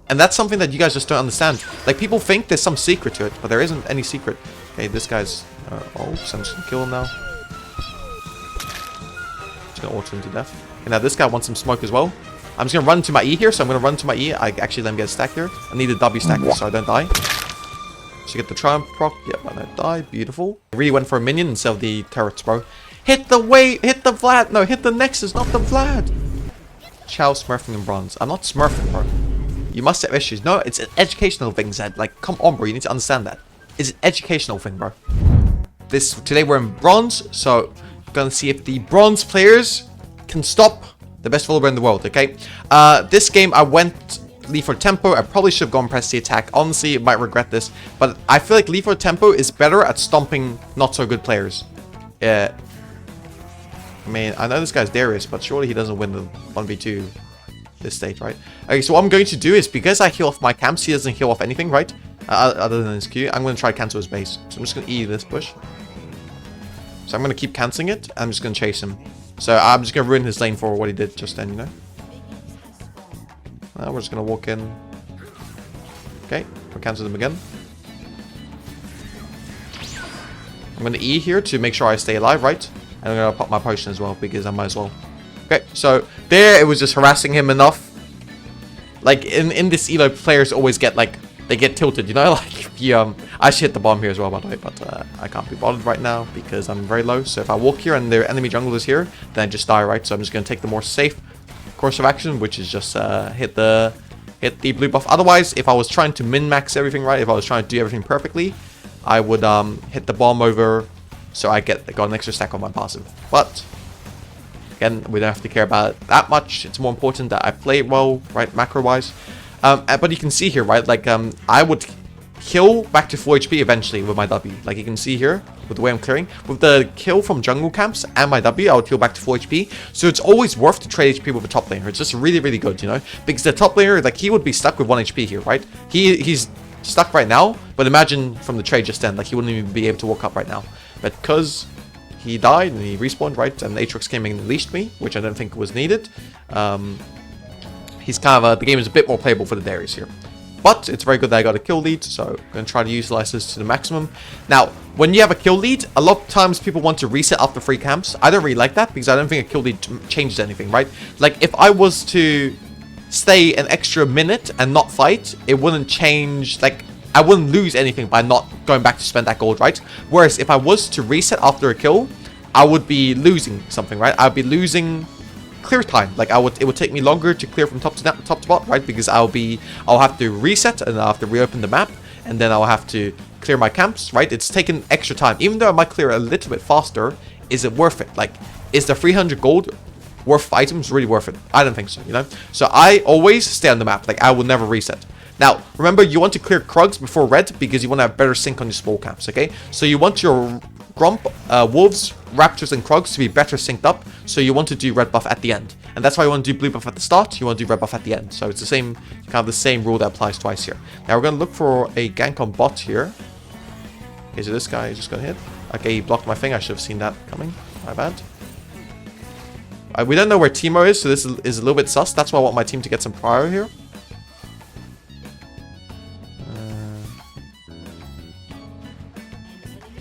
And that's something that you guys just don't understand. Like, people think there's some secret to it, but there isn't any secret. Okay, this guy's... oh, so I'm just gonna kill him now. Just gonna auto him to death. Okay, now this guy wants some smoke as well. I'm just gonna run to my E here, so I'm gonna run to my E. I actually let him get a stack here. I need a W stack so I don't die. So get the triumph proc. Yep, I don't die. Beautiful. I really went for a minion instead of the turrets, bro. Hit the Vlad. No, hit the Nexus, not the Vlad. Chow smurfing in bronze. I'm not smurfing, bro. You must have issues. No, it's an educational thing, Zed. Like, come on, bro. You need to understand that. It's an educational thing, bro. Today we're in bronze, so gonna see if the bronze players can stop the best volibear in the world. Okay. This game I went lethal tempo. I probably should have gone press the attack. Honestly, I might regret this, but I feel like lethal tempo is better at stomping not so good players. I mean, I know this guy's Darius, but surely he doesn't win the 1v2 this stage, right? Okay, so what I'm going to do is, because I heal off my camps, he doesn't heal off anything, right? Other than his Q, I'm going to try to cancel his base. So I'm just going to E this push. So I'm going to keep cancelling it. I'm just going to chase him. So I'm just going to ruin his lane for what he did just then, you know? We're just going to walk in. Okay, we'll cancel them again. I'm going to E here to make sure I stay alive, right? And I'm going to pop my potion as well, because I might as well. Okay, so there it was just harassing him enough. Like, in this elo, players always get, like, they get tilted, you know? Like, I should hit the bomb here as well, by the way, but I can't be bothered right now because I'm very low. So if I walk here and their enemy jungle is here, then I just die, right? So I'm just going to take the more safe course of action, which is just hit the blue buff. Otherwise, if I was trying to min-max everything, right? If I was trying to do everything perfectly, I would hit the bomb over so I got an extra stack on my passive. But again, we don't have to care about it that much. It's more important that I play well, right, macro-wise. But you can see here, right, like, I would kill back to full HP eventually with my W. Like, you can see here, with the way I'm clearing. With the kill from jungle camps and my W, I would heal back to full HP. So it's always worth to trade HP with a top laner. It's just really, really good, you know? Because the top laner, like, he would be stuck with 1 HP here, right? He's stuck right now, but imagine from the trade just then, like, he wouldn't even be able to walk up right now. But because he died and he respawned, right, and Aatrox came in and unleashed me, which I don't think was needed, he's kind of the game is a bit more playable for the Darius here. But it's very good that I got a kill lead, so I'm going to try to utilize this to the maximum. Now, when you have a kill lead, a lot of times people want to reset after free camps. I don't really like that because I don't think a kill lead changes anything, right? Like, if I was to stay an extra minute and not fight, it wouldn't change, like, I wouldn't lose anything by not going back to spend that gold, right? Whereas if I was to reset after a kill, I would be losing something, right? I'd be losing clear time. Like, it would take me longer to clear from top to bottom, right? Because I'll have to reset and I'll have to reopen the map, and then I'll have to clear my camps, right? It's taken extra time. Even though I might clear a little bit faster, is it worth it? Like, is the 300 gold worth items really worth it? I don't think so, you know? So I always stay on the map. Like, I will never reset. Now, remember, you want to clear Krugs before red because you want to have better sync on your small camps, okay? So you want your Grump, Wolves, Raptors, and Krugs to be better synced up, so you want to do red buff at the end. And that's why you want to do blue buff at the start, you want to do red buff at the end. So it's the same, kind of the same rule that applies twice here. Now we're going to look for a gank on bot here. Okay, so this guy is just going to hit. Okay, he blocked my thing, I should have seen that coming. My bad. We don't know where Teemo is, so this is a little bit sus. That's why I want my team to get some prior here.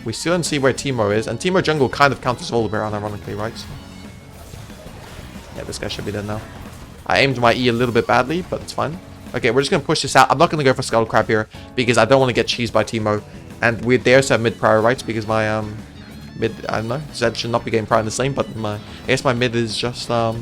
We still don't see where Teemo is, and Teemo jungle kind of counts as VOLIBEAR, unironically, right? So, yeah, this guy should be dead now. I aimed my E a little bit badly, but it's fine. Okay, we're just going to push this out. I'm not going to go for Skull Crab here, because I don't want to get cheesed by Teemo. And we're there to have mid prior rights, because my mid, I don't know, Zed should not be getting prior in this lane, but I guess my mid is just not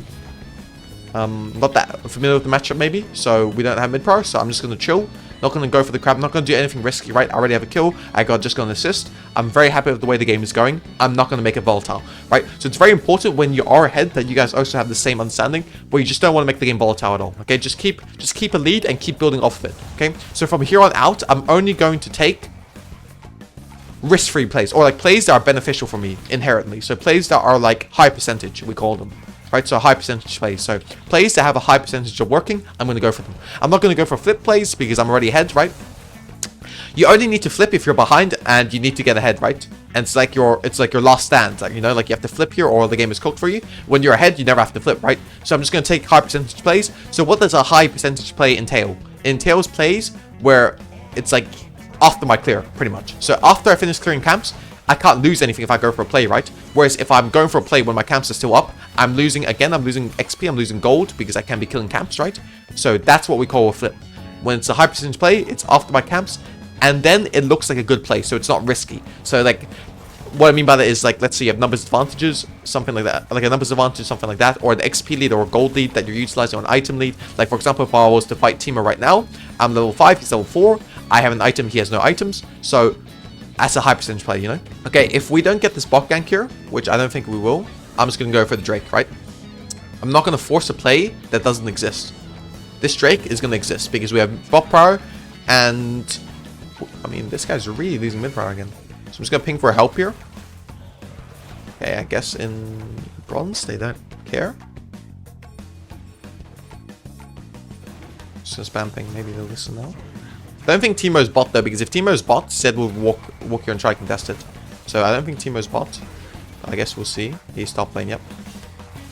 that familiar with the matchup maybe, so we don't have mid prior, so I'm just going to chill. Not going to go for the crab, not going to do anything risky, right? I already have a kill, I got just going to assist. I'm very happy with the way the game is going. I'm not going to make it volatile, right? So it's very important when you are ahead that you guys also have the same understanding, where you just don't want to make the game volatile at all, okay? Just keep a lead and keep building off of it, okay? So from here on out, I'm only going to take risk-free plays, or like plays that are beneficial for me inherently. So plays that are like high percentage, we call them. Right, so high percentage plays. So plays that have a high percentage of working, I'm going to go for them. I'm not going to go for flip plays because I'm already ahead, right? You only need to flip if you're behind and you need to get ahead, right? And it's like your last stand, like, you know, like you have to flip here or the game is cooked for you. When you're ahead, you never have to flip, right? So I'm just going to take high percentage plays. So what does a high percentage play entail? entails plays where it's like after my clear, pretty much. So after I finish clearing camps, I can't lose anything if I go for a play, right? Whereas if I'm going for a play when my camps are still up, I'm losing again, I'm losing XP, I'm losing gold because I can be killing camps, right? So that's what we call a flip. When it's a high percentage play, it's after my camps, and then it looks like a good play, so it's not risky. So like, what I mean by that is like, let's say you have numbers advantages, something like that, like a numbers advantage, something like that, or the XP lead or a gold lead that you're utilizing on item lead. Like for example, if I was to fight Timo right now, I'm level 5, he's level 4, I have an item, he has no items, so that's a high percentage play, you know? Okay, if we don't get this bot gank here, which I don't think we will, I'm just gonna go for the Drake, right? I'm not gonna force a play that doesn't exist. This Drake is gonna exist because we have bot power, and I mean, this guy's really losing mid power again. So I'm just gonna ping for help here. Okay, I guess in bronze they don't care. Just gonna spam ping, maybe they'll listen now. I don't think Timo's bot though, because if Timo's bot, said we'll walk here and try to contest it. So I don't think Timo's bot. I guess we'll see. He stopped playing, yep.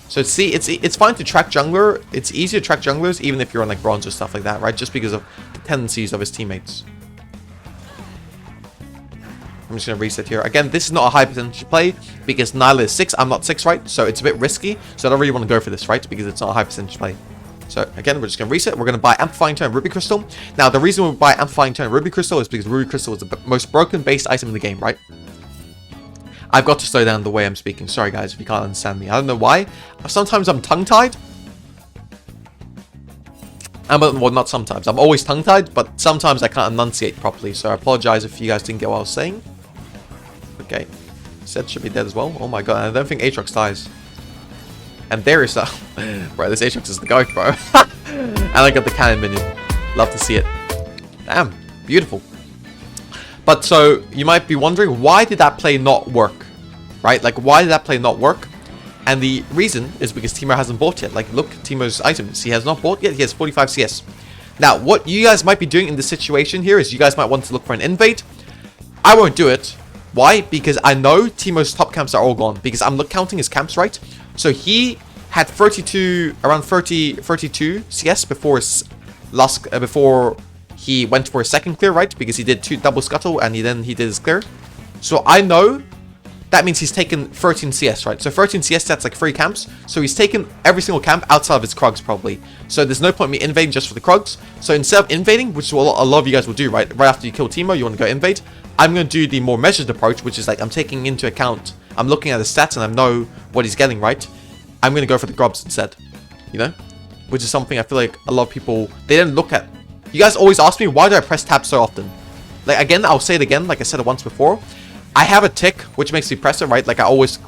So see, it's fine to track jungler. It's easy to track junglers even if you're on like bronze or stuff like that, right? Just because of the tendencies of his teammates. I'm just going to reset here. Again, this is not a high percentage play because Nyla is 6. I'm not 6, right? So it's a bit risky. So I don't really want to go for this, right? Because it's not a high percentage play. So again, we're just going to reset. We're going to buy Amplifying Tone Ruby Crystal. Now, the reason we buy Amplifying Tone Ruby Crystal is because Ruby Crystal is the most broken based item in the game, right? I've got to slow down the way I'm speaking. Sorry, guys, if you can't understand me. I don't know why. Sometimes I'm tongue-tied. Well, not sometimes. I'm always tongue-tied, but sometimes I can't enunciate properly. So I apologize if you guys didn't get what I was saying. Okay. Zed should be dead as well. Oh my god, I don't think Aatrox dies. And there is that. Bro, this Aatrox is the goat, bro. And I got the cannon minion. Love to see it. Damn, beautiful. But so, you might be wondering, why did that play not work? Right? Like, why did that play not work? And the reason is because Timo hasn't bought yet. Like, look, Timo's items. He has not bought yet. He has 45 CS. Now, what you guys might be doing in this situation here is you guys might want to look for an invade. I won't do it. Why? Because I know Timo's top camps are all gone. Because I'm counting his camps, right? So he had 32, around 32 CS before his last, before he went for his second clear, right? Because he did 2 double scuttle and he did his clear. So I know that means he's taken 13 CS, right? So 13 CS, that's like 3 camps. So he's taken every single camp outside of his Krugs, probably. So there's no point in me invading just for the Krugs. So instead of invading, which is what a lot of you guys will do, right? Right after you kill Timo, you want to go invade. I'm going to do the more measured approach, which is like I'm taking into account, I'm looking at his stats and I know what he's getting, right? I'm going to go for the grubs instead, you know? Which is something I feel like a lot of people, they don't look at. You guys always ask me, why do I press tab so often? Like, again, I'll say it again, like I said it once before. I have a tick, which makes me press it, right? Like, I always,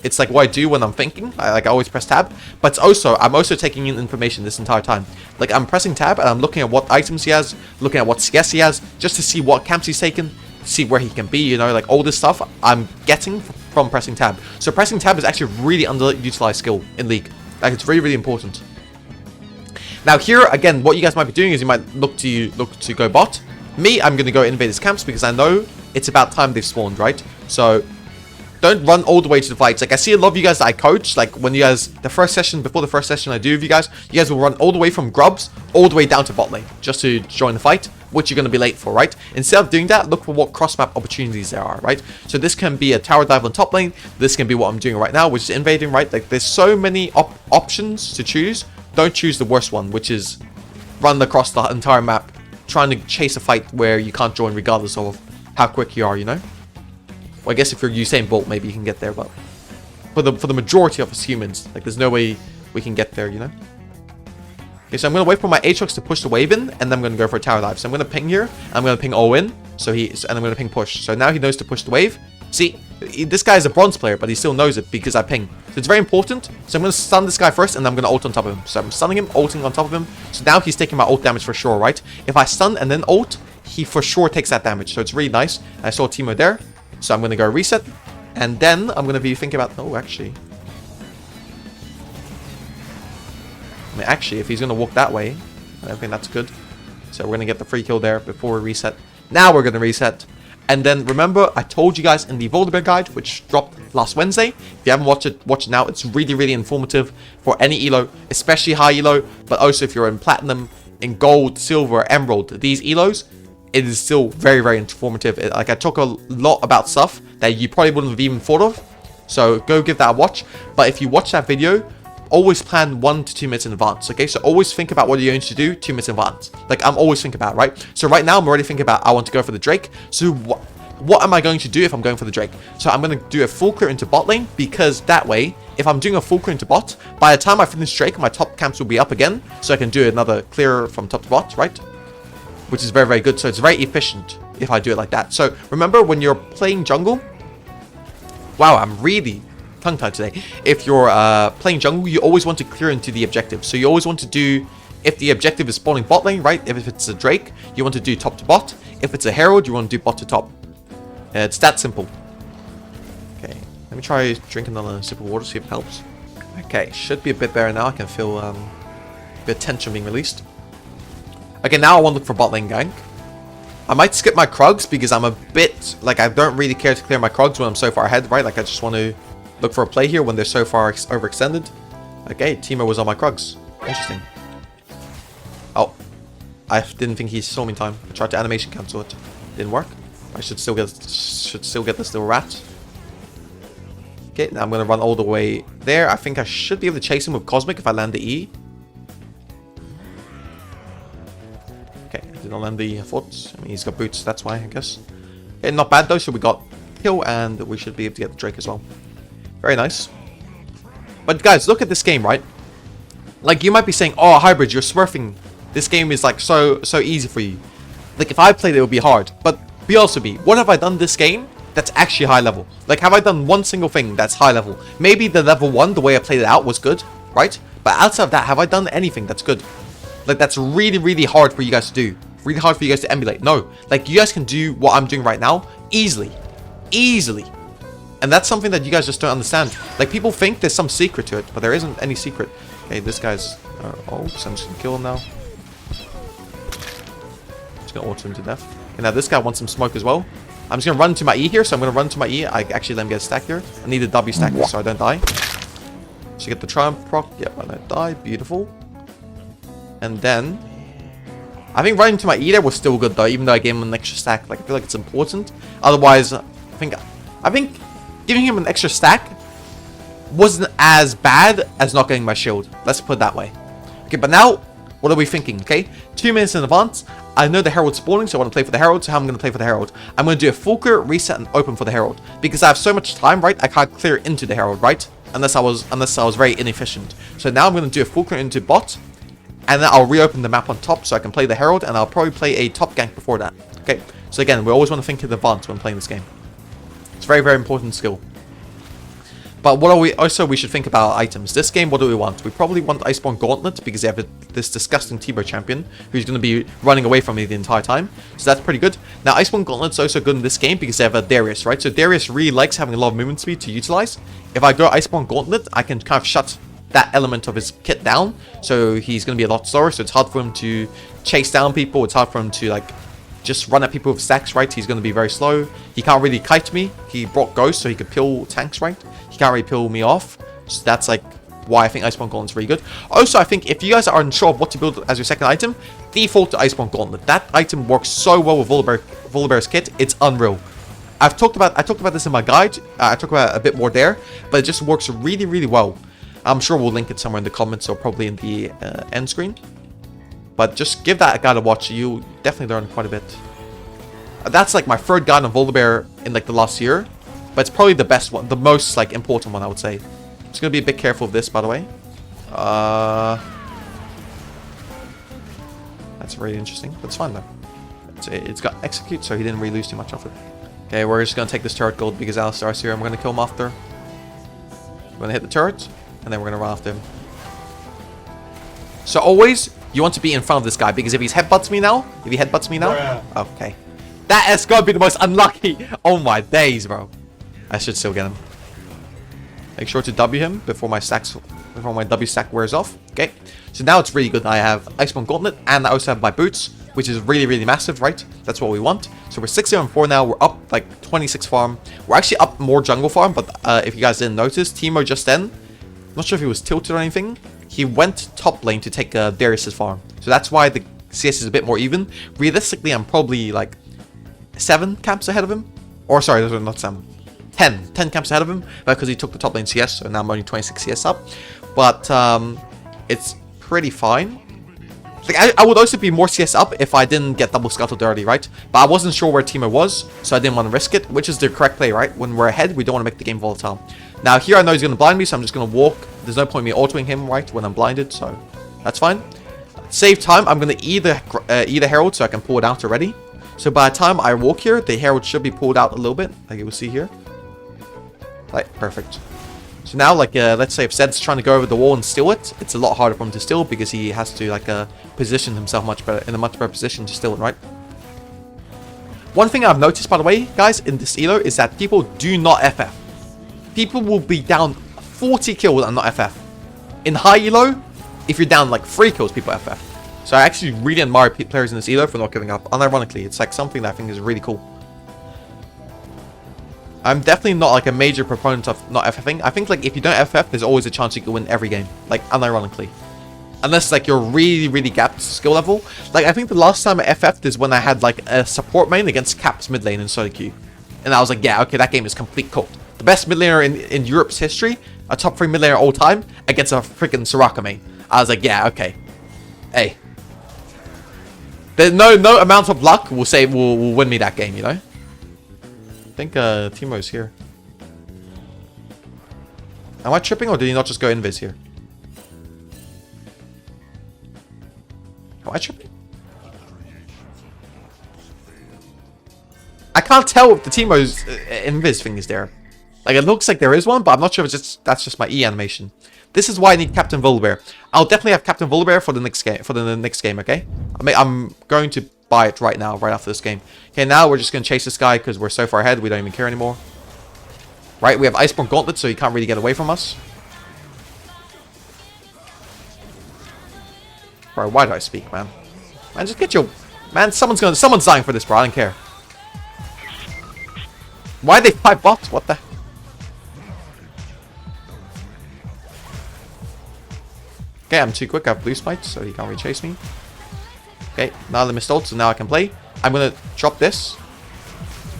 it's like what I do when I'm thinking. I always press tab. But it's also, I'm also taking in information this entire time. Like, I'm pressing tab, and I'm looking at what items he has, looking at what CS he has, just to see what camps he's taken, see where he can be, you know? Like, all this stuff I'm getting from pressing tab. So pressing tab is actually a really underutilized skill in League. Like, it's really, really important. Now here, again, what you guys might be doing is you might look to go bot. Me, I'm going to go invade his camps because I know it's about time they've spawned, right? So don't run all the way to the fights. Like, I see a lot of you guys that I coach, like when you guys, before the first session I do with you guys will run all the way from grubs all the way down to bot lane just to join the fight, which you're going to be late for, right? Instead of doing that, look for what cross-map opportunities there are, right? So this can be a tower dive on top lane. This can be what I'm doing right now, which is invading, right? Like, there's so many options to choose. Don't choose the worst one, which is run across the entire map, trying to chase a fight where you can't join regardless of how quick you are, you know? Well, I guess if you're Usain Bolt, maybe you can get there, but for the majority of us humans, like, there's no way we can get there, you know? Okay, so I'm going to wait for my Aatrox to push the wave in, and then I'm going to go for a tower dive. So I'm going to ping here, I'm going to ping all in, and I'm going to ping push. So now he knows to push the wave. See, this guy is a bronze player, but he still knows it because I ping. So it's very important. So I'm going to stun this guy first, and I'm going to ult on top of him. So I'm stunning him, ulting on top of him. So now he's taking my ult damage for sure, right? If I stun and then ult, he for sure takes that damage. So it's really nice. I saw Timo there. So I'm going to go reset. And then I'm going to be thinking about... Oh, actually... I mean, actually, if he's going to walk that way, I don't think that's good. So we're going to get the free kill there before we reset. Now we're going to reset. And then remember, I told you guys in the VOLIBEAR guide, which dropped last Wednesday. If you haven't watched it, watch it now. It's really, really informative for any elo, especially high elo, but also if you're in platinum, in gold, silver, emerald, these elos, it is still very, very informative. Like, I talk a lot about stuff that you probably wouldn't have even thought of. So go give that a watch. But if you watch that video, always plan 1 to 2 minutes in advance. Okay, so always think about what you're going to do 2 minutes in advance. Like, I'm always thinking about it, right? So right now I'm already thinking about I want to go for the Drake. So what am I going to do if I'm going for the Drake? So I'm going to do a full clear into bot lane, because that way, if I'm doing a full clear into bot, by the time I finish Drake, my top camps will be up again, so I can do another clear from top to bot, right? Which is very, very good. So it's very efficient if I do it like that. So remember, when you're playing jungle, wow, I'm really tongue-tied today. If you're playing jungle, you always want to clear into the objective. So you always want to do, if the objective is spawning bot lane, right? If it's a Drake, you want to do top to bot. If it's a Herald, you want to do bot to top. It's that simple. Okay, let me try drinking another sip of water, see if it helps. Okay, should be a bit better now. I can feel a bit of tension being released. Okay, now I want to look for bot lane gank. I might skip my Krugs because I'm a bit, like, I don't really care to clear my Krugs when I'm so far ahead, right? Like, I just want to look for a play here when they're so far overextended. Okay, Teemo was on my Krugs. Interesting. Oh, I didn't think he saw me in time. I tried to animation cancel it. Didn't work. I should still get this little rat. Okay, now I'm gonna run all the way there. I think I should be able to chase him with Cosmic if I land the E. Okay, I did not land the foot. I mean, he's got boots, that's why, I guess. Okay, not bad though. So we got kill, and we should be able to get the Drake as well. Very nice. But guys, look at this game, right? Like, you might be saying, "Oh, hybrid, you're smurfing. This game is like so easy for you." Like, if I played it, it would be hard. But be also be, what have I done this game that's actually high level? Like, have I done one single thing that's high level? Maybe the level 1, the way I played it out, was good, right? But outside of that, have I done anything that's good? Like, that's really, really hard for you guys to do. Really hard for you guys to emulate. No. Like, you guys can do what I'm doing right now easily. Easily. And that's something that you guys just don't understand. Like, people think there's some secret to it, but there isn't any secret. Okay, this guy's... oh, so I'm just gonna kill him now. Just gonna auto him to death. Okay, now this guy wants some smoke as well. I'm just gonna run to my E here, so I'm gonna run to my E. I actually let him get a stack here. I need a W stack here so I don't die. So get the triumph proc. Yep, I don't die. Beautiful. And then... I think running to my E there was still good though, even though I gave him an extra stack. Like, I feel like it's important. Otherwise, I think giving him an extra stack wasn't as bad as not getting my shield. Let's put it that way. Okay, but now, what are we thinking, okay? 2 minutes in advance. I know the Herald's spawning, so I want to play for the Herald. So how I'm going to play for the Herald? I'm going to do a full clear, reset, and open for the Herald. Because I have so much time, right? I can't clear into the Herald, right? Unless I was very inefficient. So now I'm going to do a full clear into bot. And then I'll reopen the map on top so I can play the Herald. And I'll probably play a top gank before that. Okay, so again, we always want to think in advance when playing this game. It's a very, very important skill. But what are we should think about items. This game, what do we want? We probably want Iceborne Gauntlet because they have this disgusting T-Bow champion who's going to be running away from me the entire time. So that's pretty good. Now, Iceborne Gauntlet's also good in this game because they have a Darius, right? So Darius really likes having a lot of movement speed to utilize. If I go Iceborne Gauntlet, I can kind of shut that element of his kit down. So he's going to be a lot slower. So it's hard for him to chase down people. It's hard for him to, like, just run at people with stacks, right? He's going to be very slow. He can't really kite me. He brought Ghost so he could peel tanks, right? He can't really peel me off. So that's like why I think Iceborne Gauntlet's really good. Also, I think if you guys are unsure of what to build as your second item, default to Iceborne Gauntlet. That item works so well with VOLIBEAR's kit. It's unreal. I talked about this in my guide. I talked about it a bit more there, but it just works really, really well. I'm sure we'll link it somewhere in the comments or probably in the end screen. But just give that guide a watch. You'll definitely learn quite a bit. That's like my third guide on VOLIBEAR in like the last year. But it's probably the best one. The most like important one, I would say. Just going to be a bit careful of this, by the way. That's really interesting. That's fine though. It's got execute, so he didn't really lose too much of it. Okay, we're just going to take this turret gold because Alistar's here. I'm going to kill him after. We're going to hit the turret. And then we're going to run after him. So always, you want to be in front of this guy. Because if he headbutts me now. Okay. That is going to be the most unlucky. Oh my days, bro. I should still get him. Make sure to W him before my W stack wears off. Okay. So now it's really good. I have Iceborne Gauntlet. And I also have my boots. Which is really, really massive, right? That's what we want. So we're 6-0-4 now. We're up like 26 farm. We're actually up more jungle farm. But if you guys didn't notice, Teemo just then. I'm not sure if he was tilted or anything. He went top lane to take Darius's farm. So that's why the CS is a bit more even. Realistically, I'm probably like 7 camps ahead of him. Or sorry, those are not 7. 10 camps ahead of him, because he took the top lane CS, so now I'm only 26 CS up. But it's pretty fine. Like, I would also be more CS up if I didn't get double scuttled early, right? But I wasn't sure where Teemo was, so I didn't want to risk it, which is the correct play, right? When we're ahead, we don't want to make the game volatile. Now here I know he's going to blind me, so I'm just going to walk. There's no point in me autoing him, right, when I'm blinded, so that's fine. Save time, I'm going to either Herald so I can pull it out already. So by the time I walk here, the Herald should be pulled out a little bit, like you will see here. Right, perfect. So now, like, let's say if Zed's trying to go over the wall and steal it, it's a lot harder for him to steal because he has to, like, position himself much better, in a much better position to steal it, right? One thing I've noticed, by the way, guys, in this elo is that people do not FF. People will be down 40 kills and not FF. In high elo, if you're down, like, 3 kills, people FF. So I actually really admire players in this elo for not giving up. Unironically, it's, like, something that I think is really cool. I'm definitely not like a major proponent of not FFing. I think like if you don't FF, there's always a chance you can win every game. Like unironically. Unless like you're really gapped skill level. Like I think the last time I FF'd is when I had like a support main against capped mid lane in solo queue. And I was like, yeah, okay, that game is complete cold. The best mid laner in Europe's history, a top 3 mid laner all time, against a freaking Soraka main. I was like, yeah, okay. Hey. There's no amount of luck will win me that game, you know? I think Teemo's here. Am I tripping or did he not just go invis here? Am I tripping? I can't tell if the Teemo's invis thing is there. Like it looks like there is one, but I'm not sure if it's that's just my E animation. This is why I need Captain VOLIBEAR. I'll definitely have Captain VOLIBEAR for the next game, okay? I'm going to buy it right now, right after this game. Okay, now we're just going to chase this guy because we're so far ahead, we don't even care anymore. Right, we have Iceborne Gauntlet, so he can't really get away from us. Bro, why do I speak, man? Man, just get your... Man, someone's dying for this, bro. I don't care. Why they 5 bots? What the... Okay, I'm too quick. I have blue smite, so he can't really chase me. Okay, now the missed ult, so now I can play. I'm gonna drop this.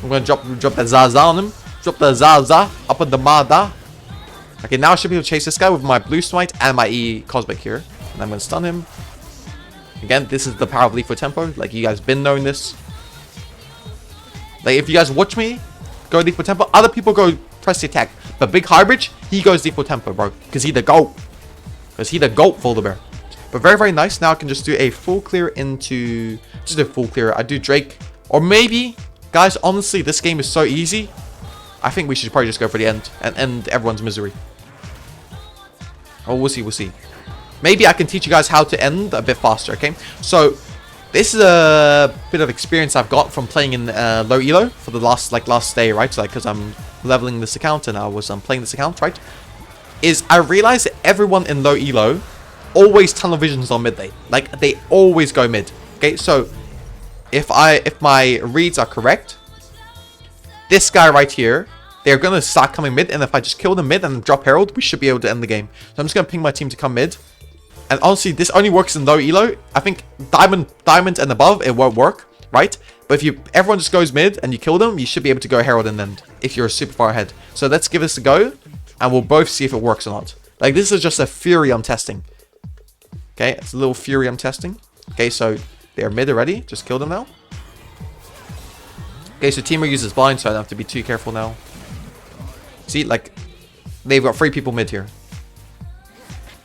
I'm gonna drop that Zaza on him. Drop the Zaza up on the Mada. Okay, now I should be able to chase this guy with my blue smite and my E Cosmic here. And I'm gonna stun him. Again, this is the power of Lethal Tempo. Like, you guys been knowing this. Like, if you guys watch me go Lethal Tempo, other people go press the attack. But Big hybradge, he goes Lethal Tempo, bro. Because he the GOAT. Because he the GOAT, VOLIBEAR. But very nice. Now I can just do a full clear into... Just a full clear. I do Drake. Or maybe... Guys, honestly, this game is so easy. I think we should probably just go for the end. And end everyone's misery. Oh, we'll see. Maybe I can teach you guys how to end a bit faster, okay? So, this is a bit of experience I've got from playing in low elo for the last day, right? So, because I'm leveling this account and I was playing this account, right? Is I realized that everyone in low elo always tunnel visions on mid lane. Like, they always go mid. Okay, so if my reads are correct, this guy right here, they're gonna start coming mid, and if I just kill them mid and drop Herald, we should be able to end the game. So I'm just gonna ping my team to come mid. And honestly, this only works in low elo. I think diamond and above, it won't work, right? But if everyone just goes mid and you kill them, you should be able to go Herald and end if you're super far ahead. So let's give this a go, and we'll both see if it works or not. Like, this is just a Fury I'm testing. Okay, it's a little Fury I'm testing. Okay, so they're mid already. Just kill them now. Okay, so Teemo uses blind, so I don't have to be too careful now. See, like, they've got 3 people mid here.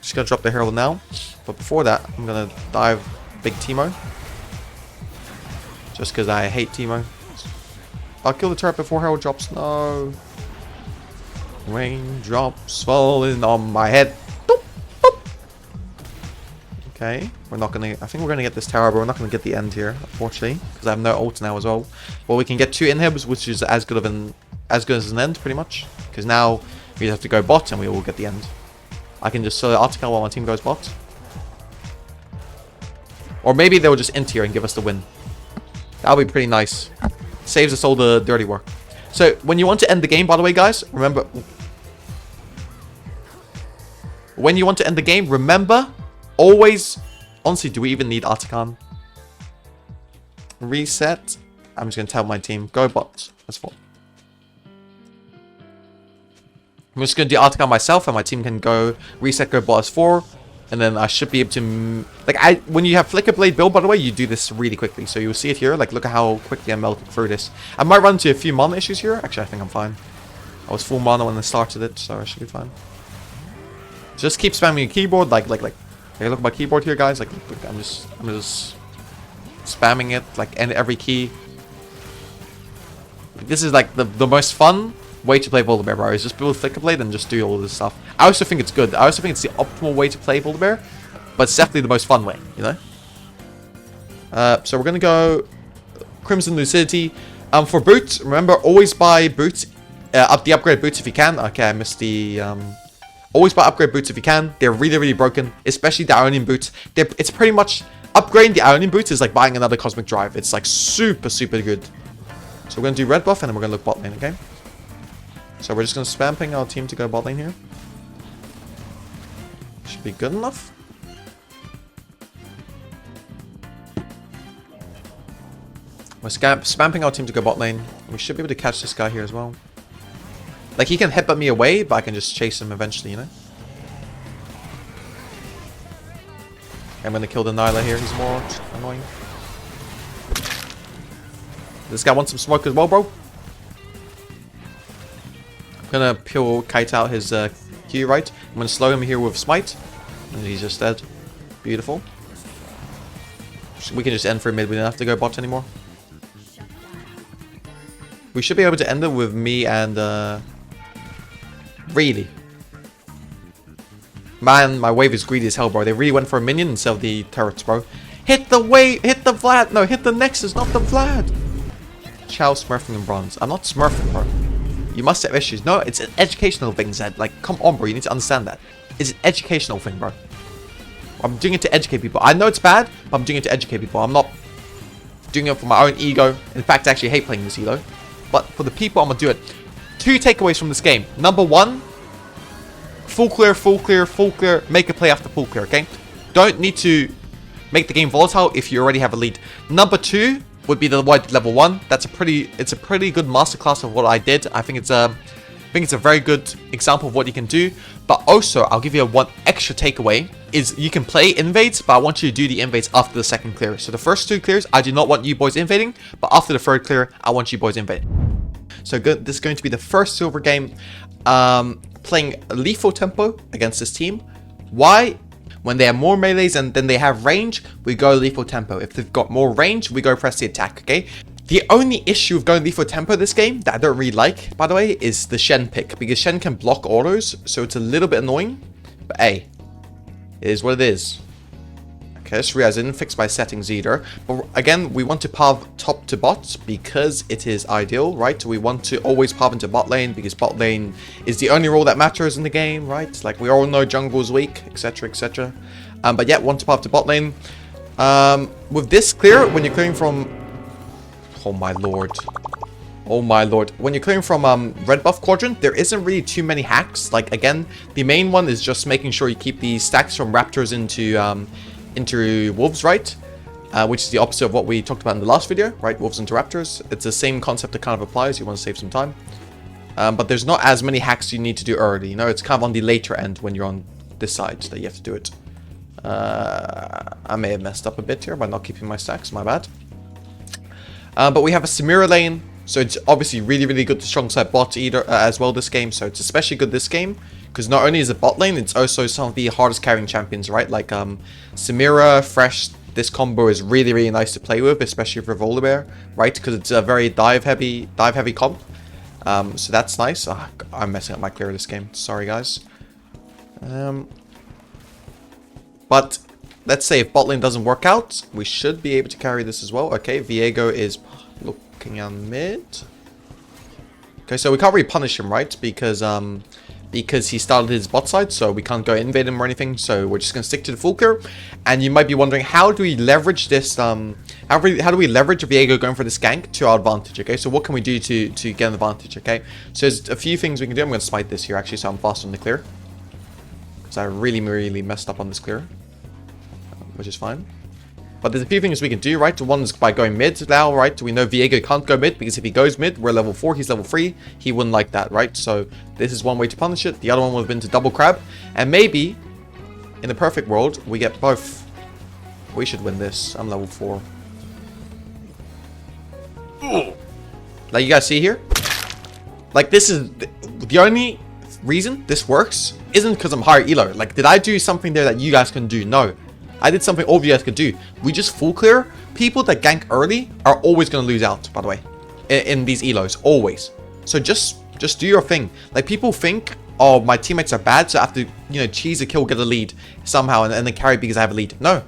Just gonna drop the Herald now. But before that, I'm gonna dive big Teemo. Just because I hate Teemo. I'll kill the turret before Herald drops. No. Raindrops falling on my head. Boop, boop. Okay, we're not gonna... I think we're gonna get this tower, but we're not gonna get the end here, unfortunately. Because I have no ult now as well. Well, we can get 2 inhibs, which is as good as an end, pretty much. Because now we have to go bot, and we will get the end. I can just solo Article while my team goes bot. Or maybe they'll just int here and give us the win. That'll be pretty nice. Saves us all the dirty work. So, when you want to end the game, by the way, guys, remember... When you want to end the game, remember, always... Honestly, do we even need Artican? reset. I'm just going to tell my team, go bot. That's 4. I'm just going to do Article myself, and my team can go reset, go bot as 4. And then I should be able to... Like, when you have Flicker Blade build, by the way, you do this really quickly. So you'll see it here. Like, look at how quickly I'm melting through this. I might run into a few mana issues here. Actually, I think I'm fine. I was full mana when I started it, so I should be fine. Just keep spamming your keyboard. Like, look at my keyboard here, guys. Like, look, I'm just spamming it, like, and every key. This is, like, the most fun way to play Volibear, bro, is just build Flicker Blade and just do all this stuff. I also think it's good. I also think it's the optimal way to play Volibear, but it's definitely the most fun way, you know? So we're going to go Crimson Lucidity. For boots, remember, always buy boots, the upgrade boots if you can. Okay, I missed the... always buy upgrade boots if you can. They're really, really broken, especially the Ionian boots. It's pretty much... Upgrading the Ionian boots is like buying another Cosmic Drive. It's like super, super good. So we're going to do red buff, and then we're going to look bot lane, okay? So we're just going to spam ping our team to go bot lane here. Should be good enough. We're spamming our team to go bot lane. We should be able to catch this guy here as well. Like, he can headbutt me away, but I can just chase him eventually, you know? I'm going to kill the Nyla here. He's more annoying. This guy wants some smoke as well, bro. I'm going to pure kite out his Q, right? I'm going to slow him here with Smite. And he's just dead. Beautiful. We can just end for mid. We don't have to go bot anymore. We should be able to end it with me and... Really? Man, my wave is greedy as hell, bro. They really went for a minion instead of the turrets, bro. Hit the wave! Hit the Vlad! No, hit the Nexus, not the Vlad! Chow smurfing in bronze. I'm not smurfing, bro. You must have issues. No, it's an educational thing, Zed. Like, come on, bro. You need to understand that. It's an educational thing, bro. I'm doing it to educate people. I know it's bad, but I'm doing it to educate people. I'm not doing it for my own ego. In fact, I actually hate playing this elo. But for the people, I'm going to do it. 2 takeaways from this game. Number 1, full clear, full clear, full clear. Make a play after full clear, okay? Don't need to make the game volatile if you already have a lead. Number 2 would be the white level 1. It's a pretty good masterclass of what I did. I think it's a very good example of what you can do. But also, I'll give you one extra takeaway, is you can play invades, but I want you to do the invades after the second clear. So the first 2 clears, I do not want you boys invading, but after the 3rd clear, I want you boys invading. So good. This is going to be the first silver game playing lethal tempo against this team. Why? When they have more melees and then they have range, we go lethal tempo. If they've got more range, we go press the attack, okay? The only issue of going lethal tempo this game that I don't really like, by the way, is the Shen pick. Because Shen can block autos, so it's a little bit annoying. But hey, it is what it is. Okay, I just realized I didn't fix my settings either. But again, we want to path top to bot because it is ideal, right? We want to always path into bot lane because bot lane is the only role that matters in the game, right? Like, we all know jungle's weak, etc, etc. But yeah, want to path to bot lane. With this clear, when you're clearing from... Oh my lord. Oh my lord. When you're clearing from red buff quadrant, there isn't really too many hacks. Like, again, the main one is just making sure you keep the stacks from raptors into wolves, right? Which is the opposite of what we talked about in the last video, right? Wolves into raptors. It's the same concept that kind of applies. You want to save some time. But there's not as many hacks you need to do early. You know, it's kind of on the later end when you're on this side that you have to do it. I may have messed up a bit here by not keeping my stacks. My bad. But we have a Samira lane. So it's obviously really, really good to strong side bot either as well this game. So it's especially good this game. Because not only is it bot lane, it's also some of the hardest carrying champions, right? Like Samira, Fresh, this combo is really, really nice to play with, especially for Volibear, right? Because it's a very dive heavy comp. So that's nice. I'm messing up my clear this game. Sorry, guys. But let's say if bot lane doesn't work out, we should be able to carry this as well. Okay, Viego is looking on mid. Okay, so we can't really punish him, right? Because he started his bot side, so we can't go invade him or anything, so we're just going to stick to the full clear. And you might be wondering, how do we leverage this, how do we leverage Viego going for this gank to our advantage, okay? So what can we do to get an advantage, okay? So there's a few things we can do. I'm going to smite this here, actually, so I'm fast on the clear. Because I really, really messed up on this clear. Which is fine. But there's a few things we can do, right? One's by going mid now, right? We know Viego can't go mid because if he goes mid, we're level 4, he's level 3. He wouldn't like that, right? So this is one way to punish it. The other one would have been to double crab. And maybe, in the perfect world, we get both. We should win this. I'm level 4. Like you guys see here? Like this is the only reason this works isn't because I'm higher elo. Like did I do something there that you guys can do? No. I did something all of you guys could do. We just full clear. People that gank early are always going to lose out, by the way. In these elos. Always. So just do your thing. Like people think, oh, my teammates are bad, so I have to, you know, cheese a kill, get a lead somehow, and then carry because I have a lead. No.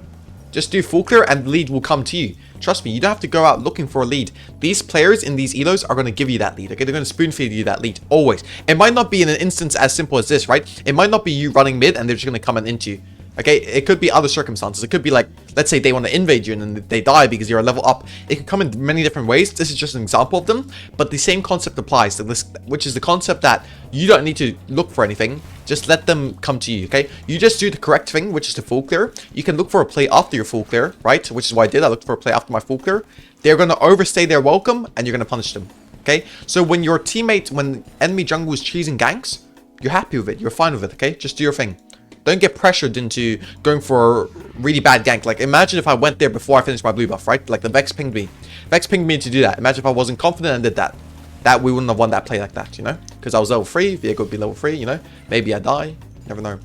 Just do full clear and the lead will come to you. Trust me, you don't have to go out looking for a lead. These players in these elos are going to give you that lead, okay? They're going to spoon feed you that lead, always. It might not be in an instance as simple as this, right? It might not be you running mid and they're just going to come and into you. Okay, it could be other circumstances. It could be like, let's say they want to invade you and then they die because you're a level up. It can come in many different ways. This is just an example of them, but the same concept applies to this, which is the concept that you don't need to look for anything. Just let them come to you, okay? You just do the correct thing, which is to full clear. You can look for a play after your full clear, right? Which is what I did. I looked for a play after my full clear. They're going to overstay their welcome and you're going to punish them, okay? So when your teammate, when enemy jungle is cheesing ganks, you're happy with it. You're fine with it, okay? Just do your thing. Don't get pressured into going for a really bad gank. Like, imagine if I went there before I finished my blue buff, right? Like, the Vex pinged me. Vex pinged me to do that. Imagine if I wasn't confident and did that. That we wouldn't have won that play like that, you know? Because I was level 3. Viego would be level 3, you know? Maybe I die. Never know.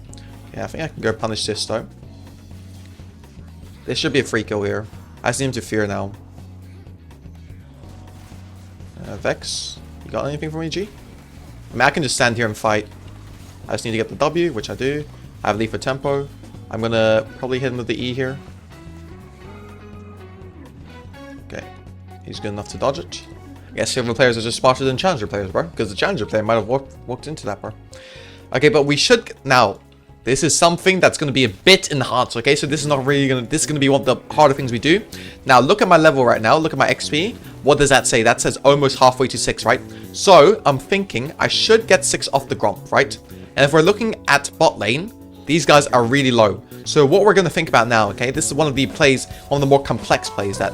Yeah, I think I can go punish this, though. This should be a free kill here. I just need him to fear now. Vex, you got anything for me, G? I mean, I can just stand here and fight. I just need to get the W, which I do. I have lead for tempo. I'm gonna probably hit him with the E here. Okay. He's good enough to dodge it. I guess silver players are just smarter than challenger players, bro. Because the challenger player might have walked into that, bro. Okay, but we should... Now, this is something that's going to be a bit enhanced, okay? So this is not really going to... This is going to be one of the harder things we do. Now, look at my level right now. Look at my XP. What does that say? That says almost halfway to 6, right? So, I'm thinking I should get 6 off the Gromp, right? And if we're looking at bot lane... These guys are really low. So what we're going to think about now, okay, this is one of the plays, one of the more complex plays that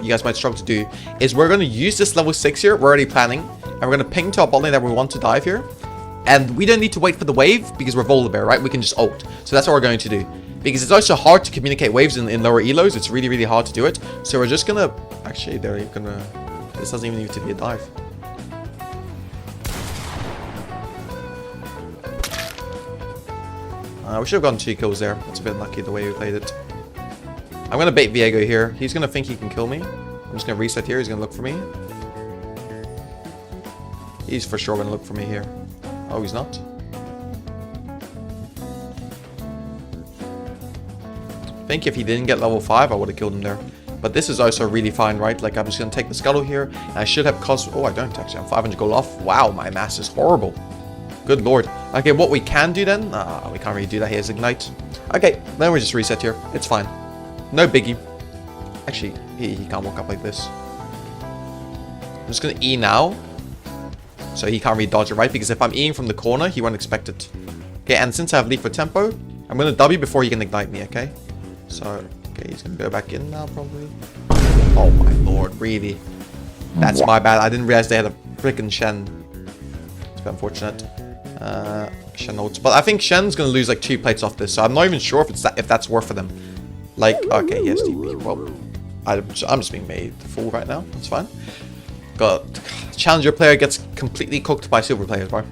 you guys might struggle to do, is we're going to use this level 6 here. We're already planning. And we're going to ping to our bot lane that we want to dive here. And we don't need to wait for the wave because we're VOLIBEAR, right? We can just ult. So that's what we're going to do. Because it's also hard to communicate waves in lower elos. It's really, really hard to do it. So we're just going to... Actually, they're going to... This doesn't even need to be a dive. We should have gotten 2 kills there. That's a bit lucky the way we played it. I'm going to bait Viego here. He's going to think he can kill me. I'm just going to reset here. He's going to look for me. He's for sure going to look for me here. Oh, he's not. I think if he didn't get level 5, I would have killed him there. But this is also really fine, right? Like, I'm just going to take the scuttle here. And I should have cost... Oh, I don't actually. I'm 500 gold off. Wow, my mass is horrible. Good lord. Okay, what we can do then... we can't really do that. He has Ignite. Okay, then we just reset here. It's fine. No biggie. Actually, he can't walk up like this. I'm just going to E now. So he can't really dodge it, right? Because if I'm Eing from the corner, he won't expect it. Okay, and since I have lead for tempo, I'm going to W before he can Ignite me, okay? So, okay, he's going to go back in now, probably. Oh my lord, really? That's my bad. I didn't realize they had a freaking Shen. It's a bit unfortunate. Shen ults. But I think Shen's going to lose like 2 plates off this. So I'm not even sure if that's worth for them. Like, okay, yes, TP. Well, I'm just being made the fool right now. It's fine. Got challenger player gets completely cooked by silver players, bro.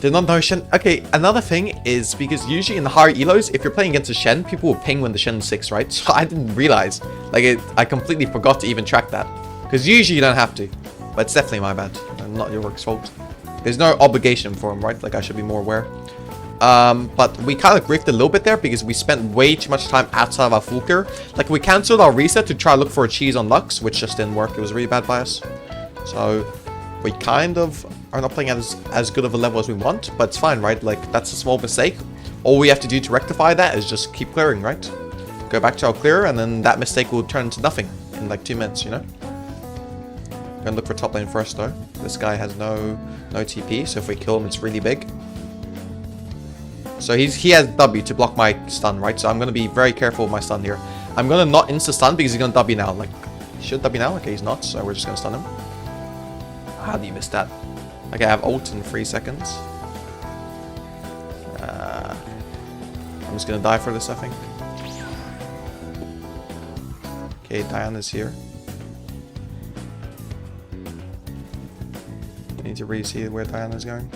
Did not know Shen. Okay, another thing is because usually in the higher elos, if you're playing against a Shen, people will ping when the Shen's 6, right? So I didn't realize. Like, I completely forgot to even track that. Because usually you don't have to. But it's definitely my bad. And not your work's fault. There's no obligation for him, right? Like, I should be more aware. But we kind of griefed a little bit there because we spent way too much time outside of our full clear. Like, we cancelled our reset to try to look for a cheese on Lux, which just didn't work. It was really bad by us. So, we kind of are not playing at as good of a level as we want, but it's fine, right? Like, that's a small mistake. All we have to do to rectify that is just keep clearing, right? Go back to our clear, and then that mistake will turn into nothing in like 2 minutes, you know? Gonna look for top lane first, though. This guy has no TP, so if we kill him, it's really big. So he has W to block my stun, right? So I'm going to be very careful with my stun here. I'm gonna not insta-stun because he's gonna W now. Like, he should W now? Okay, he's not, so we're just gonna stun him. How do you miss that? Okay, I have ult in 3 seconds. I'm just gonna die for this, I think. Okay, Diana's here. I need to really see where Diana's going.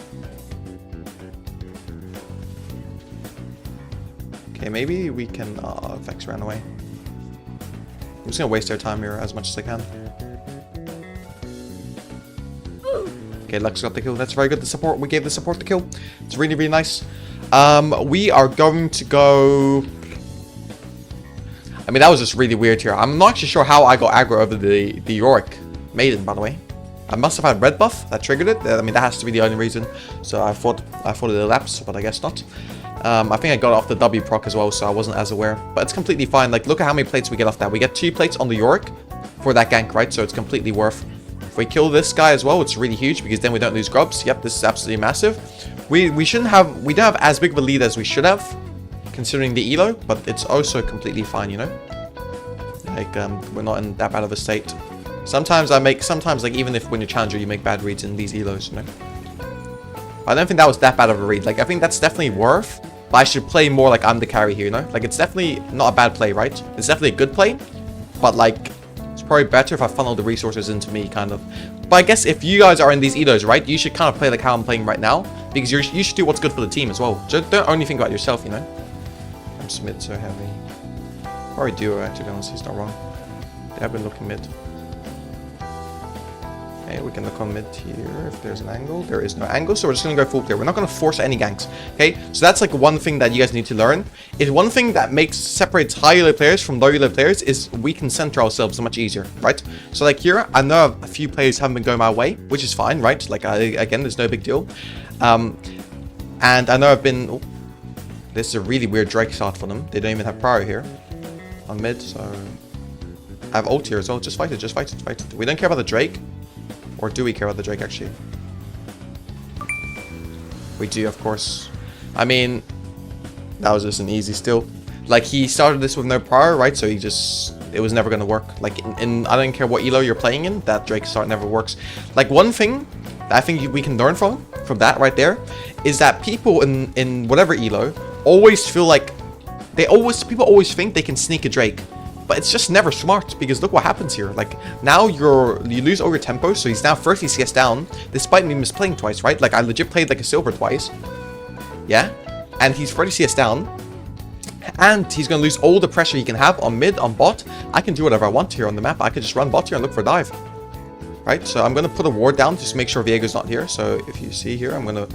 Okay, maybe we can... Vex ran away. I'm just gonna waste their time here as much as I can. Okay, Lux got the kill. That's very good. The support, we gave the support the kill. It's really, really nice. We are going to go... I mean, that was just really weird here. I'm not actually sure how I got aggro over the Yorick Maiden, by the way. I must have had red buff that triggered it. I mean, that has to be the only reason. So I thought it elapsed, but I guess not. I think I got off the W proc as well, so I wasn't as aware. But it's completely fine. Like, look at how many plates we get off that. We get 2 plates on the Yorick for that gank, right? So it's completely worth. If we kill this guy as well, it's really huge because then we don't lose grubs. Yep, this is absolutely massive. We don't have as big of a lead as we should have, considering the elo, but it's also completely fine, you know. Like, we're not in that bad of a state. Sometimes like, even if when you're challenger, you make bad reads in these elos, you know. I don't think that was that bad of a read. Like, I think that's definitely worth, but I should play more like I'm the carry here, you know. Like, it's definitely not a bad play, right? It's definitely a good play, but like, it's probably better if I funnel the resources into me, kind of. But I guess if you guys are in these elos, right, you should kind of play like how I'm playing right now, because you should do what's good for the team as well. Just don't only think about yourself, you know. I'm Smith so heavy. Probably duo, actually, to be honest, he's not wrong. They have been looking mid. Okay, we can look on mid here if there's an angle. There is no angle, so we're just going to go full clear. We're not going to force any ganks. Okay, so that's like one thing that you guys need to learn. Is one thing that separates high elo players from low elo players is we can center ourselves much easier, right? So like here, I know a few players haven't been going my way, which is fine, right? Like, again, there's no big deal. And I know I've been... Oh, this is a really weird Drake start for them. They don't even have prior here on mid, so... I have ult here as well. Just fight it, just fight it, fight it. We don't care about the Drake. Or do we care about the Drake, actually? We do, of course. I mean, that was just an easy steal. Like, he started this with no prior, right? So he just... It was never going to work. Like, I don't care what elo you're playing in, that Drake start never works. Like, one thing that I think we can learn from that right there, is that people in whatever elo always feel like... People always think they can sneak a Drake. But it's just never smart, because look what happens here. Like, now you lose all your tempo, so he's now 30 CS down, despite me misplaying twice, right? Like, I legit played like a silver twice. Yeah? And he's 30 CS down. And he's going to lose all the pressure he can have on mid, on bot. I can do whatever I want here on the map. I could just run bot here and look for a dive. Right? So I'm going to put a ward down just to make sure Viego's not here. So if you see here, I'm going to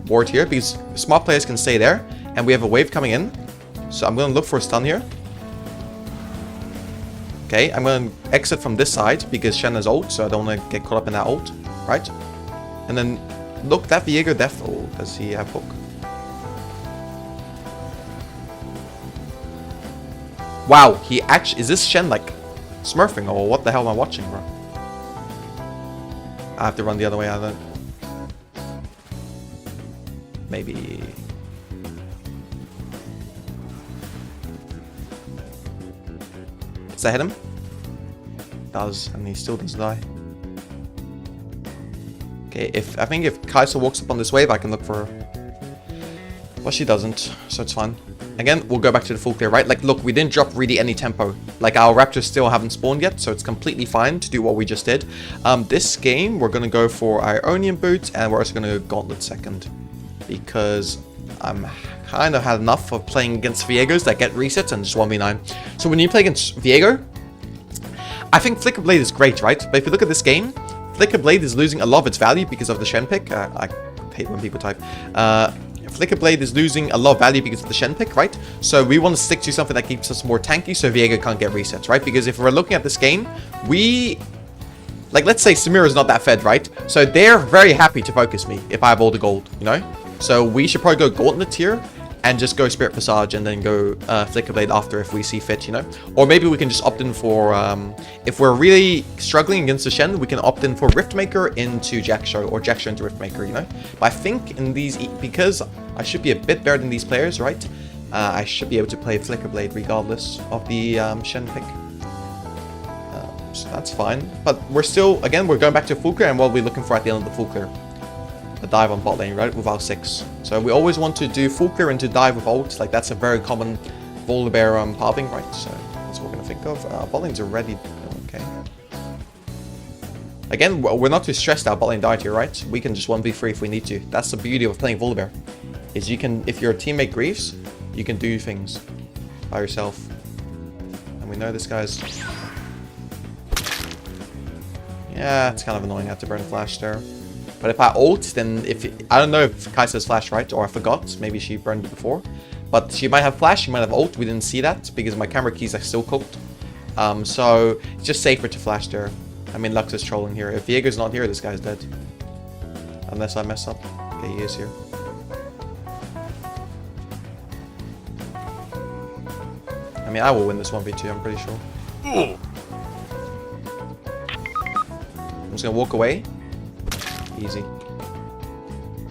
ward here, because smart players can stay there. And we have a wave coming in. So I'm going to look for a stun here. Okay, I'm going to exit from this side because Shen has ult, so I don't want to get caught up in that ult, right? And then, look, that Viego def... Oh, does he have hook? Wow, he actually... Is this Shen, like, smurfing, or what the hell am I watching, bro? I have to run the other way out of it. Maybe... Does that hit him? Does, and he still doesn't die. Okay, I think if Kai'Sa walks up on this wave, I can look for her. Well, she doesn't, so it's fine. Again, we'll go back to the full clear, right? Like, look, we didn't drop really any tempo. Like, our Raptors still haven't spawned yet, so it's completely fine to do what we just did. This game, we're going to go for Ionian Boots, and we're also going to go Gauntlet second. Because I'm kind of had enough of playing against Viegos that get resets and just 1v9. So when you play against Viego, I think Flicker Blade is great, right? But if you look at this game, Flicker Blade is losing a lot of its value because of the Shen pick. I hate when people type. Flicker Blade is losing a lot of value because of the Shen pick, right? So we want to stick to something that keeps us more tanky so Viego can't get resets, right? Because if we're looking at this game, like, let's say Samira is not that fed, right? So they're very happy to focus me if I have all the gold, you know? So we should probably go Gauntlet here and just go Spirit Visage and then go Flicker Blade after if we see fit, you know? Or maybe we can just opt in for, if we're really struggling against the Shen, we can opt in for Riftmaker into Jackshow, or Jackshow into Riftmaker, you know? But I think in these, because I should be a bit better than these players, right? I should be able to play Flicker Blade regardless of the Shen pick. So that's fine. But we're still, again, we're going back to full clear, and what we're looking for at the end of the full clear. A dive on bot lane, right, with our 6. So we always want to do full clear and to dive with ult. Like, that's a very common VOLIBEAR pathing, right? So that's what we're going to think of. Bot lane's already okay. Again, we're not too stressed out bot lane died here, right? We can just 1v3 if we need to. That's the beauty of playing VOLIBEAR. Is you can, if your teammate grieves, you can do things by yourself. And we know this guy's... Yeah, it's kind of annoying I have to burn flash there. But if I ult, then I don't know if Kai says flash, right? Or I forgot. Maybe she burned it before. But she might have flash, she might have ult. We didn't see that because my camera keys are still cooked. So it's just safer to flash there. I mean, Lux is trolling here. If Viego's not here, this guy's dead. Unless I mess up. Okay, he is here. I mean, I will win this 1v2, I'm pretty sure. I'm just gonna walk away. Easy.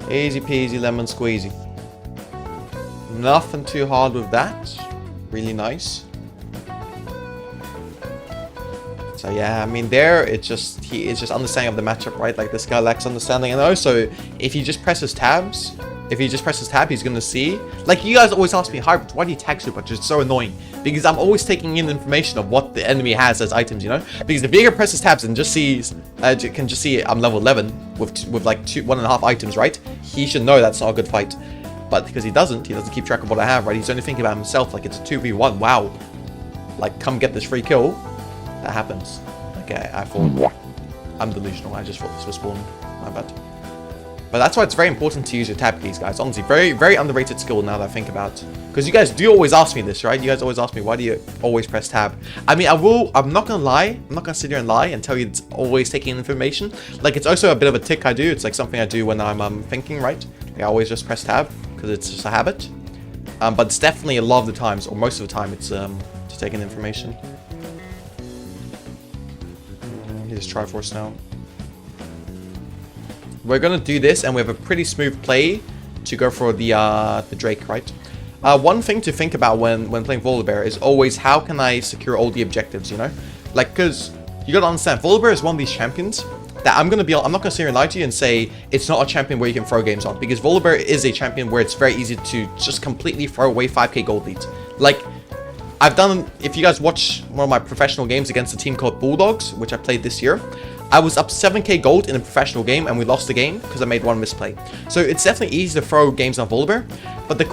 Easy peasy lemon squeezy. Nothing too hard with that. Really nice. So yeah, I mean there, it's just understanding of the matchup, right? Like this guy lacks understanding, and also if he just presses tabs, he's gonna see. Like you guys always ask me, Hybrid, why do you tag so much? It's so annoying because I'm always taking in information of what the enemy has as items, you know. Because if Vieira presses tabs and just sees, can just see I'm level 11 with like 1.5 items, right? He should know that's not a good fight. But because he doesn't keep track of what I have, right? He's only thinking about himself, like it's a 2v1. Wow, like come get this free kill. That happens. Okay, I thought I'm delusional. I just thought this was spawn. My bad. But that's why it's very important to use your tab keys, guys. Honestly, very, very underrated skill now that I think about. Because you guys do always ask me this, right? You guys always ask me, why do you always press tab? I mean, I'm not gonna lie. I'm not gonna sit here and lie and tell you it's always taking information. Like, it's also a bit of a tick I do. It's like something I do when I'm thinking, right? Like, I always just press tab because it's just a habit. But it's definitely a lot of the times, or most of the time, it's to take in information. Here's Triforce now. We're gonna do this, and we have a pretty smooth play to go for the Drake, right? One thing to think about when playing VOLIBEAR is always how can I secure all the objectives, you know? Like, because you gotta understand, VOLIBEAR is one of these champions that I'm not gonna sit here and lie to you and say it's not a champion where you can throw games on, because VOLIBEAR is a champion where it's very easy to just completely throw away 5k gold leads. Like, I've done, if you guys watch one of my professional games against a team called Bulldogs, which I played this year, I was up 7k gold in a professional game and we lost the game because I made one misplay. So it's definitely easy to throw games on VOLIBEAR, but the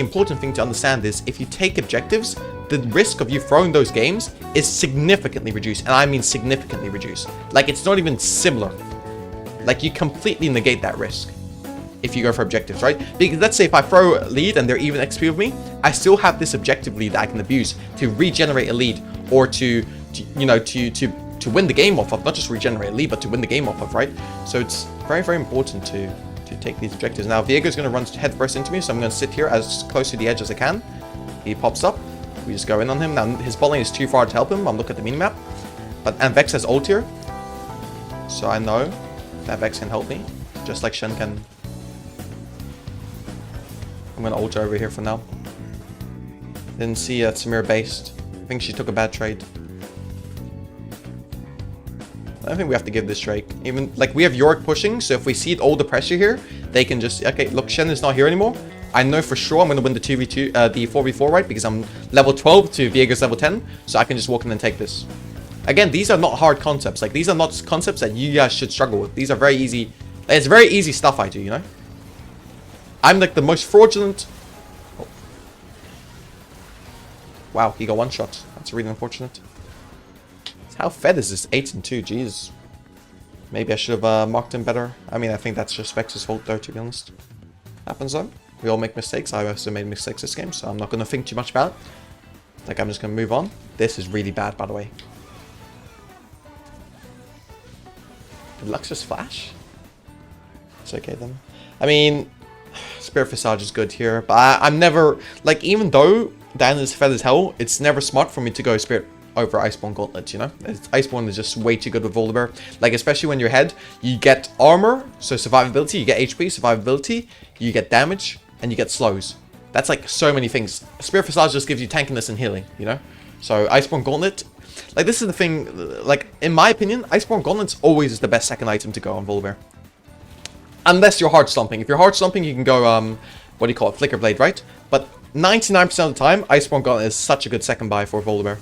important thing to understand is if you take objectives, the risk of you throwing those games is significantly reduced, and I mean significantly reduced. Like, it's not even similar. Like, you completely negate that risk if you go for objectives, right? Because let's say if I throw a lead and they're even XP with me, I still have this objective lead that I can abuse to regenerate a lead, or to win the game off of. Not just regenerate a lead, but to win the game off of, right? So it's very, very important to take these objectives. Now Viego's going to run head first into me, so I'm going to sit here as close to the edge as I can. He pops up, we just go in on him. Now his bot lane is too far to help him. I'm looking at the minimap, and Vex has ult here, so I know that Vex can help me, just like Shen can. I'm going to ult over here for now. Didn't see Samir based. I think she took a bad trade. I don't think we have to give this Drake. Even, like, we have Yorick pushing, so if we see all the pressure here, they can just, okay, look, Shen is not here anymore. I know for sure I'm going to win the 2v2, the 4v4, right? Because I'm level 12 to Viego's level 10, so I can just walk in and take this. Again, these are not hard concepts. Like, these are not concepts that you guys should struggle with. These are very easy. It's very easy stuff I do, you know? I'm like the most fraudulent. Oh. Wow, he got one shot. That's really unfortunate. How fed is this? 8 and 2, jeez. Maybe I should have marked him better. I mean, I think that's just Vex's fault though, to be honest. Happens though. We all make mistakes. I also made mistakes this game, so I'm not going to think too much about it. Like, I'm just going to move on. This is really bad, by the way. Did Lux just flash? It's okay then. I mean, Spirit Visage is good here, but I'm never, like, even though Dan is fed as hell, it's never smart for me to go Spirit over Iceborne Gauntlets, you know? Iceborne is just way too good with VOLIBEAR. Like, especially when you're head, you get armor, so survivability, you get HP, survivability, you get damage, and you get slows. That's like so many things. Spirit Facade just gives you tankiness and healing, you know? So Iceborne Gauntlet, like this is the thing, like in my opinion, Iceborne Gauntlet's always the best second item to go on Volibear. Unless you're hard stomping. If you're hard stomping, you can go, what do you call it, Flicker Blade, right? But 99% of the time, Iceborne Gauntlet is such a good second buy for Volibear.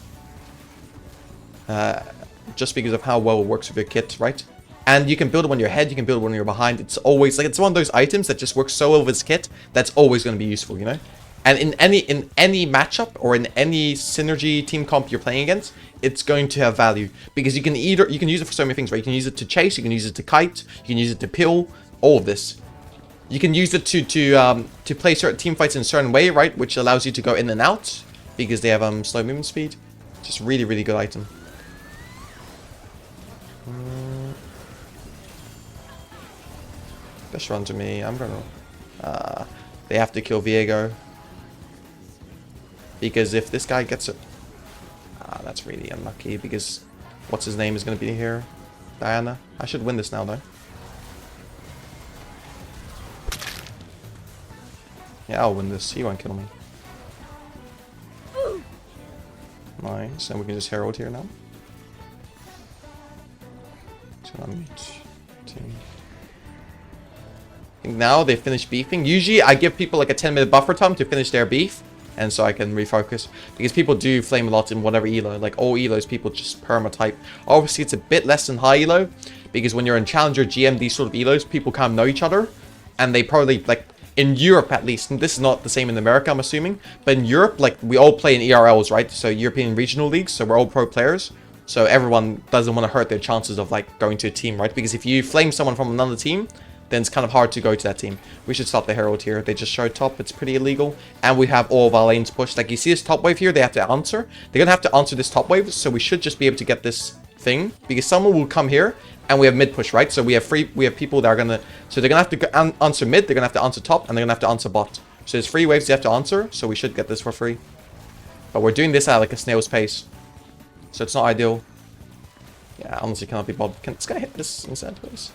Just because of how well it works with your kit, right? And you can build it on your head, you can build it when you're behind. It's always, like, it's one of those items that just works so well with its kit, that's always going to be useful, you know? And in any matchup, or in any synergy team comp you're playing against, it's going to have value. Because you can use it for so many things, right? You can use it to chase, you can use it to kite, you can use it to pill, all of this. You can use it to play certain team fights in a certain way, right? Which allows you to go in and out, because they have slow movement speed. Just really, really good item. Just run to me. I'm gonna. They have to kill Viego. Because if this guy gets it, that's really unlucky. Because what's his name is gonna be here? Diana. I should win this now though. Yeah, I'll win this. He won't kill me. Nice, and we can just herald here now. I think now they finish beefing. Usually I give people like a 10-minute buffer time to finish their beef, and so I can refocus. Because people do flame a lot in whatever elo. Like all elos, people just perma type. Obviously it's a bit less than high elo, because when you're in Challenger, GM, these sort of elos, people kind of know each other. And they probably, like, in Europe at least, and this is not the same in America, I'm assuming, but in Europe, like, we all play in ERLs, right? So European regional leagues, so we're all pro players. So everyone doesn't want to hurt their chances of, like, going to a team, right? Because if you flame someone from another team, then it's kind of hard to go to that team. We should stop the Herald here. They just showed top. It's pretty illegal. And we have all of our lanes pushed. Like, you see this top wave here? They have to answer. They're going to have to answer this top wave, so we should just be able to get this thing. Because someone will come here, and we have mid push, right? So we have people that are going to... So they're going to have to answer mid, they're going to have to answer top, and they're going to have to answer bot. So there's 3 waves they have to answer, so we should get this for free. But we're doing this at, like, a snail's pace. So it's not ideal. Yeah, honestly cannot be bothered. Can this guy hit this instead, please?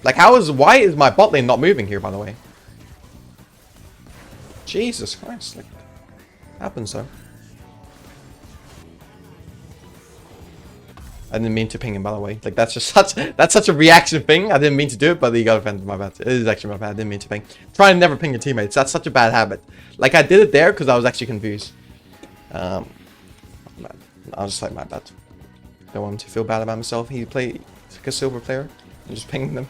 Like, why is my bot lane not moving here, by the way? Jesus Christ, like, happens though. I didn't mean to ping him, by the way. Like, that's just such a reaction thing. I didn't mean to do it, but he got offended. My bad. It is actually my bad. I didn't mean to ping. Try and never ping your teammates. That's such a bad habit. Like, I did it there because I was actually confused. I was just like, my bad. Don't want him to feel bad about himself. He played like a silver player. I'm just pinging them.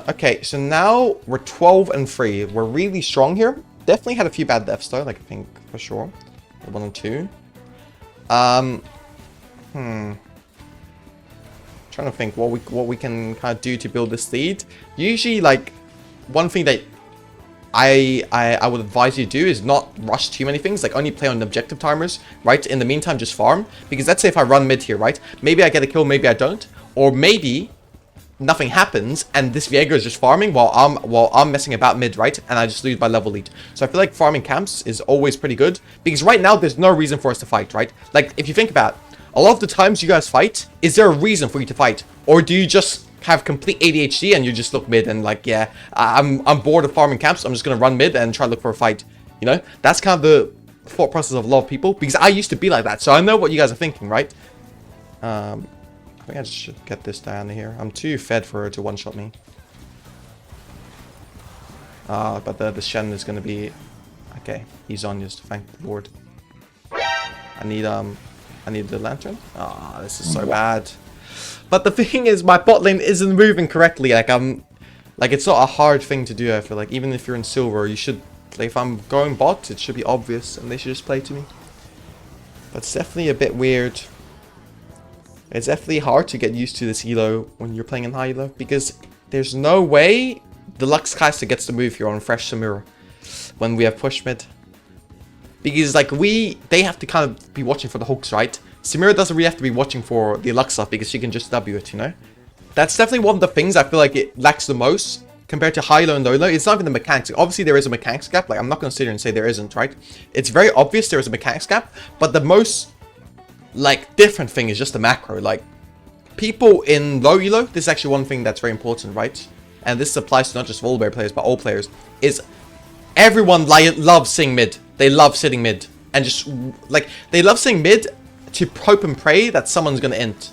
Okay, so now we're 12 and 3. We're really strong here. Definitely had a few bad deaths though, like pink for sure. 1 and 2. Trying to think what we can kind of do to build this lead. Usually, like, one thing that I would advise you to do is not rush too many things. Like, only play on objective timers, right? In the meantime, just farm. Because let's say if I run mid here, right? Maybe I get a kill, maybe I don't. Or maybe nothing happens and this Viego is just farming while I'm messing about mid, right? And I just lose by level lead. So I feel like farming camps is always pretty good. Because right now, there's no reason for us to fight, right? Like, if you think about it, a lot of the times you guys fight, is there a reason for you to fight? Or do you just have complete ADHD and you just look mid and like, yeah, I'm bored of farming camps, I'm just gonna run mid and try to look for a fight, you know? That's kind of the thought process of a lot of people, because I used to be like that, so I know what you guys are thinking, right? I think I just should get this down here. I'm too fed for her to one-shot me. But the Shen is gonna be... Okay, he's on, just thank the Lord. I need the lantern. This is so bad. But the thing is, my bot lane isn't moving correctly. Like, it's not a hard thing to do, I feel like. Even if you're in silver, you should... Like, if I'm going bot, it should be obvious, and they should just play to me. But it's definitely a bit weird. It's definitely hard to get used to this elo when you're playing in high elo, because there's no way the Luxcaster gets to move here on fresh Samura when we have push mid. Because, like, they have to kind of be watching for the hooks, right? Samira doesn't really have to be watching for the Luxa because she can just W it, you know? That's definitely one of the things I feel like it lacks the most compared to high elo and low elo. It's not even the mechanics. Obviously, there is a mechanics gap. Like, I'm not going to sit here and say there isn't, right? It's very obvious there is a mechanics gap, but the most, like, different thing is just the macro. Like, people in low elo, this is actually one thing that's very important, right? and this applies to not just Volibear players, but all players, is everyone loves sitting mid. They love sitting mid. And just, like, they love sitting mid to hope and pray that someone's going to int.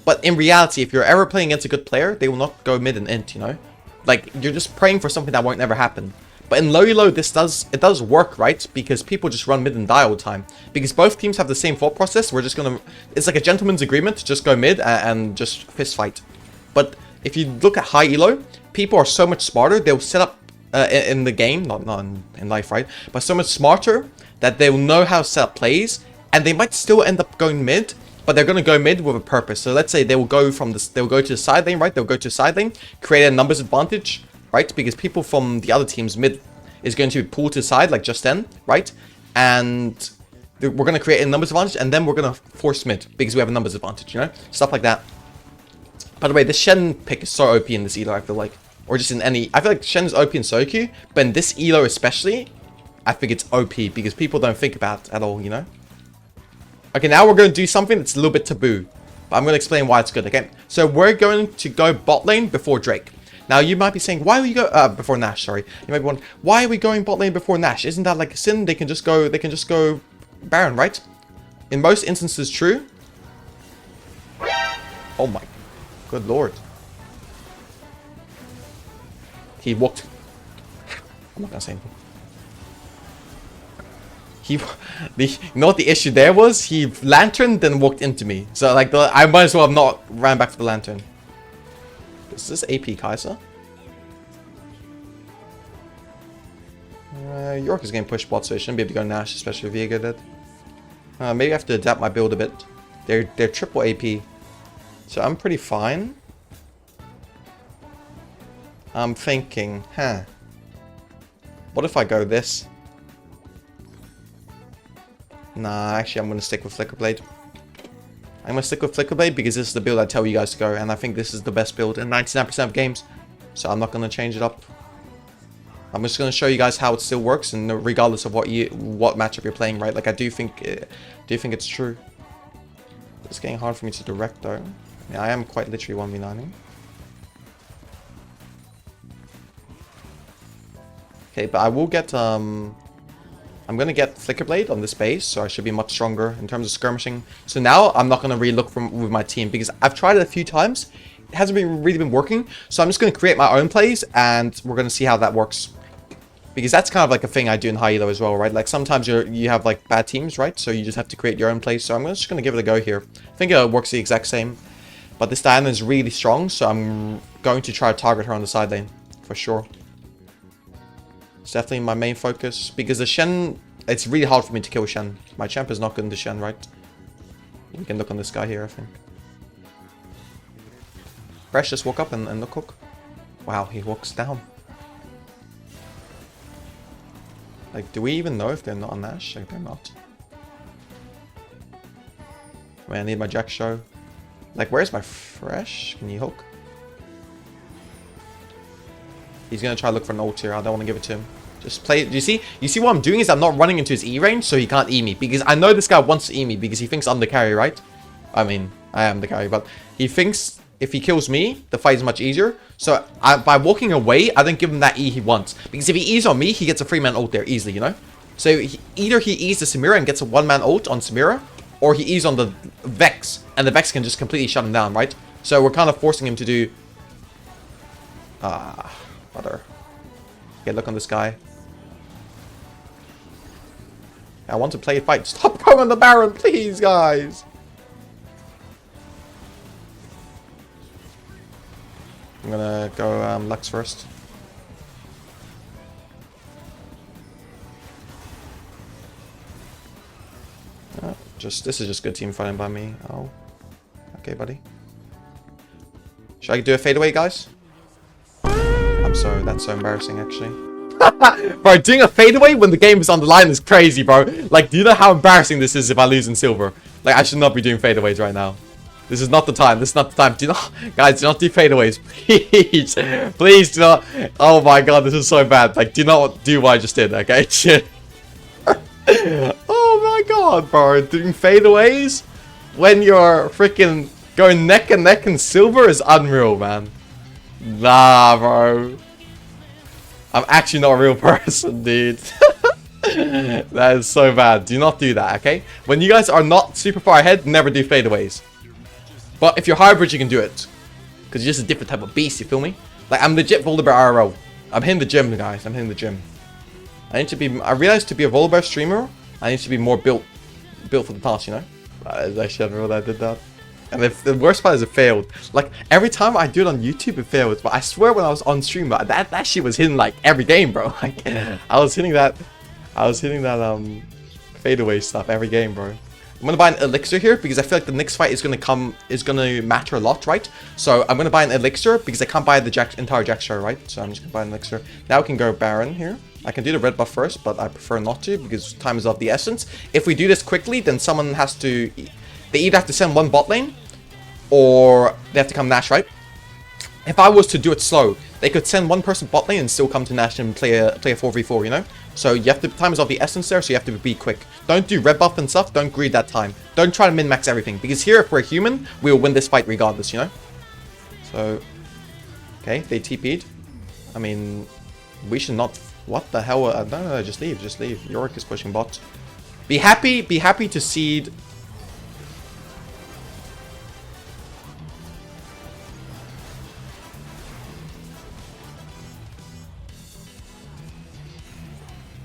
But in reality, if you're ever playing against a good player, they will not go mid and int, you know? Like, you're just praying for something that won't never happen. But in low elo, it does work, right? Because people just run mid and die all the time. Because both teams have the same thought process. We're just going to... It's like a gentleman's agreement to just go mid and just fist fight. But if you look at high elo, people are so much smarter. They'll set up in the game, not in life, right? But so much smarter that they will know how to set up plays. And they might still end up going mid, but they're going to go mid with a purpose. So let's say they will go from this, they'll go to the side lane, right? They'll go to the side lane, create a numbers advantage, right? Because people from the other team's mid is going to pull to the side, like just then, right? And we're going to create a numbers advantage, and then we're going to force mid because we have a numbers advantage, you know? Stuff like that. By the way, this Shen pick is so OP in this elo, I feel like. Or just in any... I feel like Shen is OP in Sokyu, but in this elo especially, I think it's OP because people don't think about it at all, you know? Okay, now we're going to do something that's a little bit taboo. But I'm going to explain why it's good, okay? So we're going to go bot lane before Drake. Now, you might be saying, why are we go... before Nash, sorry. You might be wondering, why are we going bot lane before Nash? Isn't that like a sin? They can just go Baron, right? In most instances, true. Oh my... Good lord. He walked... I'm not going to say anything. You know what the issue there was? He lanterned, then walked into me. So like I might as well have not ran back for the lantern. Is this AP Kaiser? York is getting pushed bot, so he shouldn't be able to go Nash, especially if Viego did. Maybe I have to adapt my build a bit. They're triple AP, so I'm pretty fine. I'm thinking, what if I go this? Nah, actually I'm going to stick with Flicker Blade. I'm going to stick with Flicker Blade because this is the build I tell you guys to go. And I think this is the best build in 99% of games. So I'm not going to change it up. I'm just going to show you guys how it still works. And regardless of what matchup you're playing, right? Like I do think it's true. It's getting hard for me to direct though. I mean, I am quite literally 1v9ing. Okay, but I will get... I'm going to get Flicker Blade on this base, so I should be much stronger in terms of skirmishing. So now I'm not going to really look with my team because I've tried it a few times. It hasn't really been working. So I'm just going to create my own plays and we're going to see how that works. Because that's kind of like a thing I do in high elo as well, right? Like sometimes you have like bad teams, right? So you just have to create your own plays. So I'm just going to give it a go here. I think it works the exact same. But this Diana is really strong, so I'm going to try to target her on the side lane for sure. It's definitely my main focus because the Shen, it's really hard for me to kill Shen. My champ is not good in the Shen, right? We can look on this guy here, I think. Fresh just woke up and look hook. Wow, he walks down. Like, do we even know if they're not on Nash? Like, they're not. I mean, I need my Jack show. Like, where's my Fresh? Can you hook? He's going to try to look for an ult here. I don't want to give it to him. Just play. Do you see? You see what I'm doing is I'm not running into his E range, so he can't E me. Because I know this guy wants to E me because he thinks I'm the carry, right? I mean, I am the carry, but he thinks if he kills me, the fight is much easier. So by walking away, I don't give him that E he wants. Because if he E's on me, he gets a 3-man ult there easily, you know? So either he E's the Samira and gets a 1-man ult on Samira, or he E's on the Vex, and the Vex can just completely shut him down, right? So we're kind of forcing him to do... Brother. Okay, look on this guy. I want to play a fight. Stop going on the Baron, please, guys. I'm gonna go Lux first. This is just good team fighting by me. Oh, okay, buddy. Should I do a fadeaway, guys? That's so embarrassing, actually. Bro, doing a fadeaway when the game is on the line is crazy, bro. Like, do you know how embarrassing this is if I lose in silver? Like, I should not be doing fadeaways right now. This is not the time. This is not the time. Do not, guys, do not do fadeaways. Please. Please do not. Oh my god, this is so bad. Like, do not do what I just did, okay? Oh my god, bro. Doing fadeaways when you're freaking going neck and neck in silver is unreal, man. Nah, bro. I'm actually not a real person, dude. That is so bad. Do not do that, okay? When you guys are not super far ahead, never do fadeaways. But if you're hybrid, you can do it. Because you're just a different type of beast, you feel me? Like, I'm legit VOLIBEAR IRL. I'm hitting the gym, guys. I'm hitting the gym. I realized to be a VOLIBEAR streamer, I need to be more built for the task, you know? I actually didn't realize I did that. And the worst part is it failed. Like, every time I do it on YouTube, it fails. But I swear when I was on stream, that shit was hitting, like, every game, bro. Like, I was hitting that fadeaway stuff every game, bro. I'm gonna buy an elixir here because I feel like the next fight is gonna matter a lot, right? So I'm gonna buy an elixir because I can't buy the entire Jack Star, right? So I'm just gonna buy an elixir. Now we can go Baron here. I can do the red buff first, but I prefer not to because time is of the essence. If we do this quickly, then someone has to... They either have to send one bot lane, or they have to come Nash, right? If I was to do it slow, they could send one person bot lane and still come to Nash and play a 4v4, you know? So you have to... Time is of the essence there, so you have to be quick. Don't do red buff and stuff, don't greed that time. Don't try to min-max everything, because here, if we're human, we will win this fight regardless, you know? So... Okay, they TP'd. I mean... We should not... What the hell? No, just leave, just leave. Yorick is pushing bot. Be happy to seed...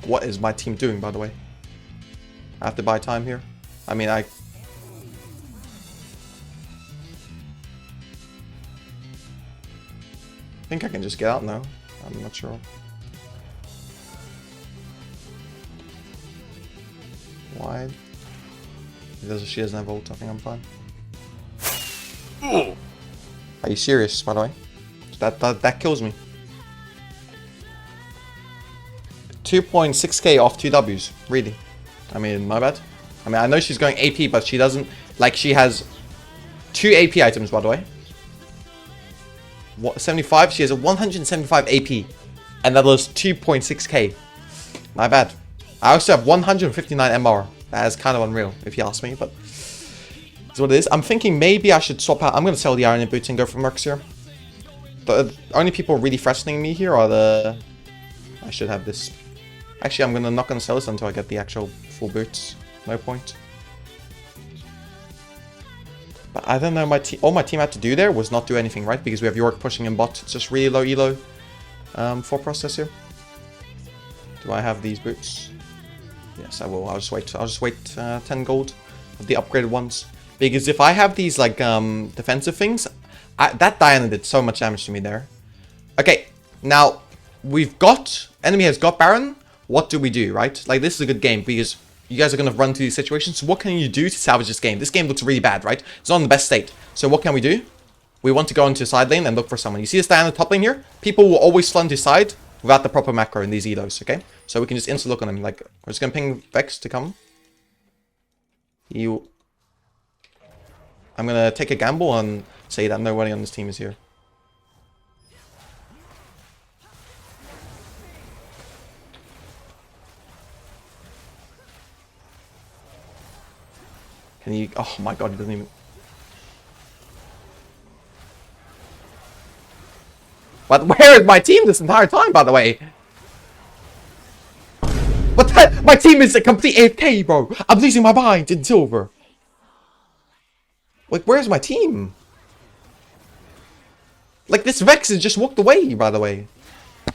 What is my team doing, by the way? I have to buy time here. I mean, I think I can just get out now. I'm not sure. Why? She doesn't have ult. I think I'm fine. Are you serious, by the way? That kills me. 2.6k off 2 Ws. Really? I mean, my bad. I mean, I know she's going AP, but she doesn't... Like, she has 2 AP items, by the way. What, 75? She has a 175 AP. And that was 2.6k. My bad. I also have 159 MR. That is kind of unreal, if you ask me, but... That's what it is. I'm thinking maybe I should swap out... I'm going to sell the Iron Boots and go for Mercs here. The only people really threatening me here are the... I should have this... Actually, I'm not gonna sell this until I get the actual full boots. No point. But I don't know, all my team had to do there was not do anything, right? Because we have Yorick pushing in bot. It's just really low elo for process here. Do I have these boots? Yes, I will. I'll just wait 10 gold of the upgraded ones. Because if I have these like defensive things, that Diana did so much damage to me there. Okay, now enemy has got Baron. What do we do, right? Like, this is a good game because you guys are going to run through these situations. So what can you do to salvage this game? This game looks really bad, right? It's not in the best state. So what can we do? We want to go into side lane and look for someone. You see this Diana top lane here? People will always flood to side without the proper macro in these elos, okay? So we can just insta look on them. Like, we're just going to ping Vex to come. I'm going to take a gamble and say that nobody on this team is here. Can you... Oh my god, he doesn't even... But where is my team this entire time, by the way? What the... My team is a complete AFK, bro. I'm losing my mind in silver. Like, where's my team? Like, this Vex has just walked away, by the way. I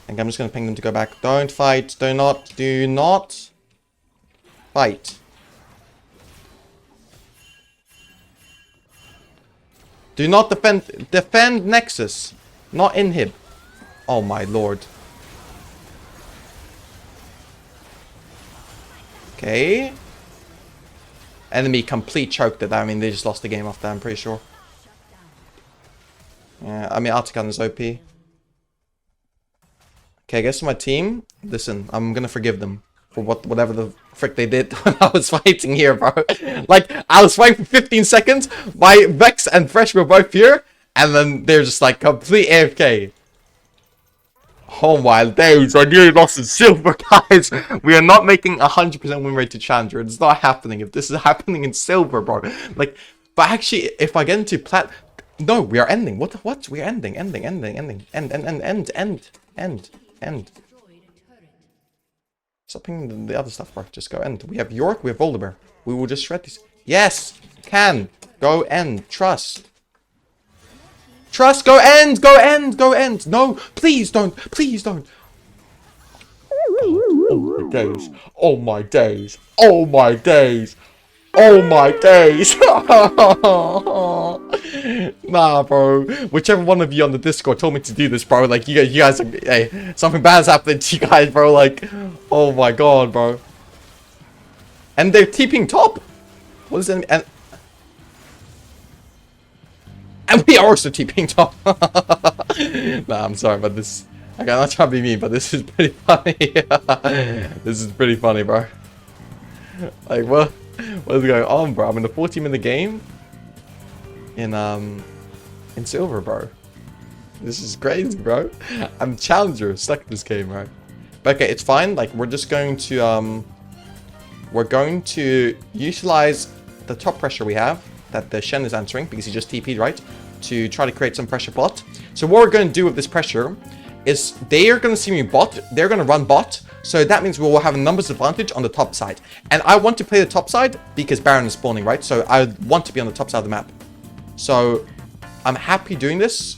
think I'm just gonna ping them to go back. Don't fight. Do not fight. Do not defend Nexus, not inhib. Oh my lord. Okay. Enemy complete choked it. I mean, they just lost the game off that, I'm pretty sure. Yeah, I mean, Artican is OP. Okay, I guess my team, listen, I'm gonna forgive them for whatever the frick they did when I was fighting here, bro. Like, I was fighting for 15 seconds, my Vex and Fresh were both here, and then they're just like complete AFK. Oh my days, I nearly lost in silver, guys. We are not making 100% win rate to Challenger. It's not happening. If this is happening in silver, bro. Like, but actually, if I get into plat... No, we are ending. What? We are ending. End. Stop picking the other stuff, bro. Just go end. We have York, we have VOLIBEAR. We will just shred these. Yes! Can! Go end. Trust. Trust, go end! Go end! Go end! No! Please don't! Please don't! Oh my days. Oh my days. Oh my days. Oh my days. Nah, bro. Whichever one of you on the Discord told me to do this, bro. Like, you guys, hey, something bad's happening to you guys, bro. Like, oh my god, bro. And they're TPing top. What is it? And we are also TPing top. Nah, I'm sorry, but this... Okay, I'm not trying to be mean, but this is pretty funny. This is pretty funny, bro. Like, what is going on, bro? I'm in a 40-minute game in silver, bro. This is crazy, bro. I'm challenger, stuck in this game, right? But okay, it's fine. Like, we're just going to utilize the top pressure we have that the Shen is answering because he just TP'd, right? To try to create some pressure bot. So what we're going to do with this pressure is they are going to see me bot. They're going to run bot. So that means we will have a numbers advantage on the top side. And I want to play the top side because Baron is spawning, right? So I want to be on the top side of the map. So I'm happy doing this.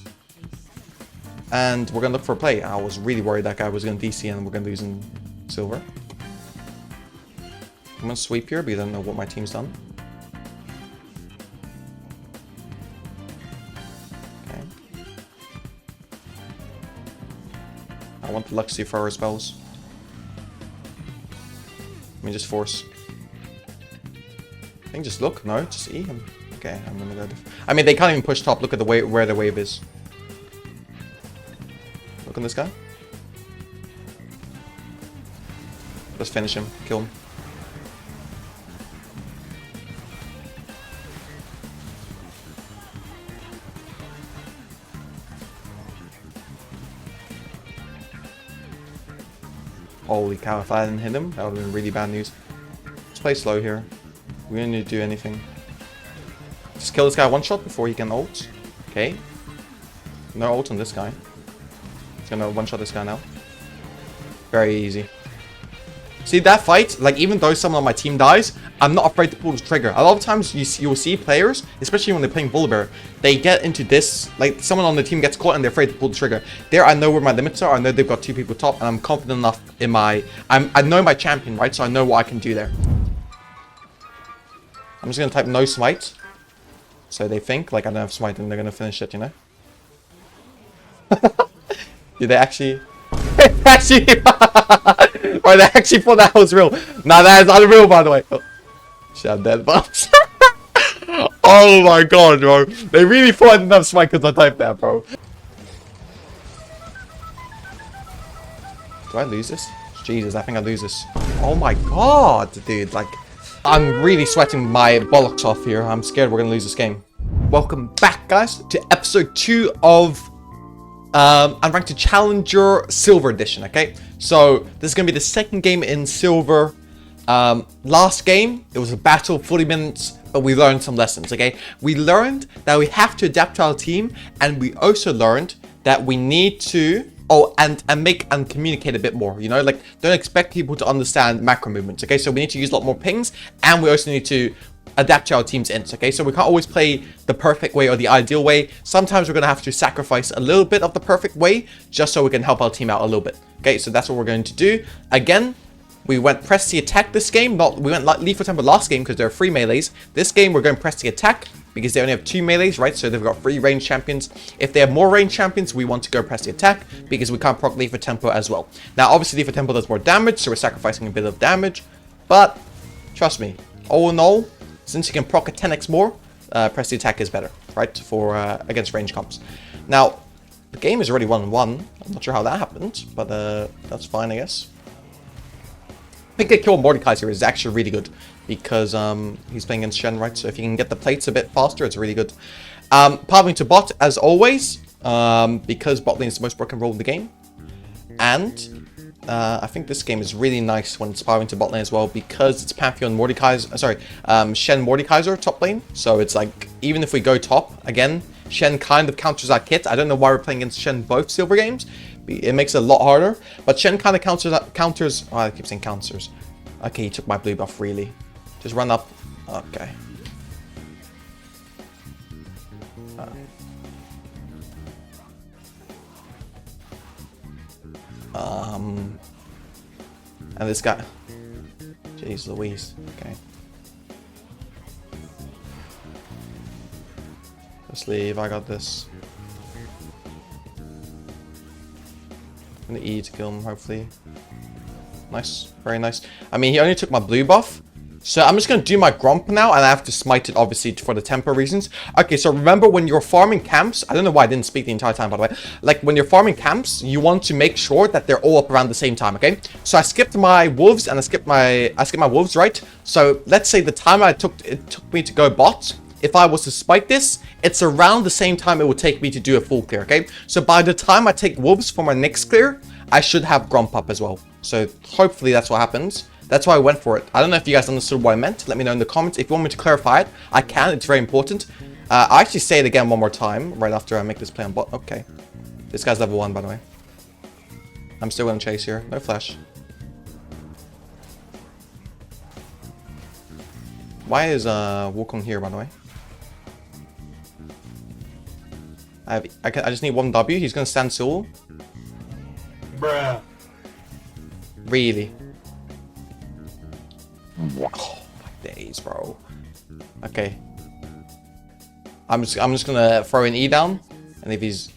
And we're going to look for a play. I was really worried that guy was going to DC and we're going to lose in silver. I'm going to sweep here because I don't know what my team's done. Okay. I want the Luxy for our spells. Let me just force. I think just look. No, just E him. Okay, I'm gonna go. I mean, they can't even push top. Look at the way where the wave is. Look on this guy. Let's finish him. Kill him. Holy cow, if I didn't hit him, that would have been really bad news. Let's play slow here. We don't need to do anything. Just kill this guy one shot before he can ult. Okay. No ult on this guy. He's gonna one shot this guy now. Very easy. See that fight? Like, even though someone on my team dies, I'm not afraid to pull the trigger. A lot of times you'll see players, especially when they're playing VOLIBEAR, they get into this, like someone on the team gets caught and they're afraid to pull the trigger. There, I know where my limits are. I know they've got 2 people top, and I'm confident enough in my... I know my champion, right? So I know what I can do there. I'm just going to type no smite. So they think, like, I don't have smite and they're going to finish it, you know? Did they actually... actually... Or they actually thought that was real. Nah, that is unreal, by the way. Oh. Shit, I'm dead, but... Oh my god, bro. They really thought I didn't have smite because I typed that, bro. Do I lose this? Jesus, I think I lose this. Oh my god, dude. Like, I'm really sweating my bollocks off here. I'm scared we're going to lose this game. Welcome back, guys, to episode 2 of Unranked Challenger Silver Edition, okay? So, this is going to be the second game in Silver. Last game, it was a battle of 40 minutes, but we learned some lessons, okay? We learned that we have to adapt to our team, and we also learned that we need to... Oh, and make and communicate a bit more, you know? Like, don't expect people to understand macro movements, okay? So we need to use a lot more pings, and we also need to adapt to our team's ints, okay? So we can't always play the perfect way or the ideal way. Sometimes we're going to have to sacrifice a little bit of the perfect way just so we can help our team out a little bit, okay? So that's what we're going to do. Again, we went press the attack this game. We went lethal tempo last game because there are 3 melees. This game, we're going press the attack because they only have 2 melees, right? So they've got 3 range champions. If they have more range champions, we want to go press the attack because we can't proc lethal tempo as well. Now, obviously, lethal tempo does more damage, so we're sacrificing a bit of damage. But trust me, all in all, since you can proc a 10x more, press the attack is better, right? For against range comps. Now, the game is already 1-1. I'm not sure how that happened, but that's fine, I guess. I think the kill Mordekaiser is actually really good because he's playing against Shen, right? So if you can get the plates a bit faster, it's really good. Pathing to bot, as always, because bot lane is the most broken role in the game. And I think this game is really nice when it's pathing to bot lane as well because it's Pantheon Mordekaiser, Shen Mordekaiser top lane. So it's like, even if we go top, again, Shen kind of counters our kit. I don't know why we're playing against Shen both silver games. It makes it a lot harder. But Shen kind of counters. Oh, I keep saying counters. Okay, he took my blue buff, really. Just run up. Okay. And this guy. Jeez Louise. Okay. Let's leave. I got this. I'm gonna E to kill him, hopefully. Nice. Very nice. I mean, he only took my blue buff. So I'm just going to do my Gromp now, and I have to smite it, obviously, for the tempo reasons. Okay, so remember when you're farming camps, I don't know why I didn't speak the entire time, by the way. Like, when you're farming camps, you want to make sure that they're all up around the same time, okay? So I skipped my wolves, and I skipped my wolves, right? So let's say the time it took me to go bot, if I was to spike this, it's around the same time it would take me to do a full clear, okay? So by the time I take wolves for my next clear, I should have Gromp up as well. So hopefully that's what happens. That's why I went for it. I don't know if you guys understood what I meant. Let me know in the comments. If you want me to clarify it, I can. It's very important. I'll actually say it again one more time right after I make this play on bot. Okay. This guy's level 1, by the way. I'm still going to chase here. No flash. Why is Wukong here, by the way? I just need 1 W. He's going to stand still. Bruh. Really? Wow, my days, bro. Okay. I'm just gonna throw an E down, and if he's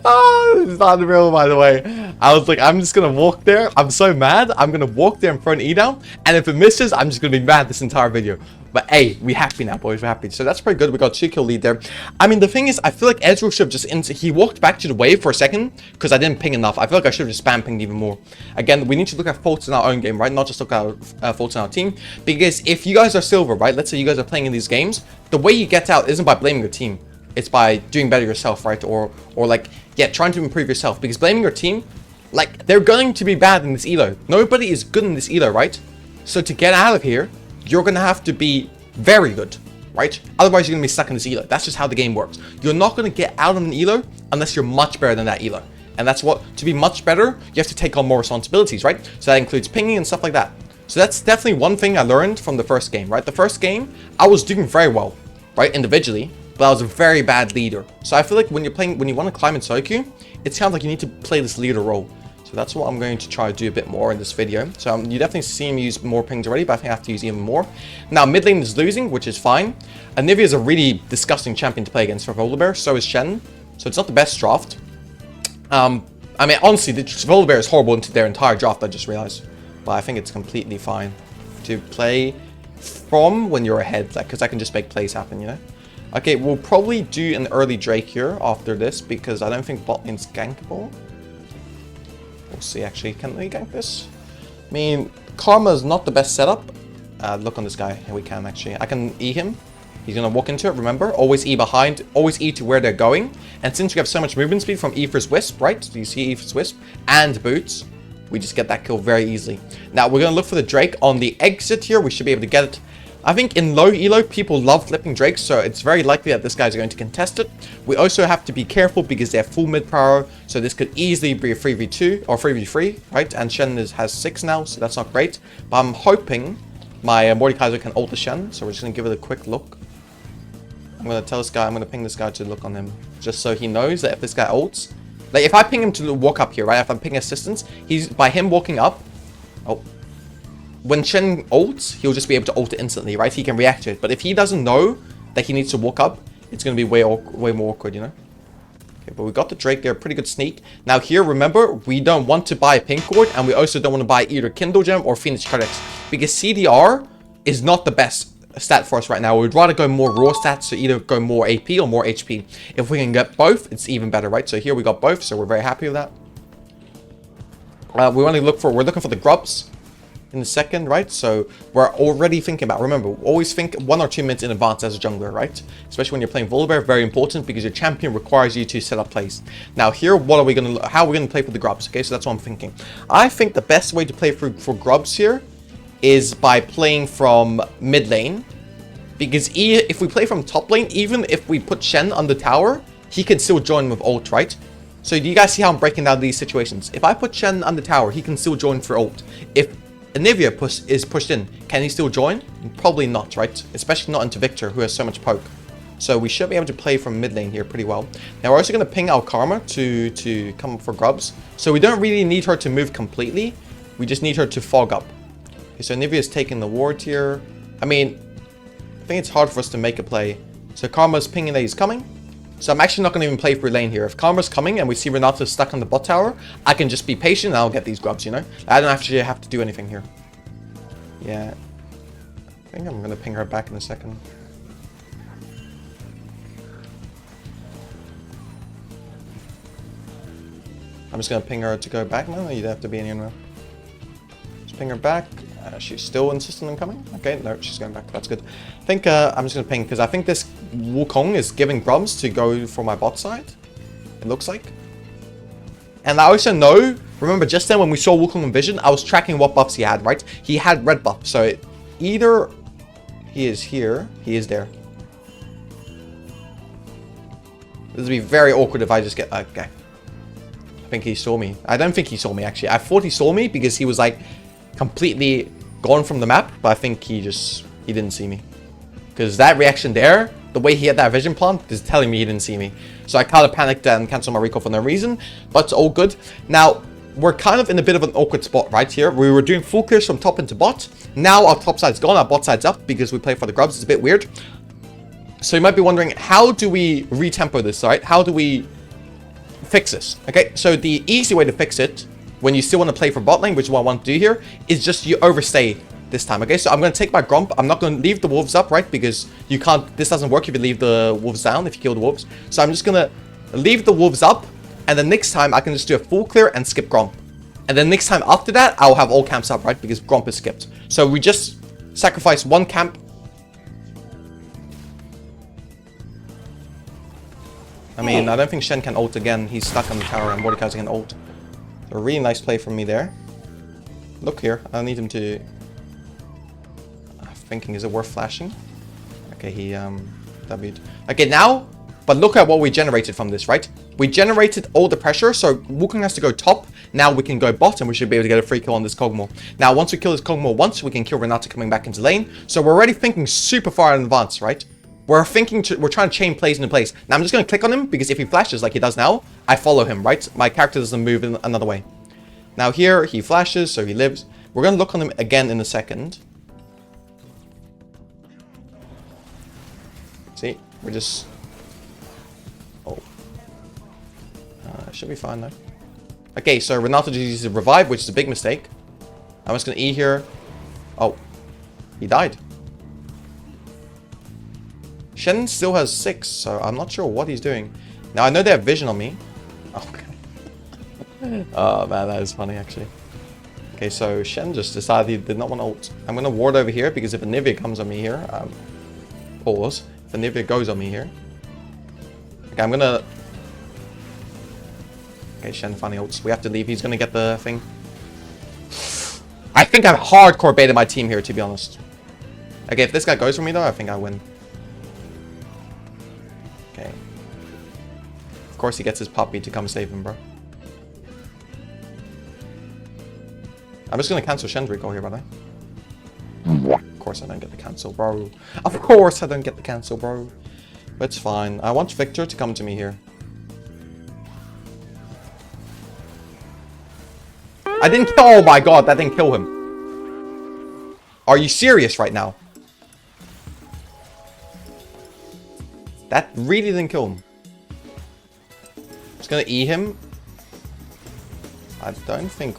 oh, this is not real, by the way. I was like, I'm just gonna walk there. I'm so mad. I'm gonna walk there and throw an E down, and if it misses, I'm just gonna be mad this entire video. But hey, we happy now, boys. We're happy. So that's pretty good. We got 2 kill lead there. I mean, the thing is, I feel like Ezreal should have just he walked back to the wave for a second because I didn't ping enough. I feel like I should have just spam pinged even more. Again, we need to look at faults in our own game, right? Not just look at faults in our team. Because if you guys are silver, right? Let's say you guys are playing in these games, the way you get out isn't by blaming your team. It's by doing better yourself, right? Or like, yeah, trying to improve yourself. Because blaming your team, like, they're going to be bad in this elo. Nobody is good in this elo, right? So to get out of here, you're going to have to be very good, right? Otherwise, you're going to be stuck in this elo. That's just how the game works. You're not going to get out of an elo unless you're much better than that elo. And that's what, to be much better, you have to take on more responsibilities, right? So that includes pinging and stuff like that. So that's definitely one thing I learned from the first game, right? The first game, I was doing very well, right? Individually, but I was a very bad leader. So I feel like when you want to climb in solo queue, it sounds like you need to play this leader role. So that's what I'm going to try to do a bit more in this video. So you definitely see me use more pings already, but I think I have to use even more. Now, mid lane is losing, which is fine. Anivia is a really disgusting champion to play against for VOLIBEAR. So is Shen. So it's not the best draft. I mean, honestly, the VOLIBEAR is horrible into their entire draft, I just realized. But I think it's completely fine to play from when you're ahead, like, because I can just make plays happen, you know? Okay, we'll probably do an early Drake here after this, because I don't think bot lane's gankable. We'll see, actually. Can we gank this? I mean, Karma is not the best setup. Look on this guy. Here we can, actually. I can E him. He's going to walk into it, remember? Always E behind. Always E to where they're going. And since we have so much movement speed from Aether's Wisp, right? So you see Aether's Wisp and Boots. We just get that kill very easily. Now, we're going to look for the Drake on the exit here. We should be able to get it. I think in low elo, people love flipping Drakes, so it's very likely that this guy's going to contest it. We also have to be careful because they have full mid power, so this could easily be a 3v2 or 3v3, right? And Shen has 6 now, so that's not great. But I'm hoping my Mordekaiser can ult the Shen, so we're just going to give it a quick look. I'm going to tell this guy, I'm going to ping this guy to look on him, just so he knows that if this guy ults, like if I ping him to walk up here, right? If I'm ping assistance, by him walking up, oh. When Shen ults, he'll just be able to ult it instantly, right? He can react to it. But if he doesn't know that he needs to walk up, it's going to be way more awkward, you know? Okay, but we got the Drake there. Pretty good sneak. Now here, remember, we don't want to buy a pink ward, and we also don't want to buy either Kindle Gem or Phoenix Codex, because CDR is not the best stat for us right now. We'd rather go more raw stats, so either go more AP or more HP. If we can get both, it's even better, right? So here we got both, so we're very happy with that. We're looking for the grubs in a second, right? So we're already thinking about, remember, always think 1 or 2 minutes in advance as a jungler, right? Especially when you're playing VOLIBEAR, very important because your champion requires you to set up plays. Now here, how are we gonna play for the grubs? Okay, so that's what I'm thinking. I think the best way to play for grubs here is by playing from mid lane. Because if we play from top lane, even if we put Shen on the tower, he can still join with ult, right? So do you guys see how I'm breaking down these situations? If I put Shen on the tower, he can still join for ult. If Anivia is pushed in, can he still join? Probably not, right? Especially not into Victor, who has so much poke. So we should be able to play from mid lane here pretty well. Now we're also going to ping our Karma to come up for grubs. So we don't really need her to move completely. We just need her to fog up. Okay, so Anivia is taking the ward here. I mean, I think it's hard for us to make a play. So Karma's pinging that he's coming. So I'm actually not going to even play for lane here. If Karma's coming and we see Renata stuck on the bot tower, I can just be patient and I'll get these grubs, you know? I don't actually have to do anything here. Yeah. I think I'm going to ping her back in a second. I'm just going to ping her to go back now. You don't have to be in here now. Just ping her back. She's still insistent on coming. Okay, no, she's going back. That's good. I think I'm just going to ping because I think this Wukong is giving grubs to go for my bot side. It looks like. And I also know, remember just then when we saw Wukong in Vision, I was tracking what buffs he had, right? He had red buff. So either he is here, he is there. This would be very awkward if I just get... Okay. I think he saw me. I don't think he saw me, actually. I thought he saw me because he was, like, completely gone from the map. But I think he didn't see me. Because that reaction there, the way he had that vision plant, is telling me he didn't see me. So I kind of panicked and canceled my recall for no reason. But it's all good. Now, we're kind of in a bit of an awkward spot right here. We were doing full clears from top into bot. Now our top side's gone, our bot side's up because we play for the grubs. It's a bit weird. So you might be wondering, how do we retempo this, right? How do we fix this? Okay, so the easy way to fix it, when you still want to play for bot lane, which is what I want to do here, is just you overstay this time. Okay, so I'm going to take my Grump. I'm not going to leave the wolves up, right? Because you can't, this doesn't work if you leave the wolves down, if you kill the wolves. So I'm just going to leave the wolves up, and then next time I can just do a full clear and skip Grump. And then next time after that, I'll have all camps up, right? Because Grump is skipped. So we just sacrifice one camp. I mean, I don't think Shen can ult again. He's stuck on the tower and Mordekaiser can ult. So a really nice play from me there. Look here. I need him to... I'm thinking, is it worth flashing? Okay, he W'd. Okay, now... But look at what we generated from this, right? We generated all the pressure, so Wukong has to go top. Now we can go bot, and we should be able to get a free kill on this Kog'Maw. Now, once we kill this Kog'Maw once, we can kill Renata coming back into lane. So we're already thinking super far in advance, right? We're trying to chain plays into place. Now I'm just going to click on him because if he flashes like he does now, I follow him, right? My character doesn't move in another way. Now here, he flashes, so he lives. We're going to look on him again in a second. See? We're just... Oh. Should be fine though. Okay, so Renata just uses a revive, which is a big mistake. I'm just going to E here. Oh. He died. Shen still has 6, so I'm not sure what he's doing. Now, I know they have vision on me. Okay. Oh, man, that is funny, actually. Okay, so Shen just decided he did not want to ult. I'm going to ward over here, because if Anivia comes on me here... pause. If Anivia goes on me here... Okay, I'm going to... Okay, Shen finally ults. We have to leave. He's going to get the thing. I think I've hardcore baited my team here, to be honest. Okay, if this guy goes for me, though, I think I win. Okay. Of course he gets his puppy to come save him, bro. I'm just gonna cancel Shen's recall here, by the way. Of course I don't get the cancel, bro. Of course I don't get the cancel, bro. But it's fine. I want Victor to come to me here. I didn't kill... Oh my god, that didn't kill him. Are you serious right now? That really didn't kill him. Just gonna E him. I don't think...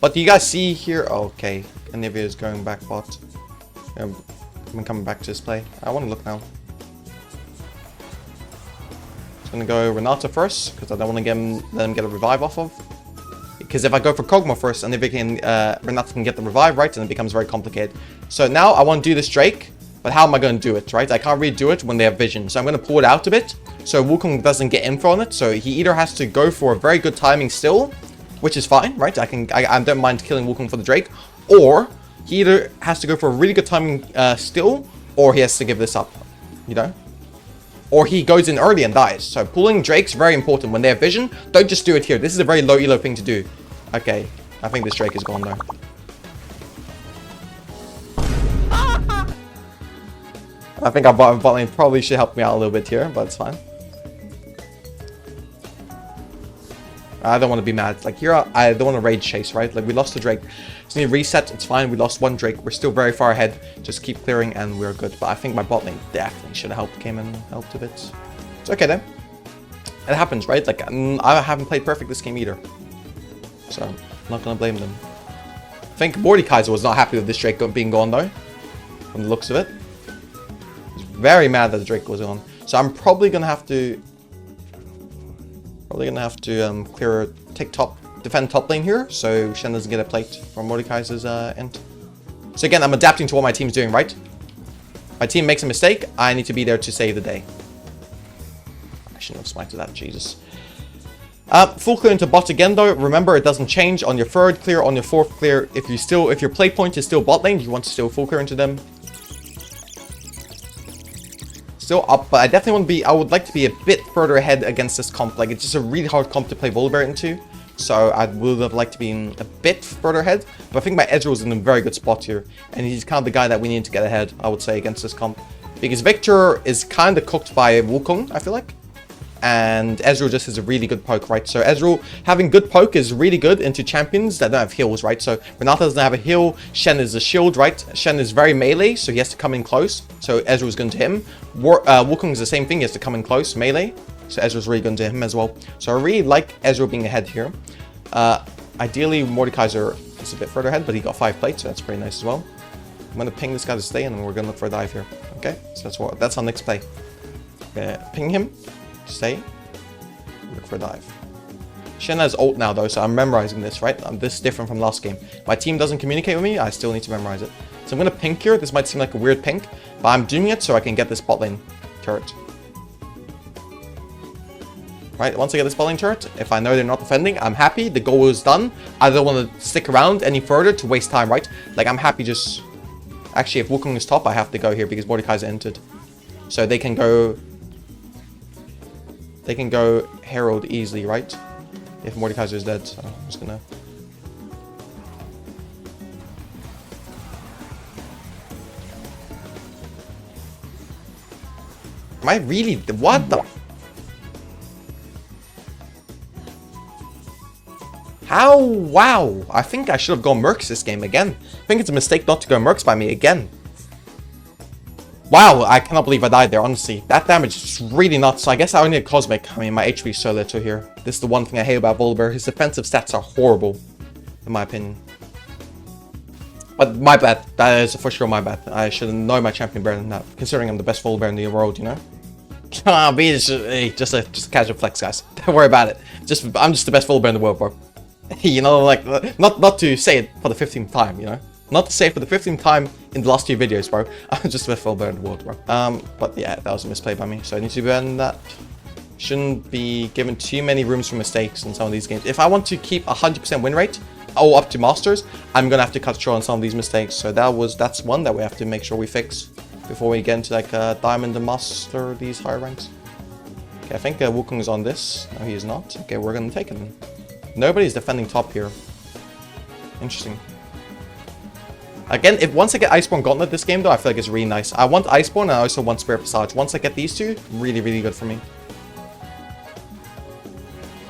But do you guys see here? Oh, okay. Anivia is going back bot. I'm coming back to this play. I want to look now. Just gonna go Renata first, because I don't want to let him get a revive off of. Because if I go for Kog'Maw first, Anivia can... Renata can get the revive, right? And it becomes very complicated. So now I want to do this Drake. But how am I going to do it, right? I can't really do it when they have vision. So I'm going to pull it out a bit. So Wukong doesn't get info on it. So he either has to go for a very good timing still, which is fine, right? I don't mind killing Wukong for the Drake. Or He either has to go for a really good timing still, or he has to give this up, you know? Or he goes in early and dies. So pulling Drake's very important. When they have vision, don't just do it here. This is a very low elo thing to do. Okay, I think this Drake is gone though. I think our bot lane probably should help me out a little bit here, but it's fine. I don't want to be mad. Like here, I don't want to rage chase, right? Like we lost the Drake. So need to reset. It's fine. We lost one Drake. We're still very far ahead. Just keep clearing and we're good. But I think my bot lane definitely should have helped. Came and helped a bit. It's okay then. It happens, right? Like I haven't played perfect this game either. So I'm not going to blame them. I think Mordekaiser was not happy with this Drake being gone though. From the looks of it. He's very mad that the Drake was gone. So I'm probably going to have to... defend top lane here, so Shen doesn't get a plate from Mordekaiser's end. So again, I'm adapting to what my team's doing, right? My team makes a mistake, I need to be there to save the day. I shouldn't have smited that, Jesus. Full clear into bot again though. Remember, it doesn't change on your third clear, on your fourth clear. If your play point is still bot lane, you want to still full clear into them. Still up, but I definitely want to be, I would like to be a bit further ahead against this comp. Like, it's just a really hard comp to play VOLIBEAR into. So I would have liked to be in a bit further ahead. But I think my Ezreal is in a very good spot here. And he's kind of the guy that we need to get ahead, I would say, against this comp. Because Victor is kind of cooked by Wukong, I feel like. And Ezreal just has a really good poke, right? So Ezreal having good poke is really good into champions that don't have heals, right? So Renata doesn't have a heal. Shen is a shield, right? Shen is very melee, so he has to come in close. So Ezreal's going to him. Wukong is the same thing. He has to come in close, melee. So Ezreal's really going to him as well. So I really like Ezreal being ahead here. Ideally, Mordekaiser is a bit further ahead, but he got 5 plates, so that's pretty nice as well. I'm going to ping this guy to stay, and then we're going to look for a dive here. Okay, so that's our next play. Ping him. Stay. Look for a dive. Shen has ult now though, so I'm memorizing this, right? This is different from last game. My team doesn't communicate with me, I still need to memorize it. So I'm going to pink here. This might seem like a weird pink, but I'm doing it so I can get this bot lane turret. Right, once I get this bot lane turret, if I know they're not defending, I'm happy. The goal is done. I don't want to stick around any further to waste time, right? Like, I'm happy just... Actually, if Wukong is top, I have to go here because Mordekaiser entered. So they can go... They can go Herald easily, right? If Mordekaiser is dead, so I'm just gonna... Am I really... What the... How? Wow. I think I should have gone Mercs this game again. I think it's a mistake not to go Mercs by me again. Wow, I cannot believe I died there, honestly. That damage is really nuts. So I guess I only need a Cosmic. I mean, my HP is so little here. This is the one thing I hate about VOLIBEAR. His defensive stats are horrible, in my opinion. But my bad. That is for sure my bad. I should know my champion better than that, considering I'm the best VOLIBEAR in the world, you know? Be just a casual flex, guys. Don't worry about it. I'm just the best VOLIBEAR in the world, bro. You know, like, not to say it for the 15th time, you know? Not to say for the 15th time in the last 2 videos, bro. I'm just the best VOLIBEAR in the world, bro. But yeah, that was a misplay by me, so I need to be better than that. Shouldn't be given too many rooms for mistakes in some of these games. If I want to keep 100% win rate, or up to Masters, I'm gonna have to cut short on some of these mistakes. So that's one that we have to make sure we fix before we get into like Diamond and Master, these higher ranks. Okay, I think Wukong is on this. No, he is not. Okay, we're gonna take him. Nobody's defending top here. Interesting. Again, once I get Iceborne Gauntlet this game though, I feel like it's really nice. I want Iceborne and I also want Spirit Passage. Once I get these two, really, really good for me.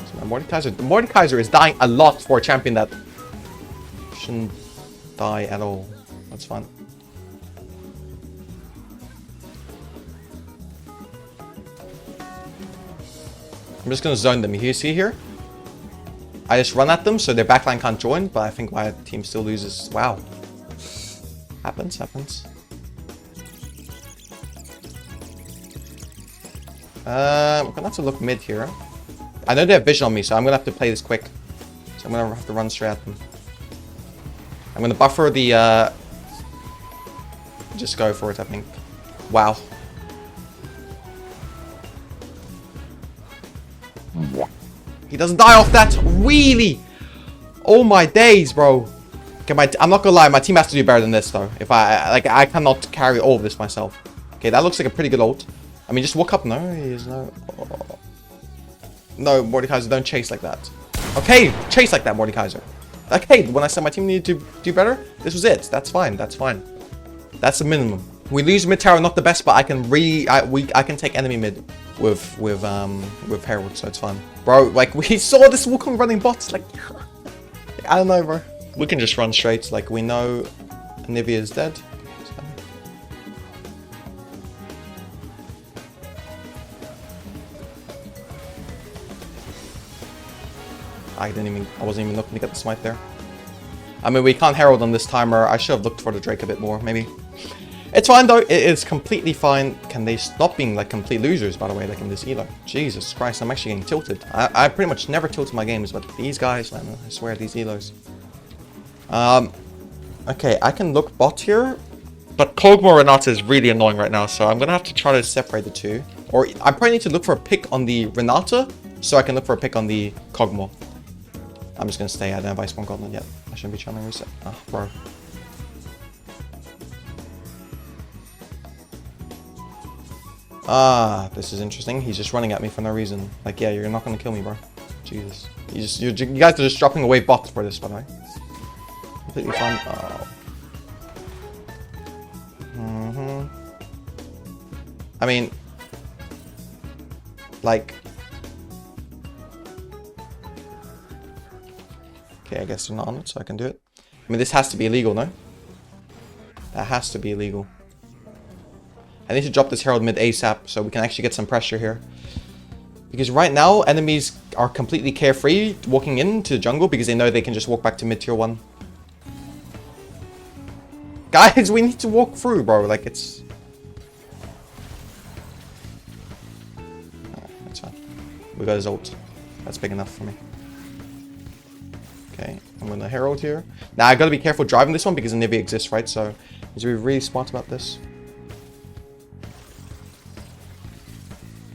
So Mordekaiser is dying a lot for a champion that shouldn't die at all. That's fine. I'm just gonna zone them. You see here? I just run at them so their backline can't join, but I think my team still loses. Wow. Happens. I'm gonna have to look mid here. I know they have vision on me, so I'm gonna have to play this quick. So I'm gonna have to run straight at them. I'm gonna buffer the just go for it, I think. Wow. He doesn't die off that. Really? Oh my days, bro. Okay, I'm not gonna lie, my team has to do better than this though. If I cannot carry all of this myself. Okay, that looks like a pretty good ult. I mean, just walk up. No, he's no. Oh. No, Mordekaiser, don't chase like that. Okay, chase like that, Mordekaiser. Okay, when I said my team needed to do better, this was it. That's fine. That's fine. That's the minimum. We lose mid tower, not the best, but I can I can take enemy mid with Herald, so it's fine, bro. Like we saw this Wukong running bots. Like I don't know, bro. We can just run straight. Like we know Nivea is dead. So. I wasn't even looking to get the smite there. I mean, we can't Herald on this timer. I should have looked for the Drake a bit more, maybe. It's fine though. It is completely fine. Can they stop being like complete losers, by the way, like in this elo? Jesus Christ, I'm actually getting tilted. I pretty much never tilted my games, but these guys, man, I swear, these elos. Okay, I can look bot here, but Kog'Maw Renata is really annoying right now, so I'm gonna have to try to separate the two. Or I probably need to look for a pick on the Renata, so I can look for a pick on the Kog'Maw. I'm just gonna stay. I don't have Ice Bomb Gauntlet yet. I shouldn't be trying to reset. Oh, bro. Ah, this is interesting. He's just running at me for no reason. Like, yeah, you're not gonna kill me, bro. Jesus. You guys are just dropping away bots for this, by the way. Completely fine. Oh. I mean, like. Okay, I guess they're not on it, so I can do it. I mean, this has to be illegal, no? That has to be illegal. I need to drop this Herald mid ASAP so we can actually get some pressure here. Because right now, enemies are completely carefree walking into the jungle because they know they can just walk back to mid tier 1. Guys, we need to walk through, bro. Like, it's... Alright, that's fine. We got his ult. That's big enough for me. Okay, I'm gonna Herald here. Now, I gotta be careful driving this one because the Nivea exists, right? So, I need to be really smart about this.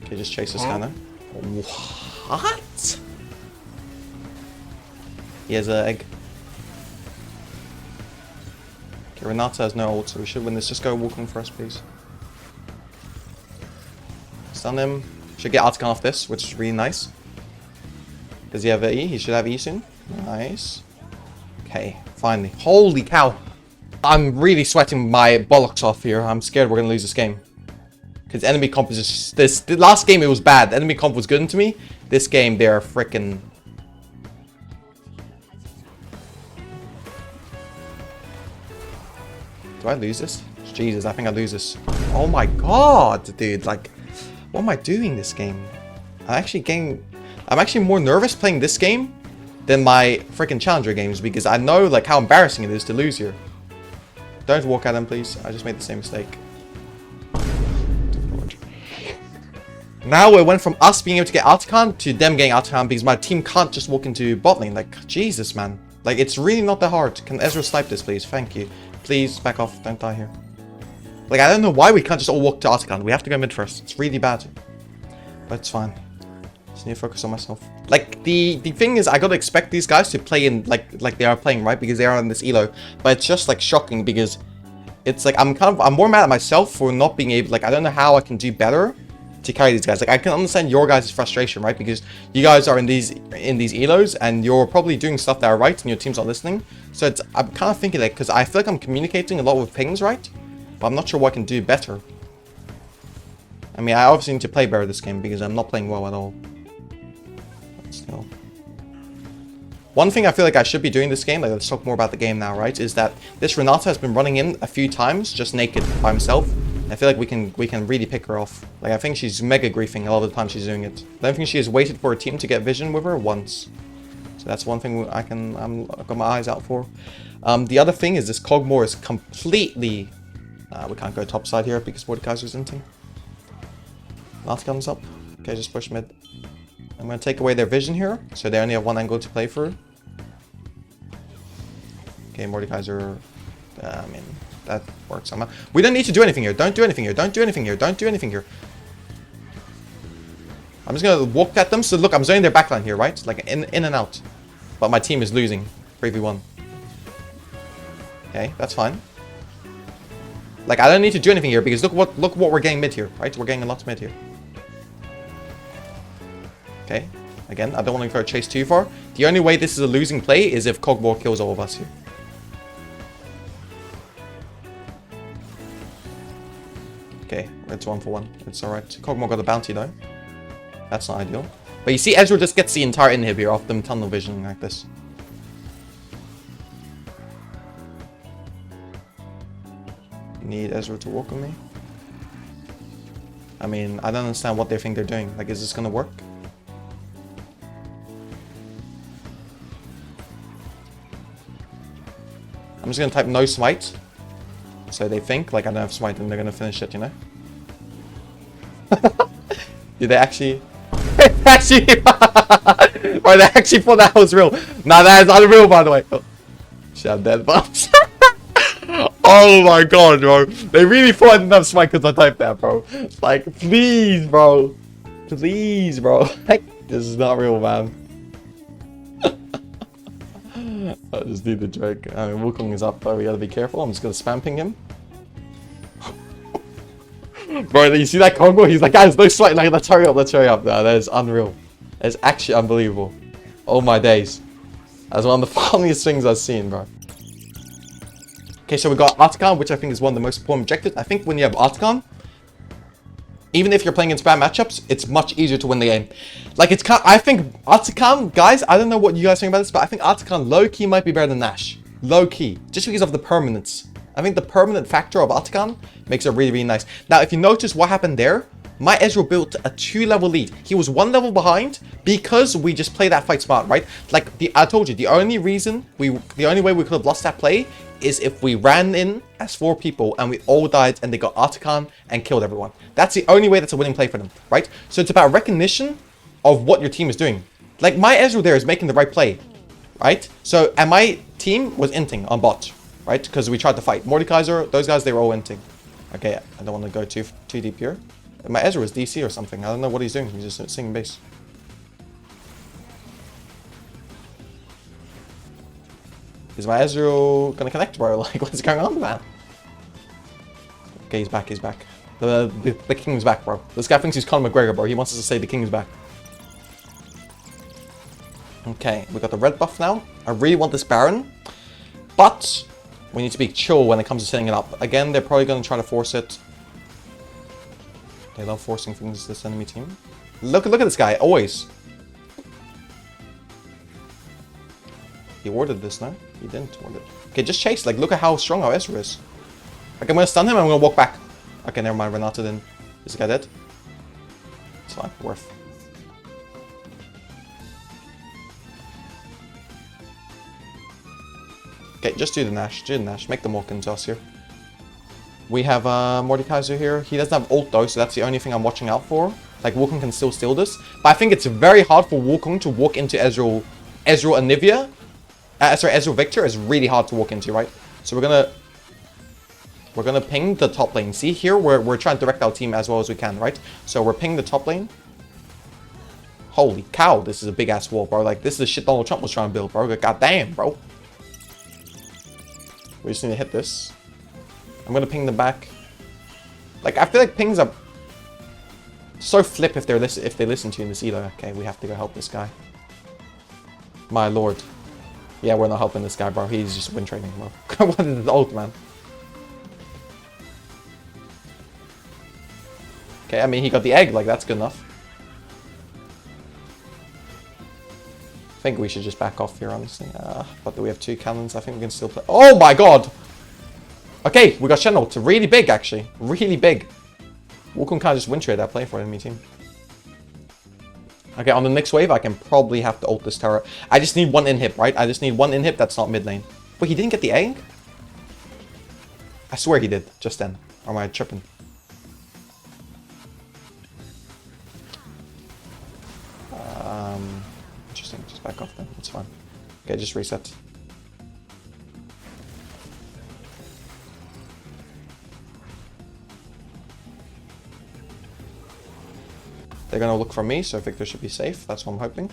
Okay, just chase this guy now. What? He has an egg. Okay, Renata has no ult, so we should win this. Just go Wukong for us, please. Stun him. Should get Artican off this, which is really nice. Does he have E? He should have E soon. Nice. Okay, finally. Holy cow. I'm really sweating my bollocks off here. I'm scared we're going to lose this game. Because enemy comp is just... The last game it was bad. Enemy comp was good to me. This game, they're freaking... Do I lose this? Jesus, I think I lose this. Oh my god, dude. Like, what am I doing this game? I'm actually more nervous playing this game than my freaking challenger games because I know like how embarrassing it is to lose here. Don't walk at him, please. I just made the same mistake. Now it went from us being able to get Artican to them getting Artican because my team can't just walk into bot lane. Like, Jesus, man. Like, it's really not that hard. Can Ezreal snipe this, please? Thank you. Please, back off. Don't die here. Like, I don't know why we can't just all walk to Artican. We have to go mid first. It's really bad. But it's fine. Just need to focus on myself. Like, the thing is, I gotta expect these guys to play in, like they are playing, right? Because they are on this elo. But it's just, like, shocking because it's like, I'm more mad at myself for not being able, like, I don't know how I can do better to carry these guys. Like, I can understand your guys' frustration, right? Because you guys are in these elos and you're probably doing stuff that are right and your team's not listening. So it's, I'm kind of thinking like, because I feel like I'm communicating a lot with pings, right? But I'm not sure what I can do better. I mean, I obviously need to play better this game because I'm not playing well at all. But still. One thing I feel like I should be doing this game, like let's talk more about the game now, right? Is that this Renata has been running in a few times, just naked by himself. I feel like we can really pick her off. Like, I think she's mega griefing a lot of the time she's doing it. I don't think she has waited for a team to get vision with her once. So that's one thing I've got my eyes out for. The other thing is this Kog'Maw is completely... we can't go top side here because Mordekaiser's inting. Last comes up. Okay, just push mid. I'm going to take away their vision here, so they only have one angle to play through. Okay, Mordekaiser... I mean... That works somehow. We don't need to do anything here. Don't do anything here. Don't do anything here. Don't do anything here. I'm just going to walk at them. So look, I'm zoning their backline here, right? Like in and out. But my team is losing 3v1. Okay, that's fine. Like, I don't need to do anything here because look what we're getting mid here, right? We're getting a lot mid here. Okay. Again, I don't want to go chase too far. The only way this is a losing play is if Cogmore kills all of us here. Okay, it's 1 for 1. It's alright. Cogmore got a bounty though. That's not ideal. But you see, Ezreal just gets the entire inhib here off them tunnel vision like this. Need Ezreal to walk with me. I mean, I don't understand what they think they're doing. Like, is this gonna work? I'm just gonna type no smite. So they think, like, I don't have smite and they're gonna finish it, you know? Did they actually... actually... Bro, they actually thought that was real. Nah, that is unreal, by the way. Oh. Shit, I'm dead, but... Oh my god, bro. They really thought I didn't have smite because I typed that, bro. Like, please, bro. Please, bro. Like, this is not real, man. I just need the Drake. I mean, Wukong is up, but we gotta be careful. I'm just gonna spam ping him. Bro, you see that combo? He's like, guys, no smite. Like, let's hurry up, let's hurry up. No, that is unreal. That is actually unbelievable. Oh my days. That's one of the funniest things I've seen, bro. Okay, so we got Artican, which I think is one of the most important objectives. I think when you have Artican, even if you're playing in spam matchups, it's much easier to win the game. Like, it's kind of, I think Artican, guys, I don't know what you guys think about this, but I think Artican low-key might be better than Nash. Low-key. Just because of the permanence. I think the permanent factor of Artican makes it really, really nice. Now, if you notice what happened there, my Ezreal built a 2-level lead. He was 1 level behind because we just play that fight smart, right? Like, I told you, the only way we could have lost that play is if we ran in as 4 people and we all died and they got Artican and killed everyone. That's the only way that's a winning play for them, right? So it's about recognition of what your team is doing. Like, my Ezreal there is making the right play, right? So, and my team was inting on bot, right? Because we tried to fight. Mordekaiser, those guys, they were all inting. Okay, I don't want to go too deep here. My Ezreal is DC or something. I don't know what he's doing. He's just singing bass. Is my Ezreal gonna connect, bro? Like, what's going on, man? Okay, he's back, he's back. The king's back, bro. This guy thinks he's Conor McGregor, bro. He wants us to say the king's back. Okay, we got the red buff now. I really want this Baron, but we need to be chill when it comes to setting it up. Again, they're probably gonna try to force it. They love forcing things, this enemy team. Look at this guy, always. He warded this, no? He didn't ward it. Okay, just chase. Like, look at how strong our Ezreal is. Like, I'm gonna stun him and I'm gonna walk back. Okay, never mind, Renata didn't. Is this guy dead? It's fine, worth. Okay, just do the Nash. Do the Nash. Make them walk into us here. We have Mordekaiser here. He doesn't have ult though, so that's the only thing I'm watching out for. Like, Wukong can still steal this. But I think it's very hard for Wukong to walk into Ezreal and Nivea. Sorry, Ezreal Victor is really hard to walk into, right? So we're gonna ping the top lane. See here, we're trying to direct our team as well as we can, right? So we're pinging the top lane. Holy cow, this is a big ass wall, bro. Like, this is the shit Donald Trump was trying to build, bro. God damn, bro. We just need to hit this. I'm gonna ping them back. Like, I feel like pings are so flip if they listen to you in this either. Okay, we have to go help this guy. My lord. Yeah, we're not helping this guy, bro. He's just win trading, bro. What is the ult, man? Okay, I mean, he got the egg. Like, that's good enough. I think we should just back off here, honestly. But we have 2 cannons. I think we can still play. Oh my god! Okay, we got Shen ult. Really big, actually. Really big. Wukong can't just win trade that play for enemy team. Okay, on the next wave, I can probably have to ult this turret. I just need 1 inhib, right? I just need 1 inhib that's not mid lane. Wait, he didn't get the egg? I swear he did, just then. Or am I tripping? Interesting, just back off then. It's fine. Okay, just reset. They're gonna look for me, so Victor should be safe. That's what I'm hoping.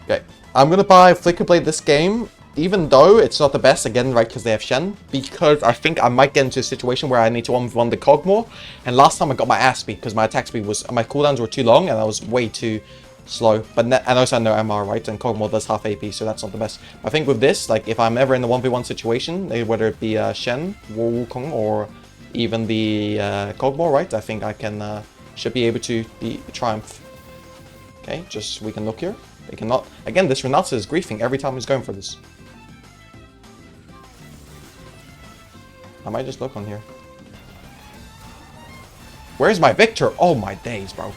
Okay, I'm gonna buy Flicker Blade this game even though it's not the best, again, right, because they have Shen, because I think I might get into a situation where I need to 1v1 the Cog more. And last time I got my ass beat because my attack speed was, my cooldowns were too long and I was way too slow. But and also I know MR, right, and Cogmore does half AP, so that's not the best. I think with this, like, if I'm ever in a 1v1 situation, whether it be Shen, Wukong, or even the Cogmore, right, I think I can, should be able to triumph. Okay, just, we can look here. They cannot, again, this Renata is griefing every time he's going for this. I might just look on here. Where's my Victor? Oh my days, bro.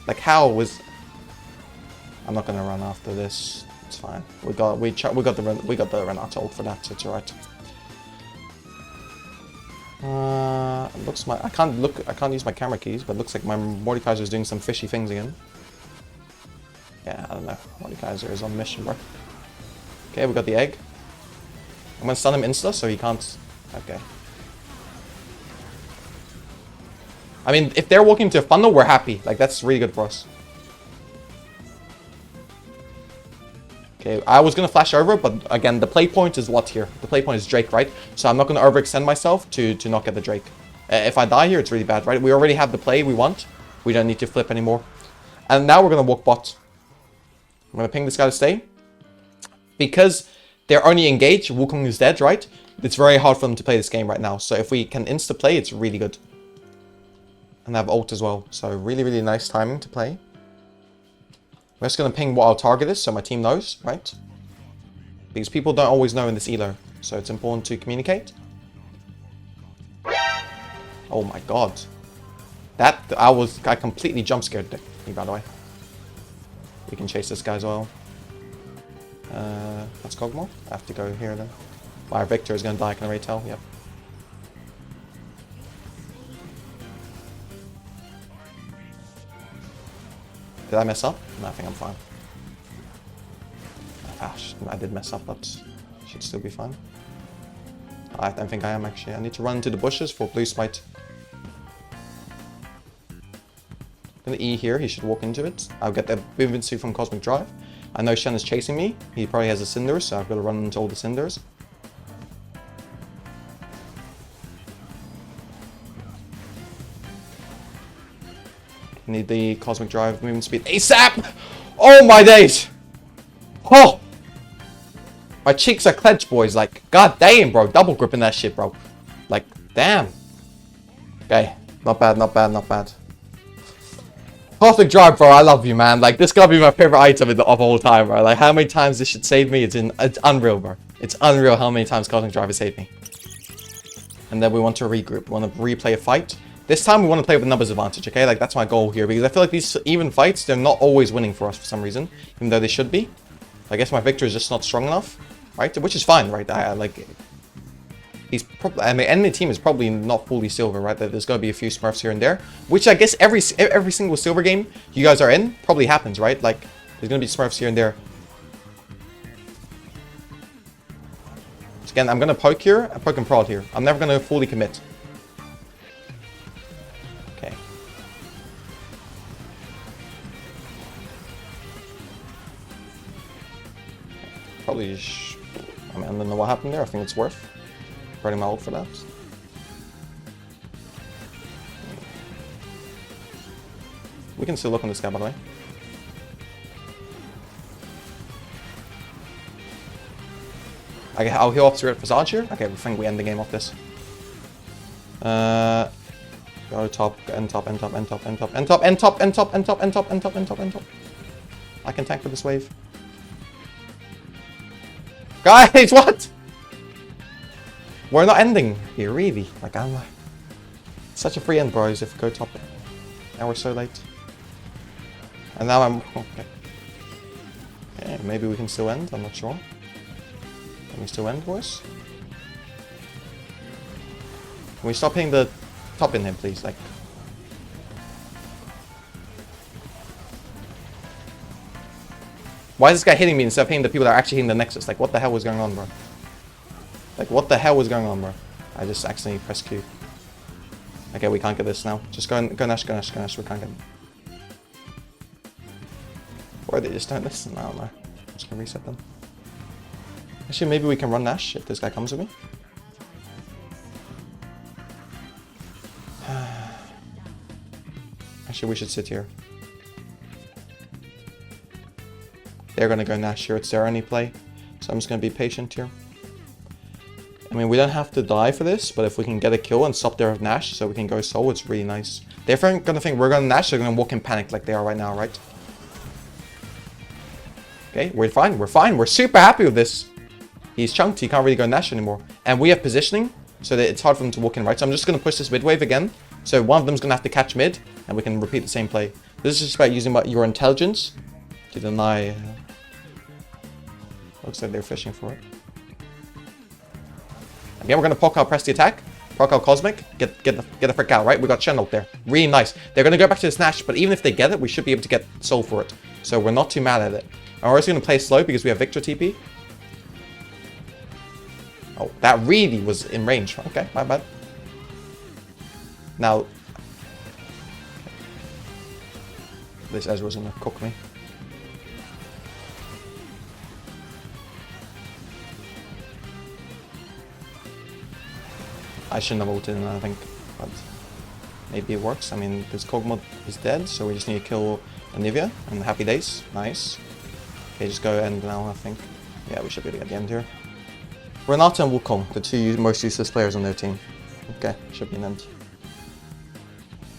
Like, how was... I'm not gonna run after this. It's fine. We got the Renata ult for that. It's alright. Looks my... I can't use my camera keys, but it looks like my Mordekaiser is doing some fishy things again. Yeah, I don't know. Mordekaiser is on mission, bro. Okay, we got the egg. I'm gonna stun him insta, so he can't... Okay. I mean, if they're walking to a funnel, we're happy. Like, that's really good for us. Okay, I was gonna flash over, but again, the play point is what here? The play point is Drake, right? So I'm not gonna overextend myself to not get the Drake. If I die here, it's really bad, right? We already have the play we want. We don't need to flip anymore. And now we're gonna walk bot. I'm gonna ping this guy to stay. Because they're only engaged, Wukong is dead, right? It's very hard for them to play this game right now. So if we can insta-play, it's really good. And they have ult as well. So really, really nice timing to play. I'm just going to ping what our target is so my team knows, right? Because people don't always know in this elo. So it's important to communicate. Oh my god. I completely jump scared me, by the way. We can chase this guy as well. That's Cogmore. I have to go here then. My Victor is going to die, can I already tell? Yep. Did I mess up? No, I think I'm fine. Ah, I did mess up, but should still be fine. I don't think I am actually. I need to run into the bushes for blue smite. I'm gonna E here, he should walk into it. I'll get the movement suit from Cosmic Drive. I know Shen is chasing me. He probably has a Cinder, so I've got to run into all the Cinders. Need the Cosmic Drive movement speed ASAP! Oh my days! Oh! My cheeks are clenched, boys. Like, god damn, bro. Double gripping that shit, bro. Like, damn. Okay. Not bad, not bad, not bad. Cosmic Drive, bro. I love you, man. Like, this gotta be my favorite item of all time, bro. Like, how many times this should save me? It's unreal, bro. It's unreal how many times Cosmic Drive has saved me. And then we want to regroup. We want to replay a fight. This time we want to play with numbers advantage, okay? Like, that's my goal here. Because I feel like these even fights, they're not always winning for us for some reason. Even though they should be. I guess my Victor is just not strong enough. Right? Which is fine, right? Like, he's probably... I mean, enemy team is probably not fully silver, right? There's going to be a few Smurfs here and there. Which I guess every single silver game you guys are in probably happens, right? Like, there's going to be Smurfs here and there. So again, I'm going to poke here. I poke and prod here. I'm never going to fully commit. Okay. Probably... I mean, I don't know what happened there. I think it's worth running my ult for that. We can still look on this guy, by the way. Okay, I'll heal off Spirit Visage here. Okay, I think we end the game off this. Go top, end top, end top, end top, end top, end top, end top, end top, end top, end top, end top, end top, end top. I can tank for this wave. Guys, what? We're not ending here, really. Like, I'm such a free end, bros, if we go top. Now we're so late. And now I'm... Okay. Okay, maybe we can still end, I'm not sure. Can we still end, boys? Can we stop hitting the top in him, please? Like... Why is this guy hitting me instead of hitting the people that are actually hitting the Nexus? Like, what the hell was going on, bro? Like, what the hell was going on, bro? I just accidentally pressed Q. Okay, we can't get this now. Just go Nash, go Nash, go Nash. We can't get him. Or they just don't listen. I don't know. I'm just gonna reset them. Actually, maybe we can run Nash if this guy comes with me. Actually, we should sit here. They're going to go Nash here. It's their only play. So I'm just going to be patient here. I mean, we don't have to die for this, but if we can get a kill and stop their Nash so we can go solo, it's really nice. They're going to think we're going to Nash, they're going to walk in panic like they are right now, right? Okay, we're fine, we're fine. We're super happy with this. He's chunked, he can't really go Nash anymore. And we have positioning, so that it's hard for them to walk in, right? So I'm just going to push this mid wave again. So one of them's going to have to catch mid, and we can repeat the same play. This is just about using your intelligence to deny... Looks like they're fishing for it. Again, we're going to poke out, press the attack. Poke out Cosmic. Get the frick out, right? We got Shen out there. Really nice. They're going to go back to the Snatch, but even if they get it, we should be able to get Soul for it. So we're not too mad at it. And we're also going to play slow because we have Victor TP. Oh, that really was in range. Okay, my bad. Now, this Ezreal's going to cook me. I shouldn't have ulted in, I think, but maybe it works. I mean, this Kog'Maw is dead, so we just need to kill Anivia and happy days. Nice. Okay, just go end now, I think. Yeah, we should be able to get the end here. Renata and Wukong, the two most useless players on their team. Okay, should be an end.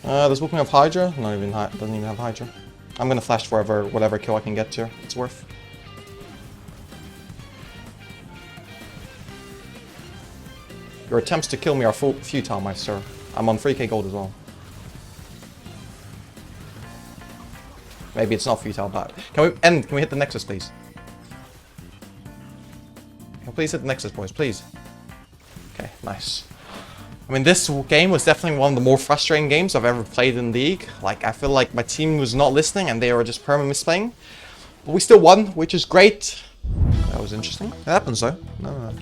Does Wukong have Hydra? Not even doesn't even have Hydra. I'm gonna flash forever, whatever kill I can get here. It's worth. Your attempts to kill me are futile, my sir. I'm on 3k gold as well. Maybe it's not futile, but... Can we hit the Nexus, please? Can we please hit the Nexus, boys, please? Okay, nice. I mean, this game was definitely one of the more frustrating games I've ever played in League. Like, I feel like my team was not listening and they were just permanently misplaying. But we still won, which is great. That was interesting. It happens, though. No.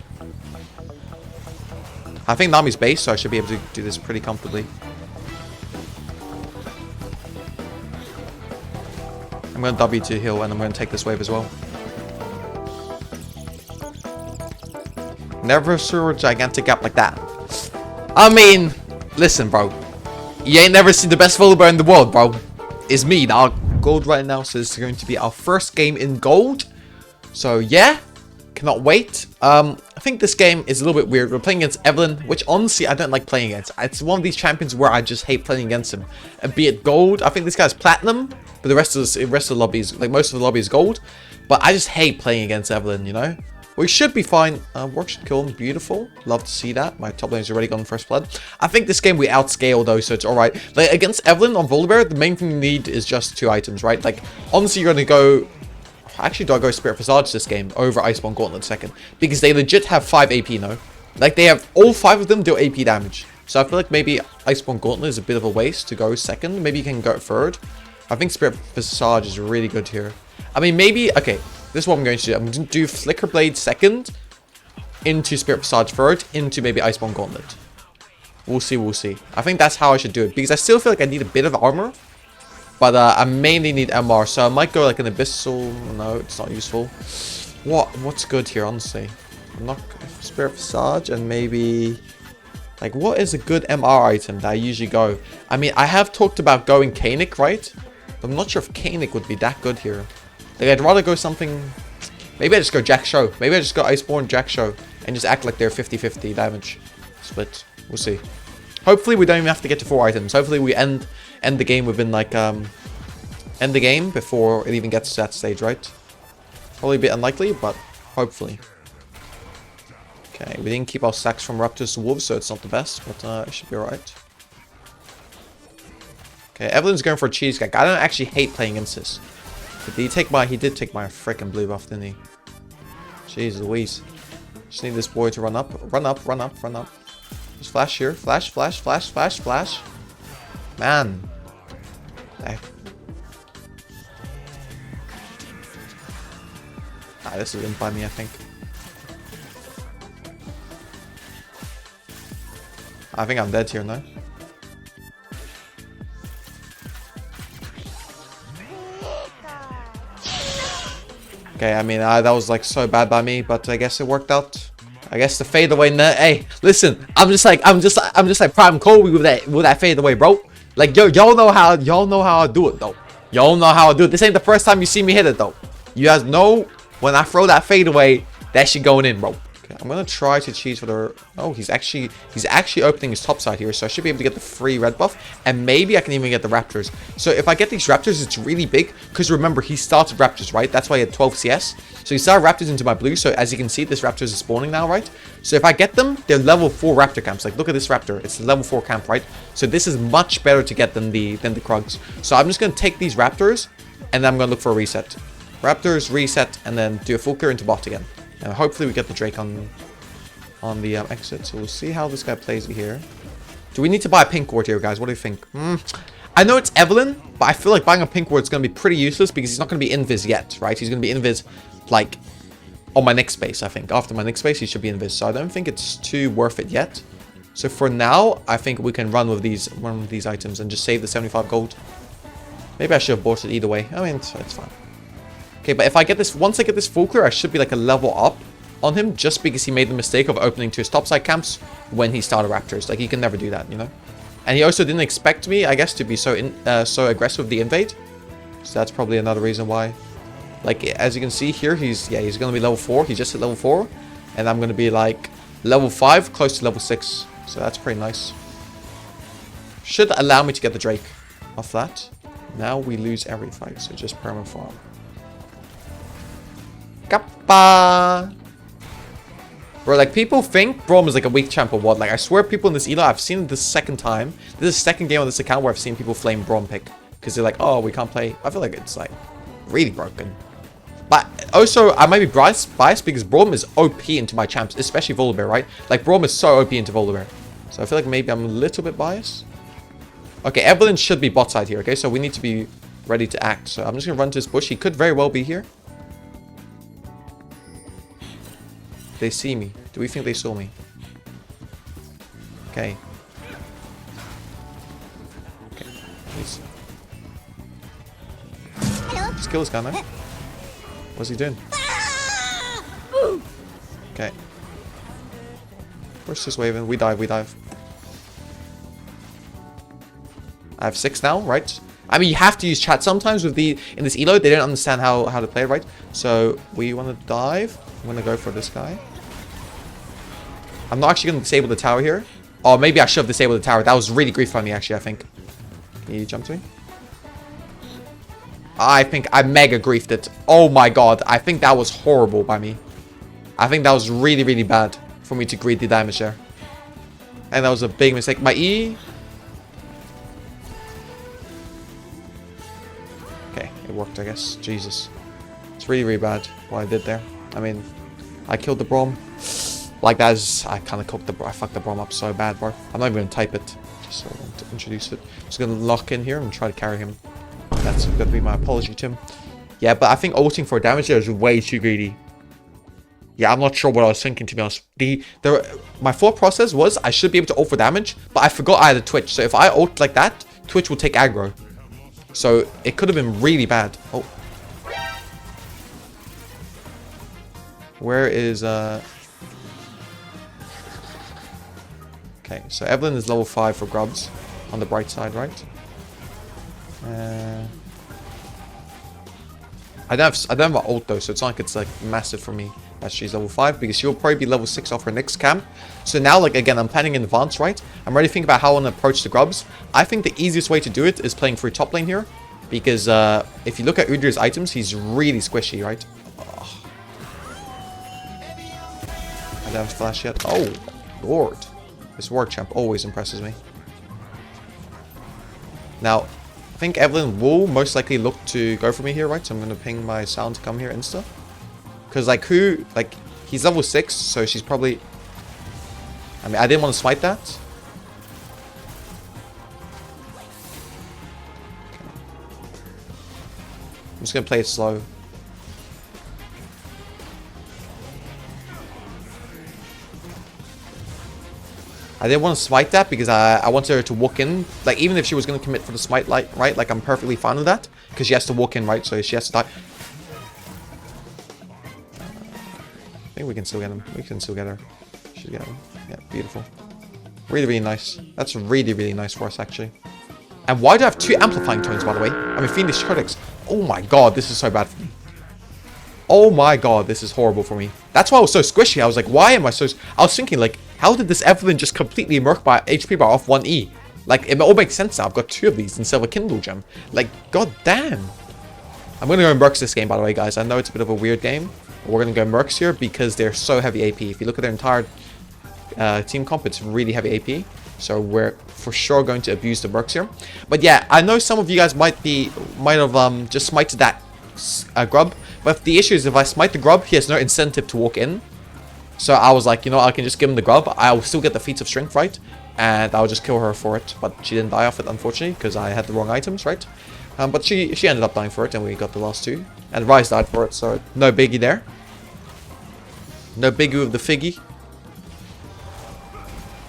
I think Nami's base, so I should be able to do this pretty comfortably. I'm going to W to heal, and I'm going to take this wave as well. Never saw a gigantic gap like that. I mean, listen, bro. You ain't never seen the best VOLIBEAR in the world, bro. It's me, dog. Gold right now, so this is going to be our first game in gold. So, yeah. Cannot wait. I think this game is a little bit weird. We're playing against Evelyn, which honestly I don't like playing against. It's one of these champions where I just hate playing against him. And be it gold, I think this guy's platinum, but the rest of the lobby is like most of the lobby is gold. But I just hate playing against Evelyn, you know. We should be fine. Work should kill him. Beautiful. Love to see that. My top lane's already gone first blood. I think this game we outscale though, so it's alright. Like against Evelyn on VOLIBEAR, the main thing you need is just 2 items, right? Like honestly, you're gonna go. Actually, do I go Spirit Visage this game over Iceborne Gauntlet second? Because they legit have 5 AP, no? Like, they have all 5 of them do AP damage. So I feel like maybe Iceborne Gauntlet is a bit of a waste to go second. Maybe you can go third. I think Spirit Visage is really good here. I mean, maybe... Okay, this is what I'm going to do. I'm going to do Flicker Blade second, into Spirit Visage third, into maybe Iceborne Gauntlet. We'll see, we'll see. I think that's how I should do it. Because I still feel like I need a bit of armor. But I mainly need MR, so I might go like an Abyssal. No, it's not useful. What's good here, honestly? I'm not Spirit Visage and maybe like what is a good MR item that I usually go? I mean, I have talked about going Kanik, right? But I'm not sure if Kanik would be that good here. Like I'd rather go something. Maybe I just go Jack Show. Maybe I just go Iceborne Jack Show and just act like they're 50-50 damage split. We'll see. Hopefully we don't even have to get to 4 items. Hopefully we end the game within like end the game before it even gets to that stage, right? Probably a bit unlikely, but hopefully. Okay, we didn't keep our stacks from Raptors to Wolves, so it's not the best, but it should be alright. Okay, Evelyn's going for a cheesecake. I don't actually hate playing against this. But did he take my... He did take my freaking blue buff, didn't he? Jeez Louise. Just need this boy to run up. Run up, run up, run up. Just flash here. Flash, flash, flash, flash, flash. Man. This is in by me, I think. I think I'm dead here now. Okay, I mean, that was like so bad by me, but I guess it worked out. I guess the fadeaway. Hey, listen, I'm just like Prime Kobe with that fadeaway, bro. Like y'all know how I do it though. Y'all know how I do it. This ain't the first time you see me hit it though. You guys know when I throw that fadeaway, that shit going in, bro. I'm gonna try to cheese for the... Oh, he's actually opening his top side here, so I should be able to get the free red buff, and maybe I can even get the raptors. So if I get these raptors, it's really big, because remember, he started raptors, right? That's why he had 12 CS. So he started raptors into my blue, so as you can see, this raptors is spawning now, right? So if I get them, they're level 4 raptor camps. Like, look at this raptor. It's a level 4 camp, right? So this is much better to get than the Krugs. So I'm just gonna take these raptors, and then I'm gonna look for a reset. Raptors, reset, and then do a full clear into bot again. And hopefully we get the Drake on the exit. So we'll see how this guy plays here. Do we need to buy a pink ward here, guys? What do you think? I know it's Evelyn, but I feel like buying a pink ward is going to be pretty useless because he's not going to be invis yet, right? He's going to be invis, like, on my next base, I think. After my next base, he should be invis. So I don't think it's too worth it yet. So for now, I think we can run with these items and just save the 75 gold. Maybe I should have bought it either way. I mean, it's fine. Okay, but if I get this, once I get this full clear, I should be like a level up on him just because he made the mistake of opening to his topside camps when he started raptors. Like, he can never do that, you know? And he also didn't expect me, I guess, to be so aggressive with the invade. So that's probably another reason why. Like, as you can see here, he's going to be level 4. He just hit level 4. And I'm going to be like level 5, close to level 6. So that's pretty nice. Should allow me to get the Drake off that. Now we lose every fight, so just perma farm. Kappa! Bro, like, people think Braum is like a weak champ or what. Like, I swear people in this elo, I've seen it the second time. This is the second game on this account where I've seen people flame Braum pick. Because they're like, oh, we can't play. I feel like it's like really broken. But also, I might be biased because Braum is OP into my champs, especially VOLIBEAR, right? Like, Braum is so OP into VOLIBEAR. So I feel like maybe I'm a little bit biased. Okay, Evelyn should be bot side here, okay? So we need to be ready to act. So I'm just going to run to this bush. He could very well be here. They see me. Do we think they saw me? Okay. Okay. Please. Just kill this guy, man. What's he doing? Okay. Push this wave in. We dive. I have 6 now, right? I mean, you have to use chat sometimes with in this elo. They don't understand how to play it, right? So we want to dive. I'm going to go for this guy. I'm not actually going to disable the tower here. Oh, maybe I should have disabled the tower. That was really grief by me, actually, I think. Can you jump to me? I think I mega griefed it. Oh my god. I think that was horrible by me. I think that was really, really bad for me to greed the damage there. And that was a big mistake. My E... Okay, it worked, I guess. Jesus. It's really, really bad what I did there. I mean, I killed the Braum. Like, that is... I kind of I fucked the Braum up so bad, bro. I'm not even going to type it. Just so I want to introduce it. Just going to lock in here and try to carry him. That's going to be my apology to him. Yeah, but I think ulting for damage there is way too greedy. Yeah, I'm not sure what I was thinking, to be honest. My thought process was I should be able to ult for damage, but I forgot I had a Twitch. So if I ult like that, Twitch will take aggro. So it could have been really bad. Oh. Where is... Okay, so Evelyn is level 5 for grubs on the bright side, right? I don't have an ult though, so it's not like it's like massive for me that she's level 5 because she'll probably be level 6 off her next camp. So now, like, again, I'm planning in advance, right? I'm ready to think about how I want to approach the grubs. I think the easiest way to do it is playing through top lane here because if you look at Udyr's items, he's really squishy, right? Oh. I don't have flash yet. Oh, Lord. This ward champ always impresses me. Now, I think Evelyn will most likely look to go for me here, right? So I'm going to ping my sound to come here insta. Because, like, he's level 6, so she's probably... I mean, I didn't want to smite that. Okay. I'm just going to play it slow. I didn't want to smite that because I wanted her to walk in. Like, even if she was going to commit for the smite, right? Like, I'm perfectly fine with that. Because she has to walk in, right? So she has to die. think we can still get him. We can still get her. Should get him. Yeah, beautiful. Really, really nice. That's really, really nice for us, actually. And why do I have 2 amplifying tones, by the way? I mean, Fiendish Codex. Oh my god, this is so bad for me. Oh my god, this is horrible for me. That's why I was so squishy. I was like, why am I so... I was thinking, like, how did this Evelyn just completely murk my HP bar off 1E? Like, it all makes sense now. I've got 2 of these instead of a Kindle gem. Like, god damn. I'm going to go Mercs this game, by the way, guys. I know it's a bit of a weird game. But we're going to go Mercs here because they're so heavy AP. If you look at their entire team comp, it's really heavy AP. So we're for sure going to abuse the Mercs here. But yeah, I know some of you guys might have just smited that grub. But the issue is if I smite the grub, he has no incentive to walk in. So I was like, you know, I can just give him the grub. I'll still get the feats of strength, right? And I'll just kill her for it. But she didn't die off it, unfortunately, because I had the wrong items, right? But she ended up dying for it, and we got the last 2. And Rise died for it, so no biggie there. No biggie with the figgy.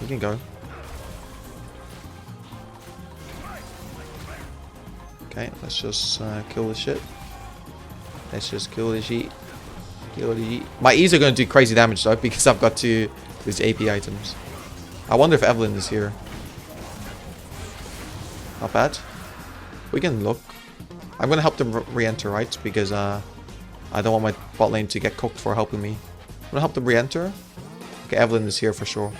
We can go. Okay, let's just kill this shit. Let's just kill this shit. Kill the shit. My E's are going to do crazy damage though, because I've got 2 these AP items. I wonder if Evelyn is here. Not bad. We can look. I'm going to help them re-enter, right? Because I don't want my bot lane to get cooked for helping me. I'm going to help them re-enter. Okay, Evelyn is here for sure.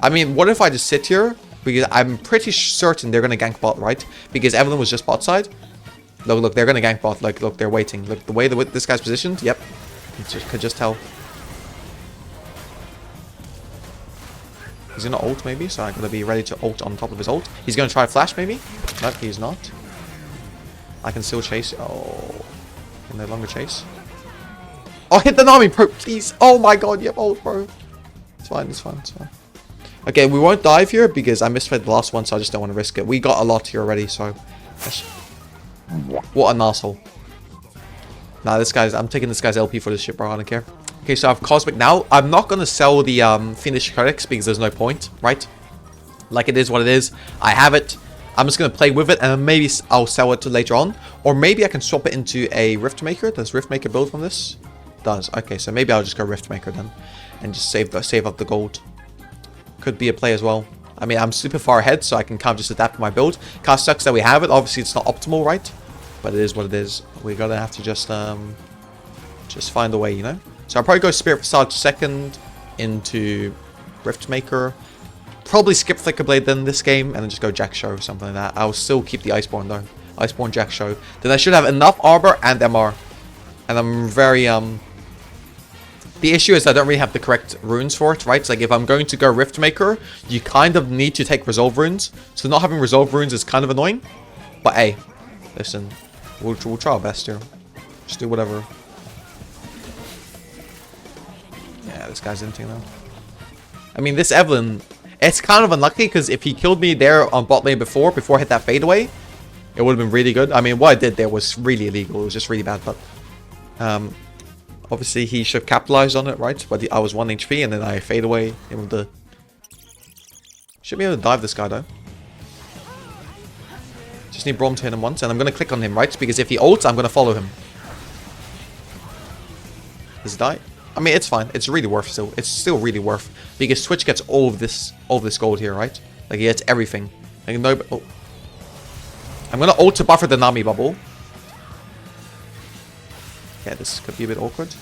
I mean, what if I just sit here? Because I'm pretty certain they're going to gank bot, right? Because Evelyn was just bot side. Look, they're going to gank bot. Like, look, they're waiting. Look, the way this guy's positioned. Yep. Could just tell. He's going to ult, maybe. So I'm going to be ready to ult on top of his ult. He's going to try flash, maybe. Nope, he's not. I can still chase. Oh. Can no longer chase. Oh, hit the Nami, bro. Please. Oh, my God. Yep, ult, bro. It's fine. It's fine. It's fine. Okay, we won't dive here because I misfed the last one, so I just don't want to risk it. We got a lot here already, so... What an asshole. Nah, this guy's... I'm taking this guy's LP for this shit, bro. I don't care. Okay, so I have Cosmic now. I'm not going to sell the Fiendish Codex because there's no point, right? Like, it is what it is. I have it. I'm just going to play with it, and maybe I'll sell it later on. Or maybe I can swap it into a Rift Maker. Does Rift Maker build from this? Does. Okay, so maybe I'll just go Rift Maker then. And just save up the gold. Could be a play as well. I mean, I'm super far ahead, so I can kind of just adapt my build. Kind of sucks that we have it. Obviously, it's not optimal, right? But it is what it is. We're gonna have to just find a way, you know? So I'll probably go Spirit Facade second into Rift Maker. Probably skip Flicker Blade then this game, and then just go Jack Show or something like that. I'll still keep the Iceborne though. Iceborne Jack Show. Then I should have enough Arbor and MR. And I'm very, The issue is I don't really have the correct runes for it, right? It's like if I'm going to go Rift Maker, you kind of need to take Resolve runes. So not having Resolve runes is kind of annoying. But hey, listen, we'll try our best here. Just do whatever. Yeah, this guy's empty now. I mean, this Evelyn, it's kind of unlucky because if he killed me there on bot lane before I hit that fadeaway, it would have been really good. I mean, what I did there was really illegal. It was just really bad, but... Obviously, he should have capitalized on it, right? But I was 1 HP, and then I fade away. Should be able to dive this guy, though. Just need Braum to hit him once, and I'm going to click on him, right? Because if he ults, I'm going to follow him. Does he die? I mean, it's fine. It's really worth still. It's still really worth. Because Twitch gets all of this gold here, right? Like, he gets everything. Like, no... Oh. I'm going to ult to buffer the Nami bubble. Yeah, this could be a bit awkward.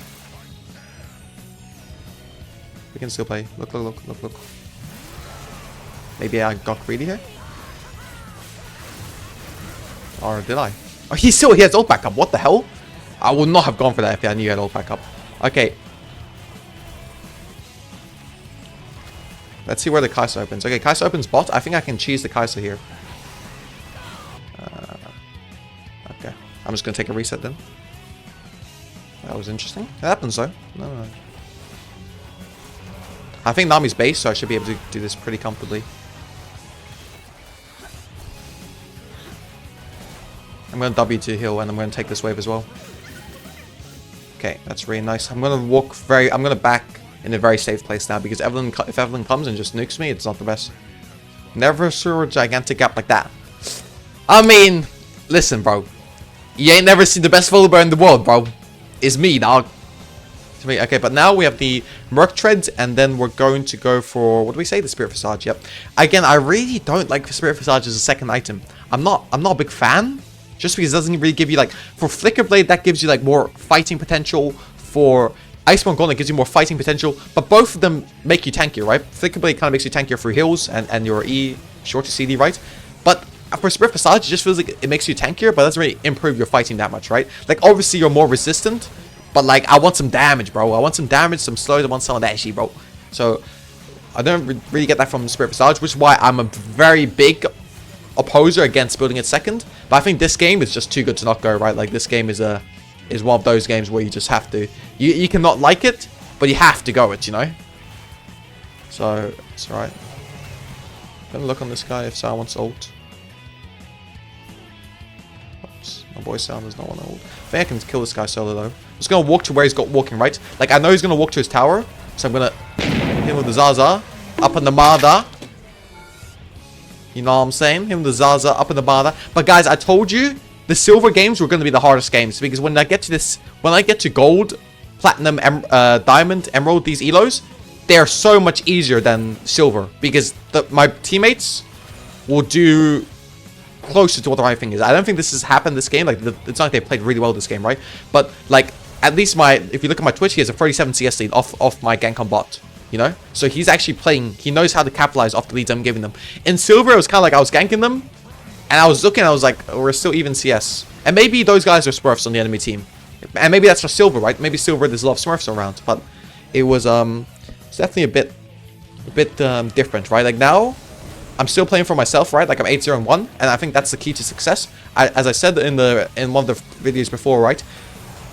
We can still play. Look. Maybe I got greedy here? Or did I? Oh, he has ult backup. What the hell? I would not have gone for that if I knew he had ult backup. Okay. Let's see where the Kai'Sa opens. Okay, Kai'Sa opens bot. I think I can cheese the Kai'Sa here. Okay. I'm just going to take a reset then. That was interesting. It happens though. No. I think Nami's base, so I should be able to do this pretty comfortably. I'm going to W to heal, and I'm going to take this wave as well. Okay, that's really nice. I'm going to back in a very safe place now, because if Evelyn comes and just nukes me, it's not the best. Never saw a gigantic gap like that. I mean, listen, bro. You ain't never seen the best volibear in the world, bro. is me, dog. To me, okay, but now we have the Merc Treads, and then we're going to go for, what do we say? The Spirit Visage, yep. Again, I really don't like Spirit Visage as a second item. I'm not a big fan, just because it doesn't really give you, like, for Flicker Blade, that gives you, like, more fighting potential. For Iceborne Gauntlet, gives you more fighting potential, but both of them make you tankier, right? Flicker Blade kind of makes you tankier for heals and your E, short to CD, right? But for Spirit Visage, it just feels like it makes you tankier, but it doesn't really improve your fighting that much, right? Like, obviously, you're more resistant, but, like, I want some damage, bro. I want some damage, some slows, I want some of that shit, bro. So, I don't really get that from Spirit Visage, which is why I'm a very big opposer against building it second. But I think this game is just too good to not go, right? Like, this game is one of those games where you just have to... You cannot like it, but you have to go it, you know? So, it's alright. Gonna look on this guy if Sal wants ult. Oops, my boy Sal does not want ult. I think I can kill this guy solo though. I'm just gonna walk to where he's got walking, right? Like, I know he's gonna walk to his tower, so I'm gonna hit him with the Zaza. Up in the Mada. You know what I'm saying? Him with the Zaza, up in the Mada. But guys, I told you, the silver games were gonna be the hardest games, because when I get to this, when I get to gold, platinum, diamond, emerald, these elos, they're so much easier than silver, because my teammates will do closer to what the right thing is. I don't think this has happened this game. Like, it's not like they played really well this game, right? But, like, at least if you look at my Twitch, he has a 37 CS lead off my Gank on bot, you know? So he's actually playing, he knows how to capitalize off the leads I'm giving them. In silver, it was kind of like I was ganking them, and I was looking, I was like, oh, we're still even CS. And maybe those guys are Smurfs on the enemy team. And maybe that's for silver, right? Maybe silver, there's a lot of Smurfs around. But it was, it's definitely a bit different, right? Like, now, I'm still playing for myself, right? Like, I'm 8-0-1, and I think that's the key to success. As I said in one of the videos before, right?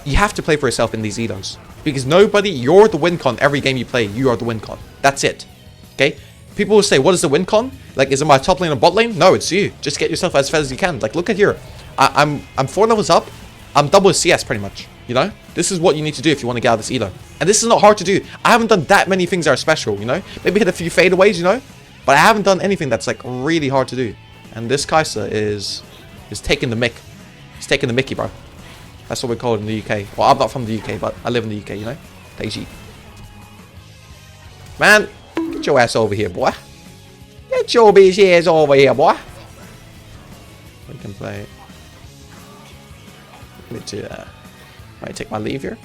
You have to play for yourself in these elos, because you're the win con every game you play. You are the win con. That's it. Okay? People will say, what is the win con? Like, is it my top lane or bot lane? No, it's you. Just get yourself as fed as you can. Like, look at here. I'm 4 levels up. I'm double CS pretty much. You know? This is what you need to do if you want to get out of this elo. And this is not hard to do. I haven't done that many things that are special, you know? Maybe hit a few fadeaways, you know? But I haven't done anything that's, like, really hard to do. And this Kai'Sa is taking the mick. He's taking the mickey, bro. That's what we call it in the UK. Well, I'm not from the UK, but I live in the UK, you know? Daisy. Man, get your ass over here, boy. Get your bitch ass over here, boy. We can play. I need to, might take my leave here.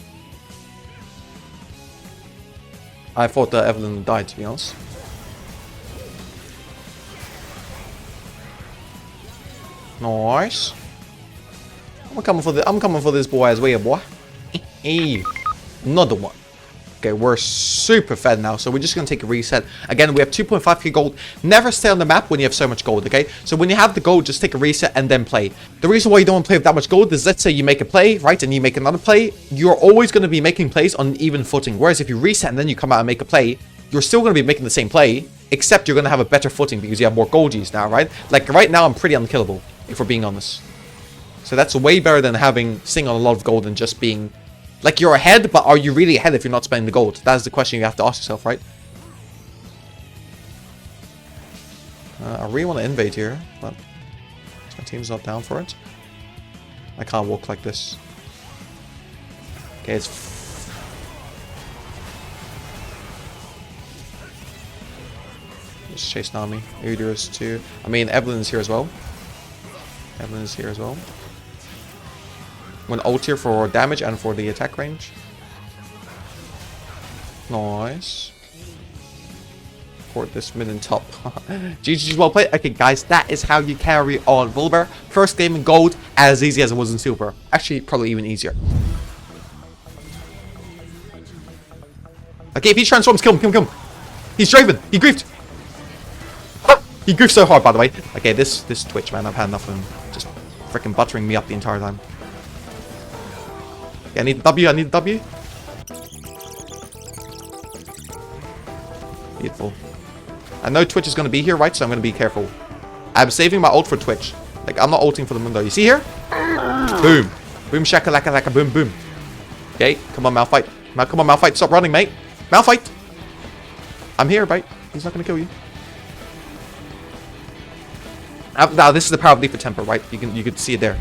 I thought that Evelyn died, to be honest. Nice. I'm coming for this boy as well, boy. Hey, another one. Okay, we're super fed now, so we're just gonna take a reset. Again, we have 2.5k gold. Never stay on the map when you have so much gold, okay? So when you have the gold, just take a reset and then play. The reason why you don't want to play with that much gold is, let's say you make a play, right, and you make another play, you're always gonna be making plays on an even footing. Whereas if you reset and then you come out and make a play, you're still gonna be making the same play, except you're gonna have a better footing because you have more goldies now, right? Like right now, I'm pretty unkillable, if we're being honest. So that's way better than sitting on a lot of gold and just being... Like, you're ahead, but are you really ahead if you're not spending the gold? That's the question you have to ask yourself, right? I really want to invade here, but my team's not down for it. I can't walk like this. Okay, it's... Just chase Nami. Udyr is too. I mean, Evelyn is here as well. Evelyn is here as well. I'm gonna ult here for damage and for the attack range. Nice. Port this mid and top. GG's well played. Okay, guys, that is how you carry on VOLIBEAR. First game in gold, as easy as it was in silver. Actually, probably even easier. Okay, if he transforms, kill him, kill him, kill him. He's Draven. He griefed. He griefed so hard, by the way. Okay, this Twitch, man, I've had enough of him. Just freaking buttering me up the entire time. Okay, I need the W, I need the W. Beautiful. I know Twitch is going to be here, right? So I'm going to be careful. I'm saving my ult for Twitch. Like, I'm not ulting for the Mundo. You see here? Boom. Boom, shakalaka, laka, boom, boom. Okay, come on, Malphite. Come on, Malphite. Stop running, mate. Malphite. I'm here, mate. He's not going to kill you. Now, this is the power of Leaf of Temper, right? You could see it there.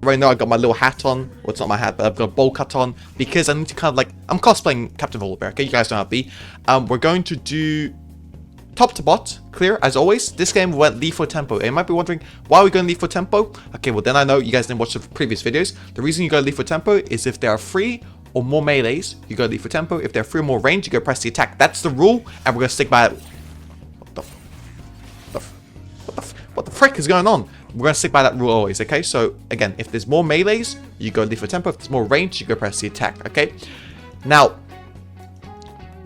Right now I got my little hat on. Well, it's not my hat, but I've got a bowl cut on because I need to kind of like, I'm cosplaying Captain Volibear, okay? You guys know how to be. We're going to do top to bot, clear, as always. This game went lead for tempo. You might be wondering, why are we going lead for tempo? Okay, well then I know you guys didn't watch the previous videos. The reason you go lead for tempo is if there are 3 or more melees, you go lead for tempo. If there are 3 or more range, you go press the attack. That's the rule, and we're going to stick by it. What the frick is going on? We're going to stick by that rule always, okay? So, again, if there's more melees, you go lead for tempo. If there's more range, you go press the attack, okay? Now,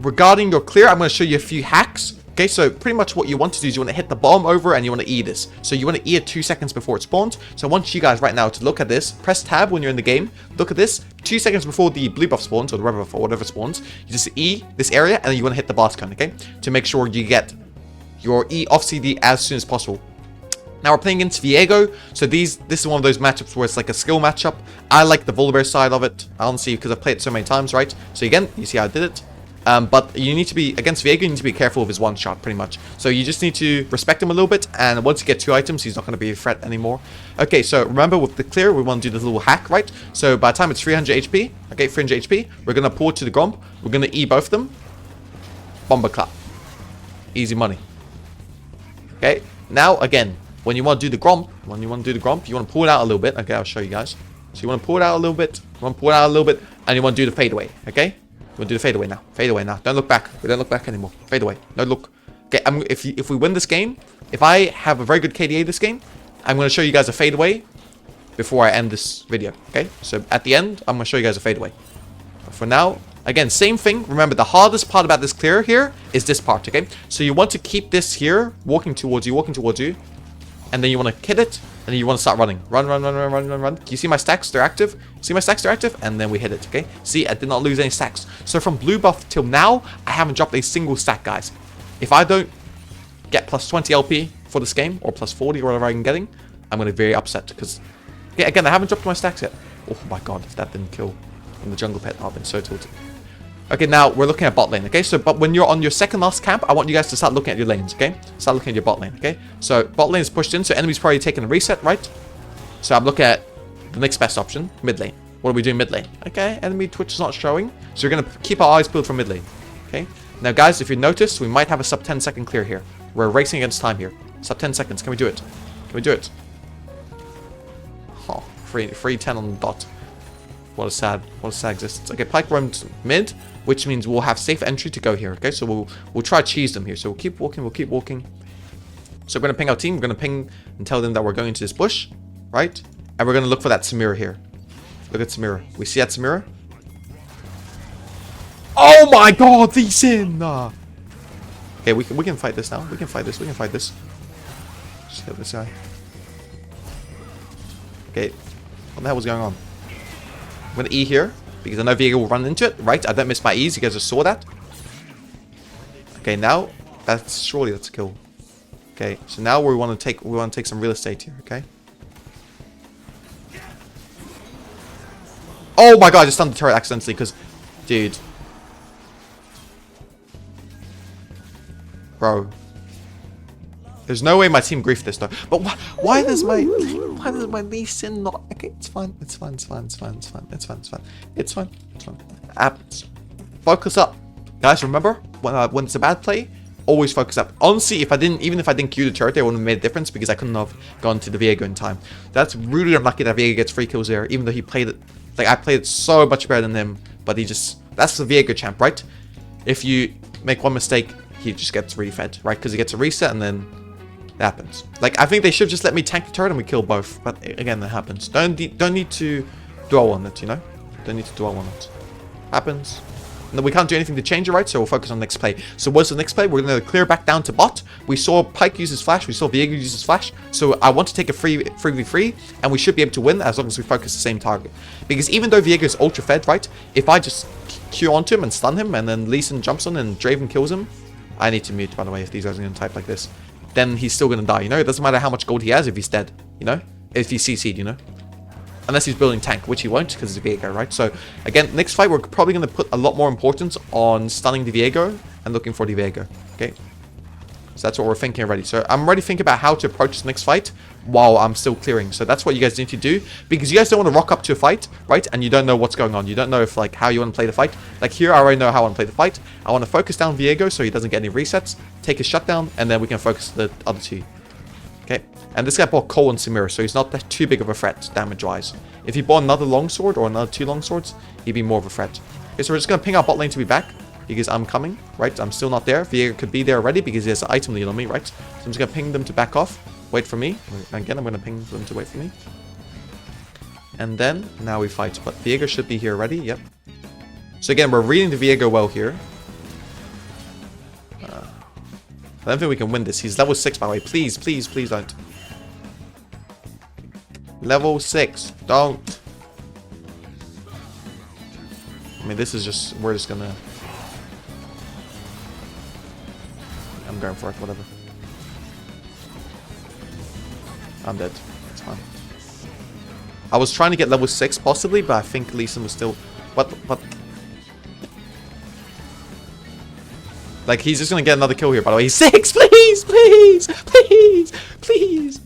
regarding your clear, I'm going to show you a few hacks. Okay, so pretty much what you want to do is you want to hit the bomb over and you want to E this. So you want to E it 2 seconds before it spawns. So I want you guys right now to look at this. Press tab when you're in the game. Look at this. 2 seconds before the blue buff spawns, or the red buff, or whatever spawns. You just E this area and then you want to hit the boss cone, okay? To make sure you get your E off CD as soon as possible. Now we're playing against Viego, so this is one of those matchups where it's like a skill matchup. I like the Volibear side of it, honestly, because I've played it so many times, right? So again, you see how I did it. But you need to be, against Viego, you need to be careful of his one shot, pretty much. So you just need to respect him a little bit, and once you get 2 items, he's not going to be a threat anymore. Okay, so remember with the clear, we want to do this little hack, right? So by the time it's 300 HP, okay, 300 HP, we're going to pull it to the Gromp. We're going to E both of them. Bomber clap. Easy money. Okay, now again, when you want to do the Gromp, you want to pull it out a little bit. Okay, I'll show you guys. So you want to pull it out a little bit, and you want to do the fade away, okay? You want to do the fade away now. Fade away now. Don't look back. We don't look back anymore. Fade away. No look. Okay, if we win this game, if I have a very good KDA this game, I'm going to show you guys a fade away before I end this video, okay? So at the end, I'm going to show you guys a fade away. But for now, again, same thing. Remember, the hardest part about this clear here is this part, okay? So you want to keep this here, walking towards you. And then you want to hit it, and then you want to start running. Run. Can you see my stacks? They're active. See my stacks? They're active. And then we hit it, okay? See, I did not lose any stacks. So from blue buff till now, I haven't dropped a single stack, guys. If I don't get plus 20 LP for this game, or plus 40 or whatever I'm getting, I'm going to be very upset. Because, yeah, again, I haven't dropped my stacks yet. Oh my god, if that didn't kill in the jungle pet, I've been so tilted. Okay, now we're looking at bot lane, okay? So, but when you're on your second last camp, I want you guys to start looking at your lanes, okay? Start looking at your bot lane, okay? So, bot lane is pushed in, so enemy's probably taking a reset, right? So, I'm looking at the next best option, mid lane. What are we doing mid lane? Okay, enemy Twitch is not showing, so we're going to keep our eyes peeled for mid lane, okay? Now, guys, if you notice, we might have a sub 10 second clear here. We're racing against time here. Sub 10 seconds, can we do it? Can we do it? Oh, free 10 on the dot. What a sad existence. Okay, Pike roamed mid, which means we'll have safe entry to go here, okay? So we'll try to cheese them here. So we'll keep walking. So we're going to ping our team. We're going to ping and tell them that we're going into this bush, right? And we're going to look for that Samira here. Look at Samira. We see that Samira? Oh my god, the sin! Okay, we can fight this now. We can fight this. Just hit this guy. Okay, what the hell was going on? I'm going to E here, because I know Viego will run into it, right? I don't miss my E's, you guys just saw that. Okay, now, surely that's a kill. Okay, so now we want to take some real estate here, okay? Oh my god, I just stunned the turret accidentally, because, dude. Bro. There's no way my team griefed this though. But why does my Lee Sin not? Okay, it's fine. Happens. Focus up, guys. Remember when it's a bad play, always focus up. Honestly, even if I didn't queue the turret, it wouldn't have made a difference because I couldn't have gone to the Viego in time. That's really unlucky that Viego gets 3 kills there, even though he played it like I played it so much better than him. But that's the Viego champ, right? If you make one mistake, he just gets refed, right? Because he gets a reset and then. It happens. Like, I think they should just let me tank the turret and we kill both. But again, that happens. Don't need to dwell on it, you know? Don't need to dwell on it. Happens. And we can't do anything to change it, right? So we'll focus on the next play. So what's the next play? We're going to clear back down to bot. We saw Pike use his flash. We saw Viego use his flash. So I want to take a 3v3. And we should be able to win as long as we focus the same target. Because even though Viego is ultra fed, right? If I just Q onto him and stun him and then Lee Sin jumps on and Draven kills him. I need to mute, by the way, if these guys are going to type like this. Then he's still going to die, you know? It doesn't matter how much gold he has if he's dead, you know? If he's CC'd, you know? Unless he's building tank, which he won't because it's Viego, right? So, again, next fight, we're probably going to put a lot more importance on stunning the Viego and looking for the Viego, okay? So that's what we're thinking already. So I'm already thinking about how to approach this next fight while I'm still clearing. So that's what you guys need to do, because you guys don't want to rock up to a fight, right? And you don't know what's going on. You don't know if like how you want to play the fight. Like here, I already know how I want to play the fight. I want to focus down Viego so he doesn't get any resets, take his shutdown, and then we can focus the other two. Okay, and this guy bought Cole and Samira, so he's not that too big of a threat damage-wise. If he bought another longsword or another 2 longswords, he'd be more of a threat. Okay, so we're just going to ping our bot lane to be back, because I'm coming, right? I'm still not there. Viego could be there already because he has an item lead on me, right? So I'm just going to ping them to back off, wait for me. Again, I'm going to ping them to wait for me. And then, now we fight. But Viego should be here already, yep. So again, we're reading the Viego well here. I don't think we can win this. He's level 6, by the way. Please, please, please don't. Level 6. Don't. I mean, this is just... We're just gonna... I'm going for it, whatever. I'm dead. It's fine. I was trying to get level 6, possibly, but I think Lee Sin was still... What? Like, he's just gonna get another kill here, by the way. He's 6! Please! Please! Please! Please!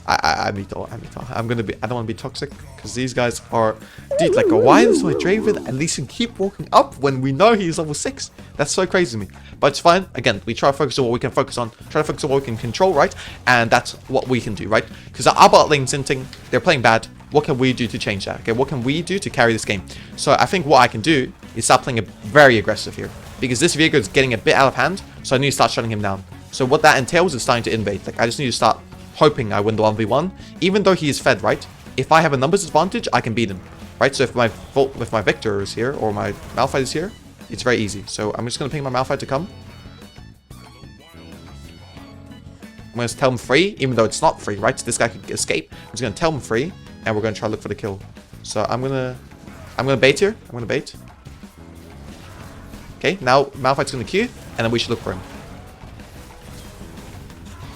I need to. I'm gonna be... I don't want to be toxic, because these guys are... Dude, like, why does my Draven and Lee Sin keep walking up when we know he's level 6? That's so crazy to me. But it's fine. Again, we try to focus on what we can focus on. Try to focus on what we can control, right? And that's what we can do, right? Because our bot lane's Zinting. They're playing bad. What can we do to change that? Okay, what can we do to carry this game? So I think what I can do is start playing very aggressive here. Because this Viego is getting a bit out of hand, so I need to start shutting him down. So what that entails is starting to invade. Like, I just need to start hoping I win the 1v1. Even though he is fed, right? If I have a numbers advantage, I can beat him. Right? So if my Victor is here, or my Malphite is here, it's very easy. So I'm just going to ping my Malphite to come. I'm going to tell him free, even though it's not free, right? So this guy could escape. I'm just going to tell him free, and we're going to try to look for the kill. So I'm going to bait here. I'm going to bait. Okay, now Malphite's going to Q, and then we should look for him.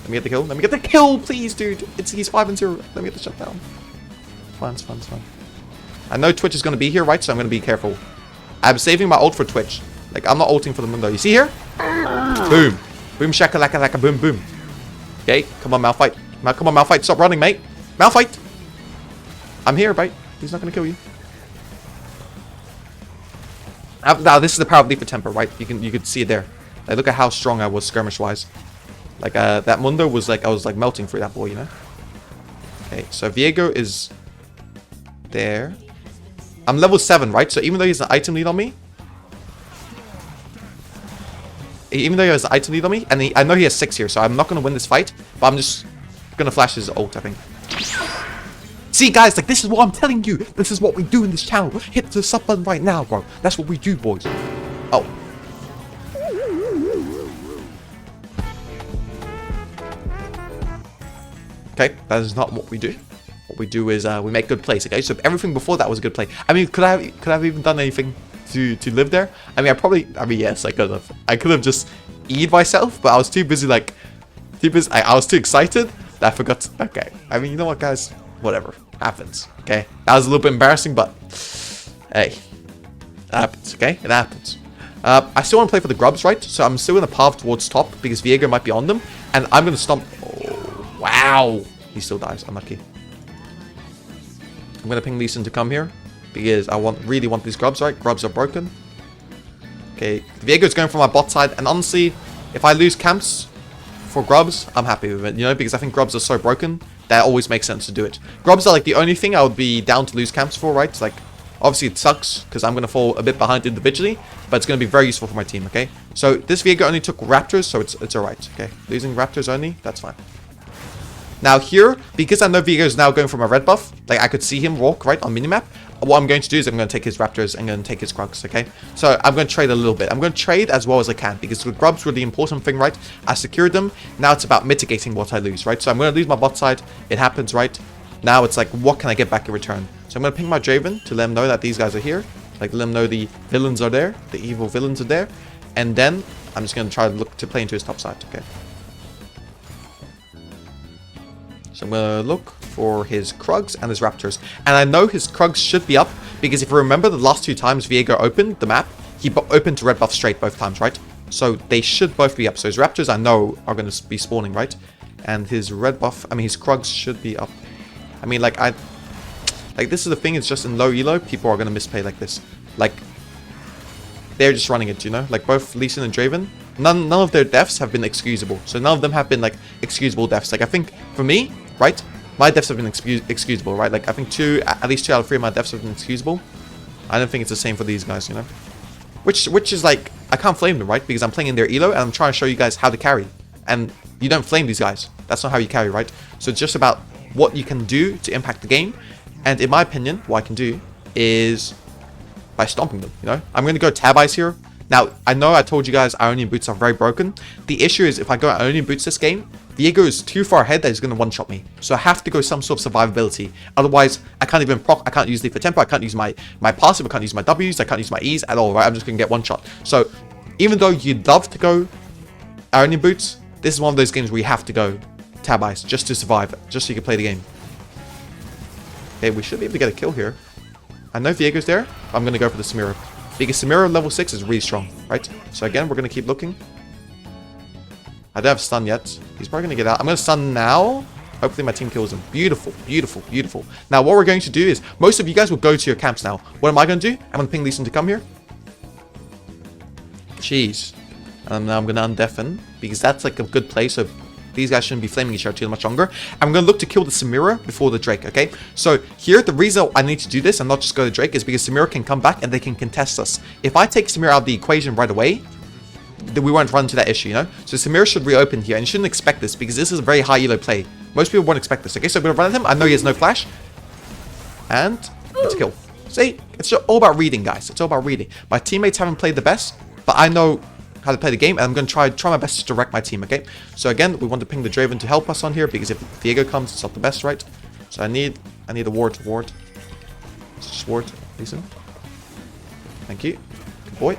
Let me get the kill. Let me get the kill, please, dude. He's 5-0. Let me get the shutdown. Fine, it's fine, it's fine. I know Twitch is going to be here, right? So I'm going to be careful. I'm saving my ult for Twitch. Like, I'm not ulting for the Mundo. You see here? Boom. Boom, shakalaka, laka, boom, boom. Okay, come on, Malphite. Come on, Malphite. Stop running, mate. Malphite. I'm here, mate. He's not going to kill you. Now, this is the power of Leaf of Temper, right? You could see it there. Like, look at how strong I was skirmish-wise. Like, that Mundo was like, I was like melting through that boy, you know? Okay, so Viego is there. I'm level 7, right? So even though he has an item lead on me, and I know he has 6 here, so I'm not going to win this fight, but I'm just going to flash his ult, I think. See, guys, like, this is what I'm telling you. This is what we do in this channel. Hit the sub button right now, bro. That's what we do, boys. Oh. Okay, that is not what we do. What we do is we make good plays, okay? So everything before that was a good play. I mean, could I have even done anything to live there? I mean, yes, I could have. I could have just E'd myself, but I was too busy, like, I was too excited that I forgot to, okay. I mean, you know what, guys? Whatever. Happens, okay? That was a little bit embarrassing, but hey, it happens, okay? It happens. I still want to play for the grubs, right? So I'm still going to path towards top because Viego might be on them, and I'm going to stomp. Oh, wow. He still dies. Unlucky. I'm going to ping Lee Sin to come here because I really want these grubs, right? Grubs are broken. Okay, Viego's going for my bot side, and honestly, if I lose camps for grubs, I'm happy with it, you know, because I think grubs are so broken that always makes sense to do it. Grubs are like the only thing I would be down to lose camps for, right? Like, obviously it sucks because I'm going to fall a bit behind individually, but it's going to be very useful for my team, okay? So this Viego only took Raptors, so it's alright, okay? Losing Raptors only, that's fine. Now here, because I know Viego is now going from a red buff, like I could see him walk, right, on minimap. What I'm going to do is I'm going to take his Raptors and going to take his Krugs, okay? So I'm going to trade a little bit. I'm going to trade as well as I can because the grubs were the important thing, right? I secured them. Now it's about mitigating what I lose, right? So I'm going to lose my bot side. It happens, right? Now it's like, what can I get back in return? So I'm going to ping my Draven to let him know that these guys are here. Like, let him know the villains are there. The evil villains are there. And then I'm just going to try to look to play into his top side, okay? So I'm going to look for his Krugs and his Raptors. And I know his Krugs should be up because if you remember the last 2 times Viego opened the map, he opened to red buff straight both times, right? So they should both be up. So his Raptors I know are going to be spawning, right? And his red buff, I mean, his Krugs should be up. I mean, like, this is the thing, it's just in low elo, people are going to misplay like this. Like, they're just running it, you know? Like, both Lee Sin and Draven, none of their deaths have been excusable. So none of them have been, like, excusable deaths. Like, I think, for me, right, my deaths have been excusable, right? Like, I think at least 2 out of 3 of my deaths have been excusable. I don't think it's the same for these guys, you know? Which is, like, I can't flame them, right? Because I'm playing in their elo, and I'm trying to show you guys how to carry. And you don't flame these guys. That's not how you carry, right? So it's just about what you can do to impact the game. And in my opinion, what I can do is by stomping them, you know? I'm going to go tab ice here. Now, I know I told you guys Ionian boots are very broken. The issue is if I go Ionian boots this game, Viego is too far ahead that he's going to one-shot me. So I have to go some sort of survivability. Otherwise, I can't even proc. I can't use Leaf for Tempo. I can't use my passive. I can't use my Ws. I can't use my Es at all, right? I'm just going to get one-shot. So even though you'd love to go Ionian boots, this is one of those games where you have to go tab ice just to survive, just so you can play the game. Okay, we should be able to get a kill here. I know Viego's there. I'm going to go for the Samira. Because Samira level 6 is really strong, right? So again, we're going to keep looking. I don't have stun yet. He's probably going to get out. I'm going to stun now. Hopefully my team kills him. Beautiful, beautiful, beautiful. Now what we're going to do is, most of you guys will go to your camps now. What am I going to do? I'm going to ping Lee Sin to come here. Jeez. And now I'm going to undeafen, because that's like a good play, so these guys shouldn't be flaming each other too much longer. I'm going to look to kill the Samira before the Drake, okay? So here, the reason I need to do this and not just go to Drake is because Samira can come back and they can contest us. If I take Samira out of the equation right away, then we won't run into that issue, you know? So Samira should reopen here, and you shouldn't expect this, because this is a very high elo play. Most people won't expect this, okay? So I'm going to run at him. I know he has no flash. And it's a kill. See? It's all about reading, guys. It's all about reading. My teammates haven't played the best, but I know how to play the game, and I'm going to try my best to direct my team, okay? So again, we want to ping the Draven to help us on here, because if Viego comes, it's not the best, right? So I need a ward to ward. Just ward, listen. Thank you. Good boy.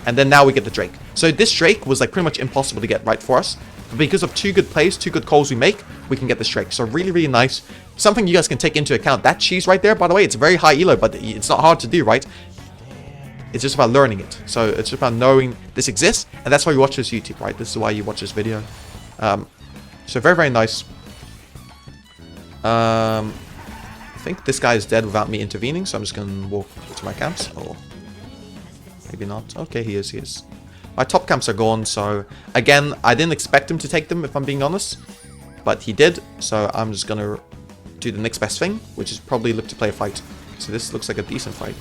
And then now we get the Drake. So this Drake was like pretty much impossible to get right for us. But because of 2 good plays, 2 good calls we make, we can get this Drake. So really, really nice. Something you guys can take into account. That cheese right there, by the way, it's very high elo, but it's not hard to do, right? It's just about learning it. So it's just about knowing this exists. And that's why you watch this YouTube, right? This is why you watch this video. So very, very nice. I think this guy is dead without me intervening. So I'm just going to walk to my camps. Or maybe not. Okay, he is. My top camps are gone. So again, I didn't expect him to take them, if I'm being honest. But he did. So I'm just going to do the next best thing, which is probably look to play a fight. So this looks like a decent fight.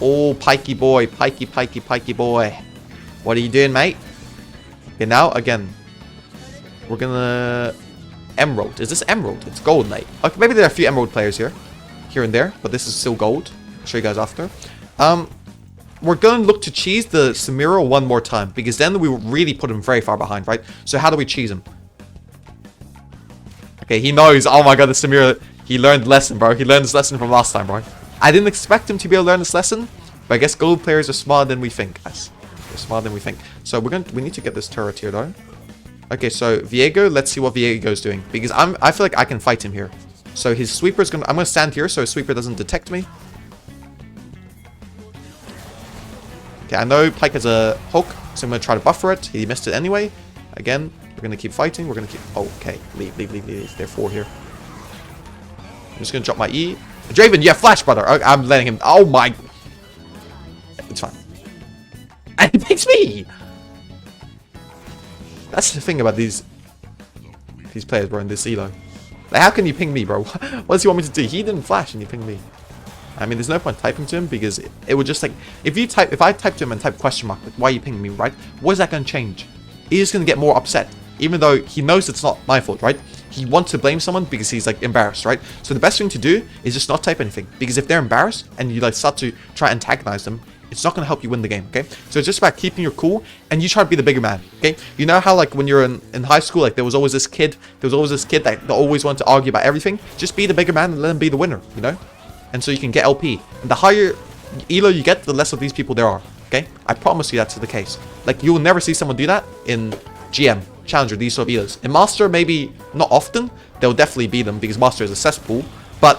Oh, pikey boy, pikey boy. What are you doing, mate? Okay, now, again, we're gonna... Emerald. Is this Emerald? It's gold, mate. Okay, maybe there are a few Emerald players here and there, but this is still gold. I'll show you guys after. We're gonna look to cheese the Samira one more time, because then we will really put him very far behind, right? So how do we cheese him? Okay, he knows. Oh my god, the Samira, he learned the lesson, bro. He learned this lesson from last time, bro. I didn't expect him to be able to learn this lesson, but I guess gold players are smarter than we think, guys. They're smarter than we think. So we need to get this turret here, though. Okay, so Viego, let's see what Viego's doing, because I feel like I can fight him here. So his sweeper's I'm gonna stand here so his sweeper doesn't detect me. Okay, I know Pyke has a hook, so I'm gonna try to buffer it. He missed it anyway. Again, we're gonna keep fighting. We're gonna keep. Oh, okay, leave. They're 4 here. I'm just gonna drop my E. Draven, you have flash, brother. I'm letting him. Oh my. It's fine. And he picks me. That's the thing about these players, bro, in this elo. Like, how can you ping me, bro? What does he want me to do? He didn't flash and you ping me. I mean, there's no point typing to him, because it would just like, if I type to him and type question mark, like, why are you pinging me, right? What is that going to change? He's just going to get more upset, even though he knows it's not my fault, right? He wants to blame someone because he's like embarrassed, right? So the best thing to do is just not type anything, because if they're embarrassed and you like start to try and antagonize them, it's not going to help you win the game, okay? So it's just about keeping your cool, and you try to be the bigger man, okay? You know how like when you're in high school, like there was always this kid that always wanted to argue about everything? Just be the bigger man and let him be the winner, you know? And so you can get LP. And the higher elo you get, the less of these people there are, okay? I promise you that's the case. Like, you will never see someone do that in GM, Challenger, these sort of elos. In Master, maybe not often. They'll definitely be them, because Master is a cesspool. But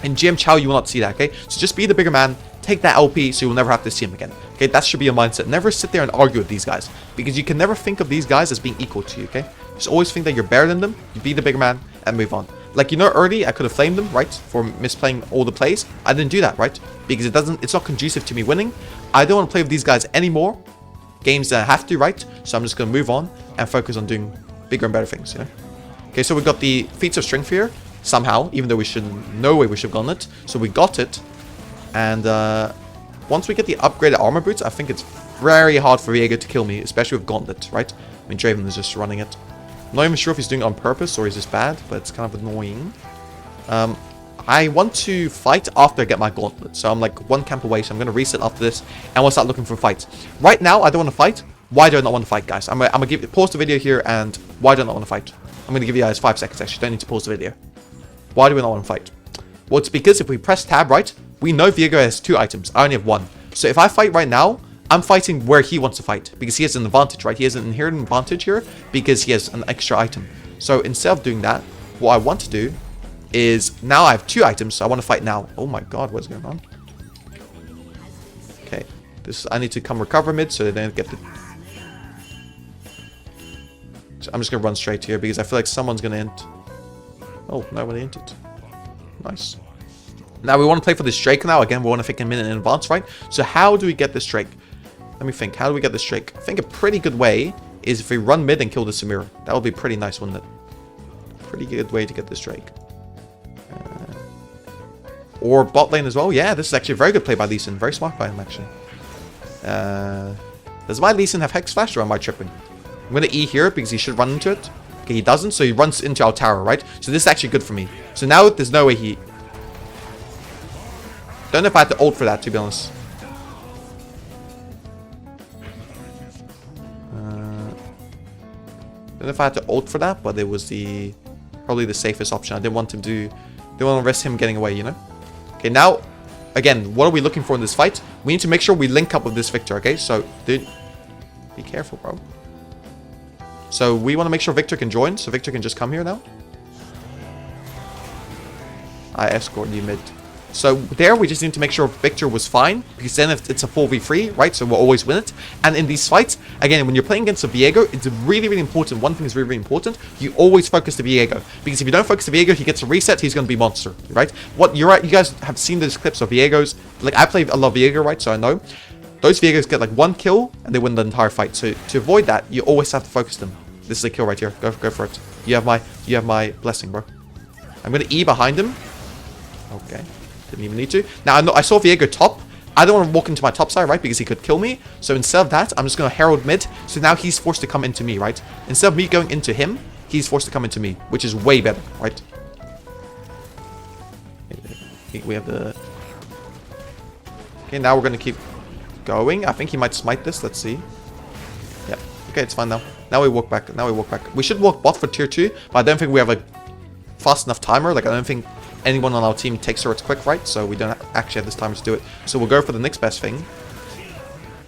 in GM Chow, you will not see that, okay? So just be the bigger man, take that LP so you'll never have to see him again. Okay, that should be your mindset. Never sit there and argue with these guys, because you can never think of these guys as being equal to you, okay? Just always think that you're better than them, you be the bigger man, and move on. Like, you know, early I could have flamed them, right, for misplaying all the plays. I didn't do that, right? Because it's not conducive to me winning. I don't want to play with these guys anymore. Games that I have to, right? So I'm just going to move on and focus on doing bigger and better things, you know? Okay, so we got the Feats of Strength here, somehow, even though we should, no way we should have gotten it. So we got it. And once we get the upgraded armor boots, I think it's very hard for Viego to kill me, especially with Gauntlet, right? I mean, Draven is just running it. I'm not even sure if he's doing it on purpose or he's just bad, but it's kind of annoying. I want to fight after I get my Gauntlet, so I'm like one camp away, so I'm going to reset after this, and we'll start looking for fights. Right now, I don't want to fight. Why do I not want to fight, guys? I'm going to pause the video here, and why do I not want to fight? I'm going to give you guys 5 seconds, actually. Don't need to pause the video. Why do we not want to fight? Well, it's because if we press tab, right, we know Viego has 2 items. I only have 1. So if I fight right now, I'm fighting where he wants to fight, because he has an advantage, right? He has an inherent advantage here because he has an extra item. So instead of doing that, what I want to do is, now I have 2 items, so I want to fight now. Oh my god, what's going on? Okay, I need to come recover mid so they don't get the... So I'm just going to run straight here because I feel like someone's going to int. Oh, nobody entered. Nice. Now we want to play for this Drake now. Again, we want to think a minute in advance, right? So how do we get this Drake? Let me think. How do we get this Drake? I think a pretty good way is if we run mid and kill the Samira. That would be pretty nice, wouldn't it? Pretty good way to get this Drake. Or bot lane as well. Yeah, this is actually a very good play by Lee Sin. Very smart by him, actually. Does my Lee Sin have Hex Flash or am I tripping? I'm going to E here because he should run into it. Okay, he doesn't, so he runs into our tower, right? So this is actually good for me. So now there's no way he... Don't know if I had to ult for that, to be honest. Don't know if I had to ult for that, but it was probably the safest option. I didn't want to risk him getting away, you know? Okay, now, again, what are we looking for in this fight? We need to make sure we link up with this Victor, okay? So, dude, be careful, bro. So, we want to make sure Victor can join, so Victor can just come here now. I escort you mid. So there we just need to make sure Victor was fine, because then if it's a 4v3, right, so we'll always win it. And in these fights, again, when you're playing against a Viego, it's really, really important. One thing is really, really important. You always focus the Viego, because if you don't focus the Viego, he gets a reset, he's going to be monster, right? You're right, you guys have seen those clips of Viegos. Like, I play a lot of Viego, right, so I know. Those Viegos get like 1 kill, and they win the entire fight. So to avoid that, you always have to focus them. This is a kill right here. Go for it. You have my blessing, bro. I'm going to E behind him. Okay. Didn't even need to. Now, I saw Viego top. I don't want to walk into my top side, right? Because he could kill me. So instead of that, I'm just going to herald mid. So now he's forced to come into me, right? Instead of me going into him, he's forced to come into me, which is way better, right? We have the... Okay, now we're going to keep going. I think he might smite this. Let's see. Yeah. Okay, it's fine now. Now we walk back. We should walk bot for tier 2, but I don't think we have a fast enough timer. Like, I don't think anyone on our team takes turrets quick, right? So we don't actually have this timer to do it. So we'll go for the next best thing,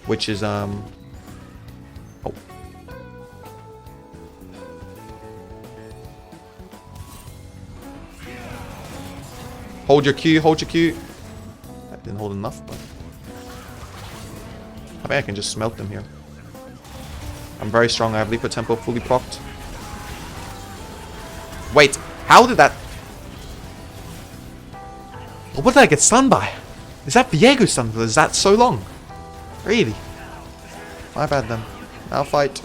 which is oh. Hold your Q, hold your Q. That didn't hold enough, but I think I can just smelt them here. I'm very strong. I have Leaper Tempo fully procced. Wait, how did that... What did I get stunned by? Is that Viego stunned? Is that so long? Really? My bad then. I'll fight.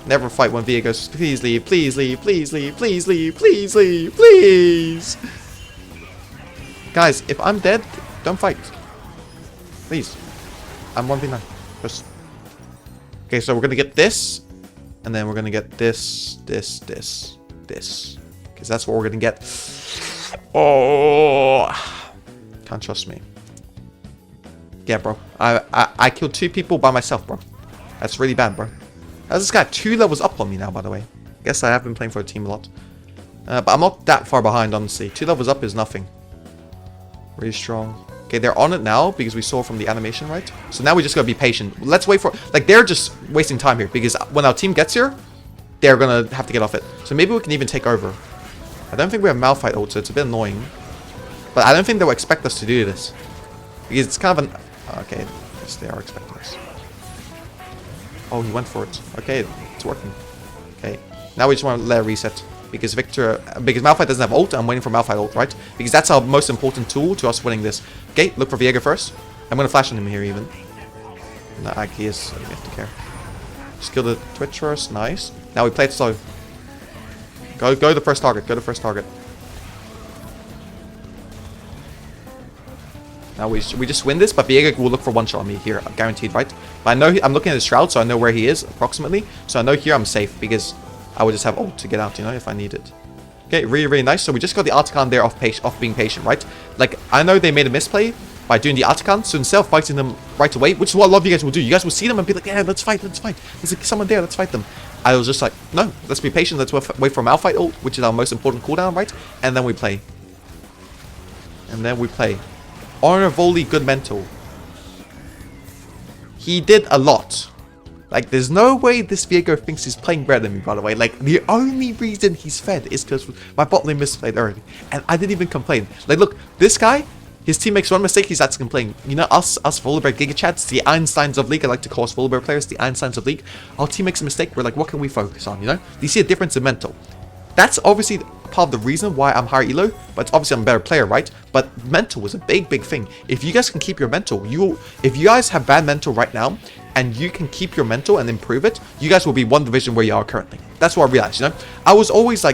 Never fight when Viego's... Please leave, please leave, please leave, please leave, please leave, please! Guys, if I'm dead, don't fight. Please. I'm 1v9. Just... Okay, so we're gonna get this. And then we're gonna get this. Because that's what we're gonna get. Oh, can't trust me. Yeah, bro. I killed 2 people by myself, bro. That's really bad, bro. How's this guy 2 levels up on me now, by the way? Guess I have been playing for a team a lot. But I'm not that far behind, honestly. 2 levels up is nothing. Really strong. Okay, they're on it now because we saw from the animation, right? So now we just gotta be patient. Let's wait for... Like, they're just wasting time here because when our team gets here, they're gonna have to get off it. So maybe we can even take over. I don't think we have Malphite ult, so it's a bit annoying. But I don't think they will expect us to do this. Because it's kind of an... Okay, yes, they are expecting us. Oh, he went for it. Okay, it's working. Okay, now we just want to let it reset. Because Malphite doesn't have ult, I'm waiting for Malphite ult, right? Because that's our most important tool to us winning this. Okay, look for Viego first. I'm going to flash on him here even. No, he is, so you have to care. Just kill the Twitch first, nice. Now we play it slow. Go the first target, go the first target. Now we just win this, but Viego will look for one shot on me here, guaranteed, right? But I know I'm looking at his shroud, so I know where he is approximately. So I know here I'm safe because I would just have ult to get out, you know, if I need it. Okay, really, really nice. So we just got the Artican there off being patient, right? Like, I know they made a misplay by doing the Artican, so instead of fighting them right away, which is what a lot of you guys will do, you guys will see them and be like, yeah, let's fight. There's like someone there, let's fight them. I was just like, no, let's be patient, let's wait for Malphite ult, which is our most important cooldown, right? And then we play. Honor Volley, good mental. He did a lot. Like, there's no way this Viego thinks he's playing better than me, by the way. Like, the only reason he's fed is because my bot lane misplayed early. And I didn't even complain. Like, look, this guy, his team makes one mistake, he starts to complain. You know, us VOLIBEAR Giga Chats, the Einsteins of League, I like to call us VOLIBEAR players, the Einsteins of League. Our team makes a mistake, we're like, what can we focus on, you know? You see a difference in mental. That's obviously part of the reason why I'm higher elo, but obviously I'm a better player, right? But mental was a big thing. If you guys can keep your mental, if you guys have bad mental right now, and you can keep your mental and improve it, you guys will be one division where you are currently. That's what I realized, you know? I was always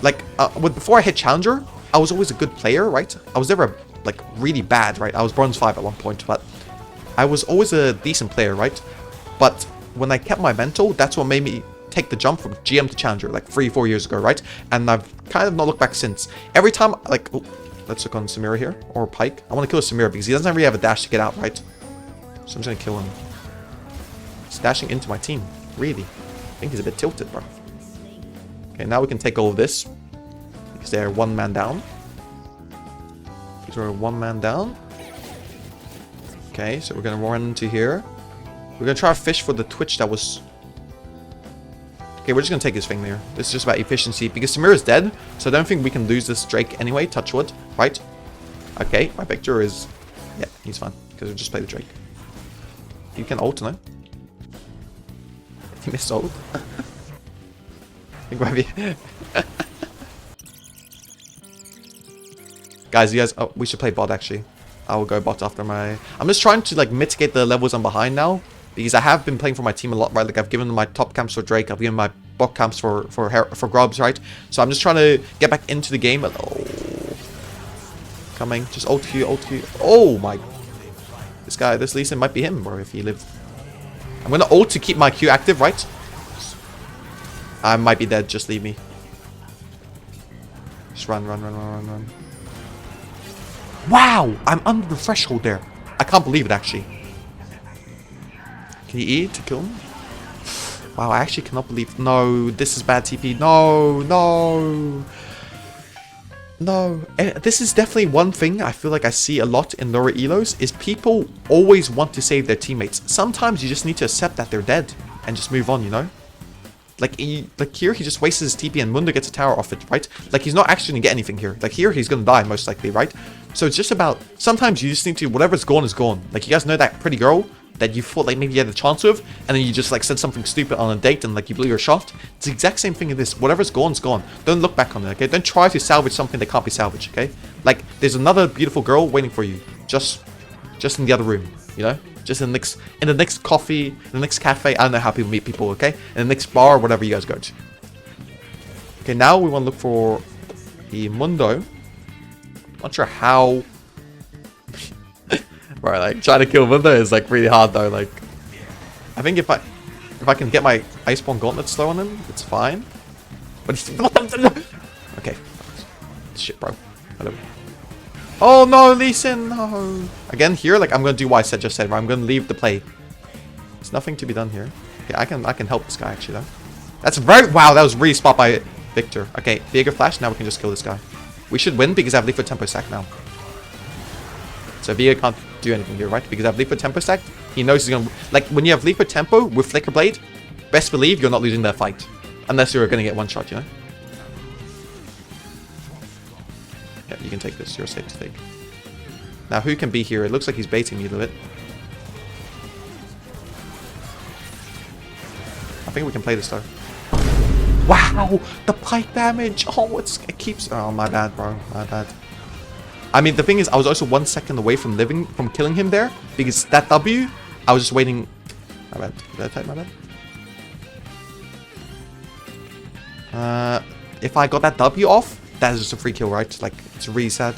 before I hit Challenger, I was always a good player, right? I was never, like, really bad, right? I was Bronze 5 at one point, but I was always a decent player, right? But when I kept my mental, that's what made me take the jump from GM to Challenger, like 3-4 years ago, right? And I've kind of not looked back since. Every time, like, oh, let's look on Samira here, or Pyke. I want to kill Samira because he doesn't really have a dash to get out, right? So I'm just going to kill him. He's dashing into my team, really. I think he's a bit tilted, bro. Okay, now we can take all of this. Because they're one man down. Because we're one man down. Okay, so we're going to run into here. We're going to try to fish for the Twitch that was... Okay, we're just going to take his thing there. This is just about efficiency. Because Samira is dead, so I don't think we can lose this Drake anyway. Touch wood, right? Okay, my Victor is... Yeah, he's fine. Because we just play the Drake. You can ult, no? He missed ult. Guys, you guys... Oh, we should play bot, actually. I will go bot after my... I'm just trying to, like, mitigate the levels I'm behind now. Because I have been playing for my team a lot, right? Like, I've given them my top camps for Drake. I've given my bot camps for Grubs, right? So I'm just trying to get back into the game. Oh. Coming. Just ult Q, ult Q. Oh, my... This Lee Sin might be him, bro, if he lived. I'm going to ult to keep my Q active, right? I might be dead. Just leave me. Just run. Wow! I'm under the threshold there. I can't believe it, actually. Can you E to kill him? Wow, I actually cannot believe... No, this is bad TP. No. This is definitely one thing I feel like I see a lot in lower elos, is people always want to save their teammates. Sometimes you just need to accept that they're dead and just move on, you know? Like here, he just wastes his TP and Mundo gets a tower off it, right? Like, he's not actually going to get anything here. Like, here, he's going to die, most likely, right? So it's just about... Sometimes you just need to... Whatever's gone is gone. Like, you guys know that pretty girl that you thought, like, maybe you had a chance with, and then you just, like, said something stupid on a date and, like, you blew your shot? It's the exact same thing in this. Whatever's gone is gone. Don't look back on it, okay? Don't try to salvage something that can't be salvaged, okay? Like, there's another beautiful girl waiting for you. Just in the other room, you know? Just in the next coffee, in the next cafe. I don't know how people meet people, okay? In the next bar, whatever you guys go to. Okay, now we want to look for the Mundo. Not sure how... Right, like, trying to kill Mundo is, like, really hard, though. Like, I think if I can get my Iceborne Gauntlet slow on him, it's fine. But he's... Okay. Shit, bro. Oh, no, Lee Sin, no. Again, here, like, I'm going to do what I just said, right? I'm going to leave the play. There's nothing to be done here. Okay, I can help this guy, actually, though. That's very... Wow, that was really spot by Victor. Okay, Viego flash, now we can just kill this guy. We should win because I have Leaf for Tempo Stack now. So Viego can't do anything here, right? Because I have Leaf for Tempo Stack, he knows he's going to... Like, when you have Leaf for Tempo with Flicker Blade, best believe you're not losing that fight. Unless you're going to get one shot, you know? Yeah, You can take this. You're safe to take. Now, who can be here? It looks like he's baiting me a little bit. I think we can play this, though. Wow! The pike damage! Oh, it keeps... Oh, my bad, bro. My bad. I mean, the thing is, I was also 1 second away from killing him there. Because that W, I was just waiting... My bad. Did I type my bad? If I got that W off, that is just a free kill, right? Like, it's really sad.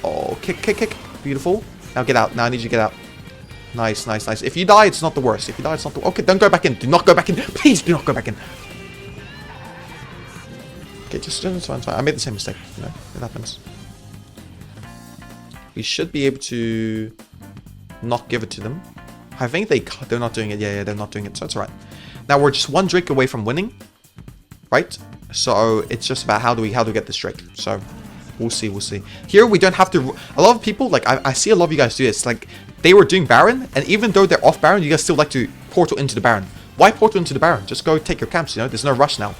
Oh, kick. Beautiful. Now get out. Now I need you to get out. Nice. If you die, it's not the worst. Okay, don't go back in. Do not go back in. Please do not go back in. Okay, just it's fine. I made the same mistake. You know, it happens. We should be able to not give it to them. I think they're not doing it. Yeah, they're not doing it. So it's alright. Now we're just one Drake away from winning, right? So it's just about how do we get this Drake. So we'll see. Here we don't have to. A lot of people, like I see a lot of you guys do this. Like they were doing Baron, and even though they're off Baron, you guys still like to portal into the Baron. Why portal into the Baron? Just go take your camps. You know, there's no rush now.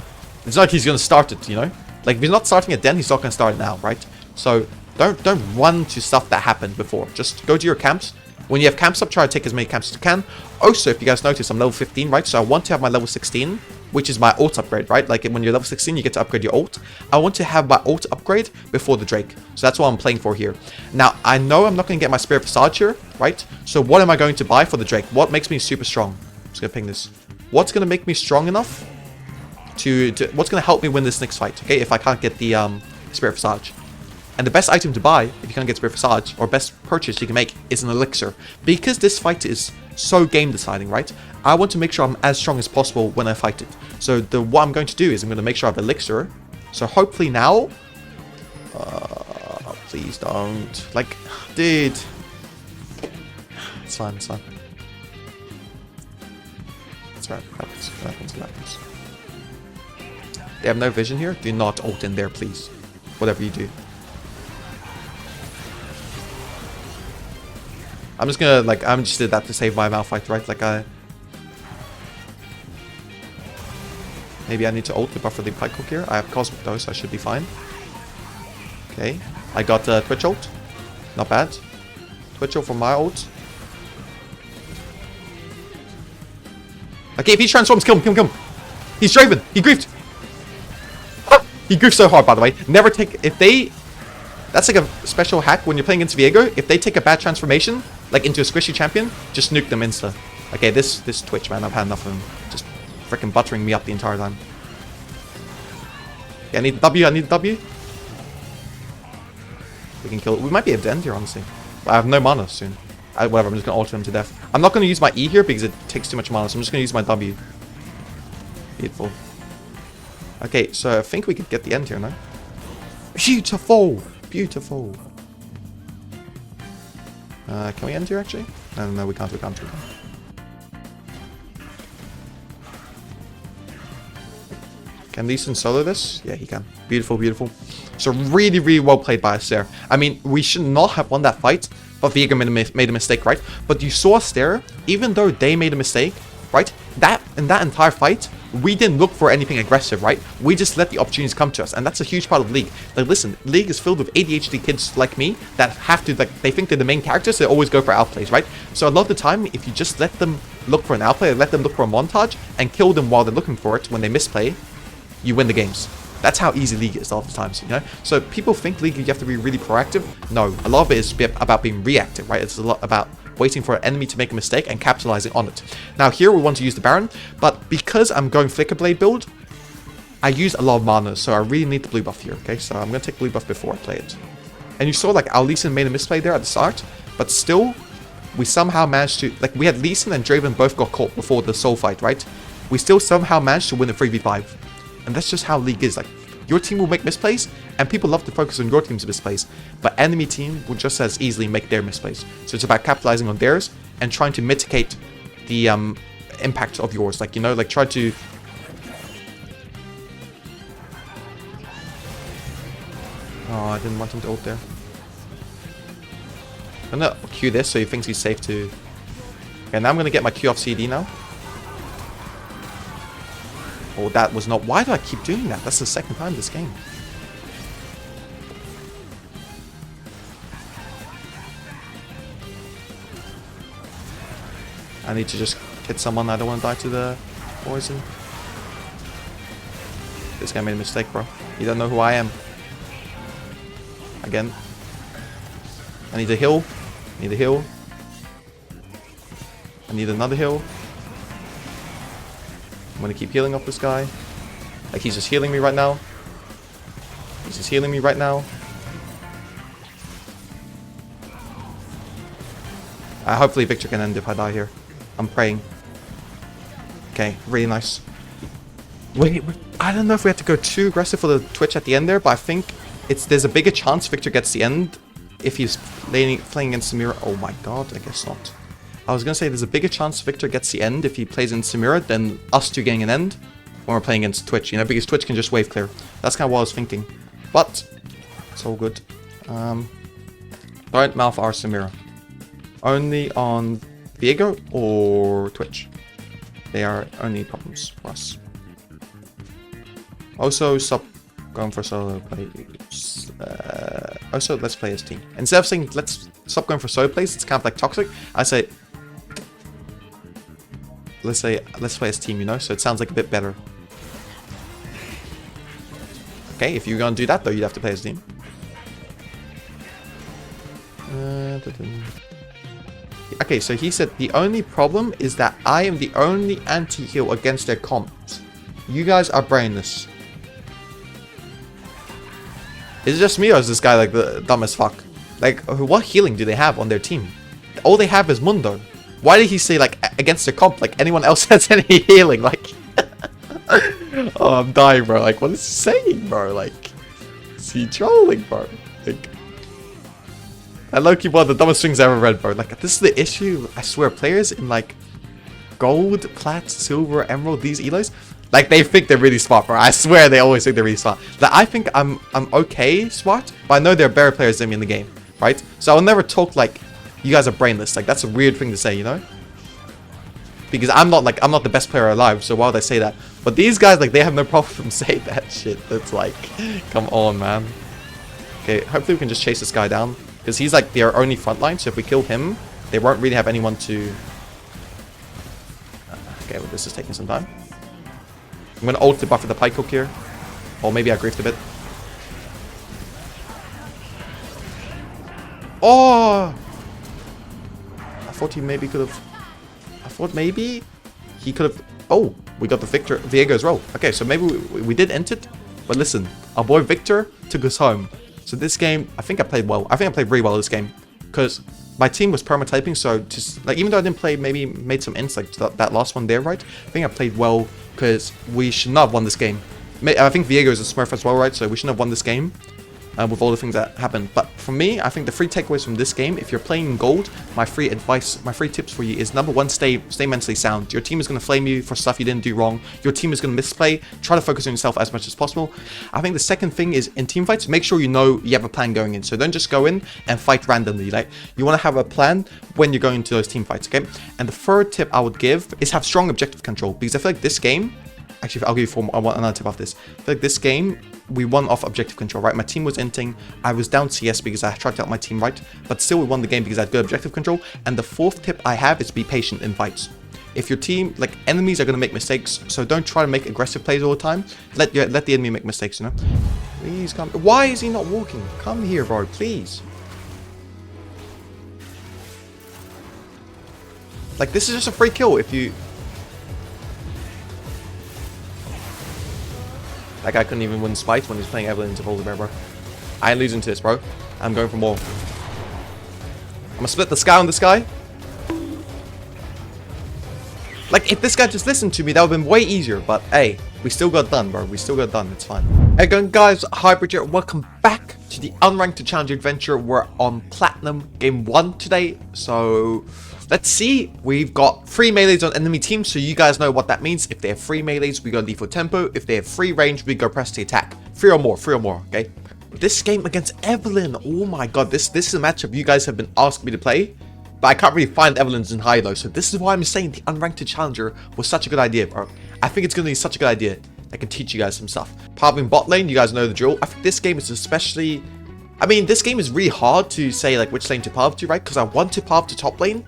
It's not like he's gonna start it. You know, like if he's not starting it then, he's not gonna start it now, right? So don't run to stuff that happened before. Just go to your camps. When you have camps up, try to take as many camps as you can. Also, if you guys notice, I'm level 15, right? So I want to have my level 16, which is my ult upgrade, right? Like when you're level 16, you get to upgrade your ult. I want to have my ult upgrade before the Drake. So that's what I'm playing for here. Now, I know I'm not going to get my Spirit Visage here, right? So what am I going to buy for the Drake? What makes me super strong? I'm just going to ping this. What's going to make me strong enough to what's going to help me win this next fight, okay? If I can't get the Spirit Visage. And the best item to buy, if you can't get Spirit Visage, or best purchase you can make, is an elixir. Because this fight is so game deciding, right? I want to make sure I'm as strong as possible when I fight it. So what I'm going to do is I'm going to make sure I have elixir. So hopefully now... please don't. Like, dude. It's fine. It's right. It happens. They have no vision here. Do not ult in there, please. Whatever you do. I'm just gonna, like, I'm just did that to save my Malphite, right? Like, maybe I need to ult to buffer the Pike Hook here. I have Cosmic though, so I should be fine. Okay. I got Twitch ult. Not bad. Twitch ult for my ult. Okay, if he transforms, kill him. He's Draven. He griefed. Ah! He griefed so hard, by the way. Never take, if they... That's like a special hack when you're playing against Viego. If they take a bad transformation, like into a squishy champion, just nuke them insta. Okay, this Twitch, man, I've had enough of him. Just freaking buttering me up the entire time. Okay, I need the W. We can kill it. We might be able to end here, honestly. But I have no mana soon. Whatever, I'm just going to alter him to death. I'm not going to use my E here because it takes too much mana, so I'm just going to use my W. Beautiful. Okay, so I think we could get the end here, no? Beautiful! Beautiful. Can we end here, actually? No, we can't. Can Lee Sin solo this? Yeah, he can. Beautiful. So really well played by us there. I mean, we should not have won that fight, but Viego made a mistake, right? But you saw us there, even though they made a mistake, right? In that entire fight, we didn't look for anything aggressive, right? We just let the opportunities come to us, and that's a huge part of League. Like, listen, League is filled with ADHD kids like me that have to, like, they think they're the main characters, so they always go for outplays, right? So a lot of the time, if you just let them look for an outplay, let them look for a montage, and kill them while they're looking for it when they misplay, you win the games. That's how easy League is a lot of the times, you know? So people think League, you have to be really proactive. No, a lot of it is about being reactive, right? It's a lot about waiting for an enemy to make a mistake and capitalizing on it. Now here we want to use the Baron, but because I'm going Flicker Blade build, I use a lot of mana, so I really need the blue buff here, okay? So I'm going to take blue buff before I play it. And you saw, like, our Lee Sin made a misplay there at the start, but still, we somehow managed to, like, we had Lee Sin and Draven both got caught before the soul fight, right? We still somehow managed to win a 3v5. And that's just how League is. Like, your team will make misplays, and people love to focus on your team's misplays, but enemy team will just as easily make their misplays. So it's about capitalizing on theirs and trying to mitigate the impact of yours. Like, you know, like, try to... Oh, I didn't want him to ult there. I'm gonna Q this so he thinks he's safe to... Okay, now I'm gonna get my Q off CD now. Oh, that was not... Why do I keep doing that? That's the second time this game. I need to just hit someone. I don't want to die to the poison. This guy made a mistake, bro. You don't know who I am. Again. I need a heal. I need a heal. I need another heal. I'm gonna keep healing up this guy. Like, he's just healing me right now. He's just healing me right now. Hopefully Victor can end if I die here. I'm praying. Okay, really nice. Wait, I don't know if we have to go too aggressive for the Twitch at the end there, but I think there's a bigger chance Victor gets the end if he's playing against Samira. Oh my god, I guess not. I was gonna say there's a bigger chance Victor gets the end if he plays in Samira than us two getting an end when we're playing against Twitch, you know, because Twitch can just wave clear. That's kind of what I was thinking. But it's all good. Don't mouth our Samira. Only on Viego or Twitch. They are only problems for us. Also, stop going for solo plays. Also, let's play as team. Instead of saying let's stop going for solo plays, it's kind of like toxic. I say let's play as team, you know, so it sounds like a bit better. Okay, if you're gonna do that though, you'd have to play as team. Okay, so he said the only problem is that I am the only anti-heal against their comps. You guys are brainless. Is it just me or is this guy like the dumb as fuck? Like, what healing do they have on their team? All they have is Mundo. Why did he say like against their comp? Like anyone else has any healing? Like, oh, I'm dying, bro. Like, what is he saying, bro? Like, is he trolling, bro? Like, that low-key one of the dumbest things I ever read, bro. Like, this is the issue. I swear, players in like gold, plat, silver, emerald, these elos, like they think they're really smart, bro. I swear they always think they're really smart. Like, I think I'm okay smart, but I know there are better players than me in the game, right? So I'll never talk like you guys are brainless. Like, that's a weird thing to say, you know? Because I'm not the best player alive, so why would I say that? But these guys, like, they have no problem saying that shit. That's like, come on, man. Okay, hopefully we can just chase this guy down. Because he's like their only front line, so if we kill him, they won't really have anyone to... Okay, well, this is taking some time. I'm going to ult to buffer the pike hook here. Or maybe I griefed a bit. Oh! I thought he maybe could have... I thought maybe he could have... Oh, we got the Viego as well. Okay, so maybe we did end it. But listen, our boy Victor took us home. So this game, I think I played well. I think I played really well this game. Because my team was permatyping, so just like even though I didn't play, maybe made some ints like that last one there, right? I think I played well because we should not have won this game. I think Viego is a smurf as well, right? So we shouldn't have won this game with all the things that happened. But for me, I think the 3 takeaways from this game, if you're playing in gold, my free advice, my 3 tips for you is number 1, stay mentally sound. Your team is going to flame you for stuff you didn't do wrong. Your team is going to misplay. Try to focus on yourself as much as possible. I think the second thing is in team fights, make sure you know you have a plan going in. So don't just go in and fight randomly. Like, you want to have a plan when you're going into those team fights, okay? And the third tip I would give is have strong objective control, because I feel like this game, actually, I'll give you another tip off this. I feel like this game, we won off objective control, right? My team was inting. I was down CS because I tracked out my team, right? But still, we won the game because I had good objective control. And the fourth tip I have is be patient in fights. If your team, like, enemies are going to make mistakes, so don't try to make aggressive plays all the time. Let the enemy make mistakes, you know? Please come. Why is he not walking? Come here, bro, please. Like, this is just a free kill if you... That guy couldn't even win Spite when he was playing Evelyn into VOLIBEAR, bro. I ain't losing to this, bro. I'm going for more. I'm gonna split the sky on this guy. Like, if this guy just listened to me, that would have been way easier. But, hey, we still got done, bro. We still got done. It's fine. Hey, again, guys. Hybridge here. Welcome back to the Unranked to Challenge Adventure. We're on Platinum Game 1 today. So... let's see. We've got 3 melees on enemy teams, so you guys know what that means. If they have 3 melees, we go lethal tempo. If they have 3 range, we go press to attack. 3 or more, okay? This game against Evelyn, oh my god, this is a matchup you guys have been asking me to play, but I can't really find Evelyn's in high though, so this is why I'm saying the Unranked Challenger was such a good idea, bro. I think it's going to be such a good idea. I can teach you guys some stuff. Parving bot lane, you guys know the drill. I think this game is especially... I mean, this game is really hard to say like which lane to path to, right? Because I want to path to top lane,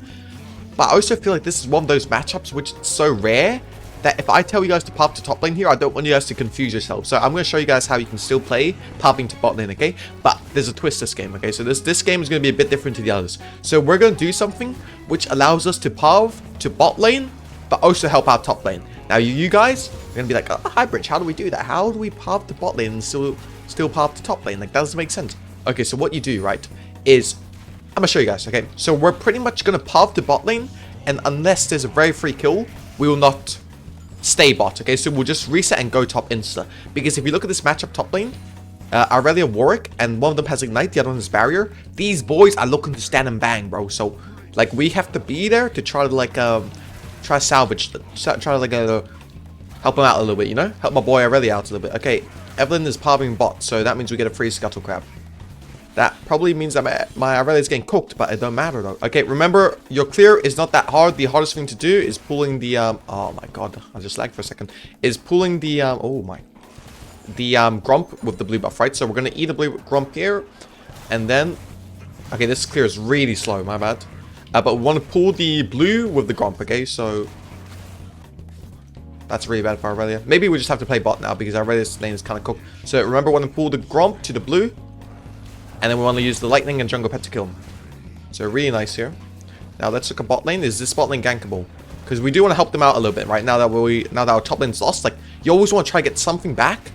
But I also feel like this is one of those matchups which is so rare that if I tell you guys to pop to top lane here, I don't want you guys to confuse yourselves. So I'm going to show you guys how you can still play popping to bot lane, okay? But there's a twist this game, okay? So this game is going to be a bit different to the others. So we're going to do something which allows us to pov to bot lane, but also help out top lane. Now you guys are going to be like, oh, hybridge, how do we do that? How do we pov to bot lane and still pov to top lane? Like, that doesn't make sense. Okay, so what you do, right, is I'm going to show you guys, okay? So we're pretty much going to pov to bot lane, and unless there's a very free kill, we will not stay bot, okay? So we'll just reset and go top insta. Because if you look at this matchup top lane, Aurelia, Warwick, and one of them has Ignite, the other one has Barrier. These boys are looking to stand and bang, bro. So, like, we have to be there to try to, like, try to salvage, try to, like, help him out a little bit, you know? Help my boy Aurelia out a little bit. Okay, Evelyn is parving bot, so that means we get a free Scuttle Crab. That probably means that my Aurelia is getting cooked, but it don't matter though. Okay, remember, your clear is not that hard. The hardest thing to do is pulling the, oh my god, I just lagged for a second. Is pulling the, Grump with the blue buff, right? So we're going to eat a blue Grump here, and then, okay, this clear is really slow, my bad. But we want to pull the blue with the Grump, okay? So, that's really bad for Aurelia. Maybe we just have to play bot now, because Aurelia's lane is kind of cooked. So remember, we want to pull the Grump to the blue, and then we want to use the lightning and jungle pet to kill him. So really nice here. Now let's look at bot lane. Is this bot lane gankable? Because we do want to help them out a little bit, right? Now that our top lane's lost, like, you always want to try to get something back,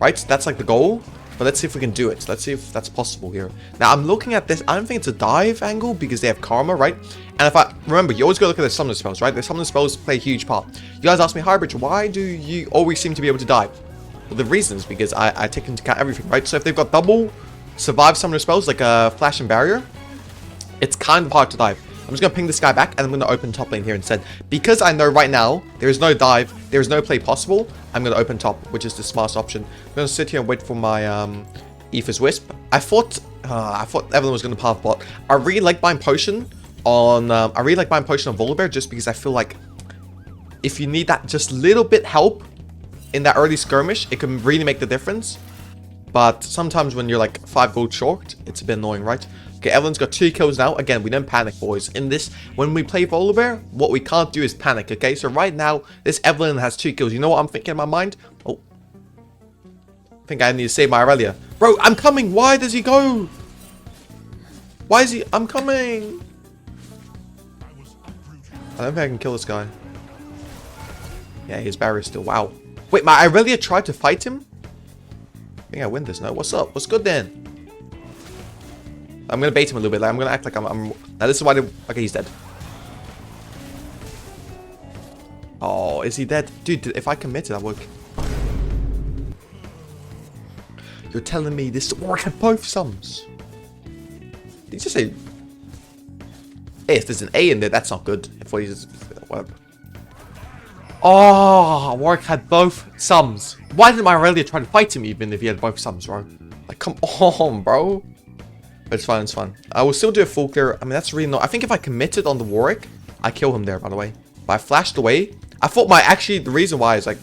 right? That's like the goal. But let's see if we can do it. Let's see if that's possible here. Now I'm looking at this. I don't think it's a dive angle because they have karma, right? And if I remember, you always go look at their summoner spells, right? Their summoner spells play a huge part. You guys ask me, hybridge, why do you always seem to be able to dive? Well, the reason is because I take into account everything, right? So if they've got double survive summoner spells like flash and barrier, it's kind of hard to dive. I'm just going to ping this guy back, and I'm going to open top lane here instead. Because I know right now there is no dive, there is no play possible, I'm going to open top, which is the smartest option. I'm going to sit here and wait for my Aether's Wisp. I thought Evelyn was going to path bot. I really like buying potion on VOLIBEAR, just because I feel like if you need that just little bit help in that early skirmish, it can really make the difference. But sometimes when you're like 5 gold short, it's a bit annoying, right? Okay, Evelyn's got 2 kills now. Again, we don't panic, boys. In this, when we play VOLIBEAR, what we can't do is panic, okay? So right now, this Evelyn has 2 kills. You know what I'm thinking in my mind? Oh. I think I need to save my Aurelia. Bro, I'm coming. Why does he go? Why is he? I'm coming. I don't think I can kill this guy. Yeah, his barrier still. Wow. Wait, my Aurelia tried to fight him? I think I win this now. What's up? What's good then? I'm gonna bait him a little bit. Like, I'm gonna act like I'm. Now this is why. Okay, he's dead. Oh, is he dead, dude? If I committed, I would. You're telling me this Warwick had both sums? Did you just say? Hey, if there's an A in there, that's not good. If what he's whatever. Oh, Warwick had both sums. Why didn't my Aurelia try to fight him even if he had both sums, bro? Like, come on, bro. But it's fine, it's fine. I will still do a full clear. I mean, that's really not... I think if I committed on the Warwick, I kill him there, by the way. But I flashed away. I thought my... Actually, the reason why is like...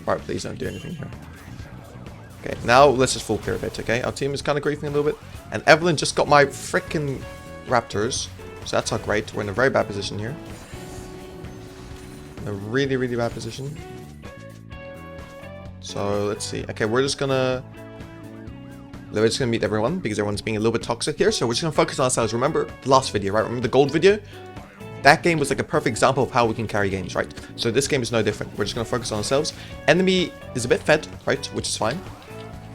Alright, please don't do anything here. Okay, now let's just full clear a bit, okay? Our team is kind of griefing a little bit. And Evelyn just got my freaking Raptors. So that's not great. We're in a very bad position here. In a really, really bad position. So let's see. Okay, we're just gonna meet everyone because everyone's being a little bit toxic here. So we're just gonna focus on ourselves. Remember the last video, right? Remember the gold video? That game was like a perfect example of how we can carry games, right? So this game is no different. We're just gonna focus on ourselves. Enemy is a bit fed, right? Which is fine.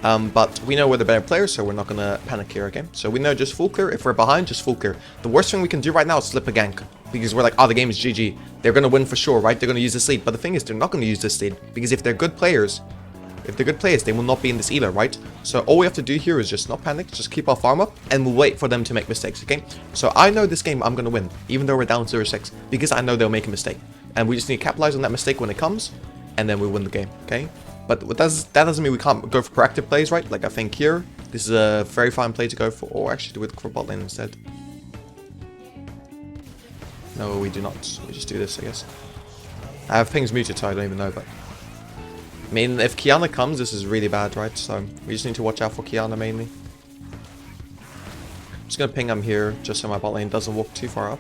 But we know we're the better players, so we're not gonna panic here, okay? So we know just full clear. If we're behind, just full clear. The worst thing we can do right now is slip a gank. Because we're like, oh, the game is GG. They're gonna win for sure, right? They're gonna use this lead. But the thing is, they're not gonna use this lead. Because if they're good players, they will not be in this either, right? So all we have to do here is just not panic, just keep our farm up, and we'll wait for them to make mistakes, okay? So I know this game I'm gonna win, even though we're down 0-6, because I know they'll make a mistake. And we just need to capitalize on that mistake when it comes, and then we win the game, okay? But that doesn't mean we can't go for proactive plays, right? Like I think here, this is a very fine play to go for, or actually do it for bot lane instead. No, we do not. We just do this, I guess. I have pings muted, so I don't even know, but... I mean, if Kiana comes, this is really bad, right? So we just need to watch out for Kiana mainly. Just gonna ping him here, just so my bot lane doesn't walk too far up.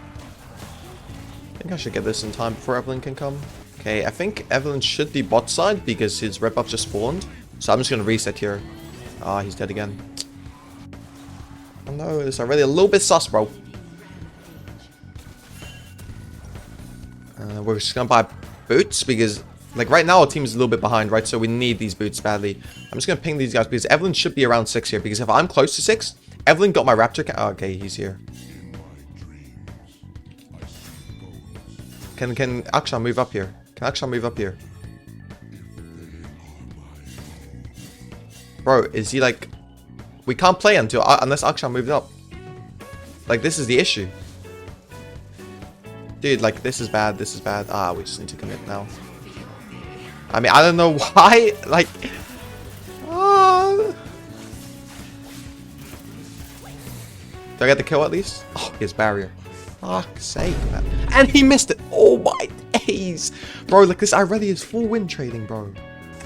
I think I should get this in time before Evelyn can come. Okay, I think Evelyn should be bot side because his red buff just spawned. So I'm just gonna reset here. Ah, he's dead again. Oh no, it's already a little bit sus, bro. We're just gonna buy boots because, like, right now our team is a little bit behind, right? So we need these boots badly. I'm just gonna ping these guys because Evelyn should be around 6 here. Because if I'm close to 6, Evelyn got my raptor. Oh, okay, he's here. Can Akshan move up here? Can Akshan move up here? Bro, is he like... We can't play until unless Akshan moves up. Like, this is the issue. Dude, like, this is bad, this is bad. Ah, we just need to commit now. I mean, I don't know why, like... Do I get the kill at least? Oh, his barrier. Fuck's sake, man. And he missed it! Oh my days! Bro, like, this Irelia is full win trading, bro.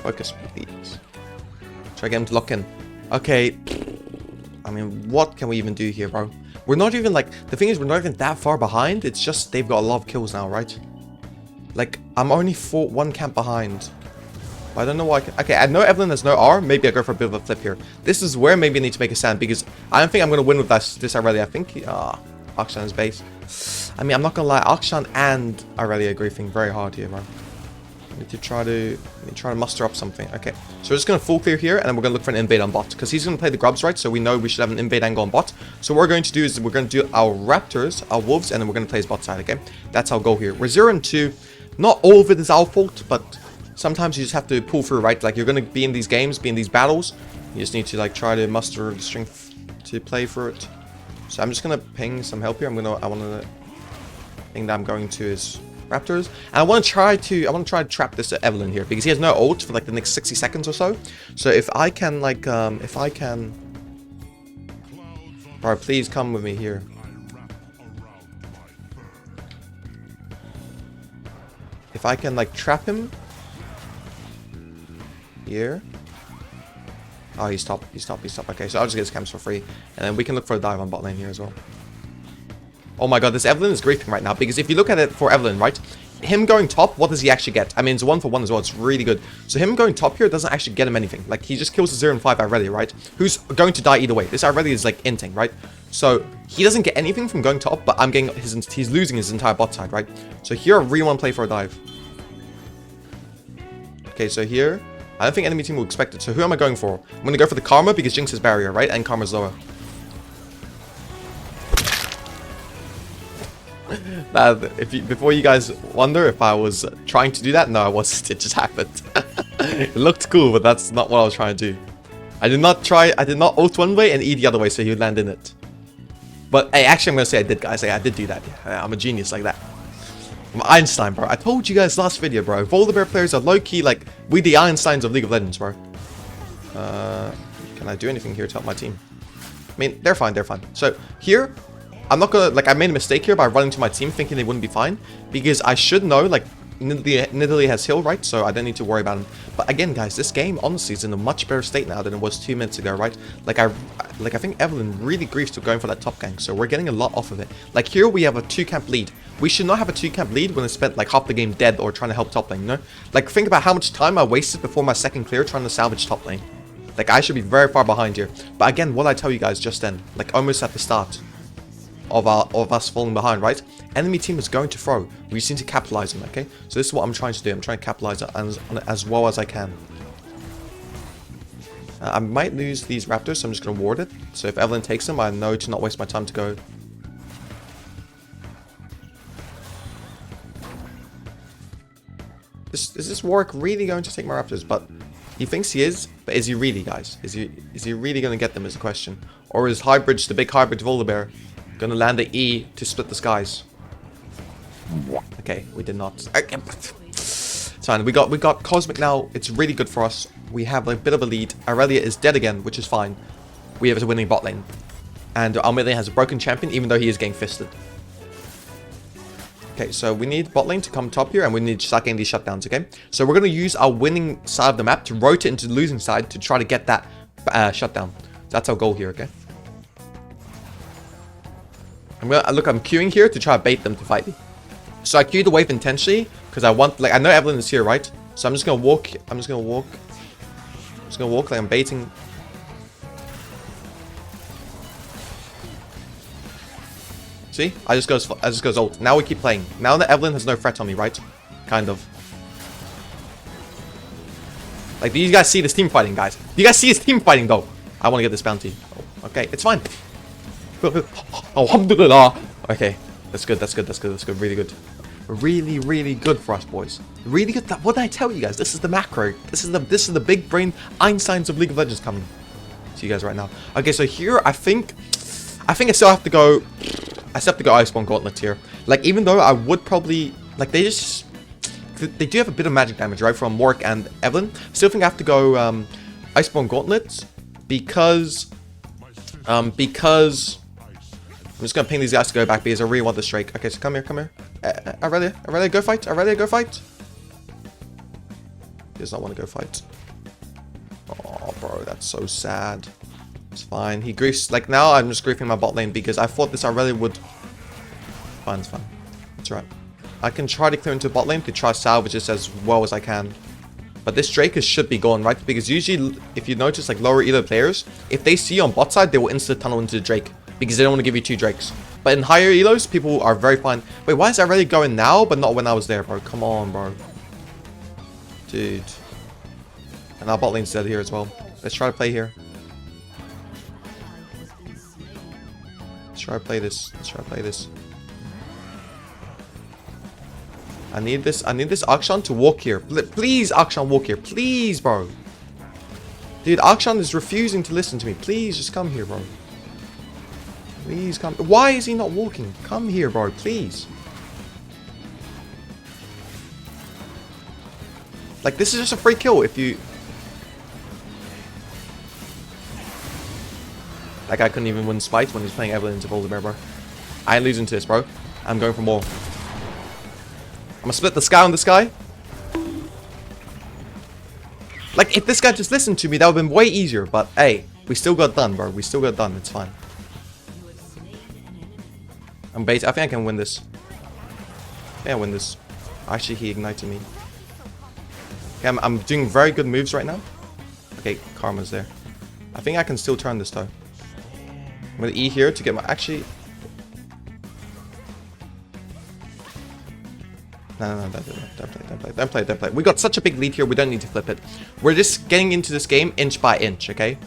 Focus, please. Try to get him to lock in. Okay. I mean, what can we even do here, bro? We're not even, like... The thing is, we're not even that far behind. It's just they've got a lot of kills now, right? Like, I'm only 1 camp behind. I don't know why I can... Okay, I know Evelyn has no R. Maybe I go for a bit of a flip here. This is where maybe I need to make a stand. Because I don't think I'm going to win with this Irelia. I think... Akshan's base. I mean, I'm not going to lie. Akshan and Irelia are griefing very hard here, bro. I need to try to muster up something. Okay, so we're just going to full clear here, and then we're going to look for an invade on bot. Because he's going to play the grubs, right? So we know we should have an invade angle on bot. So what we're going to do is we're going to do our raptors, our wolves, and then we're going to play his bot side, okay? That's our goal here. We're 0-2. Not all of it is our fault, but sometimes you just have to pull through, right? Like, you're going to be in these games, be in these battles. You just need to, like, try to muster the strength to play for it. So I'm just going to ping some help here. I want to ping that I'm going to his raptors. And I want to try to trap this Evelyn here because he has no ult for like the next 60 seconds or so. So if I can, like, bro, please come with me here. If I can, like, trap him here. Oh, he's top. Okay, so I'll just get his camps for free. And then we can look for a dive on bot lane here as well. Oh my god, this Evelyn is griefing right now. Because if you look at it for Evelyn, right? Him going top, what does he actually get? I mean, it's 1-for-1 as well. It's really good. So him going top here doesn't actually get him anything. Like, he just kills the 0 and 5 Irelia, right? Who's going to die either way. This Irelia is, like, inting, right? So he doesn't get anything from going top, but I'm getting he's losing his entire bot side, right? So here I really want to play for a dive. Okay, so here... I don't think enemy team will expect it. So who am I going for? I'm going to go for the Karma because Jinx is barrier, right? And Karma's lower. Now, before you guys wonder if I was trying to do that, no, I wasn't. It just happened. It looked cool, but that's not what I was trying to do. I did not ult one way and E the other way, so he would land in it. But hey, actually, I'm going to say I did, guys. I did do that. I'm a genius like that. I'm Einstein, bro. I told you guys last video, bro. VOLIBEAR players are low-key, like, we the Einsteins of League of Legends, bro. Can I do anything here to help my team? I mean, they're fine, they're fine. So, here, I'm not gonna, like, I made a mistake here by running to my team thinking they wouldn't be fine. Because I should know, like, Nidalee has heal, right? So I don't need to worry about him. But again, guys, this game, honestly, is in a much better state now than it was 2 minutes ago, right? Like, I think Evelyn really griefs to going for that top gank. So we're getting a lot off of it. Like, here we have a 2-camp lead. We should not have a 2-camp lead when I spent, like, half the game dead or trying to help top lane, you know? Like, think about how much time I wasted before my second clear trying to salvage top lane. Like, I should be very far behind here. But again, what I tell you guys just then, like, almost at the start of us falling behind, right? Enemy team is going to throw. We just need to capitalize on it, okay? So this is what I'm trying to do. I'm trying to capitalize on it as well as I can. I might lose these raptors, so I'm just going to ward it. So if Evelyn takes them, I know to not waste my time to go. Is this Warwick really going to take my raptors? But he thinks he is, but is he really, guys? Is he really going to get them is the question? Or is hybridge, the big hybrid VOLIBEAR, going to land the E to split the skies? Okay, we did not. It's fine. We got Cosmic now. It's really good for us. We have a bit of a lead. Irelia is dead again, which is fine. We have a winning bot lane. And our mid lane has a broken champion, even though he is getting fisted. Okay, so we need bot lane to come top here, and we need to start getting these shutdowns, okay? So we're going to use our winning side of the map to rotate into the losing side to try to get that shutdown. That's our goal here, okay? I'm queuing here to try to bait them to fight me. So I queue the wave intentionally because I want, like, I know Evelyn is here, right? So I'm just gonna walk. I'm just gonna walk like I'm baiting. See? I just goes ult. Now we keep playing. Now that Evelyn has no threat on me, right? Kind of. Like, do you guys see this team fighting, guys? Do you guys see this team fighting, though? I want to get this bounty. Oh, okay, it's fine. Alhamdulillah. Okay, that's good. Really good. Really good for us, boys. Really good. What did I tell you guys? This is the macro. This is the big brain Einsteins of League of Legends coming to you guys right now. Okay, so here I think I still have to go. I still have to go Iceborne Gauntlet here. Like, even though I would probably, like, they do have a bit of magic damage, right, from Mork and Evelyn. Still think I have to go Iceborne Gauntlet because I'm just gonna ping these guys to go back because I really want the Drake. Okay, so come here. Aurelia, go fight. He does not want to go fight. Oh, bro, that's so sad. It's fine. He griefs. Like, now I'm just griefing my bot lane because I thought this Aurelia would. Fine, it's fine. It's right. I can try to clear into bot lane to try to salvage this as well as I can. But this Drake should be gone, right? Because usually, if you notice, like, lower elo players, if they see you on bot side, they will insta tunnel into the Drake. Because they don't want to give you 2 Drakes. But in higher elos, people are very fine. Wait, why is that really going now, but not when I was there, bro? Come on, bro. Dude. And our bot lane's dead here as well. Let's try to play here. Let's try to play this. I need this Akshan to walk here. Please, Akshan, walk here. Please, bro. Dude, Akshan is refusing to listen to me. Please, just come here, bro. Please come. Why is he not walking? Come here, bro. Please. Like, this is just a free kill if you... That guy couldn't even win Spite when he's playing Evelyn into VOLIBEAR, bro. I ain't losing to this, bro. I'm going for more. I'm gonna split the sky on this guy. Like, if this guy just listened to me, that would have been way easier. But, hey, we still got done, bro. We still got done. It's fine. I'm bait. I think I can win this. Yeah, win this. Actually, he ignited me. Okay, I'm doing very good moves right now. Okay, Karma's there. I think I can still turn this, though. I'm gonna E here to get my... Actually... No, don't play. We got such a big lead here, we don't need to flip it. We're just getting into this game inch by inch, okay?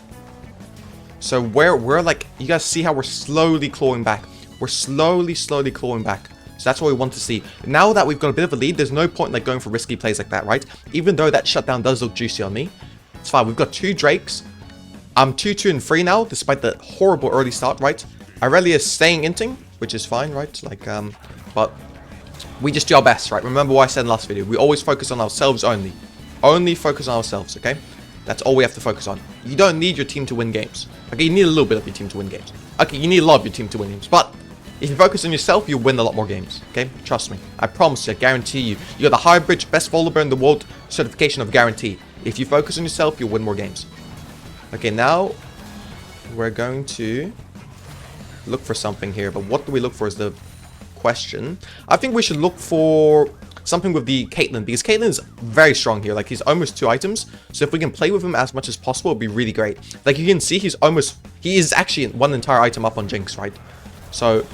So we're like... You guys see how we're slowly clawing back. We're slowly clawing back. So that's what we want to see. Now that we've got a bit of a lead, there's no point in, like, going for risky plays like that, right? Even though that shutdown does look juicy on me. It's fine, we've got 2 Drakes. I'm 2-2 and 3 now, despite the horrible early start, right? Aurelia is staying inting, which is fine, right? Like, but we just do our best, right? Remember what I said in the last video. We always focus on ourselves only. Only focus on ourselves, okay? That's all we have to focus on. You don't need your team to win games. Okay, you need a little bit of your team to win games. Okay, you need a lot of your team to win games. But if you focus on yourself, you'll win a lot more games, okay? Trust me. I promise you, I guarantee you. You got the hybradge best VOLIBEAR in the world certification of guarantee. If you focus on yourself, you'll win more games. Okay, now we're going to look for something here. But what do we look for is the question. I think we should look for something with the Caitlyn, because Caitlyn is very strong here. Like, he's almost 2 items. So if we can play with him as much as possible, it'd be really great. Like, you can see he is actually 1 entire item up on Jinx, right? So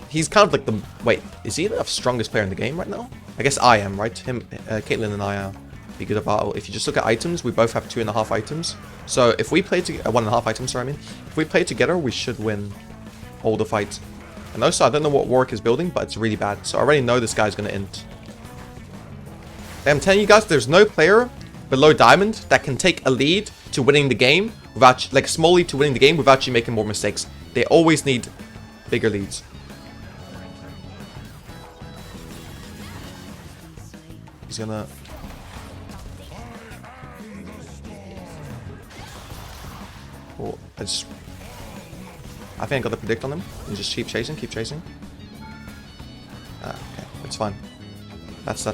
he's kind of like the... Wait, is he the strongest player in the game right now? I guess I am, right? Caitlyn and I are. Be good about. If you just look at items, we both have 2.5 items. So if we play together, 1.5 items, sorry, I mean. If we play together, we should win all the fights. And also, I don't know what Warwick is building, but it's really bad. So I already know this guy's going to int. I'm telling you guys, there's no player below Diamond that can take a lead to winning the game without, like, small lead to winning the game without you making more mistakes. They always need bigger leads. He's gonna... Oh, I think I got the predict on him. And just keep chasing. Okay, it's fine. That's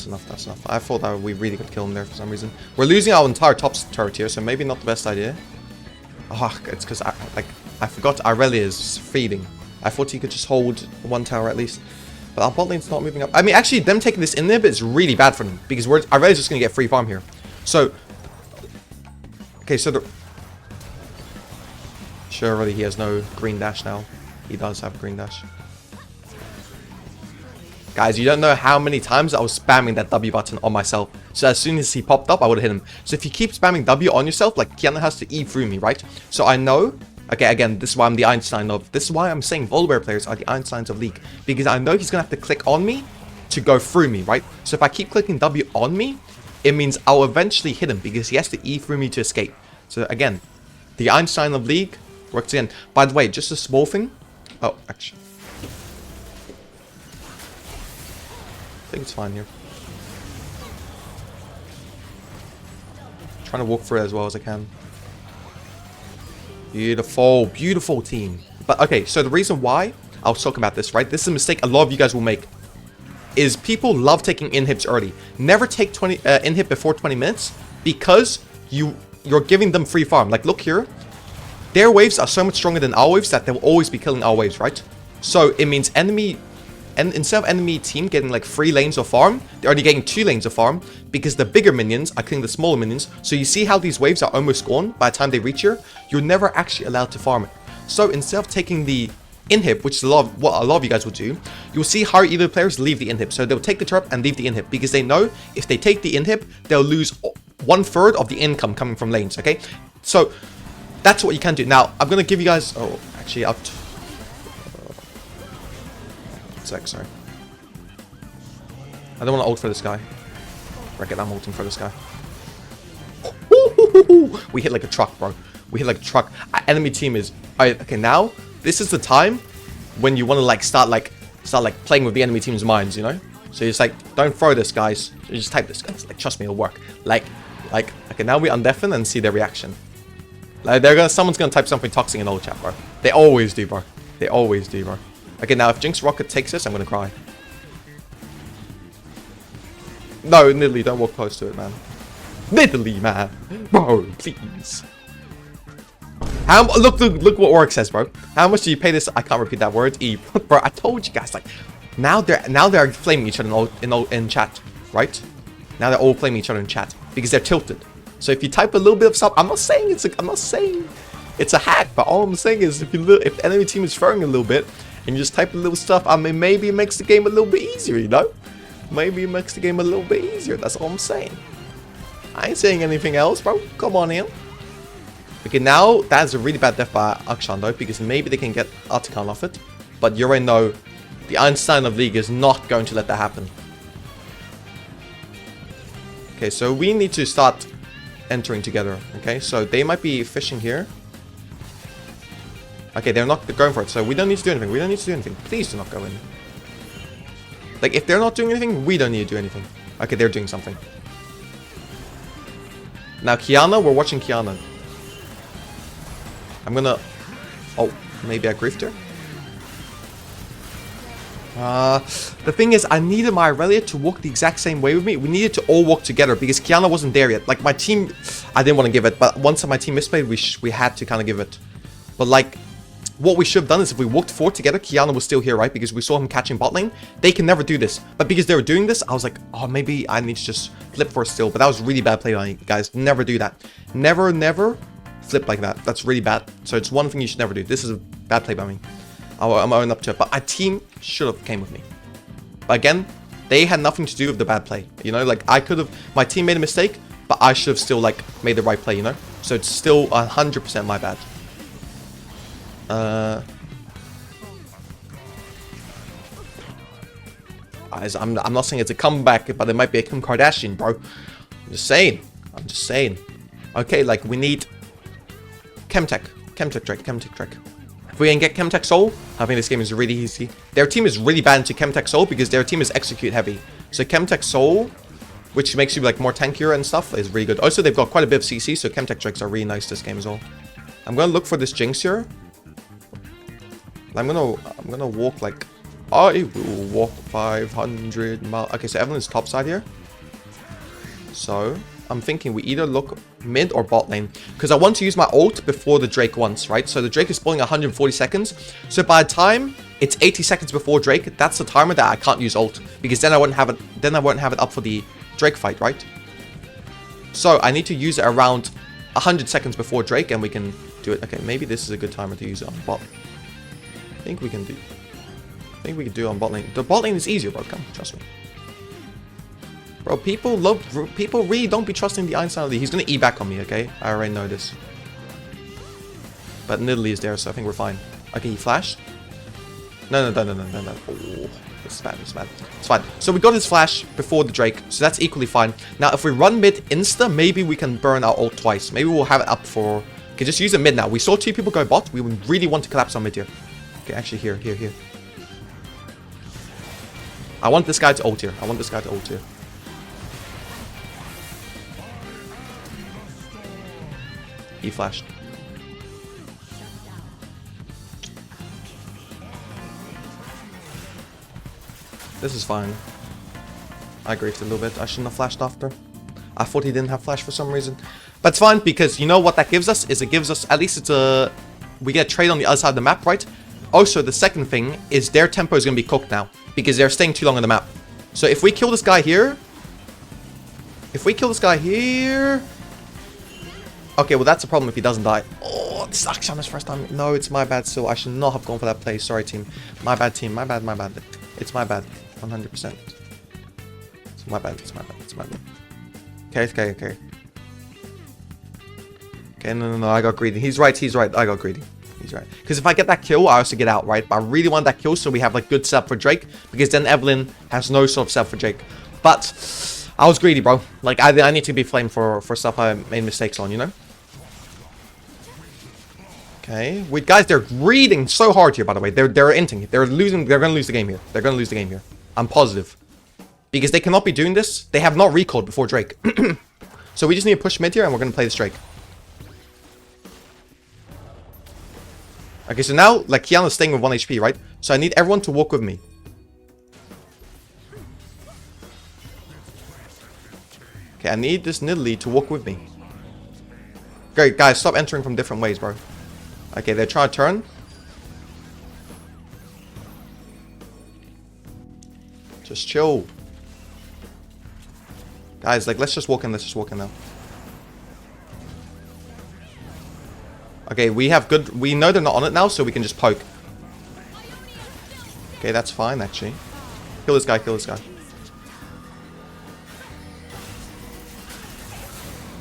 enough. I thought that we really could kill him there for some reason. We're losing our entire top turret here, so maybe not the best idea. Oh, it's because I forgot Aurelia is feeding. I thought he could just hold one tower at least. But our bot lane's not moving up. I mean, actually, them taking this inhib is really bad for them. Because I realize just going to get free farm here. So, okay, so the... Surely he has no green dash now. He does have green dash. Guys, you don't know how many times I was spamming that W button on myself. So as soon as he popped up, I would have hit him. So if you keep spamming W on yourself, like, Kiana has to E through me, right? So I know... Okay, again, this is why I'm the Einstein of... This is why I'm saying VOLIBEAR players are the Einsteins of League. Because I know he's going to have to click on me to go through me, right? So if I keep clicking W on me, it means I'll eventually hit him because he has to E through me to escape. So again, the Einstein of League works again. By the way, just a small thing. Oh, actually. I think it's fine here. Trying to walk through it as well as I can. Beautiful, beautiful team. But okay, so the reason why I was talking about this, right? This is a mistake a lot of you guys will make. Is people love taking inhibs early. Never take inhib before 20 minutes because you're giving them free farm. Like, look here. Their waves are so much stronger than our waves that they'll always be killing our waves, right? So it means instead of enemy team getting like 3 lanes of farm, they're already getting 2 lanes of farm because the bigger minions are killing the smaller minions. So you see how these waves are almost gone by the time they reach here? You're never actually allowed to farm it. So instead of taking the inhib, which is what a lot of you guys will do, you'll see higher elo players leave the inhib. So they'll take the turret and leave the inhib because they know if they take the inhib, they'll lose 1/3 of the income coming from lanes, okay? So that's what you can do. Now, I'm going to give you guys... Oh, actually, up to... sorry. I don't want to ult for this guy. Reckon I'm ulting for this guy. We hit like a truck, bro. We hit like a truck. Our enemy team is... okay, now, this is the time when you want to like start playing with the enemy team's minds, you know? So it's like, don't throw this, guys. You just type this, guys. Like, trust me, it'll work. Like, okay, now we undeafen and see their reaction. Like, someone's gonna type something toxic in old chat, bro. They always do, bro. They always do, bro. Okay, now if Jinx Rocket takes this, I'm gonna cry. No, Nidalee, don't walk close to it, man. Nidalee, man. Bro, please. Look what Orc says, bro. How much do you pay this? I can't repeat that word. E. Bro, I told you guys, like, now they're flaming each other in chat, right? Now they're all flaming each other in chat because they're tilted. So if you type a little bit of stuff, I'm not saying it's a hack, but all I'm saying is if the enemy team is throwing a little bit and you just type a little stuff, I mean, maybe it makes the game a little bit easier, you know? Maybe it makes the game a little bit easier. That's all I'm saying. I ain't saying anything else, bro. Come on in. Okay, now that's a really bad death by Akshan though, because maybe they can get Artican off it. But you already know the Einstein of League is not going to let that happen. Okay, so we need to start entering together. Okay, so they might be fishing here. Okay, they're not going for it, so we don't need to do anything. We don't need to do anything. Please do not go in. Like, if they're not doing anything, we don't need to do anything. Okay, they're doing something. Now, Kiana, we're watching Kiana. I'm gonna... Oh, maybe I griefed her? The thing is, I needed my Aurelia to walk the exact same way with me. We needed to all walk together because Kiana wasn't there yet. Like, my team... I didn't want to give it, but once my team misplayed, we had to kind of give it. But, like... What we should have done is if we walked forward together, Kiana was still here, right? Because we saw him catching bot lane. They can never do this. But because they were doing this, I was like, oh, maybe I need to just flip for a steal. But that was really bad play by me, guys. Never do that. Never flip like that. That's really bad. So it's one thing you should never do. This is a bad play by me. I'm owning up to it. But my team should have came with me. But again, they had nothing to do with the bad play. You know, like I could have... My team made a mistake, but I should have still like made the right play, you know? So it's still 100% my bad. Guys, I'm not saying it's a comeback, but it might be a Kim Kardashian, bro. I'm just saying. Okay, like we need Chemtech Drake. If we can get Chemtech Soul, I think this game is really easy. Their team is really bad into Chemtech Soul because their team is execute heavy. So Chemtech Soul, which makes you like more tankier and stuff, is really good. Also, they've got quite a bit of CC, so Chemtech Drakes are really nice this game as well. I'm gonna look for this Jinx here. I'm gonna walk like... I will walk 500 miles. Okay, so Evelyn's top side here. So, I'm thinking we either look mid or bot lane. Because I want to use my ult before the Drake once, right? So the Drake is spawning 140 seconds. So by the time it's 80 seconds before Drake, that's the timer that I can't use ult. Because then I won't have it, up for the Drake fight, right? So I need to use it around 100 seconds before Drake and we can do it. Okay, maybe this is a good timer to use it on bot. I think we can do it on bot lane. The bot lane is easier, bro. Come, trust me. Bro, people really don't be trusting the Einstein. He's gonna E back on me, okay? I already know this. But Nidalee is there, so I think we're fine. Okay, he flashed. No. Oh, this is bad, It's fine. So we got his flash before the Drake, so that's equally fine. Now, if we run mid insta, maybe we can burn our ult twice. Maybe we'll have it up for... Okay, just use it mid now. We saw 2 people go bot. We really want to collapse on mid here. Okay, actually here. I want this guy to ult here. He flashed. This is fine. I griefed a little bit. I shouldn't have flashed after. I thought he didn't have flash for some reason. But it's fine because you know what that gives us? It gives us, at least it's a... We get a trade on the other side of the map, right? Also, the second thing is their tempo is going to be cooked now. Because they're staying too long on the map. So if we kill this guy here... Okay, well that's a problem if he doesn't die. Oh, this is actually on his first time. No, it's my bad still. I should not have gone for that play. Sorry, team. My bad, team. My bad. It's my bad. 100%. It's my bad. Okay. Okay, no. I got greedy. He's right. I got greedy. He's right. Because if I get that kill, I also get out, right? But I really want that kill so we have like good setup for Drake. Because then Evelyn has no sort of setup for Drake. But I was greedy, bro. Like, I need to be flamed for stuff I made mistakes on, you know? Okay. Wait, guys, they're reading so hard here, by the way. They're inting. They're gonna lose the game here. I'm positive. Because they cannot be doing this. They have not recalled before Drake. So we just need to push mid here and we're gonna play this Drake. Okay, so now, like, Kiana's staying with 1 HP, right? So I need everyone to walk with me. Okay, I need this Nidalee to walk with me. Great, guys, stop entering from different ways, bro. Okay, they're trying to turn. Just chill. Guys, like, let's just walk in now. Okay, we know they're not on it now, so we can just poke. Okay, that's fine, actually. Kill this guy.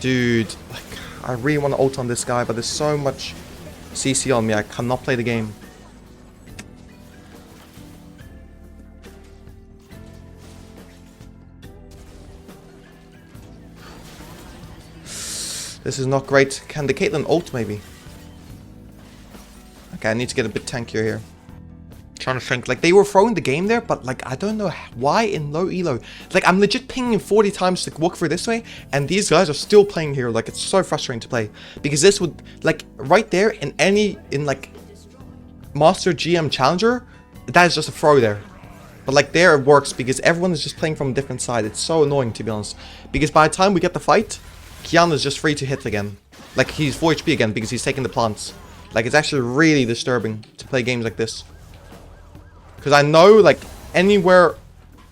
Dude, like, I really want to ult on this guy, but there's so much CC on me, I cannot play the game. This is not great. Can the Caitlyn ult, maybe? Okay, I need to get a bit tankier here. Trying to think. Like, they were throwing the game there, but, like, I don't know why in low elo. Like, I'm legit pinging 40 times to walk through this way, and these guys are still playing here. Like, it's so frustrating to play. Because this would, like, right there in like, Master GM Challenger, that is just a throw there. But, like, there it works because everyone is just playing from a different side. It's so annoying, to be honest. Because by the time we get the fight, Kiana's just free to hit again. Like, he's 4 HP again because he's taking the plants. Like, it's actually really disturbing to play games like this. Because I know, like, anywhere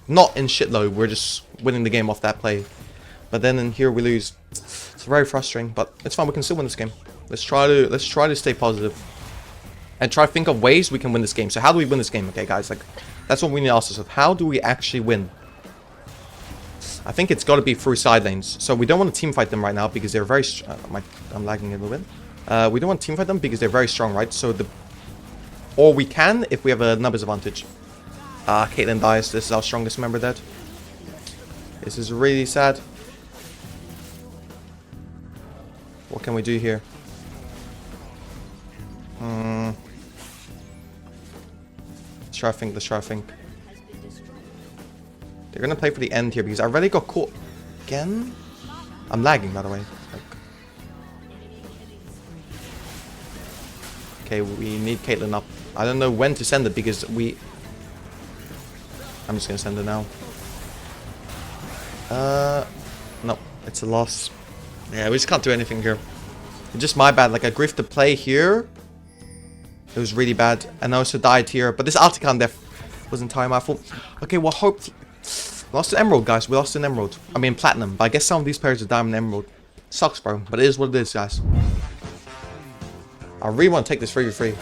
not in shit low, we're just winning the game off that play. But then in here we lose. It's very frustrating, but it's fine. We can still win this game. Let's try to stay positive. And try to think of ways we can win this game. So how do we win this game? Okay, guys, like, that's what we need to ask ourselves. How do we actually win? I think it's got to be through side lanes. So we don't want to team fight them right now because they're very... I'm lagging a little bit. We don't want to team fight them because they're very strong, right? So the... Or we can if we have a numbers advantage. Caitlyn dies. This is our strongest member dead. This is really sad. What can we do here? Let's try to think. They're gonna play for the end here because I already got caught again. I'm lagging, by the way. Like... Okay, we need Caitlyn up. I don't know when to send it because we... I'm just gonna send it now. No. It's a loss. Yeah, we just can't do anything here. It's just my bad. Like, I griefed the play here. It was really bad. And I also died here. But this Altican death was entirely my fault. Okay, well, hopefully... Lost an emerald, guys. We lost an emerald. I mean, platinum. But I guess some of these players are diamond emerald. Sucks, bro. But it is what it is, guys. I really want to take this 3v3.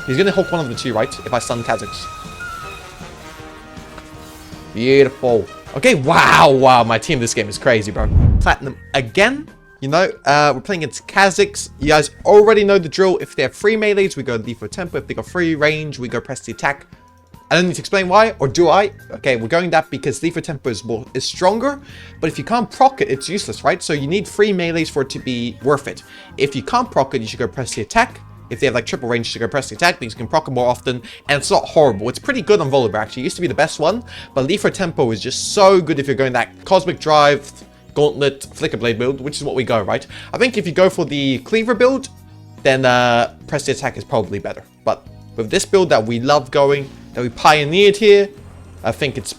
He's going to hook one of the two, right? If I stun Kha'Zix. Beautiful. Okay, wow. Wow, my team this game is crazy, bro. Platinum again. You know, we're playing against Kha'Zix. You guys already know the drill. If they have free melees, we go Lethal Tempo. If they got free range, we go press the attack. I don't need to explain why, or do I? Okay, we're going that because Lethal Tempo is stronger, but if you can't proc it, it's useless, right? So you need free melees for it to be worth it. If you can't proc it, you should go press the attack. If they have like triple range, you should go press the attack because you can proc it more often, and it's not horrible. It's pretty good on VOLIBEAR, actually. It used to be the best one, but Lethal Tempo is just so good if you're going that Cosmic Drive, Gauntlet, Flicker Blade build, which is what we go, right? I think if you go for the Cleaver build, then press the attack is probably better. But with this build that we love going, that we pioneered here, I think it's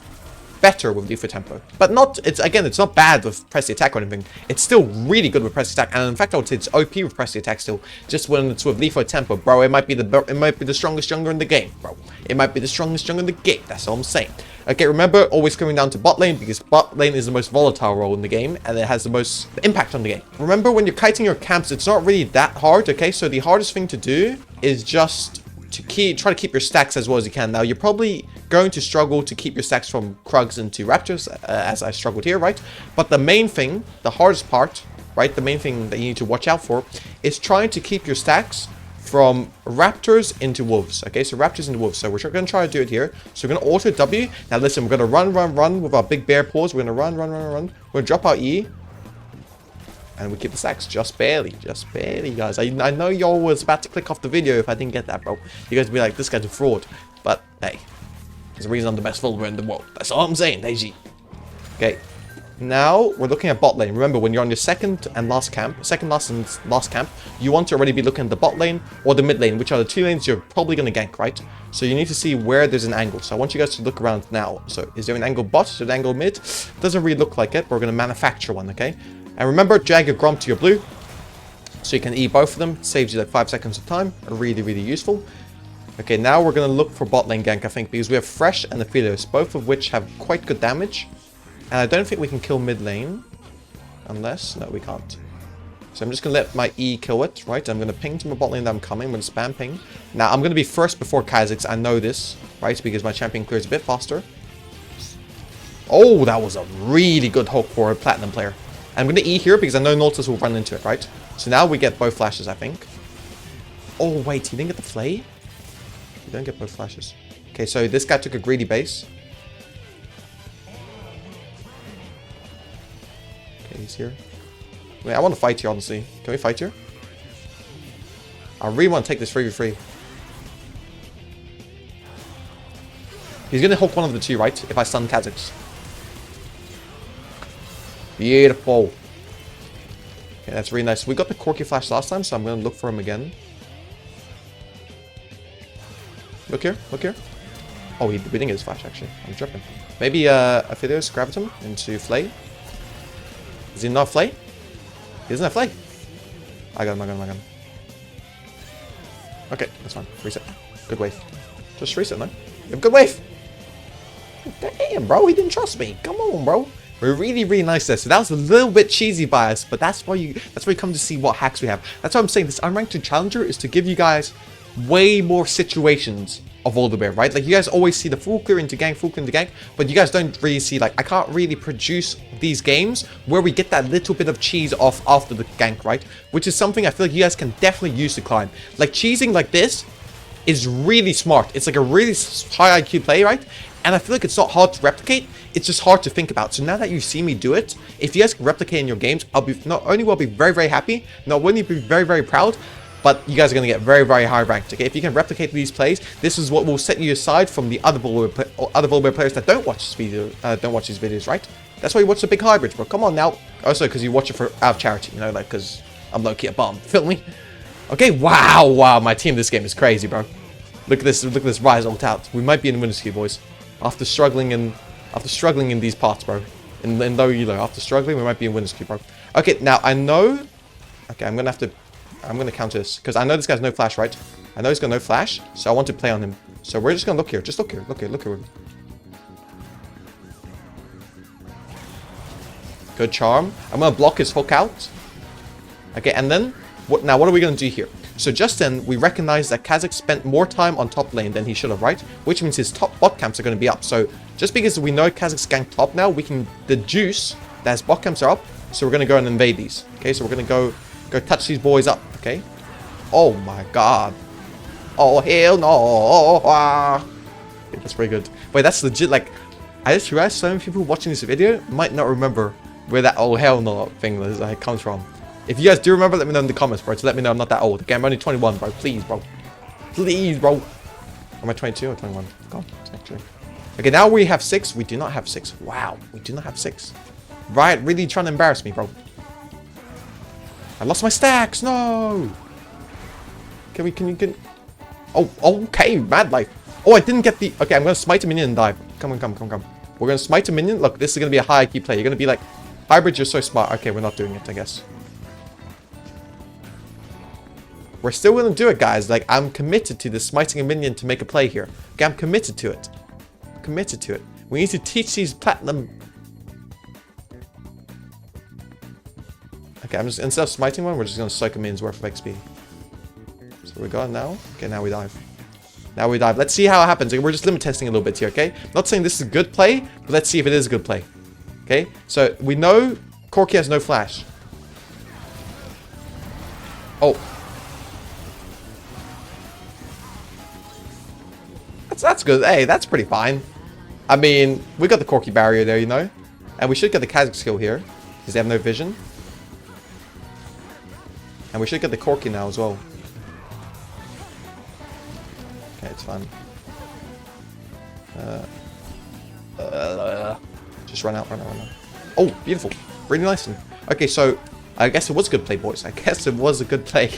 better with Lethal Tempo. But not, it's not bad with press the attack or anything. It's still really good with press the attack, and in fact I would say it's OP with press the attack still. Just when it's with Lethal Tempo, bro, it might be the strongest jungler in the game, bro. It might be the strongest jungler in the game. That's all I'm saying. Okay, remember, always coming down to bot lane, because bot lane is the most volatile role in the game, and it has the most impact on the game. Remember, when you're kiting your camps, it's not really that hard, okay? So the hardest thing to do is just to try to keep your stacks as well as you can. Now, you're probably going to struggle to keep your stacks from Krugs into Raptors, as I struggled here, right? But the main thing, the hardest part, right, the main thing that you need to watch out for is trying to keep your stacks from Raptors into Wolves, okay? So Raptors into Wolves. So we're going to try to do it here. So we're going to auto W. Now listen, we're going to run with our big bear paws. We're going to run. We're going to drop our E. And we keep the stacks just barely, guys. I know y'all was about to click off the video if I didn't get that, bro. You guys would be like, this guy's a fraud. But, hey, there's a reason I'm the best VOLIBEAR in the world. That's all I'm saying, Deji. Okay. Now, we're looking at bot lane. Remember, when you're on your second and last camp, you want to already be looking at the bot lane or the mid lane, which are the two lanes you're probably going to gank, right? So you need to see where there's an angle. So I want you guys to look around now. So is there an angle bot? Is there an angle mid? Doesn't really look like it, but we're going to manufacture one, okay? And remember, drag your Grom to your blue, so you can E both of them. It saves you like 5 seconds of time. Really, really useful. Okay, now we're going to look for bot lane gank, I think, because we have Fresh and Aphelios, both of which have quite good damage. And I don't think we can kill mid lane, unless, no, we can't. So I'm just going to let my E kill it, right? I'm going to ping to my bot lane that I'm coming. I'm going to spam ping. Now, I'm going to be first before Kha'Zix. I know this, right? Because my champion clears a bit faster. Oh, that was a really good hook for a platinum player. I'm going to E here because I know Nautilus will run into it, right? So now we get both flashes, I think. Oh, wait, he didn't get the flay? You don't get both flashes. Okay, so this guy took a greedy base. Okay, he's here. Wait, I want to fight here, honestly. Can we fight here? I really want to take this 3v3. He's going to hook one of the two, right? If I stun Kha'Zix. Beautiful. Okay, that's really nice. We got the Corky Flash last time, so I'm going to look for him again. Look here, look here. Oh, we didn't get his flash, actually. I'm tripping. Maybe Aphelios grabbed him into Flay. Is he not Flay? He doesn't have Flay. I got him. Okay, that's fine. Reset. Good wave. Just reset, man. You have a good wave. Damn, bro. He didn't trust me. Come on, bro. We're really, really nice there. So that was a little bit cheesy by us, but that's why you come to see what hacks we have. That's why I'm saying this unranked challenger is to give you guys way more situations of VOLIBEAR, right? Like, you guys always see the full clear into gank, but you guys don't really see, like, I can't really produce these games where we get that little bit of cheese off after the gank, right? Which is something I feel like you guys can definitely use to climb. Like, cheesing like this is really smart. It's like a really high IQ play, right? And I feel like it's not hard to replicate, it's just hard to think about. So now that you see me do it, if you guys can replicate in your games, I'll be not only will I be very, very happy, not only be very, very proud, but you guys are going to get very, very high ranked, okay? If you can replicate these plays, this is what will set you aside from the other VOLIBEAR players that don't watch this video, don't watch these videos, right? That's why you watch the big hybridge, bro. Come on now. Also, because you watch it for out of charity, you know, like, because I'm low-key a bum. Feel me? Okay, wow, my team this game is crazy, bro. Look at this rise ult out. We might be in winners queue, boys. After struggling in After struggling in these parts, bro. In low elo. After struggling, we might be in winner's queue, bro. Okay, now I know... Okay, I'm going to counter this. Because I know this guy's no flash, right? I know he's got no flash. So I want to play on him. So we're just going to look here. Just look here. Look here. Look here. Good charm. I'm going to block his hook out. Okay, and then... what are we going to do here? So just then, we recognize that Kha'Zix spent more time on top lane than he should have, right? Which means his top bot camps are going to be up. So just because we know Kha'Zix ganked top now, we can deduce that his bot camps are up. So we're going to go and invade these. Okay, so we're going to go touch these boys up, okay? Oh my god. Oh, hell no. Ah. Okay, that's pretty good. Wait, that's legit, like... I just realized so many people watching this video might not remember where that oh hell no thing comes from. If you guys do remember, let me know in the comments, bro. To let me know I'm not that old. Okay, I'm only 21, bro. Please, bro. Please, bro. Am I 22 or 21? God, actually. Okay, now we have 6. We do not have 6. Wow, we do not have 6. Right, really trying to embarrass me, bro. I lost my stacks. No. Can you? Oh, okay, mad life. Oh, I didn't get the... Okay, I'm going to smite a minion and dive. Come on. We're going to smite a minion. Look, this is going to be a high IQ play. You're going to be like, hybrid, you're so smart. Okay, we're not doing it, I guess. We're still going to do it, guys. Like, I'm committed to this smiting a minion to make a play here. Okay, I'm committed to it. Committed to it. We need to teach these platinum... Okay, instead of smiting one, we're just going to soak a minion's worth of XP. So we got it now. Okay, now we dive. Now we dive. Let's see how it happens. We're just limit testing a little bit here, okay? Not saying this is a good play, but let's see if it is a good play. Okay, so we know Corki has no flash. Oh. That's good. Hey, that's pretty fine. I mean, we got the Corki barrier there, you know? And we should get the Kha'Zix skill here, because they have no vision. And we should get the Corki now as well. Okay, it's fine. Just run out. Oh, beautiful. Really nice one. Okay, so I guess it was a good play, boys. I guess it was a good play.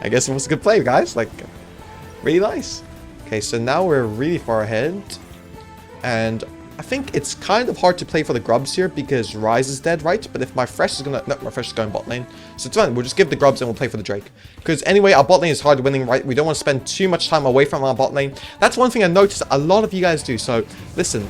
I guess it was a good play, guys. Like, really nice. Okay, so now we're really far ahead. And I think it's kind of hard to play for the grubs here because Rise is dead, right? But if my Fresh is gonna... No, my Fresh is going bot lane. So it's fine. We'll just give the grubs and we'll play for the Drake. Because anyway, our bot lane is hard winning, right? We don't want to spend too much time away from our bot lane. That's one thing I noticed a lot of you guys do. So, listen.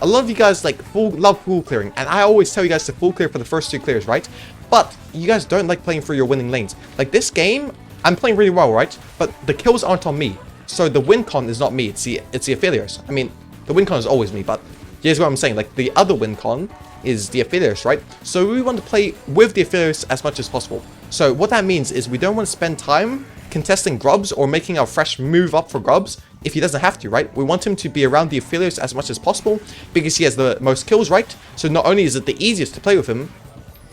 A lot of you guys, like, love full clearing. And I always tell you guys to full clear for the first 2 clears, right? But you guys don't like playing for your winning lanes. Like, this game, I'm playing really well, right? But the kills aren't on me. So the win con is not me. It's the affiliates. I mean, the win con is always me, but... Here's what I'm saying, like, the other win con is the affiliates, right? So we want to play with the affiliates as much as possible. So what that means is we don't want to spend time contesting grubs or making our Fresh move up for grubs if he doesn't have to, right? We want him to be around the affiliates as much as possible because he has the most kills, right? So not only is it the easiest to play with him,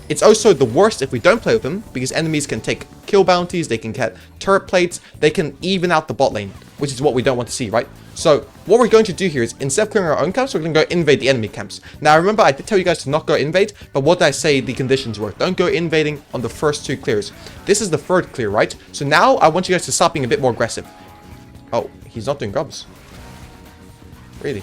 it's also the worst if we don't play with him because enemies can take kill bounties, they can get turret plates, they can even out the bot lane, which is what we don't want to see, right? So what we're going to do here is instead of clearing our own camps, we're going to go invade the enemy camps. Now remember, I did tell you guys to not go invade, but what did I say the conditions were? Don't go invading on the first 2 clears. This is the 3rd clear, right? So now I want you guys to start being a bit more aggressive. Oh, he's not doing grubs. Really?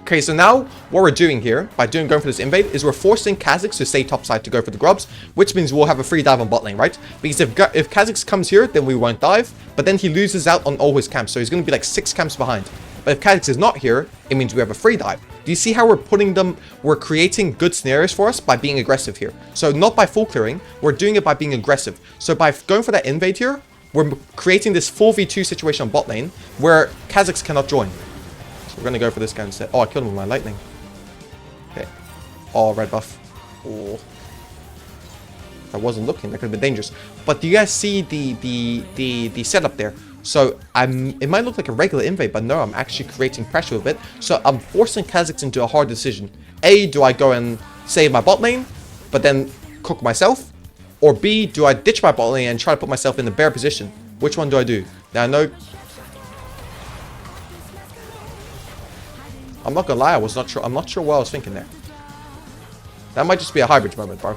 Okay, so now what we're doing here, by going for this invade, is we're forcing Kha'Zix to stay topside to go for the grubs, which means we'll have a free dive on bot lane, right? Because if Kha'Zix comes here, then we won't dive, but then he loses out on all his camps, so he's going to be like 6 camps behind. But if Kha'Zix is not here, it means we have a free dive. Do you see how we're creating good scenarios for us by being aggressive here? So not by full clearing, we're doing it by being aggressive. So by going for that invade here, we're creating this 4v2 situation on bot lane, where Kha'Zix cannot join. We're going to go for this guy instead. Oh, I killed him with my lightning. Okay. Oh, red buff. Oh. I wasn't looking. That could have been dangerous. But do you guys see the setup there? So it might look like a regular invade, but no, I'm actually creating pressure with it. So I'm forcing Kha'Zix into a hard decision. A, do I go and save my bot lane, but then cook myself? Or B, do I ditch my bot lane and try to put myself in the bear position? Which one do I do? Now I know... I'm not gonna lie, I'm not sure what I was thinking there. That might just be a hybrid moment, bro.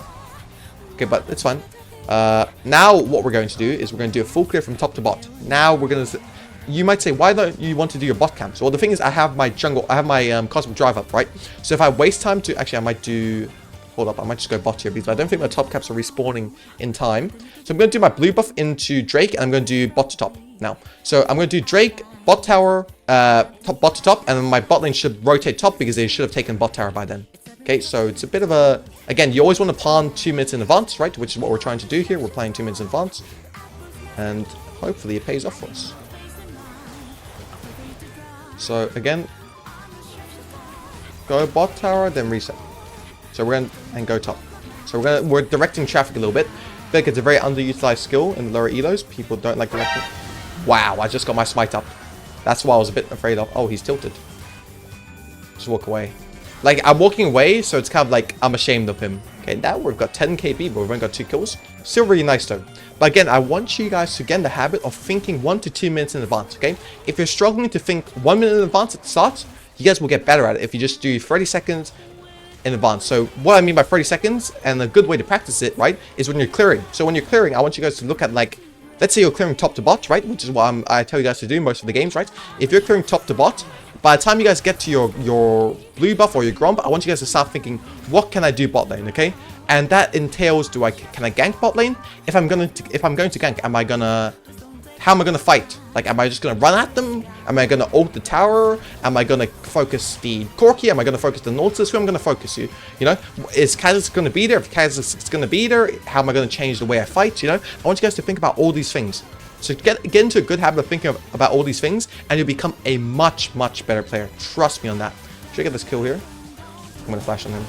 Okay, but it's fine. Now what we're going to do is we're going to do a full clear from top to bot. Now we're going to... you might say, why don't you want to do your bot camps? Well, the thing is, I have my jungle, I have my cosmic drive up, right? So if I waste time to, actually, I might do, hold up, I might just go bot here because I don't think my top caps are respawning in time. So I'm going to do my blue buff into Drake, and I'm going to do bot to top now. So I'm going to do Drake, bot tower, bot to top, and then my bot lane should rotate top because they should have taken bot tower by then. Okay, so it's a bit of a, again, you always want to plan 2 minutes in advance, right? Which is what we're trying to do here. We're playing 2 minutes in advance. And hopefully it pays off for us. So again, go bot tower, then reset. So we're going to go top. So we're directing traffic a little bit. I feel like it's a very underutilized skill in the lower elos. People don't like directing. Wow, I just got my smite up. That's why I was a bit afraid of. Oh, he's tilted. Just walk away. Like, I'm walking away, so it's kind of like I'm ashamed of him. Okay, now we've got 10 KB, but we've only got 2 kills. Still really nice, though. But again, I want you guys to get in the habit of thinking 1 to 2 minutes in advance, okay? If you're struggling to think 1 minute in advance at the start, you guys will get better at it if you just do 30 seconds in advance. So what I mean by 30 seconds, and a good way to practice it, right, is when you're clearing. So when you're clearing, I want you guys to look at, like, let's say you're clearing top to bot, right, which is what I tell you guys to do most of the games, right? If you're clearing top to bot, by the time you guys get to your blue buff or your gromp, I want you guys to start thinking, what can I do bot lane, okay? And that entails, can I gank bot lane? If I'm going to gank, how am I gonna fight? Like, am I just gonna run at them? Am I gonna ult the tower? Am I gonna focus the Corki? Am I gonna focus the Nautilus? Who am I gonna focus you? You know, is Kazix gonna be there? If Kazix is gonna be there, how am I gonna change the way I fight? You know, I want you guys to think about all these things. So get into a good habit of thinking about all these things, and you'll become a much better player. Trust me on that. Should I get this kill here? I'm gonna flash on him.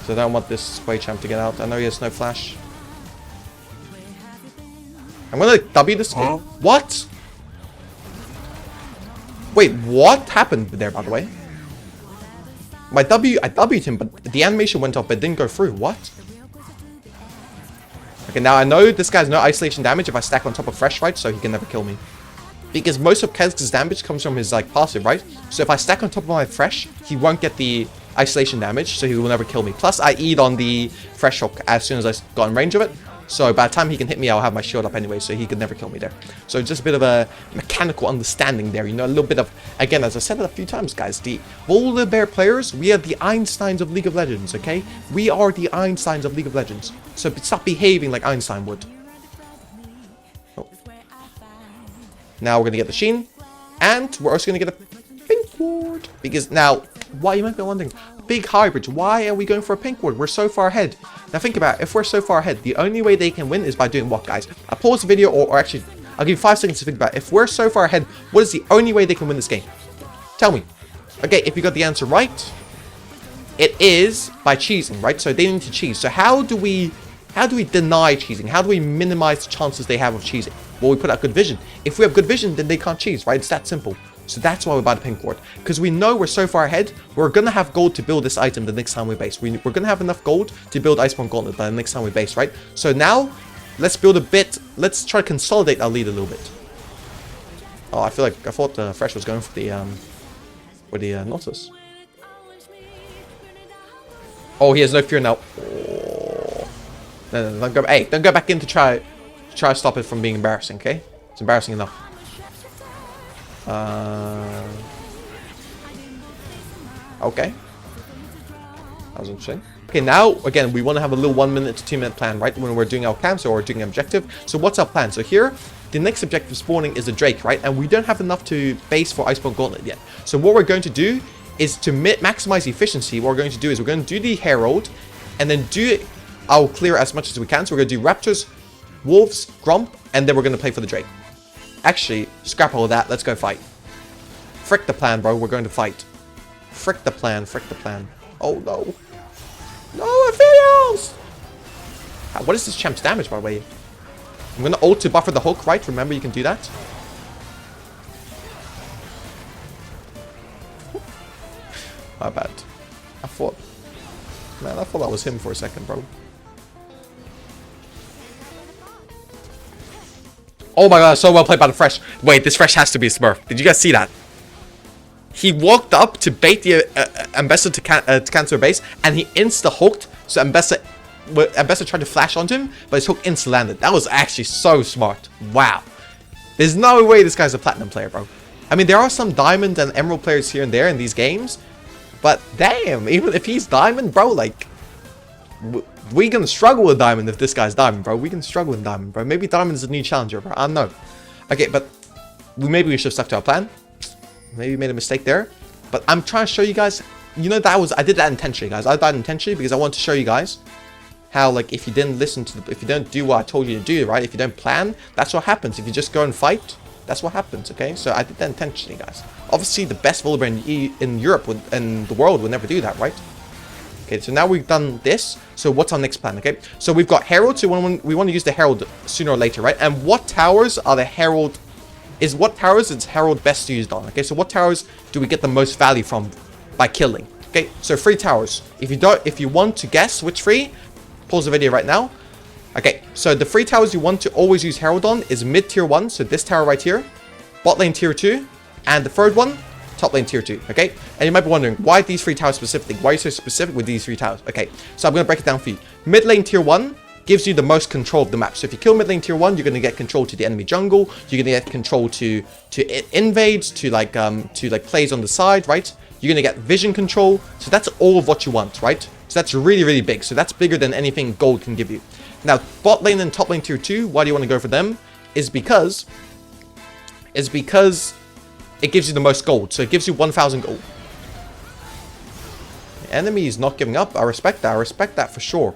So I don't want this Sway champ to get out. I know he has no flash. I'm gonna W this. Huh? What? Wait, what happened there, by the way? My W, I W'd him, but the animation went off, but it didn't go through. What? Okay, now I know this guy has no isolation damage if I stack on top of Fresh, right? So he can never kill me. Because most of Kez's damage comes from his, like, passive, right? So if I stack on top of my Fresh, he won't get the isolation damage, so he will never kill me. Plus, I E'd on the Fresh hook as soon as I got in range of it. So by the time he can hit me, I'll have my shield up anyway, so he could never kill me there. So just a bit of a mechanical understanding there, you know, a little bit of, again, as I said it a few times, guys, the VOLIBEAR players, we are the Einsteins of League of Legends, okay? We are the Einsteins of League of Legends. So stop behaving like Einstein would. Oh. Now we're going to get the Sheen, and we're also going to get a pink ward. Because now, why you might be wondering, big hybrid, why are we going for a pink ward? We're so far ahead. Now think about it, if we're so far ahead, the only way they can win is by doing what, guys? I pause the video, or actually, I'll give you 5 seconds to think about it. If we're so far ahead, what is the only way they can win this game? Tell me. Okay, if you got the answer right, it is by cheesing, right? So they need to cheese. So how do we deny cheesing? How do we minimize the chances they have of cheesing? Well, we put out good vision. If we have good vision, then they can't cheese, right? It's that simple. So that's why we buy the pink ward. Because we know we're so far ahead, we're going to have gold to build this item the next time we base. We're going to have enough gold to build Iceborne Gauntlet by the next time we base, right? So now, let's build a bit. Let's try to consolidate our lead a little bit. Oh, I thought Fresh was going for the Nautilus. Oh, he has no fear now. Oh. No, don't go. Hey, don't go back in to try to stop it from being embarrassing. Okay, it's embarrassing enough. Okay. That was interesting. Okay, now, again, we want to have a little 1 minute to 2 minute plan, right? When we're doing our camps or we're doing an objective. So what's our plan? So here, the next objective spawning is a Drake, right? And we don't have enough to base for Iceborne Gauntlet yet. So what we're going to do is to maximize efficiency. What we're going to do is we're going to do the Herald and then I'll clear as much as we can. So we're going to do Raptors, Wolves, Gromp, and then we're going to play for the Drake. Actually, scrap all of that. Let's go fight. Frick the plan, bro. We're going to fight. Frick the plan. Frick the plan. Oh, no. No, it fails! What is this champ's damage, by the way? I'm going to ult to buffer the hook, right? Remember, you can do that. My bad. I thought that was him for a second, bro. Oh my god, so well played by the Fresh. Wait, this Fresh has to be a Smurf. Did you guys see that? He walked up to bait the Ambessa to cancel her base, and he insta-hooked, so Ambessa tried to flash onto him, but his hook insta-landed. That was actually so smart. Wow. There's no way this guy's a platinum player, bro. I mean, there are some diamond and emerald players here and there in these games. But damn, even if he's diamond, bro, like... we gonna struggle with diamond if this guy's diamond, bro. We can struggle with diamond, bro. Maybe diamond is a new challenger, bro. I don't know. Okay, but... maybe we should have stuck to our plan. Maybe we made a mistake there. But I'm trying to show you guys... you know, I did that intentionally, guys. I died intentionally because I want to show you guys how, like, if you didn't listen to if you don't do what I told you to do, right? If you don't plan, that's what happens. If you just go and fight, that's what happens, okay? So I did that intentionally, guys. Obviously, the best volibear in Europe and the world would never do that, right? Okay, so now we've done this. So what's our next plan, okay? So we've got Herald, so we want to use the Herald sooner or later, right? And what towers are the Herald... what towers is Herald best used on, okay? So what towers do we get the most value from by killing? Okay, so 3 towers. If you want to guess which 3, pause the video right now. Okay, so the 3 towers you want to always use Herald on is mid tier 1, so this tower right here, bot lane tier 2, and the third one, top lane tier 2, okay? And you might be wondering, why these 3 towers specifically? Why are you so specific with these 3 towers? Okay, so I'm going to break it down for you. Mid lane tier 1 gives you the most control of the map. So if you kill mid lane tier 1, you're going to get control to the enemy jungle, you're going to get control to invades, to like plays on the side, right? You're going to get vision control. So that's all of what you want, right? So that's really, really big. So that's bigger than anything gold can give you. Now, bot lane and top lane tier 2, why do you want to go for them? Is because it gives you the most gold. So it gives you 1,000 gold. The enemy is not giving up. I respect that. I respect that for sure.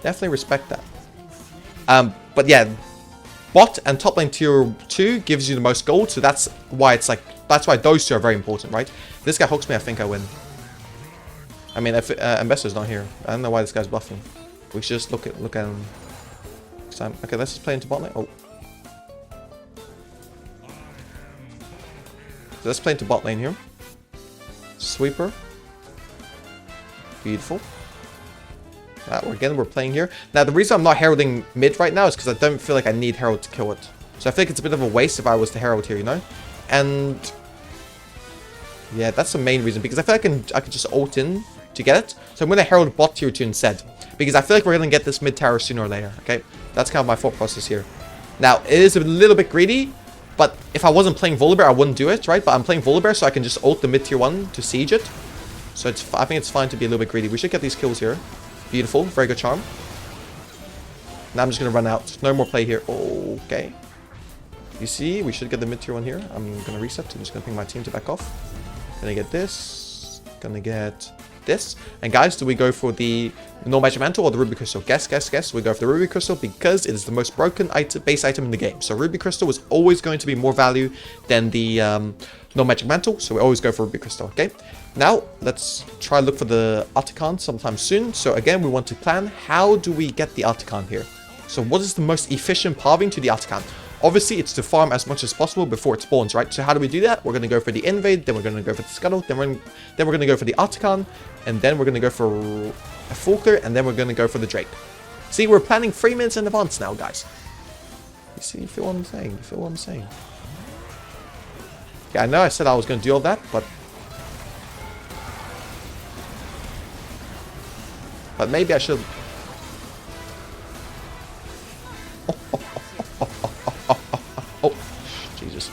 Definitely respect that. But yeah, bot and top lane tier 2 gives you the most gold. So that's why those 2 are very important, right? If this guy hooks me, I think I win. I mean, if Ambassador's not here, I don't know why this guy's bluffing. We should just look at him. Okay, let's just play into bot lane. Oh. So let's play into bot lane here. Sweeper. Beautiful. We're playing here. Now, the reason I'm not heralding mid right now is because I don't feel like I need Herald to kill it. So I think it's a bit of a waste if I was to Herald here, you know? And... yeah, that's the main reason. Because I feel like I could just ult in to get it. So I'm going to Herald bot tier 2 instead. Because I feel like we're going to get this mid tower sooner or later, okay? That's kind of my thought process here. Now, it is a little bit greedy. But if I wasn't playing Volibear, I wouldn't do it, right? But I'm playing Volibear, so I can just ult the mid tier 1 to siege it. So I think it's fine to be a little bit greedy. We should get these kills here. Beautiful. Very good charm. Now I'm just going to run out. No more play here. Okay. You see, we should get the mid tier 1 here. I'm going to reset. I'm just going to ping my team to back off. Going to get this. Going to get this. And guys, do we go for the no magic mantle or the ruby crystal? Guess. We go for the ruby crystal because it is the most broken base item in the game. So ruby crystal is always going to be more value than the no magic mantle. So we always go for ruby crystal, okay? Now, let's try to look for the Articon sometime soon. So again, we want to plan, how do we get the Articon here? So what is the most efficient pathing to the Articon? Obviously, it's to farm as much as possible before it spawns, right? So how do we do that? We're going to go for the invade, then we're going to go for the scuttle, then we're going to go for the Articon, and then we're going to go for a Fulcr, and then we're going to go for the Drake. See, we're planning 3 minutes in advance now, guys. You see, you feel what I'm saying? You feel what I'm saying? Yeah, I know I said I was going to do all that, but maybe I should... Oh, Jesus.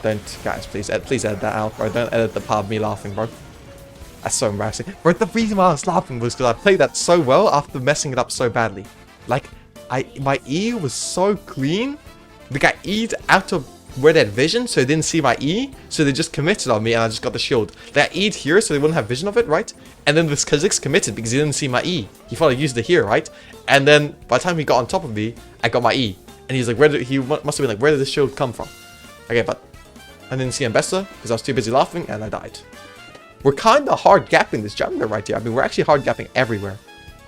Don't, guys, please edit that out, bro. Don't edit the part of me laughing, bro. That's so embarrassing. Bro, the reason why I was laughing was because I played that so well after messing it up so badly. Like, my E was so clean. The guy E'd out of where they had vision, so they didn't see my E, so they just committed on me, and I just got the shield. They E'd here, so they wouldn't have vision of it, right? And then this Kha'Zix committed because he didn't see my E. He thought I used it here, right? And then by the time he got on top of me, I got my E. And he's like, he must have been like, where did this shield come from? Okay, but I didn't see Ambessa because I was too busy laughing, and I died. We're kind of hard gapping this jungler right here. I mean, we're actually hard gapping everywhere,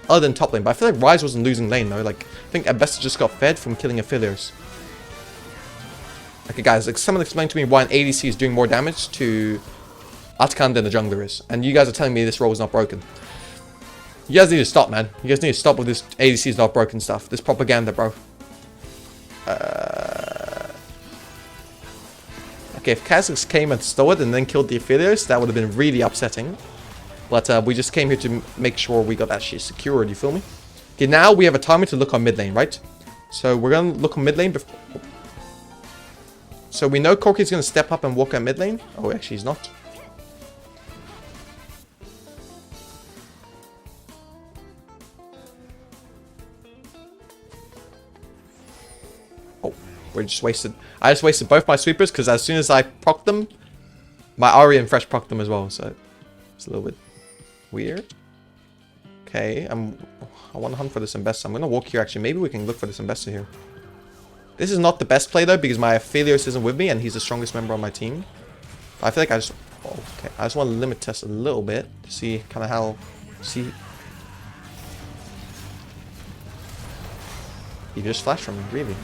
other than top lane. But I feel like Ryze wasn't losing lane though. Like, I think Ambessa just got fed from killing affiliates. Okay, guys, like, someone explain to me why an ADC is doing more damage to Articon than the jungler is. And you guys are telling me this role is not broken. You guys need to stop, man. You guys need to stop with this ADC is not broken stuff. This propaganda, bro. Okay, if Kha'Zix came and stole it and then killed the affiliates, that would have been really upsetting. But we just came here to make sure we got that shit secured, you feel me? Okay, now we have a timer to look on mid lane, right? So we're going to look on mid lane before. So we know Corki's going to step up and walk at mid lane. Oh, actually, he's not. Oh, we're just wasted. I just wasted both my sweepers because as soon as I proc them, my Ari and Fresh proc them as well. So it's a little bit weird. Okay, I want to hunt for this Embessa. I'm going to walk here actually. Maybe we can look for this Embessa here. This is not the best play though because my Aphelios isn't with me and he's the strongest member on my team. But I feel like I just... Oh, okay, I just want to limit test a little bit to see kind of how... See... He just flashed from me, really.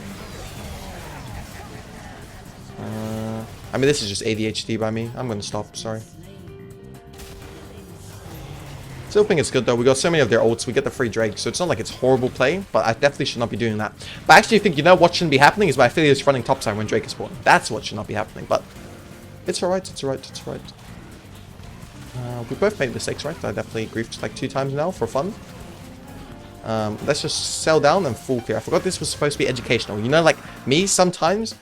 I mean, this is just ADHD by me. I'm going to stop, sorry. Still think it's good though. We got so many of their ults. We get the free Drake, so it's not like it's horrible play, but I definitely should not be doing that. But I actually think, you know what shouldn't be happening is my Aphelios running topside when Drake is spawning. That's what should not be happening, but it's alright, it's alright, it's alright. We both made mistakes, right? I definitely griefed like 2 times now for fun. Let's just sell down and full clear. I forgot this was supposed to be educational. You know, like me sometimes,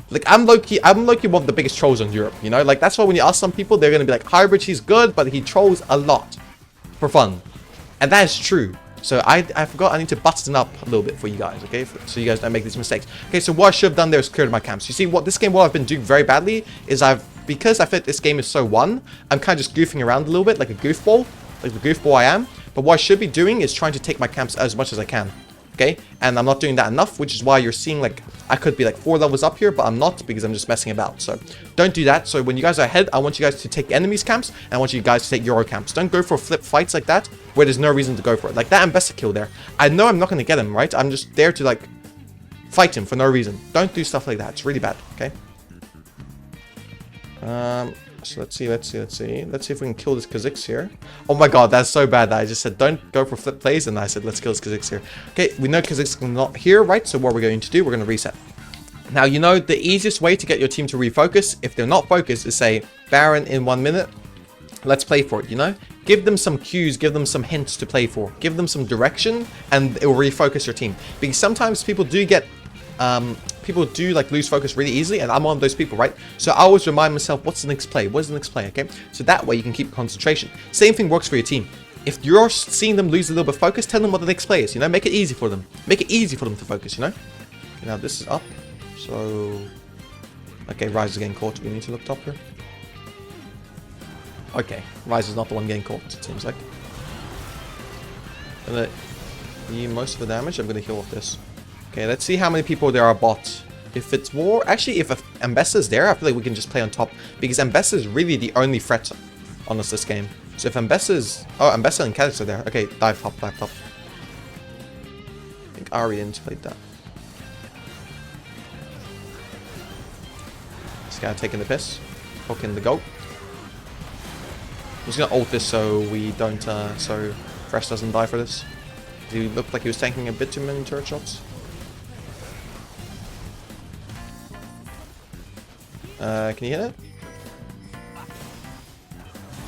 like I'm low-key one of the biggest trolls in Europe, you know? Like that's why when you ask some people, they're going to be like, hybridge, he's good, but he trolls a lot. For fun, and that is true. So I forgot I need to button up a little bit for you guys, okay, so you guys don't make these mistakes. Okay, so what I should have done there is cleared my camps. You see, what this game, what I've been doing very badly is because I feel like this game is so I'm kind of just goofing around a little bit like a goofball, like the goofball I am. But what I should be doing is trying to take my camps as much as I can. Okay, and I'm not doing that enough, which is why you're seeing like I could be like 4 levels up here, but I'm not because I'm just messing about. So don't do that. So when you guys are ahead, I want you guys to take enemies camps and I want you guys to take your camps. Don't go for flip fights like that where there's no reason to go for it. Like that Embessa kill there, I know I'm not going to get him, right? I'm just there to like fight him for no reason. Don't do stuff like that. It's really bad. Okay, so let's see if we can kill this Kha'Zix here. Oh my god, that's so bad that I just said don't go for flip plays and I said let's kill this Kha'Zix here. Okay, we know Kha'Zix is not here, right? So what we're going to do, we're going to reset. Now, you know the easiest way to get your team to refocus if they're not focused is say Baron in 1 minute. Let's play for it, you know? Give them some cues, give them some hints to play for. Give them some direction and it will refocus your team. Because sometimes people do get like lose focus really easily, and I'm one of those people, right? So I always remind myself, what's the next play? What's the next play? Okay, so that way you can keep concentration. Same thing works for your team. If you're seeing them lose a little bit of focus, tell them what the next play is, you know? Make it easy for them. Make it easy for them to focus, you know? Okay, now this is up, so... Okay, Ryze is getting caught. We need to look top here. Okay, Ryze is not the one getting caught, it seems like. I'm gonna need most of the damage. I'm gonna heal off this. Okay, let's see how many people there are bot. If it's more... Actually, if Embessa is there, I feel like we can just play on top. Because Embessa is really the only threat on us this game. So if Embessa is... Oh, Embessa and Kha'Zix are there. Okay, dive top, dive top. I think Ari didn't play that. This guy taking the piss. Poking the goat. I'm just gonna ult this so we don't... so Fresh doesn't die for this. He looked like he was tanking a bit too many turret shots. Can you hit it?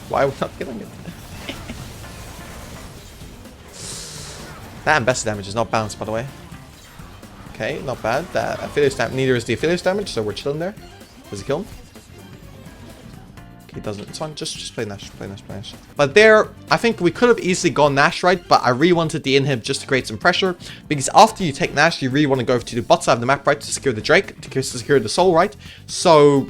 Why are we not killing it? That Embessa damage is not balanced, by the way. Okay, not bad. That Aphelios damage, neither is the Aphelios damage, so we're chilling there. Does he kill him? Okay, he doesn't. It's fine. Just play Nash. Play Nash. Play Nash. But there, I think we could have easily gone Nash, right? But I really wanted the inhib just to create some pressure. Because after you take Nash, you really want to go to the bot side of the map, right? To secure the Drake, to secure the soul, right? So...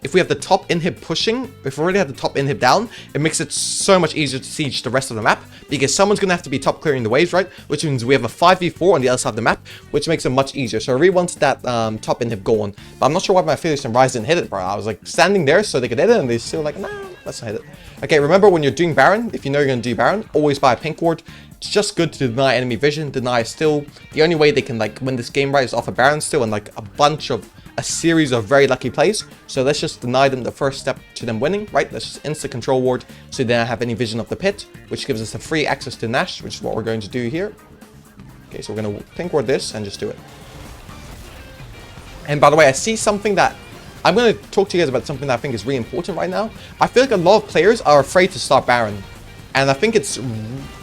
if we have the top inhib pushing, if we already have the top inhib down, it makes it so much easier to siege the rest of the map, because someone's going to have to be top clearing the waves, right? Which means we have a 5v4 on the other side of the map, which makes it much easier. So I really wanted that top inhib going, but I'm not sure why my Aphelios and Ryze didn't hit it, bro. I was like standing there so they could hit it, and they still like, nah, let's not hit it. Okay, remember when you're doing Baron, if you know you're going to do Baron, always buy a pink ward. It's just good to deny enemy vision, deny still. The only way they can like win this game, right, is off a Baron still and like a series of very lucky plays. So let's just deny them the first step to them winning, right? Let's just insta control ward so they don't have any vision of the pit, which gives us a free access to Nash, which is what we're going to do here. Okay, so we're going to pink ward this and just do it. And by the way, I see something that I'm going to talk to you guys about, something that I think is really important right now. I feel like a lot of players are afraid to start Baron. And I think it's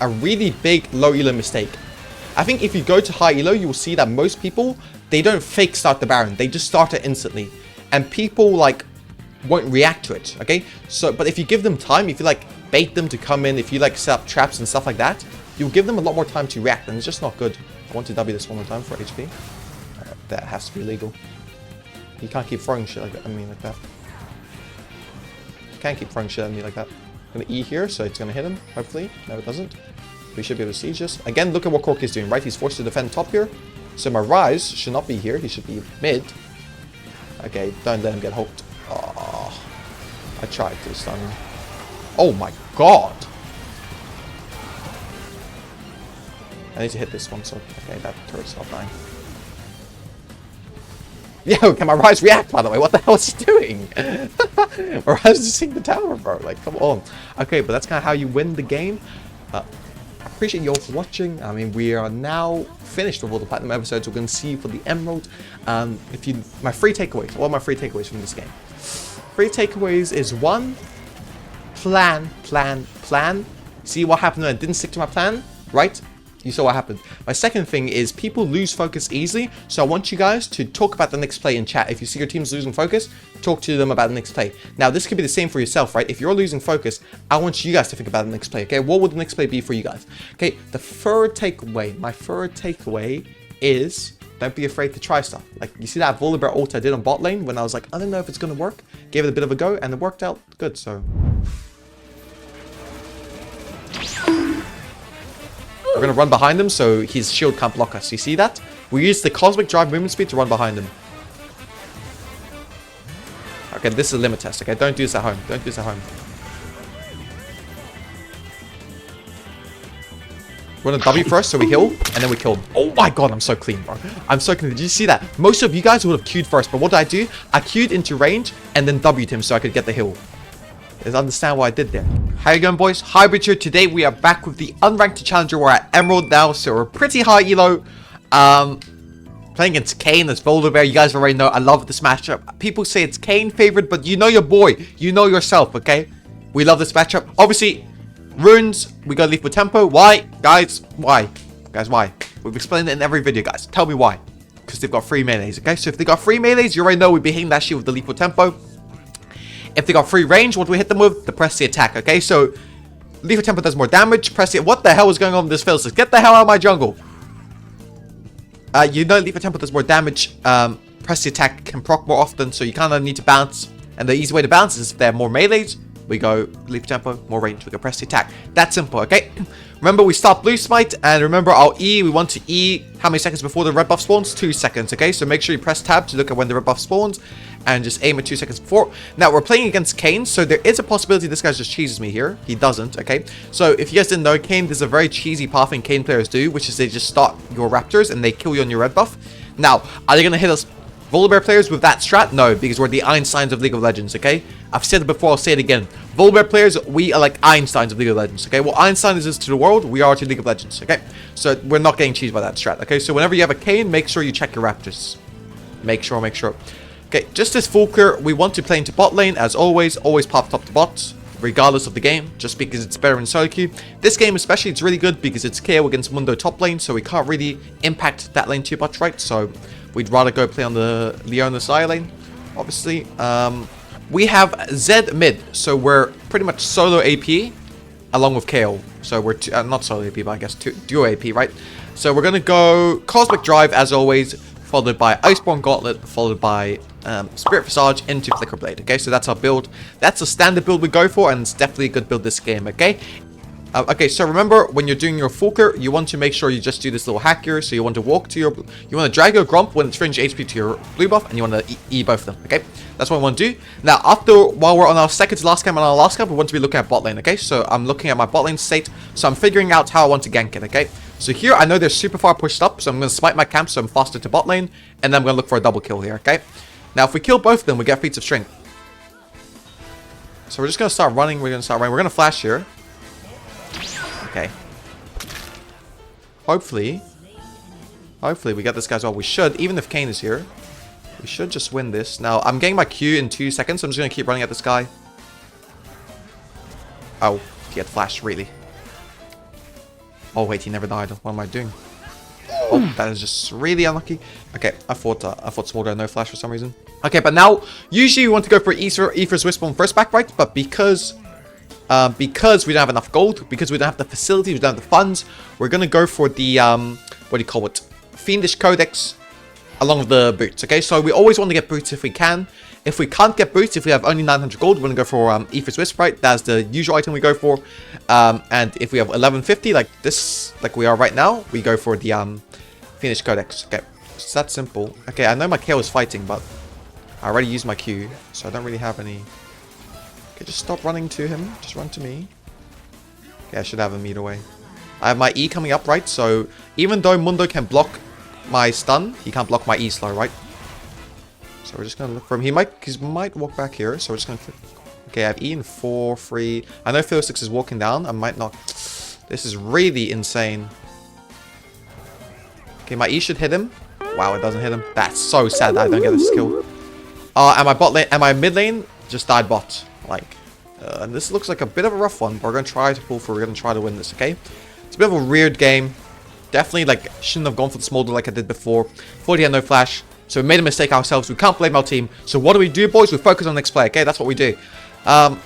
a really big low elo mistake. I think if you go to high elo, you will see that most people, they don't fake start the Baron. They just start it instantly. And people, like, won't react to it, okay? So, but if you give them time, if you, like, bait them to come in, if you, like, set up traps and stuff like that, you'll give them a lot more time to react, and it's just not good. I want to W this one more time for HP. That has to be illegal. You can't keep throwing shit like that. I mean, like that. You can't keep throwing shit at me like that. I'm gonna E here, so it's gonna hit him, hopefully. No, it doesn't. We should be able to siege this. Again, look at what Cork is doing, right? He's forced to defend top here. So my Rise should not be here. He should be mid. Okay, don't let him get hooked. Oh, I tried to stun him. Oh my god! I need to hit this one, so... Okay, that turret's not dying. Yo, can my Rise react, by the way? What the hell is he doing? My Rise is just the tower, bro. Like, come on. Okay, but that's kind of how you win the game. I appreciate you all for watching. I mean, we are now finished with all the Platinum episodes. We're going to see you for the Emerald. My free takeaways. What are my free takeaways from this game? Free takeaways is 1, plan. See what happened when I didn't stick to my plan, right? You saw what happened. My second thing is people lose focus easily, so I want you guys to talk about the next play in chat. If you see your team's losing focus, talk to them about the next play. Now, this could be the same for yourself, right? If you're losing focus, I want you guys to think about the next play, okay? What would the next play be for you guys? Okay, the third takeaway, my third takeaway is don't be afraid to try stuff. Like, you see that VOLIBEAR ult I did on bot lane when I was like, I don't know if it's going to work. Gave it a bit of a go, and it worked out good, so... We're going to run behind him so his shield can't block us. You see that? We use the Cosmic Drive movement speed to run behind him. Okay, this is a limit test, okay? Don't do this at home. Don't do this at home. We're going to W first, so we heal, and then we kill him. Oh my god, I'm so clean, bro. I'm so clean. Did you see that? Most of you guys would have queued first, but what did I do? I queued into range, and then W'd him so I could get the heal. Let's understand what I did there. How you going, boys? hybradge here. Today we are back with the unranked challenger. We're at Emerald now, so we're pretty high elo. Playing against Kane as VOLIBEAR. You guys already know I love this matchup. People say it's Kane favored, but you know your boy. You know yourself, okay? We love this matchup. Obviously, runes, we gotta leave with tempo. Why? Guys, why? Guys, why? We've explained it in every video, guys. Tell me why. Because they've got 3 melees, okay? So if they got 3 melees, you already know we'd be hitting that shit with the lethal tempo. If they got free range, what do we hit them with? The press the attack, okay? So, lethal tempo does more damage. Press the... What the hell is going on with this Phil? Get the hell out of my jungle. You know lethal tempo does more damage. Press the attack can proc more often, so you kind of need to bounce. And the easy way to bounce is if they're more melees, we go lethal tempo, more range, we go press the attack. That's simple, okay? Remember, we start blue smite, and remember our E, we want to E how many seconds before the red buff spawns? 2 seconds, okay? So make sure you press tab to look at when the red buff spawns, and just aim at 2 seconds before. Now, we're playing against Kane, so there is a possibility this guy just cheeses me here. He doesn't, okay? So if you guys didn't know, Kane, there's a very cheesy path in Kane players do, which is they just start your raptors, and they kill you on your red buff. Now, are they going to hit us VOLIBEAR players with that strat? No, because we're the Einsteins of League of Legends, okay? I've said it before, I'll say it again. VOLIBEAR players, we are like Einsteins of League of Legends, okay? What Einstein is to the world, we are to League of Legends, okay? So we're not getting cheesed by that strat, okay? So whenever you have a Kane, make sure you check your raptors. Make sure. Okay, just as full clear, we want to play into bot lane, as always pop top to bot, regardless of the game, just because it's better in solo queue. This game especially, it's really good because it's KO against Mundo top lane, so we can't really impact that lane too much, right? So we'd rather go play on the Leona side lane, obviously. We have Zed mid, so we're pretty much solo AP along with KO. So we're not solo AP, but I guess duo AP, right? So we're gonna go Cosmic Drive as always, followed by Iceborne Gauntlet, followed by Spirit Visage into Flicker Blade. Okay, so that's our build. That's a standard build we go for, and it's definitely a good build this game. Okay. Okay, so remember, when you're doing your full clear, you want to make sure you just do this little hack here. So you want to walk to your... You want to drag your Gromp when it's fringe HP to your blue buff, and you want to E both of them, okay? That's what I want to do. Now, while we're on our second to last camp and our last camp, we want to be looking at bot lane, okay? So I'm looking at my bot lane state, so I'm figuring out how I want to gank it, okay? So here, I know they're super far pushed up, so I'm going to smite my camp so I'm faster to bot lane, and then I'm going to look for a double kill here, okay? Now, if we kill both of them, we get feats of strength. So we're just going to start running, we're going to flash here. Okay. Hopefully we get this guy as well. We should, even if Kane is here. We should just win this. Now, I'm getting my Q in 2 seconds, so I'm just going to keep running at this guy. Oh, he had flash, really. Oh, wait, he never died. What am I doing? Oh, that is just really unlucky. Okay, I thought Smolder had no flash for some reason. Okay, but now, usually we want to go for Aether's Wisp on first back, right? But because we don't have enough gold, because we don't have the facilities, we don't have the funds, we're going to go for the, what do you call it? Fiendish Codex along with the boots, okay? So we always want to get boots if we can. If we can't get boots, if we have only 900 gold, we're going to go for Aether's Wisp, right? That's the usual item we go for. And if we have 1150, like this, like we are right now, we go for the Fiendish Codex. Okay, it's that simple. Okay, I know my KO is fighting, but I already used my Q, so I don't really have any. Okay, just stop running to him. Just run to me. Okay, I should have him either way. I have my E coming up, right? So even though Mundo can block my stun, he can't block my E slow, right? So we're just gonna look for him. He might walk back here, so we're just gonna click. Okay, I have E in 4, 3. I know Phil6 is walking down. I might not. This is really insane. Okay, my E should hit him. Wow, it doesn't hit him. That's so sad that I don't get this skill. And my bot lane, and my mid lane just died bot. Like, and this looks like a bit of a rough one, but we're gonna try to pull through. We're gonna try to win this, okay? It's a bit of a weird game. Definitely, like, shouldn't have gone for the Smolder like I did before. Thought he had no flash. So we made a mistake ourselves. We can't blame our team. So what do we do, boys? We focus on the next play, okay? That's what we do. How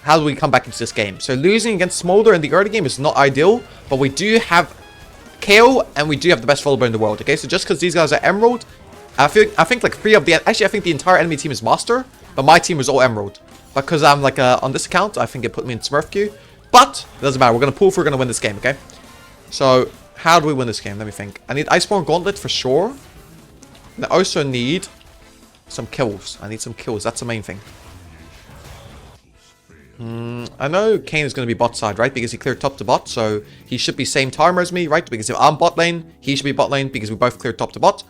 do we come back into this game? So losing against Smolder in the early game is not ideal, but we do have KO and we do have the best volibear in the world, okay? So just because these guys are Emerald, I think like 3 of the... Actually, I think the entire enemy team is Master, but my team is all Emerald. Because I'm like, on this account, I think it put me in Smurf queue. But it doesn't matter. We're going to pull through. We're going to win this game, okay? So how do we win this game? Let me think. I need Iceborne Gauntlet for sure. And I also need some kills. I need some kills. That's the main thing. I know Kane is going to be bot side, right? Because he cleared top to bot. So he should be same timer as me, right? Because if I'm bot lane, he should be bot lane because we both cleared top to bot.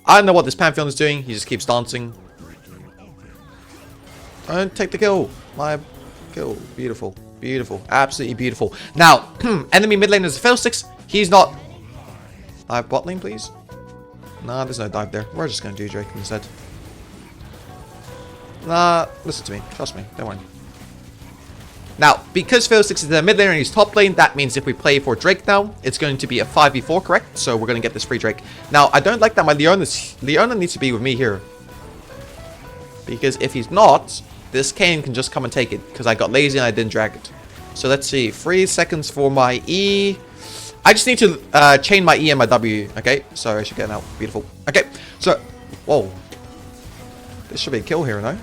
I don't know what this Pantheon is doing. He just keeps dancing. And take the kill. My kill. Beautiful. Beautiful. Absolutely beautiful. Now, enemy mid lane is Phil6. He's not... Dive bot lane, please. Nah, there's no dive there. We're just going to do Drake instead. Nah, listen to me. Trust me. Don't worry. Now, because Phil6 is the mid lane and he's top lane, that means if we play for Drake now, it's going to be a 5v4, correct? So we're going to get this free Drake. Now, I don't like that my Leona needs to be with me here. Because if he's not, this Kane can just come and take it. Because I got lazy and I didn't drag it. So let's see. 3 seconds for my E. I just need to chain my E and my W. Okay, so I should get out. Beautiful. Okay, so... Whoa. This should be a kill here, no?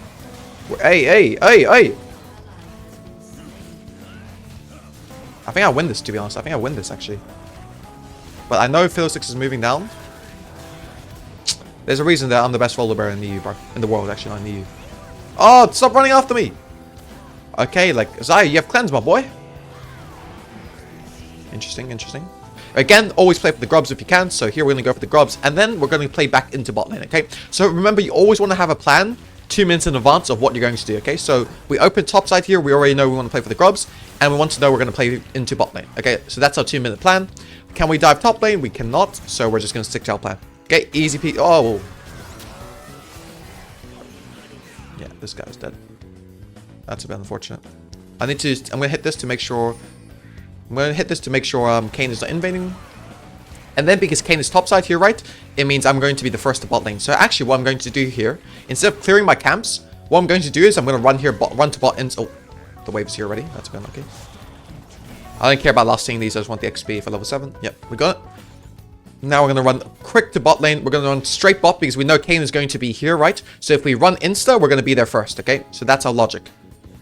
Hey! I think I win this, to be honest. I think I win this, actually. But I know Phil6 is moving down. There's a reason that I'm the best volibear in the EU, bro. In the world, actually, not in the EU. Oh, stop running after me! Okay, like, Zaya, you have cleanse, my boy. Interesting, interesting. Again, always play for the grubs if you can. So here we're going to go for the grubs. And then we're going to play back into bot lane, okay? So remember, you always want to have a plan 2 minutes in advance of what you're going to do, okay? So we open top side here. We already know we want to play for the grubs. And we want to know we're going to play into bot lane, okay? So that's our 2-minute plan. Can we dive top lane? We cannot. So we're just going to stick to our plan. Okay, easy peasy. Oh. Yeah, this guy's dead. That's a bit unfortunate. I'm going to hit this to make sure... Kane is not invading. And then because Kane is topside here, right? It means I'm going to be the first to bot lane. So actually what I'm going to do here, instead of clearing my camps, what I'm going to do is I'm going to run here, run to bot in. Oh, the wave is here already. That's a bit unlucky. I don't care about last seeing these. I just want the XP for level 7. Yep, we got it. Now we're going to run quick to bot lane. We're going to run straight bot because we know Kane is going to be here, right? So if we run insta, we're going to be there first, okay? So that's our logic.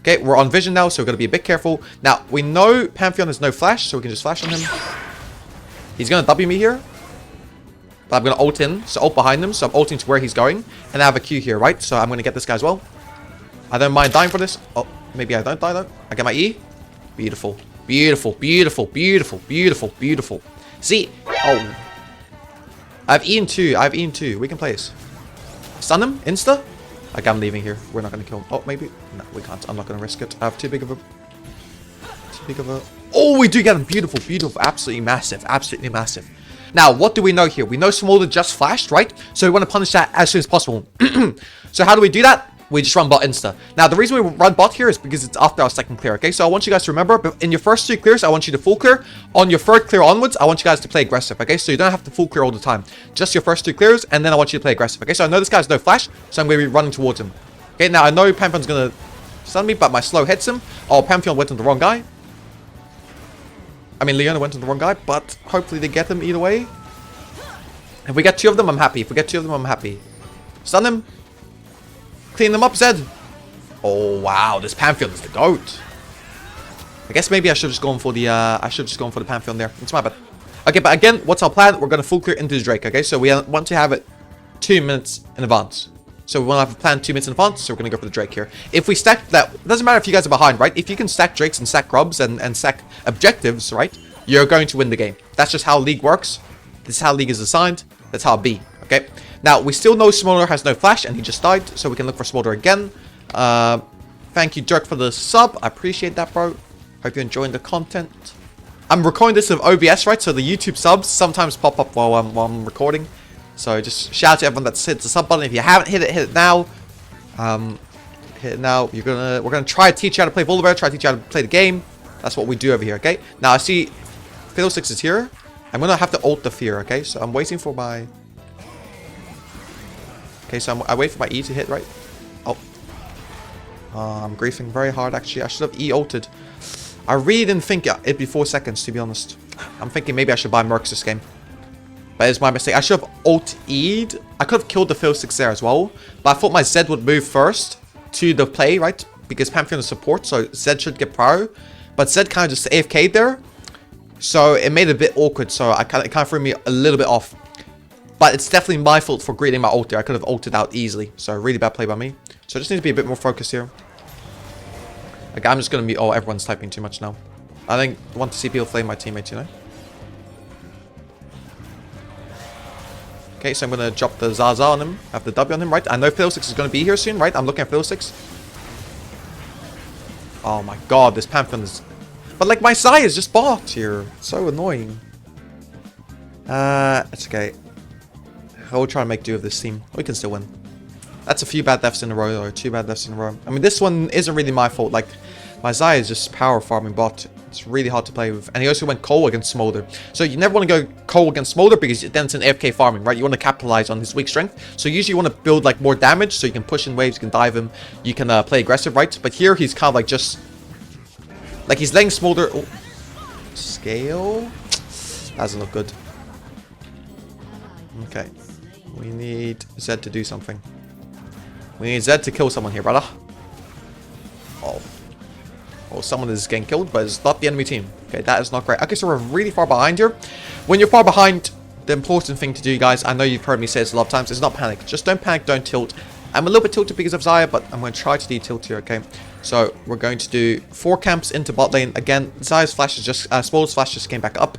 Okay, we're on vision now, so we're going to be a bit careful. Now, we know Pantheon has no flash, so we can just flash on him. He's going to W me here. But I'm going to ult in, so ult behind him. So I'm ulting to where he's going. And I have a Q here, right? So I'm going to get this guy as well. I don't mind dying for this. Oh, maybe I don't die though. I get my E. Beautiful. Beautiful, beautiful, beautiful, beautiful, beautiful. See? Oh. I have E in 2. I have E in 2. We can play this. Stun him? Insta? Like, I'm leaving here. We're not going to kill him. Oh, maybe. No, we can't. I'm not going to risk it. I have too big of a... Oh, we do get him. Beautiful, beautiful. Absolutely massive. Absolutely massive. Now, what do we know here? We know Smolder just flashed, right? So we want to punish that as soon as possible. So how do we do that? we just run bot insta. Now, the reason we run bot here is because it's after our second clear, okay? So I want you guys to remember, in your first 2 clears, I want you to full clear. On your third clear onwards, I want you guys to play aggressive, okay? So you don't have to full clear all the time. Just your first 2 clears, and then I want you to play aggressive, okay? So I know this guy has no flash, so I'm going to be running towards him. Okay, now I know Pantheon's going to stun me, but my slow hits him. Oh, Pantheon went on the wrong guy. I mean, Leona went on the wrong guy, but hopefully they get him either way. If we get 2 of them, I'm happy. If we get 2 of them, I'm happy. Stun him. Clean them up, Zed. Oh wow, this Pantheon is the GOAT. I guess maybe I should have just gone for the Pantheon there. It's my bad. Okay, but again, what's our plan? We're gonna full clear into the Drake, okay? So we want to have it 2 minutes in advance. So we want to have a plan 2 minutes in advance, so we're gonna go for the Drake here. If we stack that, it doesn't matter if you guys are behind, right? If you can stack Drakes and stack Grubs and stack objectives, right? You're going to win the game. That's just how League works. This is how League is assigned. That's how it be, okay? Now, we still know Smolder has no flash, and he just died, so we can look for Smolder again. Thank you, Dirk, for the sub. I appreciate that, bro. Hope you're enjoying the content. I'm recording this with OBS, right? So the YouTube subs sometimes pop up while I'm recording. So just shout out to everyone that's hit the sub button. If you haven't hit it now. Hit it now. We're gonna try to teach you how to play VOLIBEAR, try to teach you how to play the game. That's what we do over here, okay? Now I see Fiddlesticks is here. I'm gonna have to ult the fear, okay? So I'm waiting for my... Okay, so I wait for my E to hit, right? Oh. I'm griefing very hard, actually. I should have E-ulted. I really didn't think it'd be 4 seconds, to be honest. I'm thinking maybe I should buy Mercs this game. But it's my mistake. I should have ult-E'd. I could have killed the Fiddlesticks there as well. But I thought my Zed would move first to the play, right? Because Pantheon is support, so Zed should get prior. But Zed kind of just AFK'd there. So it made it a bit awkward, so it kind of threw me a little bit off. But it's definitely my fault for greeting my ult there. I could have ulted out easily. So really bad play by me. So I just need to be a bit more focused here. Like, I'm just going to be... Oh, everyone's typing too much now. I think I want to see people flame my teammates, you know? Okay, so I'm going to drop the Zaza on him. I have the W on him, right? I know Fiddlesticks is going to be here soon, right? I'm looking at Fiddlesticks. Oh my god, this Pantheon is... But like, my Zai is just bot here. It's so annoying. It's okay. I'll try and make do of this team. We can still win. That's a few bad deaths in a row, or 2 bad deaths in a row. I mean, this one isn't really my fault. Like, my Zai is just power farming bot. It's really hard to play with. And he also went Cole against Smolder. So you never want to go Cole against Smolder because then it's an AFK farming, right? You want to capitalize on his weak strength. So usually you want to build like more damage so you can push in waves, you can dive him, you can play aggressive, right? But here he's kind of like just... Like he's letting Smolder... Oh. Scale? That doesn't look good. Okay. We need Zed to do something. We need Zed to kill someone here, brother. Oh. Oh, someone is getting killed, but it's not the enemy team. Okay, that is not great. Okay, so we're really far behind here. When you're far behind, the important thing to do, guys, I know you've heard me say this a lot of times, is not panic. Just don't panic, don't tilt. I'm a little bit tilted because of Xayah, but I'm going to try to de-tilt here, okay? So, we're going to do 4 camps into bot lane. Again, Xayah's flash is just... Smolder's flash just came back up.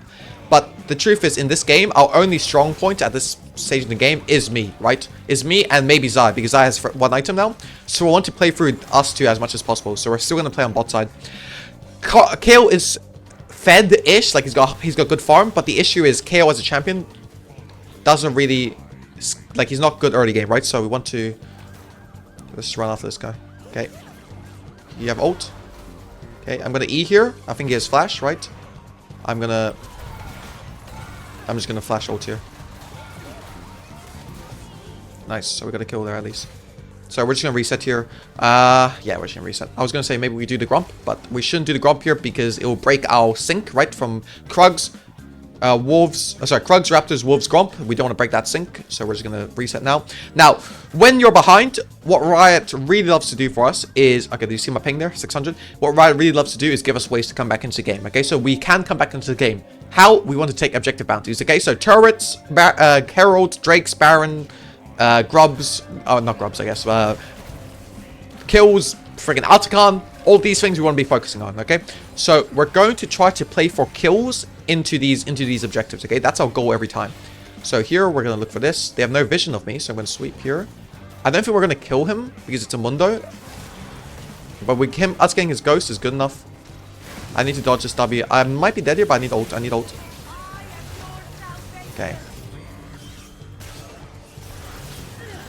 But the truth is, in this game, our only strong point at this stage in the game is me, right? Is me and maybe Xayah, because Xayah has 1 item now. So we want to play through us 2 as much as possible. So we're still going to play on bot side. KO is fed-ish, like he's got good farm, but the issue is KO as a champion doesn't really... Like, he's not good early game, right? So we want to... Let's just run after this guy. Okay. You have ult. Okay, I'm going to E here. I think he has flash, right? I'm just gonna flash ult here. Nice, so we got a kill there at least. So we're just gonna reset here. Yeah, we're just gonna reset. I was gonna say maybe we do the Grump, but we shouldn't do the Grump here because it will break our sync, right? From Krugs, Wolves, Krugs, Raptors, Wolves, Grump. We don't want to break that sync, so we're just gonna reset now. Now, when you're behind, what Riot really loves to do for us is... Okay, do you see my ping there? 600. What Riot really loves to do is give us ways to come back into the game, okay? So we can come back into the game. How? We want to take objective bounties, okay? So turrets, heralds, drakes, baron, grubs, oh, not grubs, I guess, kills, friggin' Articon, all these things we want to be focusing on, okay? So we're going to try to play for kills into these objectives, okay? That's our goal every time. So here we're going to look for this. They have no vision of me, so I'm going to sweep here. I don't think we're going to kill him because it's a Mundo. But us getting his ghost is good enough. I need to dodge this W. I might be dead here, but I need ult. I need ult. Okay.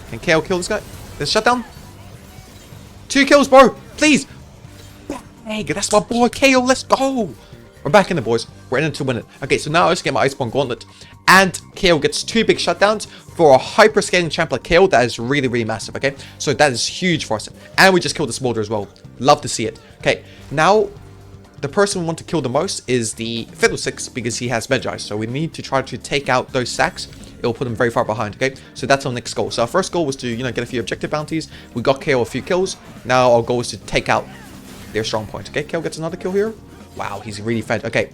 Can KO kill this guy? This shutdown? 2 kills, bro. Please. Hey, that's my boy, KO. Let's go. We're back in it, boys. We're in it to win it. Okay, so now let's get my Iceborne Gauntlet. And KO gets 2 big shutdowns for a hyper scaling champ like KO. That is really, really massive, okay? So that is huge for us. And we just killed the Smolder as well. Love to see it. Okay, now the person we want to kill the most is the Fiddlesticks because he has Magi. So we need to try to take out those sacks. It will put him very far behind, okay? So that's our next goal. So our first goal was to, get a few objective bounties. We got KO a few kills. Now our goal is to take out their strong point, okay? KO gets another kill here. Wow, he's really fed. Okay,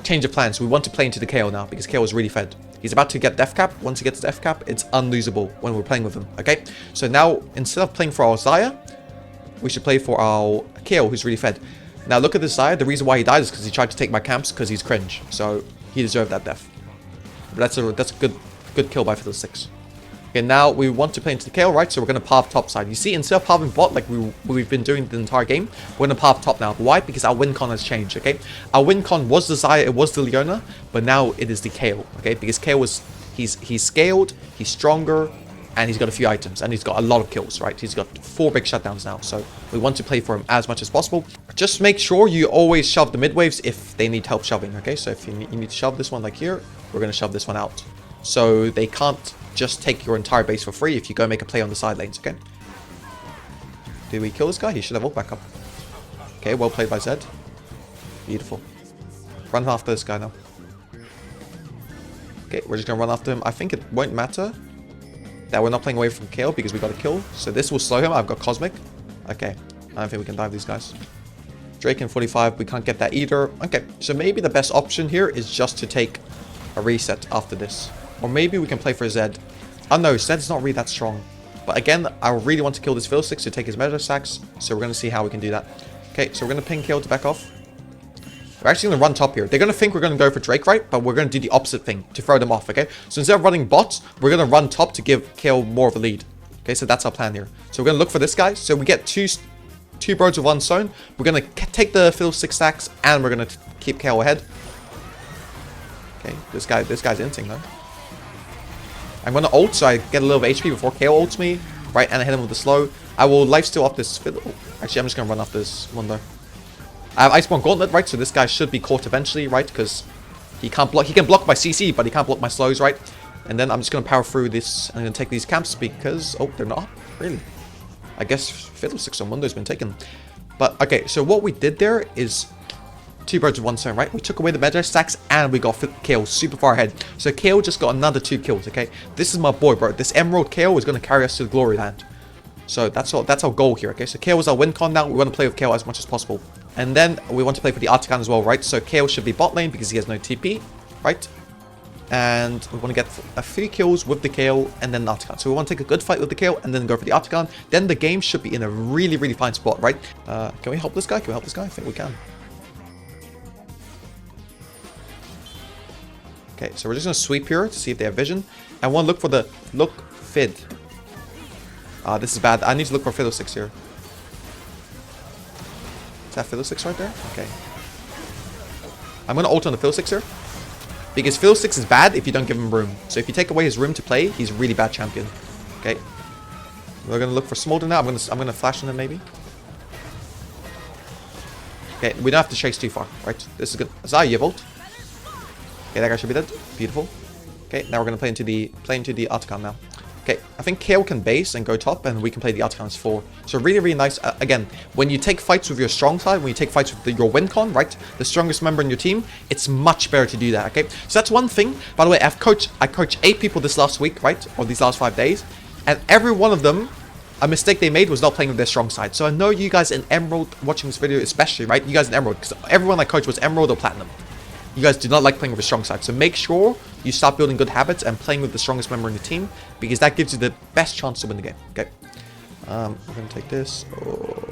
change of plans. We want to play into the KO now because KO is really fed. He's about to get death cap. Once he gets death cap, it's unlosable when we're playing with him, okay? So now, instead of playing for our Zaya, we should play for our KO who's really fed. Now look at this Zaya. The reason why he died is because he tried to take my camps because he's cringe. So he deserved that death. But that's a good kill by Fiddlesticks. Okay, now we want to play into the KO, right? So we're going to path top side. You see, instead of pathing bot like we've been doing the entire game, we're going to path top now. Why? Because our win con has changed, okay? Our win con was the Zaya, it was the Leona, but now it is the KO, okay? Because KO is, he's scaled, he's stronger, and he's got a few items, and he's got a lot of kills, right? He's got 4 big shutdowns now, so we want to play for him as much as possible. Just make sure you always shove the mid waves if they need help shoving, okay? So if you need to shove this one like here, we're going to shove this one out. So they can't just take your entire base for free if you go make a play on the side lanes, okay? Did we kill this guy? He should have walked back up. Okay, well played by Zed. Beautiful. Run after this guy now. Okay, we're just going to run after him. I think it won't matter that we're not playing away from KO because we got a kill. So this will slow him. I've got Cosmic. Okay, I don't think we can dive these guys. Drake in 45, we can't get that either. Okay, so maybe the best option here is just to take a reset after this. Or maybe we can play for Zed. Oh no, Zed's not really that strong. But again, I really want to kill this Fiddlesticks to take his Meta Sacks. So we're going to see how we can do that. Okay, so we're going to ping KO to back off. We're actually going to run top here. They're going to think we're going to go for Drake, right? But we're going to do the opposite thing to throw them off, okay? So instead of running bots, we're going to run top to give KO more of a lead. Okay, so that's our plan here. So we're going to look for this guy. So we get two birds with one stone. We're going to take the Fiddlesticks stacks and we're going to keep KO ahead. Okay, this guy's inting though. I'm going to ult so I get a little bit of HP before KO ults me, right? And I hit him with the slow. I will lifesteal off this Fiddle. Actually, I'm just going to run off this one though. I have Iceborne Gauntlet, right? So this guy should be caught eventually, right? Because he can't block. He can block my CC, but he can't block my slows, right? And then I'm just going to power through this. I'm going to take these camps because... Oh, they're not. Really? I guess Fiddlesticks on Mundo's been taken. But, okay. So what we did there is 2 birds with 1 stone, right? We took away the Meta stacks and we got KO super far ahead. So KO just got another 2 kills, okay? This is my boy, bro. This Emerald KO is going to carry us to the glory land. So that's our goal here, okay? So KO is our win con now. We want to play with KO as much as possible. And then we want to play for the Artican as well, right? So KO should be bot lane because he has no TP, right? And we want to get a few kills with the KO and then the Artican. So we want to take a good fight with the KO and then go for the Artican. Then the game should be in a really, really fine spot, right? Can we help this guy? Can we help this guy? I think we can. Okay, so we're just going to sweep here to see if they have vision. I want to look for the... Fid. This is bad. I need to look for Fiddlesticks here. Is that Fiddlesticks right there? Okay. I'm going to ult on the Fiddlesticks here. Because Fiddlesticks is bad if you don't give him room. So if you take away his room to play, he's a really bad champion. Okay. We're going to look for Smolder now. I'm going to flash on him maybe. Okay, we don't have to chase too far, right? This is good. Zaya, you have ult. Okay, that guy should be dead. Beautiful. Okay, now we're going to play into the Artican now. Okay, I think KO can base and go top, and we can play the Artican as 4. So really, really nice. Again, when you take fights with your strong side, when you take fights with your win con, right? The strongest member in your team, it's much better to do that, okay? So that's one thing. By the way, I coached 8 people this last week, right? Or these last 5 days. And every one of them, a mistake they made was not playing with their strong side. So I know you guys in Emerald watching this video especially, right? You guys in Emerald, because everyone I coached was Emerald or Platinum. You guys do not like playing with a strong side. So make sure you start building good habits and playing with the strongest member in the team, because that gives you the best chance to win the game. Okay. We're going to take this. Oh,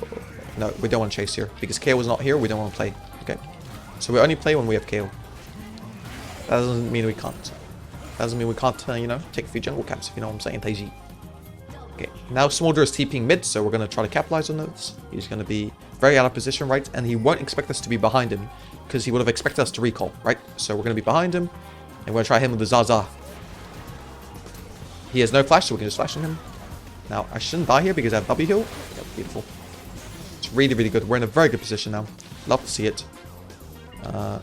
no, we don't want to chase here. Because KO is not here, we don't want to play. Okay. So we only play when we have KO. That doesn't mean we can't. That doesn't mean we can't, take a few jungle camps, if you know what I'm saying. Taiji. Okay. Now Smolder is TPing mid, so we're going to try to capitalize on this. He's going to be very out of position, right? And he won't expect us to be behind him, because he would have expected us to recall, right? So we're going to be behind him, and we're going to try him with the Zaza. He has no flash, so we can just flash on him. Now, I shouldn't die here because I have W heal. Yep, beautiful. It's really, really good. We're in a very good position now. Love to see it. And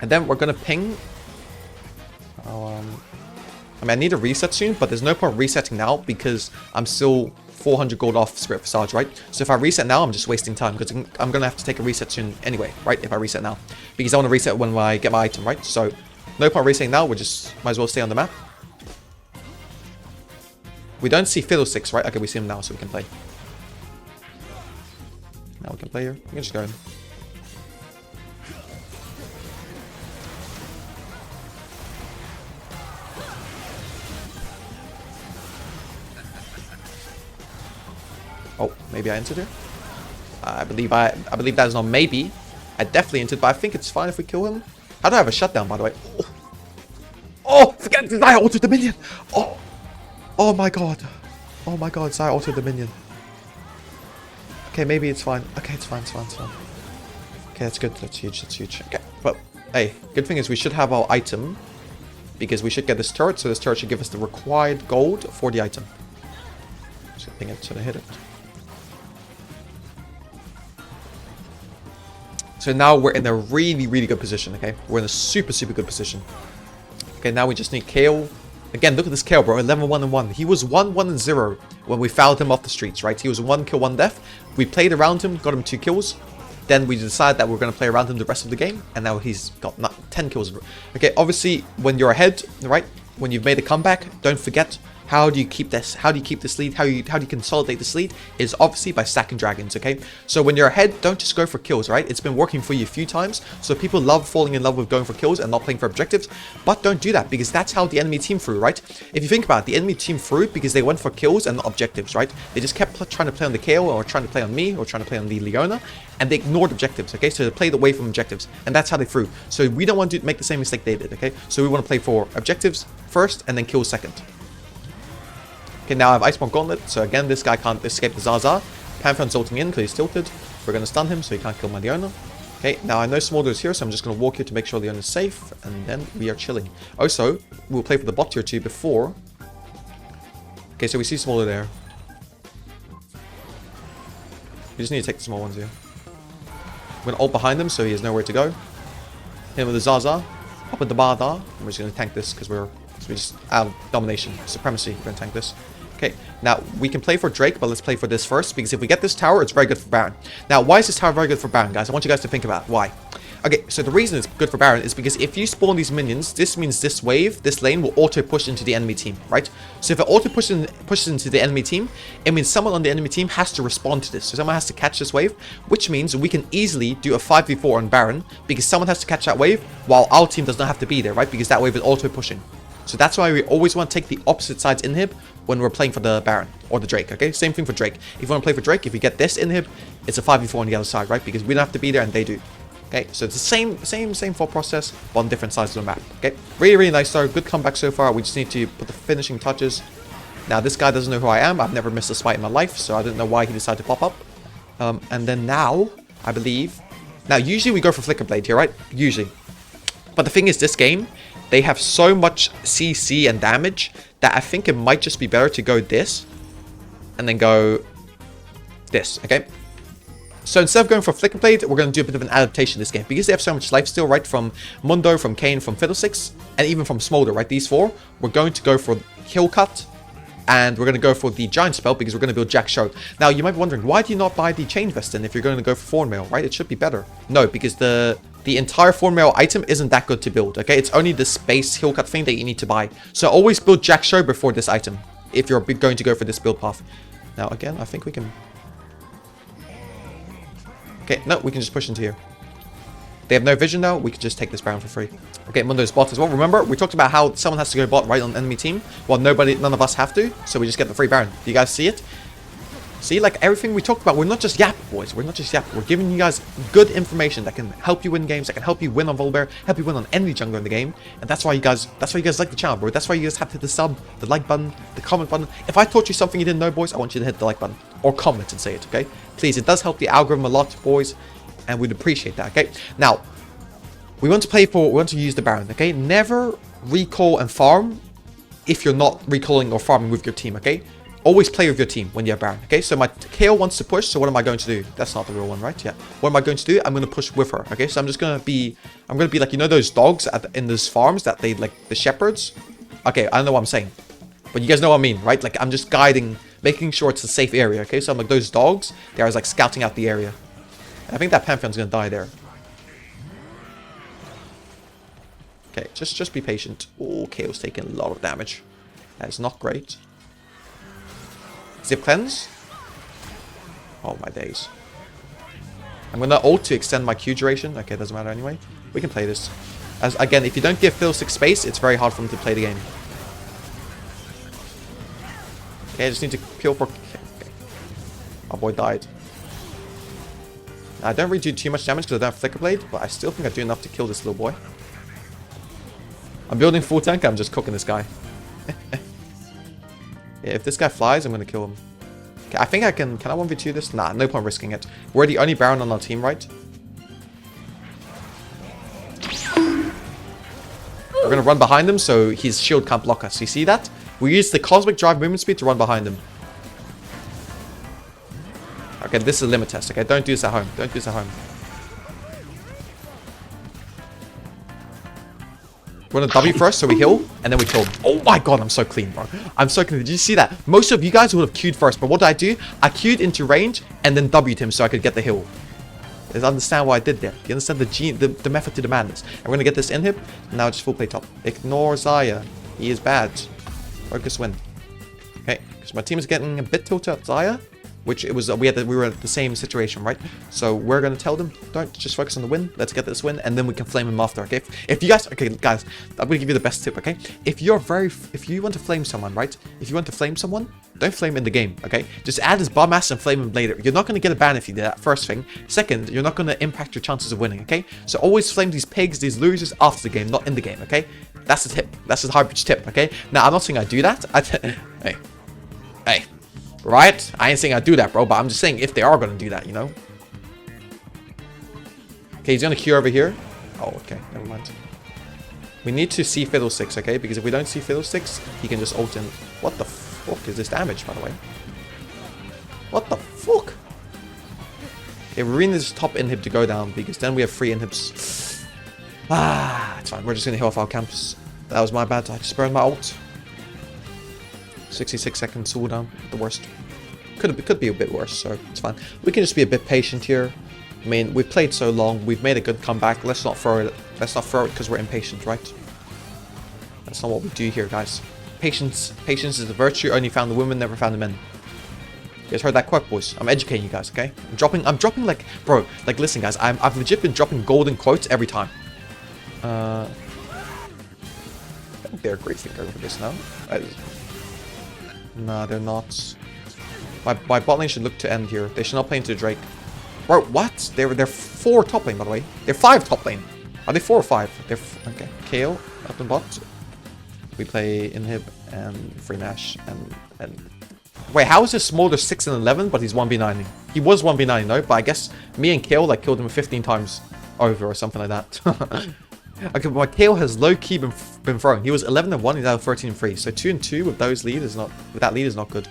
then we're going to ping. I mean, I need a reset soon, but there's no point resetting now because I'm still 400 gold off Spirit Visage, right? So if I reset now, I'm just wasting time because I'm going to have to take a reset soon anyway, right? If I reset now. Because I want to reset when I get my item, right? So no point resetting now. We just might as well stay on the map. We don't see Fiddlesticks, right? Okay, we see him now, so we can play. Now we can play here. We can just go in. Oh, maybe I entered here. I believe that is not maybe. I definitely entered, but I think it's fine if we kill him. How do I have a shutdown, by the way? Oh, forget that I altered the minion. Oh my god. Oh my god, Zaya altered the minion. Okay, maybe it's fine. Okay, it's fine. Okay, that's good. That's huge. Okay, but hey, good thing is we should have our item because we should get this turret. So this turret should give us the required gold for the item. Just ping it so they hit it. So now we're in a really, really good position, okay? We're in a super, super good position. Okay, now we just need Kale. Again, look at this Kale, bro. 11, 1, and 1. He was 1, 1, and 0 when we fouled him off the streets, right? He was 1 kill, 1 death. We played around him, got him 2 kills. Then we decided that we're going to play around him the rest of the game. And now he's got 10 kills. Okay, obviously, when you're ahead, right? When you've made a comeback, don't forget, how do you keep this? How do you keep this lead? How do you consolidate this lead? Is obviously by stacking dragons, okay? So when you're ahead, don't just go for kills, right? It's been working for you a few times. So people love falling in love with going for kills and not playing for objectives. But don't do that because that's how the enemy team threw, right? If you think about it, the enemy team threw because they went for kills and not objectives, right? They just kept trying to play on the Kale or trying to play on me or trying to play on the Leona. And they ignored objectives, okay? So they played away from objectives. And that's how they threw. So we don't want to make the same mistake they did, okay? So we want to play for objectives first and then kills second. Okay, now I have Iceborne Gauntlet, so again, this guy can't escape the Zaza. Pantheon's ulting in because he's tilted. We're going to stun him so he can't kill my Leona. Okay, now I know Smolder is here, so I'm just going to walk here to make sure Leona is safe, and then we are chilling. Also, we'll play for the bot tier 2 before. Okay, so we see Smolder there. We just need to take the small ones here. I'm going to ult behind him so he has nowhere to go. Hit him with the Zaza. Up with the Bardar. We're just going to tank this because we just out of domination, supremacy. We're going to tank this. Okay, now we can play for Drake, but let's play for this first, because if we get this tower, it's very good for Baron. Now, why is this tower very good for Baron, guys? I want you guys to think about why. Okay, so the reason it's good for Baron is because if you spawn these minions, this means this wave, this lane will auto-push into the enemy team, right? So if it auto-pushes into the enemy team, it means someone on the enemy team has to respond to this. So someone has to catch this wave, which means we can easily do a 5v4 on Baron, because someone has to catch that wave, while our team does not have to be there, right? Because that wave is auto-pushing. So that's why we always want to take the opposite side's inhib when we're playing for the Baron or the Drake, okay? Same thing for Drake. If you want to play for Drake, if you get this inhib, it's a 5v4 on the other side, right? Because we don't have to be there and they do. Okay, so it's the same thought process, but on different sides of the map, okay? Really, really nice though. Good comeback so far. We just need to put the finishing touches. Now, this guy doesn't know who I am. I've never missed a smite in my life, so I don't know why he decided to pop up. And then now, I believe... Now, usually we go for Flicker Blade here, right? Usually. But the thing is, this game, they have so much CC and damage that I think it might just be better to go this and then go this, okay? So instead of going for Flicker Blade, we're going to do a bit of an adaptation this game because they have so much life steal, right? From Mundo, from Kane, from Fiddlesticks, and even from Smolder, right? These four, we're going to go for Kill Cut, and we're going to go for the Giant Spell because we're going to build Jack Show. Now, you might be wondering, why do you not buy the Chain Vest then if you're going to go for Thorn Mail, right? It should be better. No, because the entire Thorn Mail item isn't that good to build, okay? It's only the space Heal Cut thing that you need to buy. So always build Jack Show before this item if you're going to go for this build path. Now, again, I think we can... Okay, no, we can just push into here. They have no vision now. We can just take this Baron for free. Okay, Mundo's bot as well. Remember, we talked about how someone has to go bot right on the enemy team. Well, none of us have to. So we just get the free Baron. Do you guys see it? See, like everything we talked about, we're not just yap, boys. We're not just yap. We're giving you guys good information that can help you win games, that can help you win on VOLIBEAR, help you win on any jungler in the game. And that's why you guys like the channel, bro. That's why you guys have to hit the sub, the like button, the comment button. If I taught you something you didn't know, boys, I want you to hit the like button or comment and say it, okay? Please, it does help the algorithm a lot, boys, and we'd appreciate that, okay? Now, we want to use the Baron, okay? Never recall and farm if you're not recalling or farming with your team, okay? always play with your team when you have Baron. Okay, so my Kayle wants to push, so what am I going to do? That's not the real one, right? Yeah. What am I going to do? I'm going to push with her. Okay, so I'm going to be like, you know those dogs in those farms that they, like, the shepherds? Okay, I don't know what I'm saying. But you guys know what I mean, right? Like, I'm just guiding, making sure it's a safe area, okay? So I'm like, those dogs, they're like scouting out the area. I think that Pantheon's going to die there. Okay, just be patient. Oh, Kayle's taking a lot of damage. That is not great. Zip cleanse. Oh my days. I'm gonna ult to extend my Q duration. Okay, doesn't matter anyway. We can play this. As again, if you don't give Fiddlestick space, it's very hard for him to play the game. Okay, I just need to kill for... Okay. Our boy died. I don't really do too much damage because I don't have Flicker Blade, but I still think I do enough to kill this little boy. I'm building full tank, I'm just cooking this guy. Yeah, if this guy flies, I'm gonna kill him. Okay, I think I can I 1v2 this? Nah, no point risking it. We're the only Baron on our team, right? We're gonna run behind him so his shield can't block us. You see that? We use the Cosmic Drive movement speed to run behind him. Okay, this is a limit test, okay? Don't do this at home. Don't do this at home. We're gonna W first, so we heal, and then we kill. Oh my god, I'm so clean, bro. I'm so clean. Did you see that? Most of you guys would have queued first, but what did I do? I queued into range, and then W'd him so I could get the heal. You guys understand what I did there? You understand the method to the madness? And we're gonna get this inhib, and now just full play top. Ignore Xayah. He is bad. Focus win. Okay, because my team is getting a bit tilted at Xayah. Which it was, we were at the same situation, right? So we're gonna tell them, don't just focus on the win. Let's get this win, and then we can flame him after. Okay? If you guys, okay, guys, I'm gonna give you the best tip. Okay? If you want to flame someone, right? If you want to flame someone, don't flame in the game. Okay? Just add his bar mass and flame him later. You're not gonna get a ban if you do that. First thing. Second, you're not gonna impact your chances of winning. Okay? So always flame these pigs, these losers after the game, not in the game. Okay? That's the tip. That's the hybridge tip. Okay? Now I'm not saying I do that. Hey. Right? I ain't saying I do that, bro, but I'm just saying if they are going to do that, you know? Okay, he's going to Q over here. Oh, okay. Never mind. We need to see Fiddlesticks, okay? Because if we don't see Fiddlesticks, he can just ult in. What the fuck is this damage, by the way? What the fuck? Okay, we really need this top inhib to go down, because then we have 3 inhibs. Ah, it's fine. We're just going to heal off our camps. That was my bad. I just burned my ult. 66 seconds cooldown, the worst. Could be a bit worse, so it's fine. We can just be a bit patient here. I mean, we've played so long, we've made a good comeback. Let's not throw it because we're impatient, right? That's not what we do here, guys. Patience is a virtue only found in women, never found in men. You guys heard that quote, boys? I'm educating you guys, okay? I'm dropping like, bro, like listen, guys, I've legit been dropping golden quotes every time. I think they're great thinker for this now. Nah, they're not. My bot lane should look to end here. They should not play into Drake. Bro, what? They're 4 top lane, by the way. They're 5 top lane. Are they 4 or 5? They're okay. Kayle up in bot. We play inhib and free Nash and wait, how is this Smolder 6 and 11, but he's 1v9ing? He was 1v9 though, but I guess me and Kayle like killed him 15 times over or something like that. Okay, but my Kayle has low-key been thrown. He was 11 and 1, he's now 13 and 3. So 2 and 2 with that lead is not good.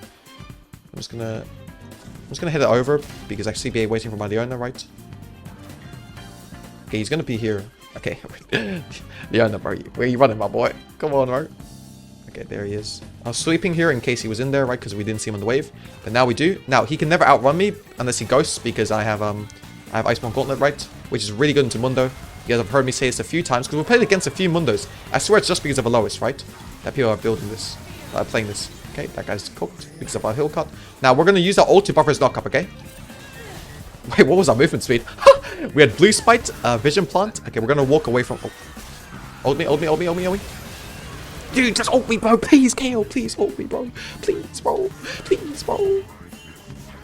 I'm just gonna hit it over because I see BA waiting for my Leona, right? Okay, he's gonna be here. Okay, Leona, bro, where are you running, my boy? Come on, bro. Okay, there he is. I was sweeping here in case he was in there, right? Because we didn't see him on the wave, but now we do. Now he can never outrun me unless he ghosts because I have Iceborne Gauntlet, right? Which is really good into Mundo. You guys have heard me say this a few times because we played against a few Mundos. I swear it's just because of Alois, right? That people are building this, playing this. Okay, that guy's cooked because of our hill cut. Now we're gonna use our ult to buffer his knock up. Okay. Wait, what was our movement speed? We had blue spite, vision plant. Okay, we're gonna walk away from. Oh. Ult me. Dude, just ult me, bro. Please, Kayle. Please ult me, bro. Please, bro. Please, bro.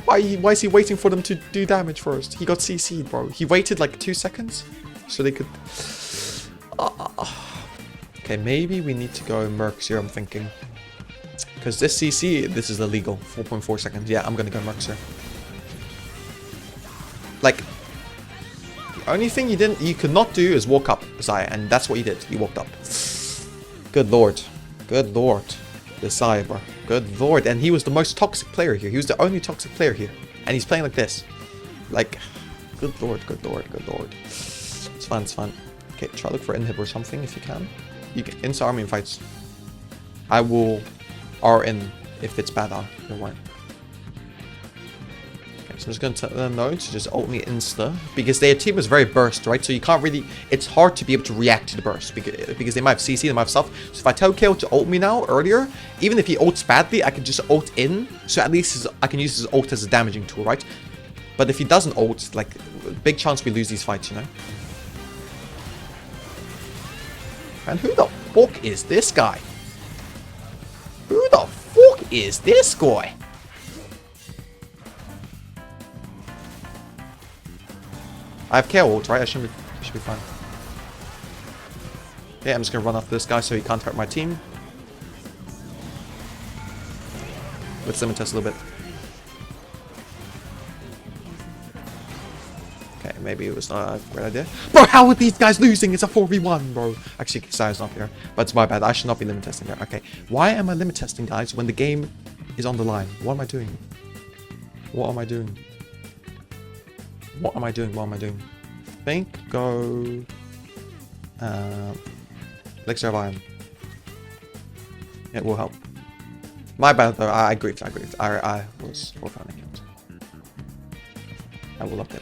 Why is he waiting for them to do damage first? He got CC'd, bro. He waited like 2 seconds. So they could... Okay, maybe we need to go Mercs here, I'm thinking. Because this CC, this is illegal. 4.4 seconds. Yeah, I'm going to go Mercs here. Like, the only thing you could not do is walk up, Xayah. And that's what you did. You walked up. Good lord. Good lord. The Xayah, bro. Good lord. And he was the most toxic player here. He was the only toxic player here. And he's playing like this. Like, good lord, good lord, good lord. It's fun, it's fun. Okay, try to look for inhib or something if you can. You can instant army fights. I will RN if it's bad. Don't worry. Okay, so I'm just going to tell them no to just ult me insta. Because their team is very burst, right? So you can't really... It's hard to be able to react to the burst. Because they might have CC, they might have stuff. So if I tell KO to ult me now, earlier, even if he ults badly, I can just ult in. So at least I can use his ult as a damaging tool, right? But if he doesn't ult, like, big chance we lose these fights, you know? And who the fuck is this guy? Who the fuck is this guy? I have KO ult, right? I should be fine. Okay, I'm just gonna run after this guy so he can't hurt my team. Let's limit test a little bit. Okay, maybe it was not a great idea. Bro, how are these guys losing? It's a 4v1, bro. Actually, Kai's not here. But it's my bad. I should not be limit testing here. Okay. Why am I limit testing, guys, when the game is on the line? What am I doing? What am I doing? What am I doing? What am I doing? Think, go... Elixir of Iron. It will help. My bad, though. I griefed. I was forefounding it. I will update.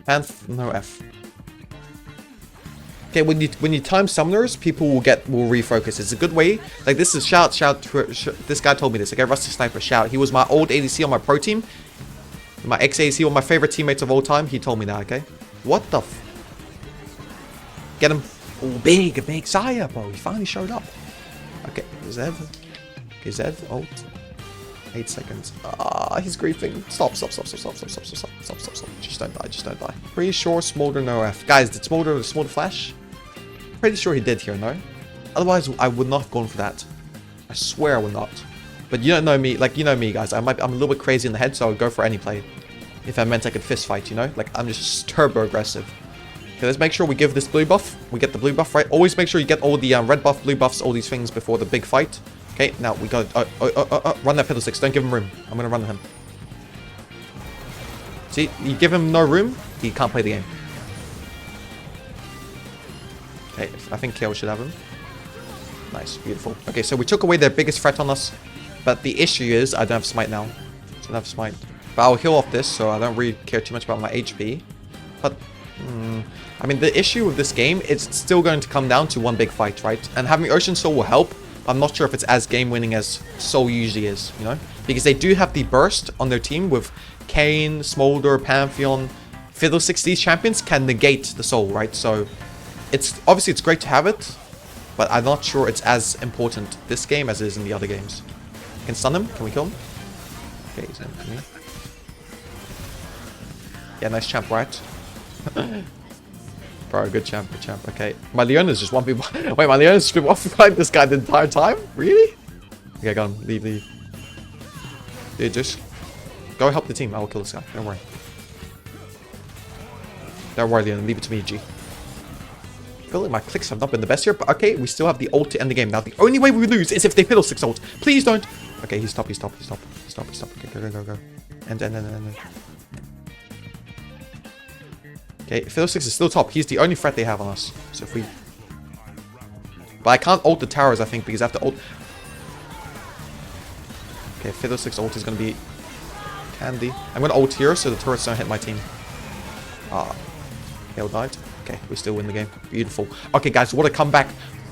And no F. Okay, when you time summoners, people will refocus. It's a good way. Like, this is shout. This guy told me this. Okay, Rusty Sniper, shout. He was my old ADC on my pro team. My ex-ADC, one of my favorite teammates of all time. He told me that, okay? What the f... Get him. Oh, big Saya, bro. He finally showed up. Okay, Zev. Okay, Zev, ult. 8 seconds. Ah, he's griefing. Stop. Just don't die. Pretty sure Smolder no F. Guys, did Smolder flash? Pretty sure he did here, no? Otherwise, I would not have gone for that. I swear I would not. But you don't know me, like, you know me, guys. I'm a little bit crazy in the head, so I would go for any play. If I meant I could fist fight, you know? Like, I'm just turbo aggressive. Okay, let's make sure we give this blue buff. We get the blue buff, right? Always make sure you get all the red buff, blue buffs, all these things before the big fight. Okay, now we got run that Fiddlesticks. Don't give him room. I'm gonna run him. See, you give him no room, he can't play the game. Okay, I think KO should have him. Nice, beautiful. Okay, so we took away their biggest threat on us. But the issue is, I don't have smite now. I don't have smite. But I'll heal off this, so I don't really care too much about my HP. But, I mean, the issue with this game, it's still going to come down to one big fight, right? And having Ocean Soul will help. I'm not sure if it's as game-winning as Soul usually is, you know? Because they do have the burst on their team with Kayn, Smolder, Pantheon, Fiddlesticks. These champions can negate the Soul, right? So, obviously it's great to have it, but I'm not sure it's as important this game as it is in the other games. Can stun him? Can we kill him? Okay, he's in to me. Yeah, nice champ, right? Bro, good champ, good champ. Okay. My Leona's just 1v1. Wait, my Leona's just been 1v1 this guy the entire time? Really? Okay, go on. Leave. Dude, just go help the team. I will kill this guy. Don't worry. Don't worry, Leona. Leave it to me, G. I feel like my clicks have not been the best here, but okay, we still have the ult to end the game. Now, the only way we lose is if they Fiddlesticks ult. Please don't. Okay, he stopped. Okay, go. End. Okay, Fiddlesticks is still top. He's the only threat they have on us. So if we... But I can't ult the towers, I think, because I have to ult... Okay, Fiddlesticks ult is going to be... Candy. I'm going to ult here so the turrets don't hit my team. Ah. Hale died. Okay, we still win the game. Beautiful. Okay, guys, what a comeback.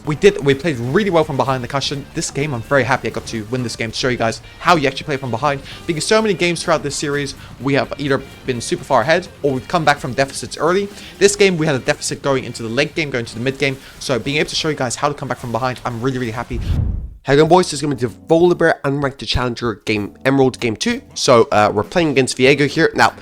We played really well from behind the cushion. This game, I'm very happy I got to win this game to show you guys how you actually play from behind. Because so many games throughout this series, we have either been super far ahead or we've come back from deficits early. This game, we had a deficit going into the late game, going to the mid game. So being able to show you guys how to come back from behind, I'm really, really happy. Hey again, boys, this is going to be the VOLIBEAR Unranked Challenger game, Emerald Game 2. So we're playing against Viego here. Now,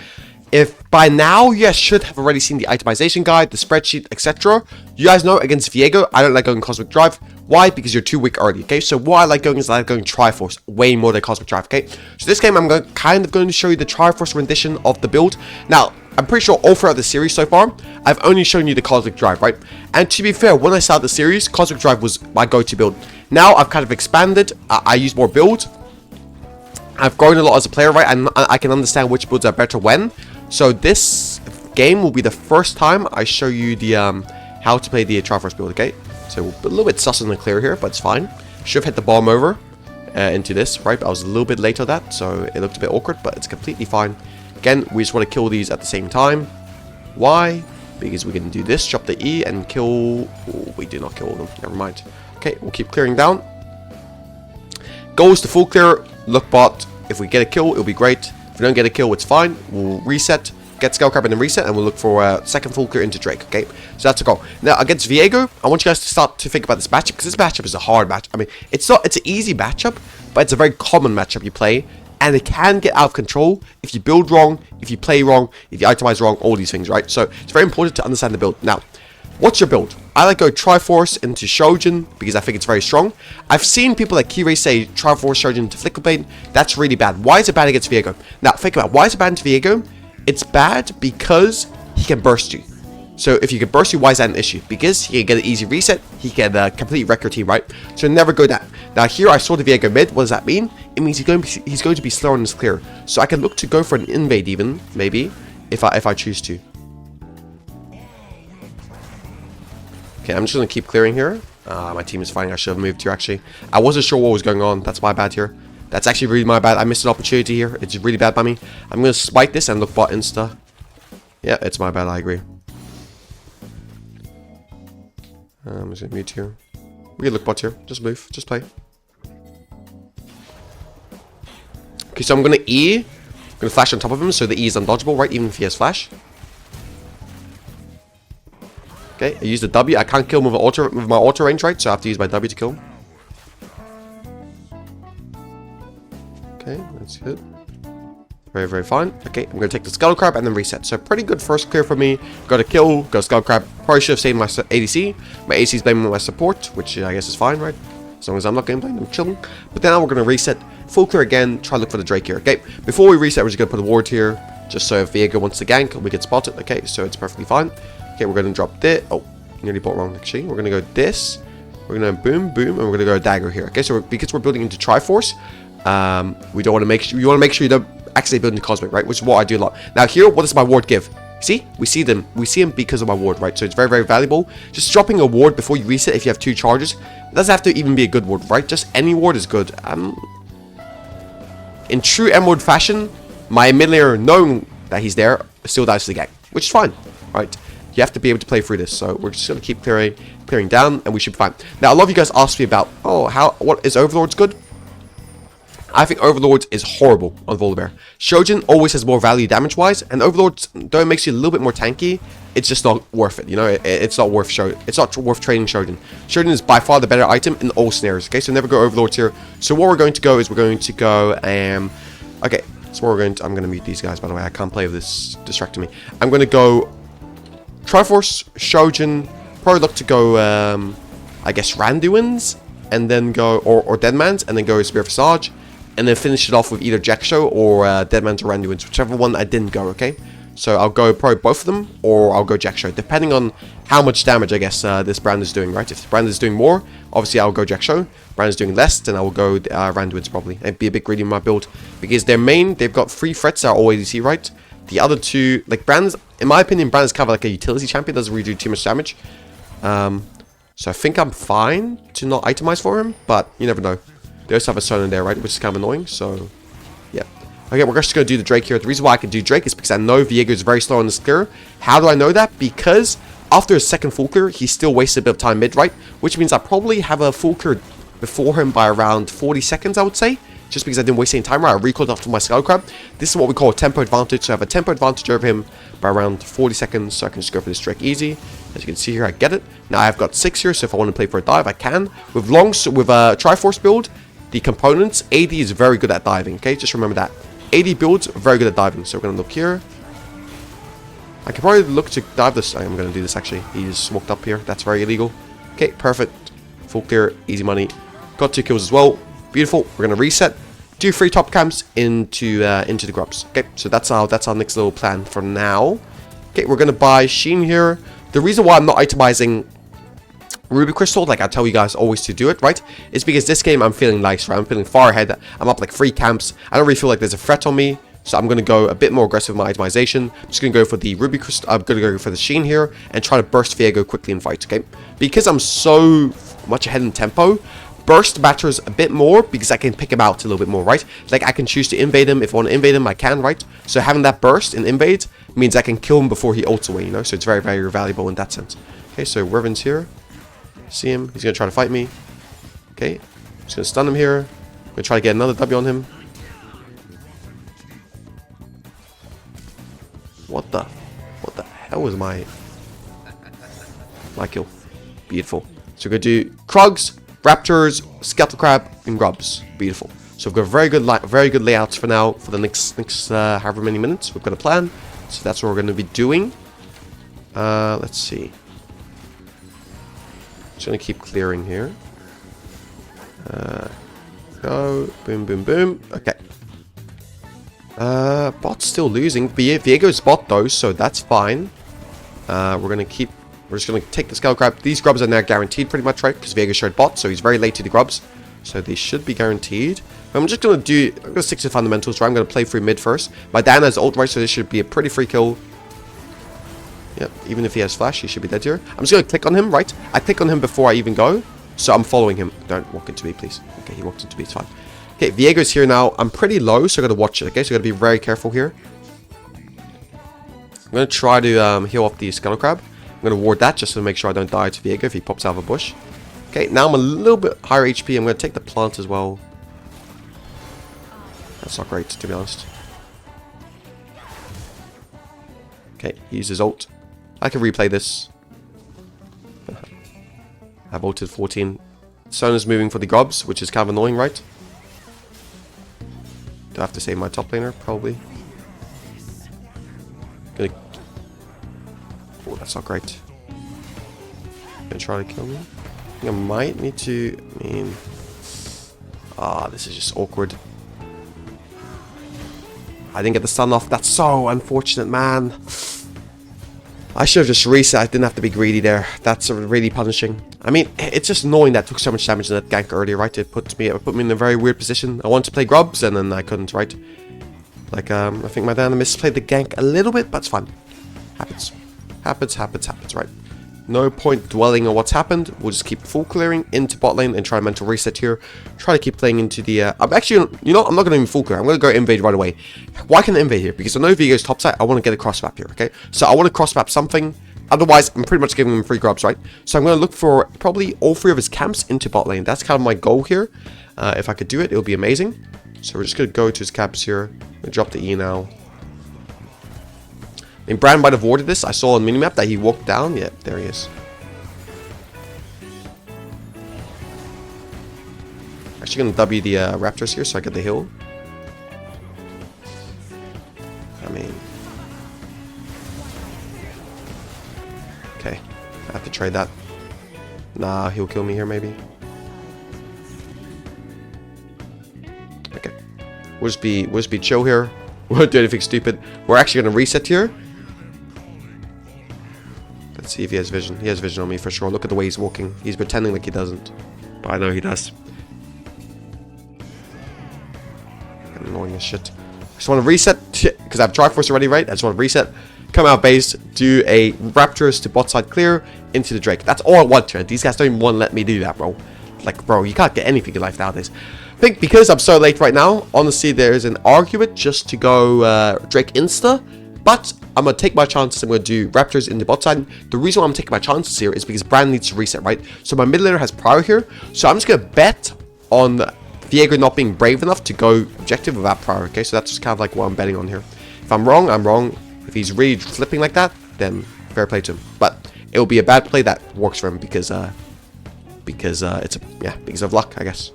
if by now you guys should have already seen the itemization guide, the spreadsheet, etc. You guys know against Viego, I don't like going Cosmic Drive. Why? Because you're too weak early, okay? So what I like going is I like going Triforce way more than Cosmic Drive, okay? So this game I'm kind of going to show you the Triforce rendition of the build. Now, I'm pretty sure all throughout the series so far, I've only shown you the Cosmic Drive, right? And to be fair, when I started the series, Cosmic Drive was my go-to build. Now I've kind of expanded. I use more builds. I've grown a lot as a player, right? And I can understand which builds are better when. So this game will be the first time I show you the how to play the Triforce build, okay? So a little bit sus and clear here, but it's fine. Should have hit the bomb over into this, right? But I was a little bit late on that, so it looked a bit awkward, but it's completely fine. Again, we just want to kill these at the same time. Why? Because we can do this, drop the E, and kill... Oh, we do not kill them. Never mind. Okay, we'll keep clearing down. Goes to full clear. Look bot. If we get a kill, it'll be great. If we don't get a kill, it's fine. We'll reset. Get Skull Crab and then reset, and we'll look for a second full clear into Drake, okay? So that's a goal. Now, against Viego, I want you guys to start to think about this matchup, because this matchup is a hard match. I mean, it's an easy matchup, but it's a very common matchup you play, and it can get out of control if you build wrong, if you play wrong, if you itemize wrong, all these things, right? So it's very important to understand the build. Now, what's your build? I like go Triforce into Shojin because I think it's very strong. I've seen people like Kirei say Triforce Shojin into Flickleblade. That's really bad. Why is it bad against Viego? Now, think about it. Why is it bad against Viego? It's bad because he can burst you. So if you can burst you, why is that an issue? Because he can get an easy reset, he can completely wreck your team, right? So never go that. Now here I saw the Viego mid. What does that mean? It means he's going to be slower on his clear. So I can look to go for an invade even, maybe, if I choose to. Okay, I'm just going to keep clearing here. My team is fighting. I should have moved here, actually. I wasn't sure what was going on. That's my bad here. That's actually really my bad. I missed an opportunity here. It's really bad by me. I'm going to spike this and look bot insta. Yeah, it's my bad. I agree. I'm just going to mute here. We can look bot here. Just move. Just play. Okay, so I'm going to E. I'm going to flash on top of him, so the E is undodgeable, right? Even if he has flash. Okay, I use the W. I can't kill him with my auto range, right? So I have to use my W to kill him. Okay, that's good. Very, very fine. Okay, I'm going to take the Skull Crab and then reset. So pretty good first clear for me. Got a kill, go Skull Crab. Probably should have saved my ADC. My ADC is blaming my support, which I guess is fine, right? As long as I'm not getting blamed, I'm chilling. But then we're going to reset. Full clear again. Try to look for the Drake here. Okay, before we reset, we're just going to put a ward here. Just so if Viego wants to gank, we get spotted. Okay, so it's perfectly fine. Okay, we're going to drop this. Oh, nearly bought wrong, actually. We're going to go this. We're going to boom, boom, and we're going to go dagger here. Okay, so because we're building into Triforce, we don't want to make sure you don't accidentally build into Cosmic, right? Which is what I do a lot. Now here, what does my ward give? See? We see them. We see him because of my ward, right? So it's very, very valuable. Just dropping a ward before you reset if you have 2 charges. It doesn't have to even be a good ward, right? Just any ward is good. In true Emerald fashion, my mid laner, knowing that he's there, still dies to the gang, which is fine, right? You have to be able to play through this. So we're just going to keep clearing down, and we should be fine. Now, a lot of you guys asked me about, what is Overlords good? I think Overlords is horrible on Volibear. Shojin always has more value damage-wise, and Overlords, though it makes you a little bit more tanky, it's just not worth it. You know, it's not worth trading Shojin. Shojin is by far the better item in all scenarios. Okay, so never go Overlords here. So what we're going to go is we're going to go. Okay, so I'm going to mute these guys. By the way, I can't play with this distracting me. I'm going to go Triforce, Shojin. Probably look to go. I guess Randuin's, and then go or Deadman's, and then go Spear Visage. And then finish it off with either Jackshow or Deadman's or Randuin's, whichever one I didn't go, okay? So I'll go probably both of them, or I'll go Jackshow, depending on how much damage, I guess, this brand is doing, right? If the brand is doing more, obviously I'll go Jackshow. Brand is doing less, then I will go Randuin's probably. And be a bit greedy in my build. Because they've got 3 threats that are all ADC, right? The other 2, like Brand's, in my opinion, Brand is kind of like a utility champion, doesn't really do too much damage. So I think I'm fine to not itemize for him, but you never know. They also have a Sun in there, right? Which is kind of annoying, so yeah. Okay, we're just going to do the Drake here. The reason why I can do Drake is because I know Viego is very slow on this clear. How do I know that? Because after his second full clear, he still wasted a bit of time mid, right? Which means I probably have a full clear before him by around 40 seconds, I would say. Just because I didn't waste any time, right? I recalled after my Skull Crab. This is what we call a tempo advantage. So I have a tempo advantage over him by around 40 seconds. So I can just go for this Drake easy. As you can see here, I get it. Now I've got 6 here, so if I want to play for a dive, I can. With a Triforce build, the components, AD is very good at diving, okay? Just remember that. AD builds, very good at diving. So we're going to look here. I can probably look to dive this. I'm going to do this, actually. He's smoked up here. That's very illegal. Okay, perfect. Full clear, easy money. Got 2 kills as well. Beautiful. We're going to reset. Do 3 top camps into the grubs. Okay, so that's our next little plan for now. Okay, we're going to buy Sheen here. The reason why I'm not itemizing Ruby Crystal, like I tell you guys always to do it, right, is because this game I'm feeling nice, right? I'm feeling far ahead. I'm up like 3 camps. I don't really feel like there's a threat on me. So I'm going to go a bit more aggressive with my itemization. I'm just going to go for the Ruby Crystal. I'm going to go for the Sheen here and try to burst Viego quickly in fight, okay? Because I'm so much ahead in tempo, burst matters a bit more because I can pick him out a little bit more, right? Like I can choose to invade him. If I want to invade him, I can, right? So having that burst and invade means I can kill him before he ults away, you know? So it's very, very valuable in that sense. Okay, so Riven's here. See him. He's going to try to fight me. Okay, just going to stun him here. I'm going to try to get another W on him. What the hell was my kill? Beautiful. So we're going to do Krugs, Raptors, Skeletal Crab, and Grubs. Beautiful. So we've got very good layouts for now for the next however many minutes. We've got a plan. So that's what we're going to be doing. Let's see. Just going to keep clearing here. Go. Boom, boom, boom. Okay. Bot's still losing. Viego's bot though, so that's fine. We're just gonna take the Skull Crab. These grubs are now guaranteed pretty much, right? Because Viego showed bot, so he's very late to the grubs. So they should be guaranteed. I'm just gonna stick to the fundamentals, right? I'm gonna play through mid first. My Dan has ult, right? So this should be a pretty free kill. Yep, even if he has flash, he should be dead here. I'm just gonna click on him, right? I click on him before I even go. So I'm following him. Don't walk into me, please. Okay, he walked into me, it's fine. Okay, Viego's here now. I'm pretty low, so I gotta watch it, okay? So I gotta be very careful here. I'm gonna try to heal off the Skull Crab. I'm gonna ward that just to make sure I don't die to Viego if he pops out of a bush. Okay, now I'm a little bit higher HP. I'm gonna take the plant as well. That's not great, to be honest. Okay, he uses ult. I can replay this. I've ulted 14. Sona's moving for the grubs, which is kind of annoying, right? Do I have to save my top laner? Probably. Gonna... Oh, that's not great. Gonna try to kill me. I think I might need to... this is just awkward. I didn't get the stun off. That's so unfortunate, man. I should have just reset. I didn't have to be greedy there. That's really punishing. I mean, it's just annoying that I took so much damage in that gank earlier, right? It put me in a very weird position. I wanted to play grubs, and then I couldn't, right? Like, I think my Dan misplayed the gank a little bit, but it's fine. Happens. Happens, right? No point dwelling on what's happened. We'll just keep full clearing into bot lane and try a mental reset here. Try to keep playing into the... I'm actually... You know, I'm not going to even full clear. I'm going to go invade right away. Why can I invade here? Because I know Viego's top side. I want to get a cross map here, okay? So I want to cross map something. Otherwise, I'm pretty much giving him free grubs, right? So I'm going to look for probably all 3 of his camps into bot lane. That's kind of my goal here. If I could do it, it would be amazing. So we're just going to go to his camps here. I'm going to drop the E now. I mean, Brand might have warded this. I saw on minimap that he walked down. Yeah, there he is. Actually going to W the Raptors here so I get the heal. I mean... Okay, I have to trade that. Nah, he'll kill me here maybe. Okay. We'll just be chill here. We won't do anything stupid. We're actually going to reset here. Let's see if he has vision. He has vision on me for sure. Look at the way he's walking. He's pretending like he doesn't. But I know he does. Annoying as shit. I just want to reset because I have Triforce already, right? I just want to reset, come out base, do a Raptors to bot side clear into the Drake. That's all I want to. These guys don't even want to let me do that, bro. Like, bro, you can't get anything in life nowadays. I think because I'm so late right now, honestly, there's an argument just to go Drake insta, but I'm going to take my chances. I'm going to do Raptors in the bot side. The reason why I'm taking my chances here is because Brand needs to reset, right? So my mid laner has Prior here, so I'm just going to bet on Viego not being brave enough to go objective without Prior, okay? So that's just kind of like what I'm betting on here. If I'm wrong, I'm wrong. If he's really flipping like that, then fair play to him. But it will be a bad play that works for him because because of luck, I guess.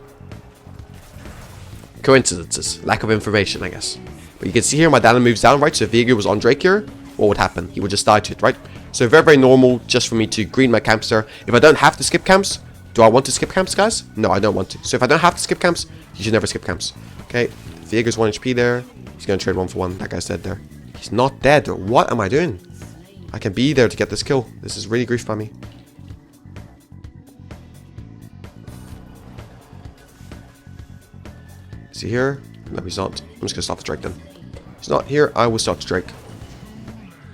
Coincidences, lack of information, I guess. But you can see here my Dana moves down, right? So if Viego was on Drake here, what would happen? He would just die to it, right? So very, very normal just for me to green my camps there. If I don't have to skip camps, do I want to skip camps, guys? No, I don't want to. So if I don't have to skip camps, you should never skip camps. Okay, Viego's 1 HP there. He's going to trade 1 for 1. That guy's dead there. He's not dead. What am I doing? I can be there to get this kill. This is really grief by me. Is he here? No, he's not. I'm just gonna stop the Drake then. He's not here. I will start the Drake.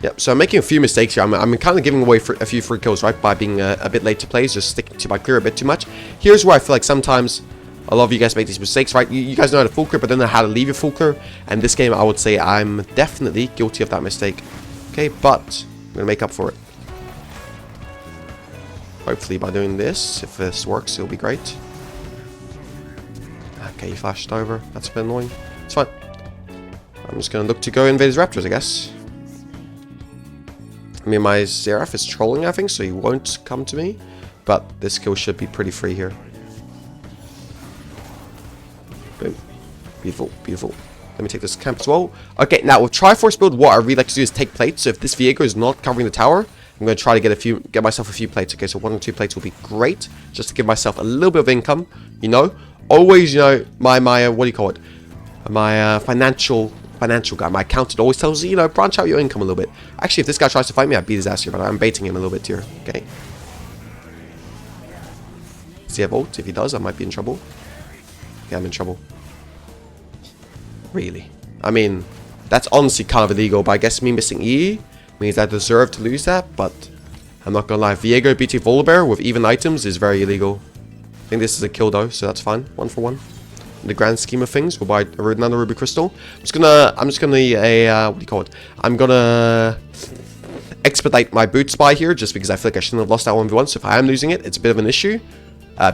Yep, so I'm making a few mistakes here. I'm kind of giving away a few free kills, right? By being a bit late to plays, just sticking to my clear a bit too much. Here's where I feel like sometimes a lot of you guys make these mistakes, right? You guys know how to full clear, but don't know how to leave your full clear. And this game, I would say I'm definitely guilty of that mistake. Okay, but I'm going to make up for it. Hopefully by doing this, if this works, it'll be great. Okay, he flashed over. That's a bit annoying. It's fine. I'm just going to look to go invade his raptors, I guess. I mean, my Seraph is trolling, I think, so he won't come to me. But this kill should be pretty free here. Boom. Beautiful, beautiful. Let me take this camp as well. Okay, now with Triforce build, what I really like to do is take plates. So if this Viego is not covering the tower, I'm going to try to get myself a few plates. Okay, so 1 or 2 plates will be great, just to give myself a little bit of income. You know, always, you know, my what do you call it? My financial guy, my accountant always tells you, you know, branch out your income a little bit. Actually, if this guy tries to fight me, I beat his ass here, but I'm baiting him a little bit here. Okay. Does he have ult? If he does, I might be in trouble. Yeah, I'm in trouble. Really? I mean, that's honestly kind of illegal, but I guess me missing E means I deserve to lose that, but I'm not gonna lie. Viego beating VOLIBEAR with even items is very illegal. I think this is a kill though, so that's fine. 1 for 1. In the grand scheme of things, we'll buy another Ruby Crystal. I'm just gonna what do you call it? I'm gonna expedite my boot spy here, just because I feel like I shouldn't have lost that 1v1. So if I am losing it, it's a bit of an issue.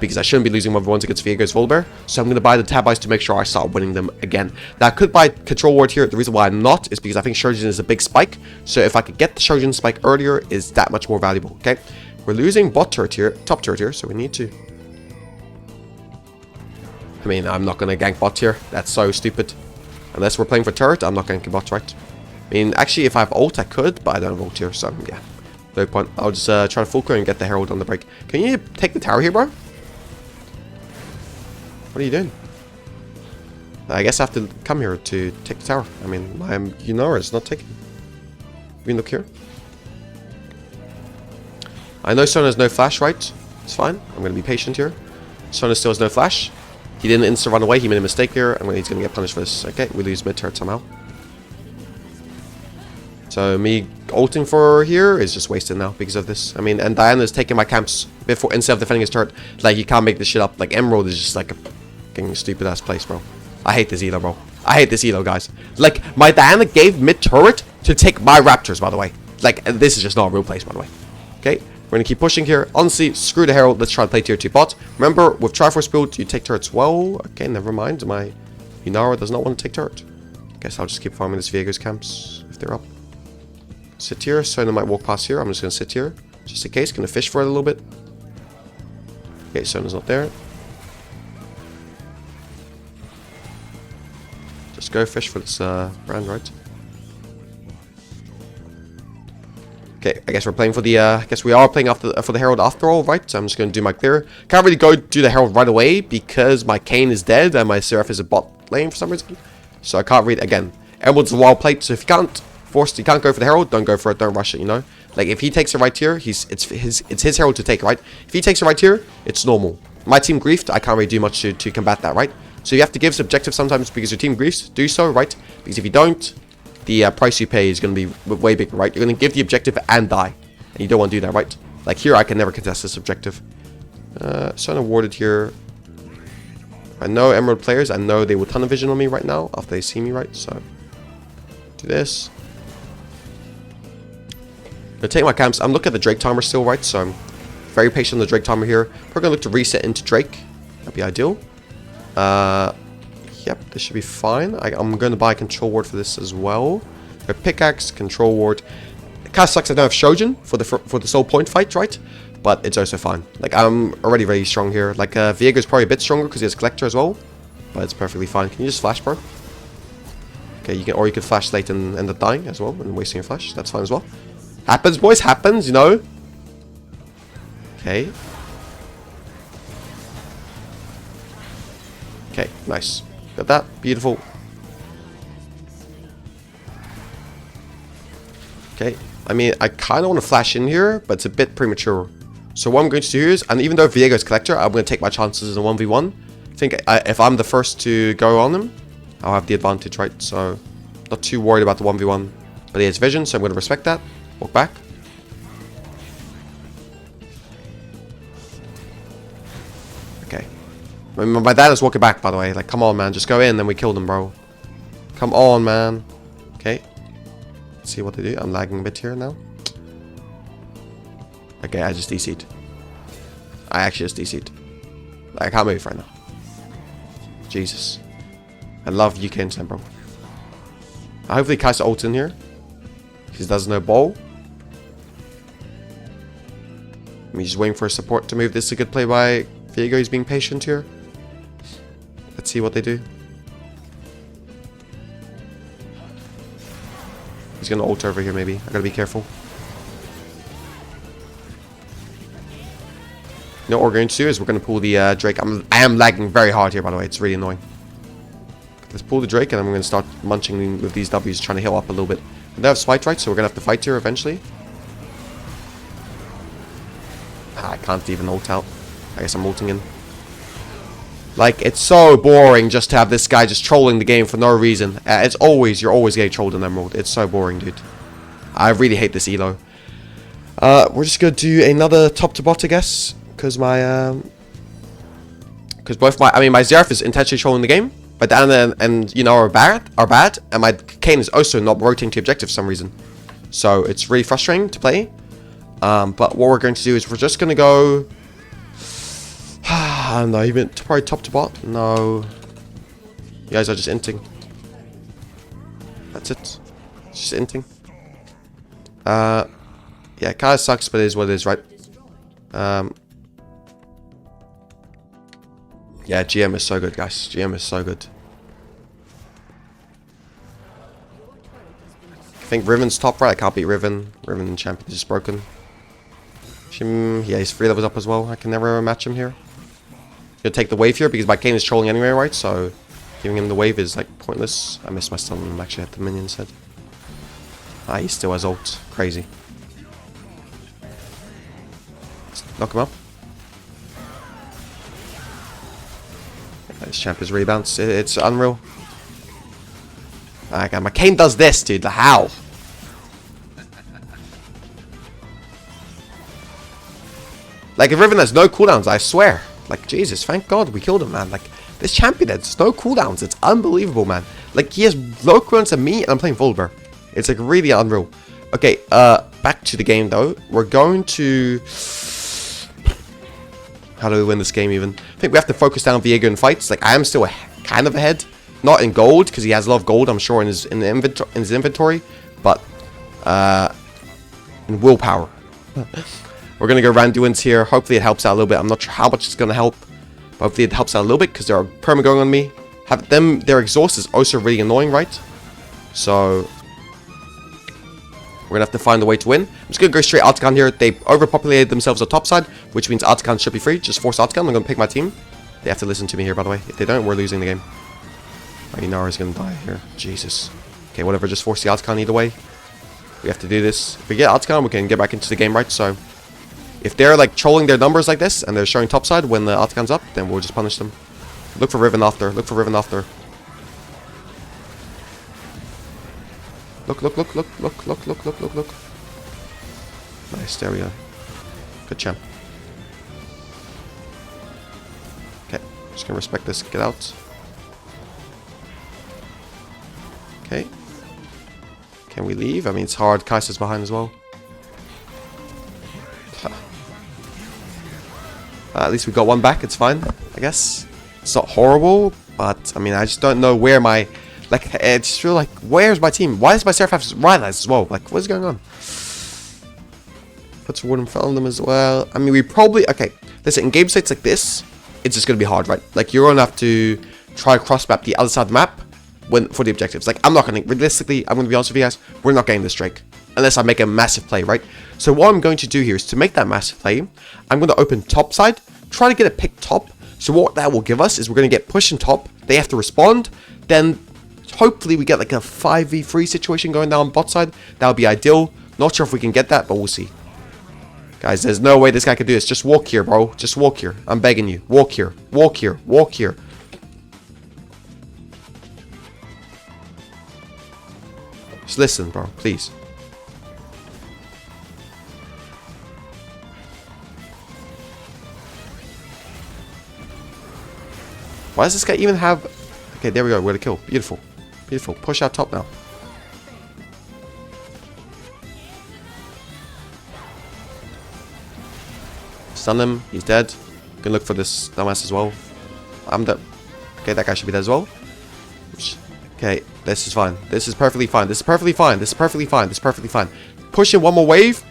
Because I shouldn't be losing 1v1s against Viego's VOLIBEAR. So I'm going to buy the tab ice to make sure I start winning them again. Now I could buy Control Ward here. The reason why I'm not is because I think Shojin is a big spike. So if I could get the Shojin spike earlier, is that much more valuable. Okay, we're losing bot turret here, top turret here, so we need to. I mean, I'm not going to gank bot here. That's so stupid. Unless we're playing for turret, I'm not ganking bot, right? I mean, actually, if I have ult, I could, but I don't have ult here, so yeah. No point. I'll just try to full clear and get the Herald on the break. Can you take the tower here, bro? What are you doing? I guess I have to come here to take the tower. I mean, my Yunara is not taking. We can look here. I know Sona has no flash, right? It's fine. I'm going to be patient here. Sona still has no flash. He didn't insta run away. He made a mistake here. He's going to get punished for this. Okay, we lose mid turret somehow. So me ulting for here is just wasted now because of this. I mean, and Diana's taking my camps before instead of defending his turret. Like, you can't make this shit up. Like, Emerald is just like a fucking stupid ass place, bro. I hate this elo, bro. I hate this elo, guys. Like, my Diana gave mid turret to take my raptors, by the way. Like, this is just not a real place, by the way. Okay, we're gonna keep pushing here. Honestly, screw the Herald. Let's try to play tier 2 bot. Remember, with Triforce build, you take turrets well. Okay, never mind. My Inara does not want to take turret. Guess I'll just keep farming this Viego's camps if they're up. Sit here. Sona might walk past here. I'm just gonna sit here, just in case. Gonna fish for it a little bit. Okay, Sona's not there. Just go fish for this brand, right? Okay, I guess we're playing for the, I guess we are playing for the Herald after all, right? So I'm just going to do my clear. Can't really go do the Herald right away because my Kayn is dead and my Seraph is a bot lane for some reason. So I can't read, again, Emerald's a wild plate, so if you can't you can't go for the Herald, don't go for it, don't rush it, you know? Like, if he takes it right here, it's his Herald to take, right? If he takes it right here, it's normal. My team griefed, I can't really do much to combat that, right? So you have to give objective sometimes because your team griefs, do so, right? Because if you don't, the price you pay is going to be way bigger, right? You're going to give the objective and die. And you don't want to do that, right? Like here, I can never contest this objective. Sona warded here. I know Emerald players, I know they will tunnel vision on me right now after they see me, right? So, do this. I'm going to take my camps. I'm looking at the Drake timer still, right? So I'm very patient on the Drake timer here. We're going to look to reset into Drake. That'd be ideal. Yep, this should be fine. I'm going to buy Control Ward for this as well. A pickaxe, Control Ward. It kind of sucks I don't have Shojin for the soul point fight, right? But it's also fine. Like, I'm already very strong here. Like, Viego's probably a bit stronger because he has Collector as well. But it's perfectly fine. Can you just flash, bro? Okay, you can, or you could flash late and end up dying as well and wasting your flash. That's fine as well. Happens, boys. Happens, you know. Okay. Okay, nice. Got that. Beautiful. Okay. I mean, I kind of want to flash in here, but it's a bit premature. So what I'm going to do is, and even though Viego's collector, I'm going to take my chances in a 1v1. I think if I'm the first to go on him, I'll have the advantage, right? So, not too worried about the 1v1. But he has vision, so I'm going to respect that. Walk back. Okay. My dad is walking back, by the way. Like, come on, man. Just go in, then we kill them, bro. Come on, man. Okay. Let's see what they do. I'm lagging a bit here now. Okay, I just DC'd. I actually just DC'd. I can't move right now. Jesus. I love UK instant, bro. Hopefully Kai'Sa ults in here. He does no ball. I'm just waiting for support to move. This is a good play by Viego. He's being patient here. Let's see what they do. He's gonna ult over here maybe. I gotta be careful. You know what we're going to do is we're going to pull the Drake. I am lagging very hard here, by the way. It's really annoying. Let's pull the Drake, and I'm going to start munching with these W's, trying to heal up a little bit. They have spite, right? So we're going to have to fight here eventually. I can't even ult out. I guess I'm ulting in. Like, it's so boring just to have this guy just trolling the game for no reason. It's always, you're always getting trolled in Emerald. It's so boring, dude. I really hate this elo. We're just going to do another top to bot, I guess. Because my, because both my, I mean, my Xerath is intentionally trolling the game. My Dan and you know, are bad. And my Kayn is also not rotating to objective for some reason. So it's really frustrating to play. But what we're going to do is we're just going to go... I don't know, even probably top to bot. No. You guys are just inting. That's it. It's just inting. Yeah, it kind of sucks, but it is what it is, right? Yeah, GM is so good, guys. GM is so good. I think Riven's top right. I can't beat Riven. Riven champion is just broken. Yeah, he's 3 levels up as well. I can never match him here. Gonna take the wave here because my Kayn is trolling anyway, right? So giving him the wave is like pointless. I missed my stun and actually hit the minion's head. Ah, he still has ult. Crazy. Let's knock him up. This champ is rebounds. It's unreal. Okay, my Kayn does this, dude. How? Like, if Riven has no cooldowns, I swear. Like, Jesus, thank God we killed him, man. Like, this champion has no cooldowns. It's unbelievable, man. Like, he has low cooldowns than me, and I'm playing VOLIBEAR. It's, like, really unreal. Okay, back to the game, though. We're going to... How do we win this game, even? I think we have to focus down Viego in fights. Like, I am still kind of ahead. Not in gold, because he has a lot of gold, I'm sure, in his inventory. But, in willpower. We're going to go Randuin's here. Hopefully it helps out a little bit. I'm not sure how much it's going to help. But hopefully it helps out a little bit, because there are perma going on me. Their exhaust is also really annoying, right? So... We're going to have to find a way to win. I'm just going to go straight Artican here. They overpopulated themselves on top side, which means Artican should be free. Just force Artican. I'm going to pick my team. They have to listen to me here, by the way. If they don't, we're losing the game. Inara's going to die here. Jesus. Okay, whatever. Just force the Artican either way. We have to do this. If we get Artican, we can get back into the game, right? So, if they're like trolling their numbers like this, and they're showing top side when the Artican's up, then we'll just punish them. Look for Riven after. Look for Riven after. Look. Nice, there we go. Good champ. Okay, just gonna respect this. Get out. Okay. Can we leave? I mean, it's hard. Kai'Sa's behind as well. At least we got one back. It's fine, I guess. It's not horrible, but I mean, I just don't know where my... Like, I just feel like, where's my team? Why does my Seraph have Rylai's as well? Like, what's going on? Puts Warden fell on them as well. I mean, we probably... Okay, listen, in game states like this, it's just going to be hard, right? Like, you're going to have to try cross-map the other side of the map for the objectives. Like, I'm not going to... Realistically, I'm going to be honest with you guys, we're not getting this Drake. Unless I make a massive play, right? So what I'm going to do here is to make that massive play, I'm going to open top side, try to get a pick top. So what that will give us is we're going to get push in top. They have to respond. Then... Hopefully we get like a 5v3 situation going down bot side. That would be ideal. Not sure if we can get that, but we'll see. Guys, there's no way this guy could do this. Just walk here, bro. Just walk here. I'm begging you. Walk here. Walk here. Walk here. Just listen, bro. Please. Why does this guy even have... Okay, there we go. We're the kill. Beautiful. Beautiful. Push out top now. Stun him. He's dead. Gonna look for this dumbass as well. I'm dead. Okay, that guy should be dead as well. Okay, this is fine. This is perfectly fine. This is perfectly fine. This is perfectly fine. This is perfectly fine. Push in one more wave,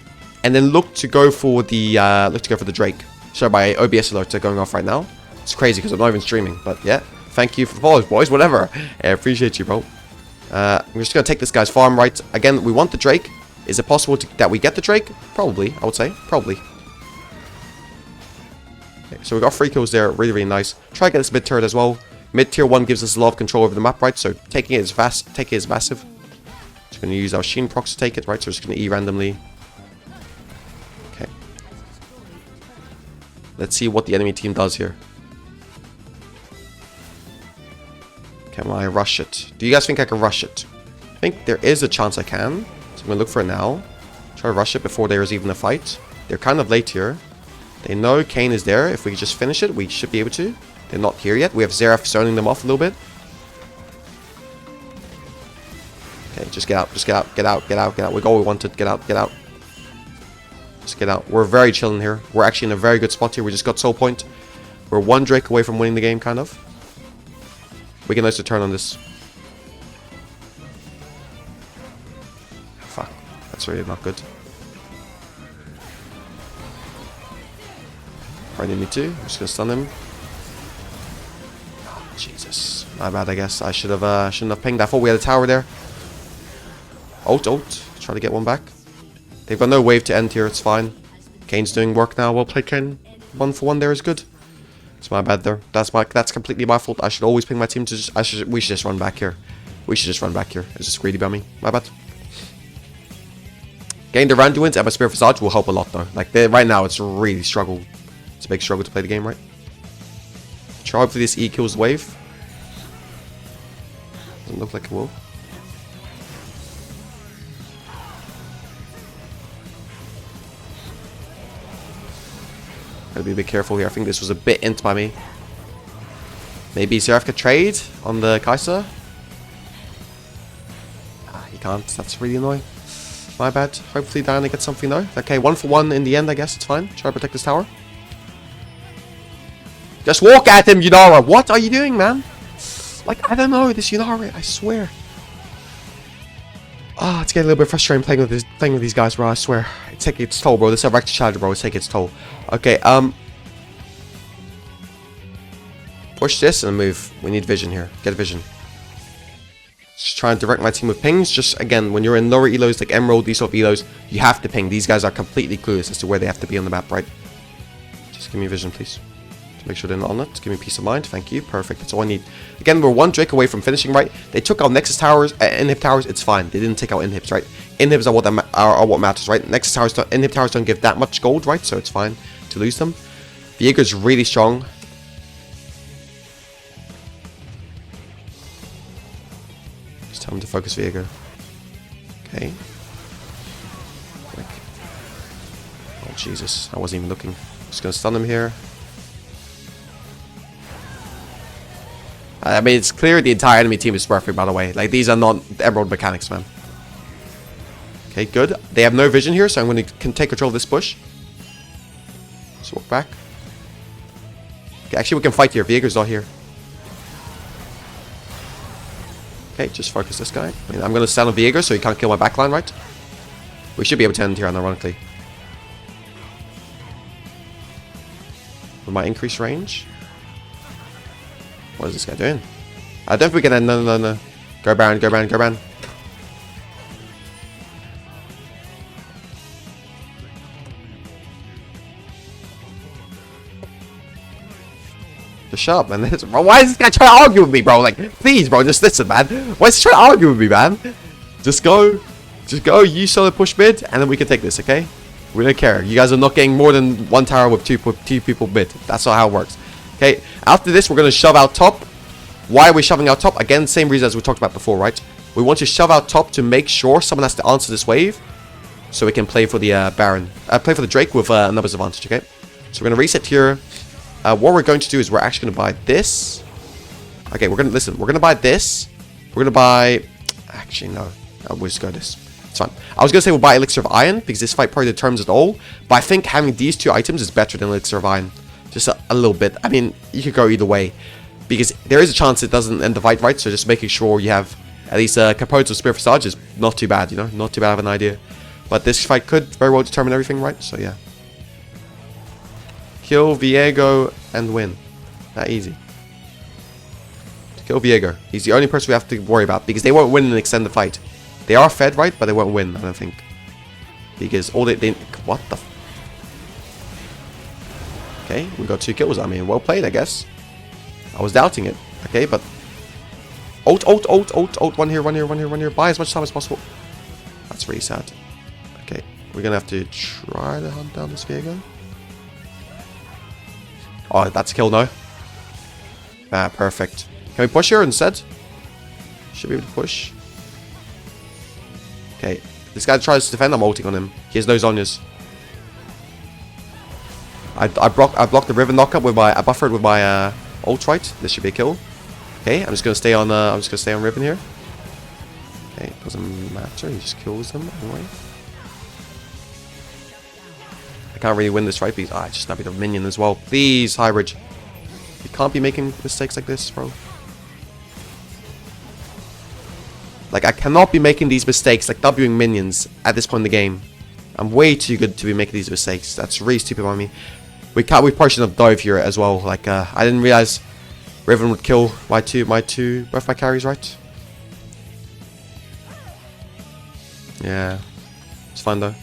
and then look to go for the Drake. Sorry, my OBS alerts are going off right now. It's crazy because I'm not even streaming, but yeah. Thank you for the follows, boys. Whatever. I appreciate you, bro. I'm just gonna take this guy's farm right. Again, we want the Drake. Is it possible that we get the Drake? Probably. I would say probably. Okay, so we got 3 kills there. Really, really nice. Try to get this mid turret as well. Mid tier 1 gives us a lot of control over the map, right? So taking it is fast. Taking it is massive. Just gonna use our Sheen procs to take it, right? So we're just gonna E randomly. Okay. Let's see what the enemy team does here. Can I rush it? Do you guys think I can rush it? I think there is a chance I can. So I'm gonna look for it now. Try to rush it before there is even a fight. They're kind of late here. They know Kane is there. If we just finish it, we should be able to. They're not here yet. We have Xerath zoning them off a little bit. Okay, just get out. Just get out. Get out. Get out. Get out. We got what we wanted. Get out. Get out. Just get out. We're very chilling here. We're actually in a very good spot here. We just got soul point. We're 1 Drake away from winning the game, kind of. We can also turn on this. Fuck. That's really not good. I didn't need to. I'm just gonna stun him. Oh, Jesus. My bad, I guess. I shouldn't have pinged. I thought we had a tower there. Ult. Try to get one back. They've got no wave to end here. It's fine. Kane's doing work now. Well played, Kane. 1 for 1 there is good. It's my bad there. That's completely my fault. I should always ping my team to just... We should just run back here. We should just run back here. It's just greedy by me. My bad. Getting the Randu wins and my Spirit Visage will help a lot though. Like right now it's really struggle. It's a big struggle to play the game, right? Try hopefully this E kills the wave. Doesn't look like it will. Gotta be a bit careful here. I think this was a bit int by me. Maybe Xerath could trade on the Kai'Sa. He can't. That's really annoying. My bad. Hopefully Diana gets something though. Okay, 1 for 1 in the end, I guess. It's fine. Try to protect this tower. Just walk at him, Yunara. What are you doing, man? Like, I don't know. This Yunara, I swear. Ah, it's getting a little bit frustrating playing with these guys, bro. I swear. It's taking its toll, bro. This is a Rector Challenger, bro. It's taking its toll. Okay, push this and move. We need vision here. Get vision. Just try and direct my team with pings. Just, again, when you're in lower elos like Emerald, these sort of elos, you have to ping. These guys are completely clueless as to where they have to be on the map, right? Just give me vision, please. To make sure they're not on it. Give me peace of mind. Thank you. Perfect. That's all I need. Again, we're 1 Drake away from finishing, right? They took out Nexus towers, inhib towers. It's fine. They didn't take out inhibs, right? Inhibs are what matters, right? Nexus towers, inhib towers don't give that much gold, right? So it's fine to lose them. Viego's really strong. Just tell him to focus Viego. Okay. Oh Jesus! I wasn't even looking. Just gonna stun him here. I mean, it's clear the entire enemy team is perfect, by the way. Like, these are not Emerald mechanics, man. Okay, good. They have no vision here, so I'm going to take control of this bush. Just walk back. Okay, actually, we can fight here. Viego's not here. Okay, just focus this guy. I mean, I'm going to stand on Viego so he can't kill my backline, right? We should be able to end here, unironically. With my increased range. What is this guy doing? I don't think we can end. No. Go Baron, go Baron, go Baron. Just shut up, man. Why is this guy trying to argue with me, bro? Like, please, bro, just listen, man. Why is he trying to argue with me, man? Just go. Just go, you solo push mid, and then we can take this, okay? We don't care. You guys are not getting more than one tower with two people mid. That's not how it works. Okay, after this, we're going to shove out top. Why are we shoving out top? Again, same reason as we talked about before, right? We want to shove out top to make sure someone has to answer this wave. So we can play for the Baron. Play for the Drake with numbers advantage, okay? So we're going to reset here. What we're going to do is we're actually going to buy this. Okay, we're going to, listen, we're going to buy this. We're going to buy, actually, no. We'll just go this. It's fine. I was going to say we'll buy Elixir of Iron, because this fight probably determines it all. But I think having these two items is better than Elixir of Iron. Just a little bit. I mean, you could go either way. Because there is a chance it doesn't end the fight, right? So just making sure you have at least components of Spirit Visage is not too bad, you know? Not too bad of an idea. But this fight could very well determine everything, right? So yeah. Kill Viego and win. That easy. Kill Viego. He's the only person we have to worry about, because they won't win and extend the fight. They are fed, right? But they won't win, I don't think. Because all they what the okay, we got 2 kills. I mean, well played, I guess. I was doubting it. Okay, but ult, one here. Buy as much time as possible. That's really sad. Okay, we're gonna have to try to hunt down this Viego. Oh, that's a kill, no? Ah, perfect. Can we push here instead? Should be able to push. Okay, this guy tries to defend. I'm ulting on him. He has no Zonyas. I blocked the Riven knockup with my. I buffered with my ult, right? This should be a kill. Okay, I'm just gonna stay on. Riven here. Okay, doesn't matter. He just kills them anyway. I can't really win this, right? Because I just snapped the minion as well. Please, hybridge. You can't be making mistakes like this, bro. Like, I cannot be making these mistakes, like Wing minions at this point in the game. I'm way too good to be making these mistakes. That's really stupid on me. We probably shouldn't have dove here as well. Like, I didn't realize Riven would kill both my carries, right? Yeah. It's fine though.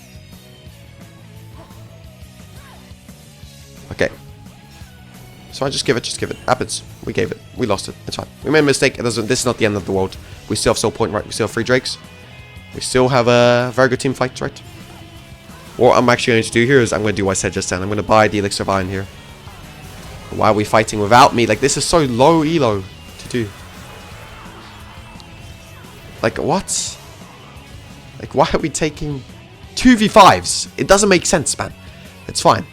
Okay. So I just give it. Happens. We gave it. We lost it. It's fine. We made a mistake. It doesn't. This is not the end of the world. We still have soul point, right? We still have 3 Drakes. We still have a very good team fight, right? What I'm actually going to do here is I'm going to do what I said just then. I'm going to buy the Elixir of Iron here. Why are we fighting without me? Like, this is so low elo to do. Like, what? Like, why are we taking 2v5s? It doesn't make sense, man. It's fine.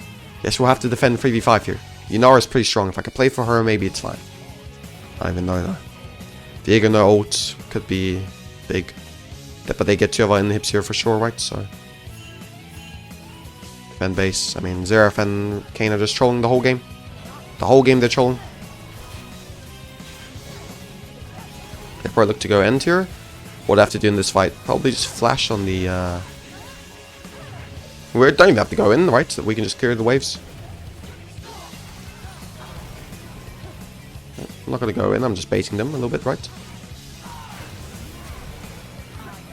Yes, we'll have to defend 3v5 here. Yunara's pretty strong. If I can play for her, maybe it's fine. I don't even know, though. Viego no ult could be big. But they get 2 of our inhibs here for sure, right? So... defend base. I mean, Xerath and Kayn are just trolling the whole game. The whole game they're trolling. They probably look to go end here. What I have to do in this fight? Probably just flash on the... We don't even have to go in, right? So we can just clear the waves. I'm not going to go in. I'm just baiting them a little bit, right?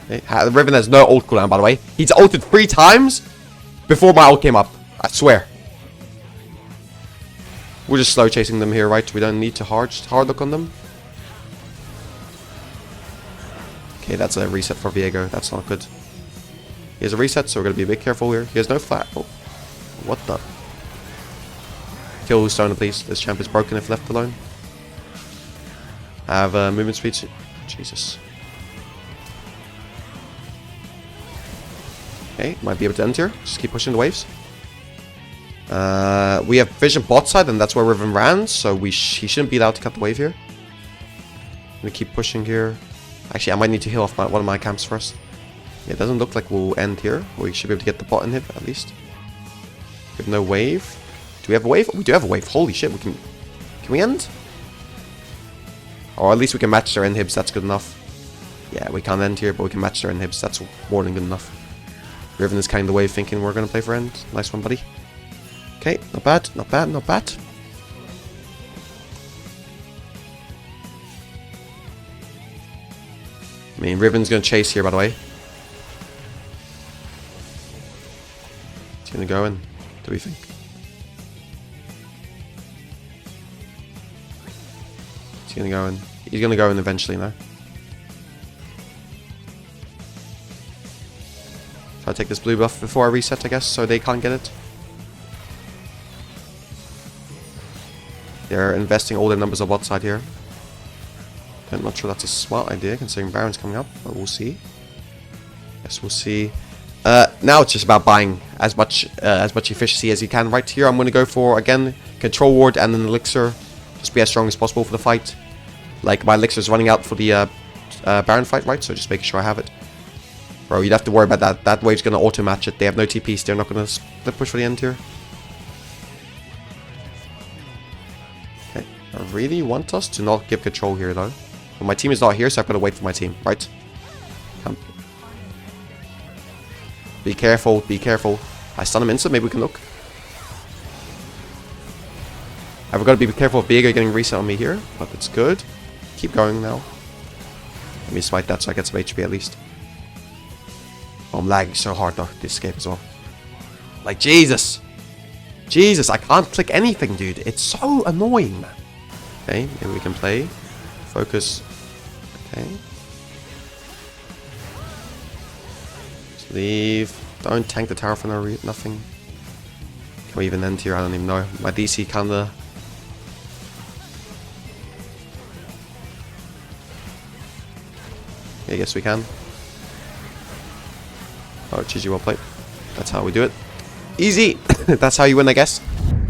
Okay. The Riven has no ult cooldown, by the way. He's ulted 3 times before my ult came up. I swear. We're just slow chasing them here, right? We don't need to hard look on them. Okay, that's a reset for Viego. That's not good. He has a reset, so we're going to be a bit careful here. He has no flat. Oh. What the? Kill Stoner, please. This champ is broken if left alone. I have movement speed. Jesus. Okay, might be able to end here. Just keep pushing the waves. We have vision bot side, and that's where Riven ran, so he shouldn't be allowed to cut the wave here. I'm gonna keep pushing here. Actually, I might need to heal off one of my camps first. Yeah, it doesn't look like we'll end here. We should be able to get the bot inhib at least. We have no wave. Do we have a wave? Oh, we do have a wave. Holy shit, we can... Can we end? Or at least we can match their inhibs. That's good enough. Yeah, we can't end here, but we can match their inhibs. That's more than good enough. Riven is kind of the wave thinking we're going to play for end. Nice one, buddy. Okay, not bad, not bad, not bad. I mean, Riven's going to chase here, by the way. He's going to go in. Do we think? He's going to go in. He's going to go in eventually now. Try to take this blue buff before I reset, I guess, so they can't get it. They're investing all their numbers on bot side here. I'm not sure that's a smart idea, considering Baron's coming up, but we'll see. Yes, we'll see. Now it's just about buying as much efficiency as you can. Right here, I'm going to go for, again, Control Ward and an Elixir. Just be as strong as possible for the fight. Like, my Elixir is running out for the Baron fight, right? So just making sure I have it. Bro, you'd have to worry about that. That wave's going to auto-match it. They have no TPs. They're not going to split push for the end here. Okay. I really want us to not give control here, though. But my team is not here, so I've got to wait for my team, right? Come. Be careful. Be careful. I stun him instant. Maybe we can look. I've got to be careful of Viego getting reset on me here, but it's good. Keep going now. Let me smite that so I get some HP at least. Oh, I'm lagging so hard though, to escape as well. Like, Jesus! Jesus, I can't click anything, dude. It's so annoying, man. Okay, maybe we can play. Focus. Okay. Just leave. Don't tank the tower for nothing. Can we even end here? I don't even know. My DC kinda... I guess we can. Oh, GG, well played. That's how we do it. Easy! That's how you win, I guess.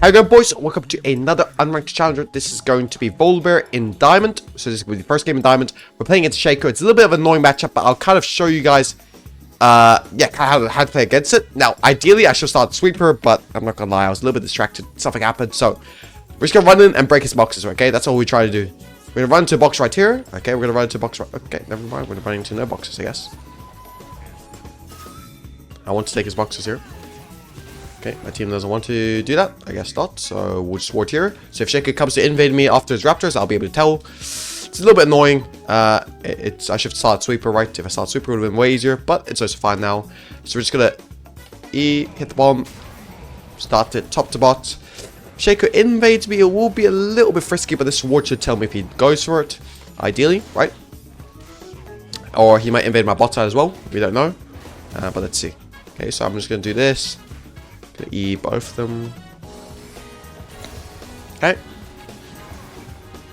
How you going, boys? Welcome to another unranked challenger. This is going to be VOLIBEAR in Diamond. So this is going to be the first game in Diamond. We're playing against Shaco. It's a little bit of an annoying matchup, but I'll kind of show you guys how to play against it. Now, ideally, I should start Sweeper, but I'm not going to lie. I was a little bit distracted. Something happened, so we're just going to run in and break his boxes, okay? That's all we try to do. We're going to run into a box right here. Okay, we're going to run into a box right... Okay, never mind. We're running into no boxes, I guess. I want to take his boxes here. Okay, my team doesn't want to do that. I guess not. So we'll just ward here. So if Shaco comes to invade me after his Raptors, I'll be able to tell. It's a little bit annoying. I should start Sweeper, right? If I start Sweeper, it would have been way easier. But it's also fine now. So we're just going to hit the bomb. Start it top to bot. Shaco invades me. It will be a little bit frisky, but this ward should tell me if he goes for it. Ideally, right? Or he might invade my bot side as well. We don't know. But let's see. Okay, so I'm just going to do this. Gonna E both of them. Okay.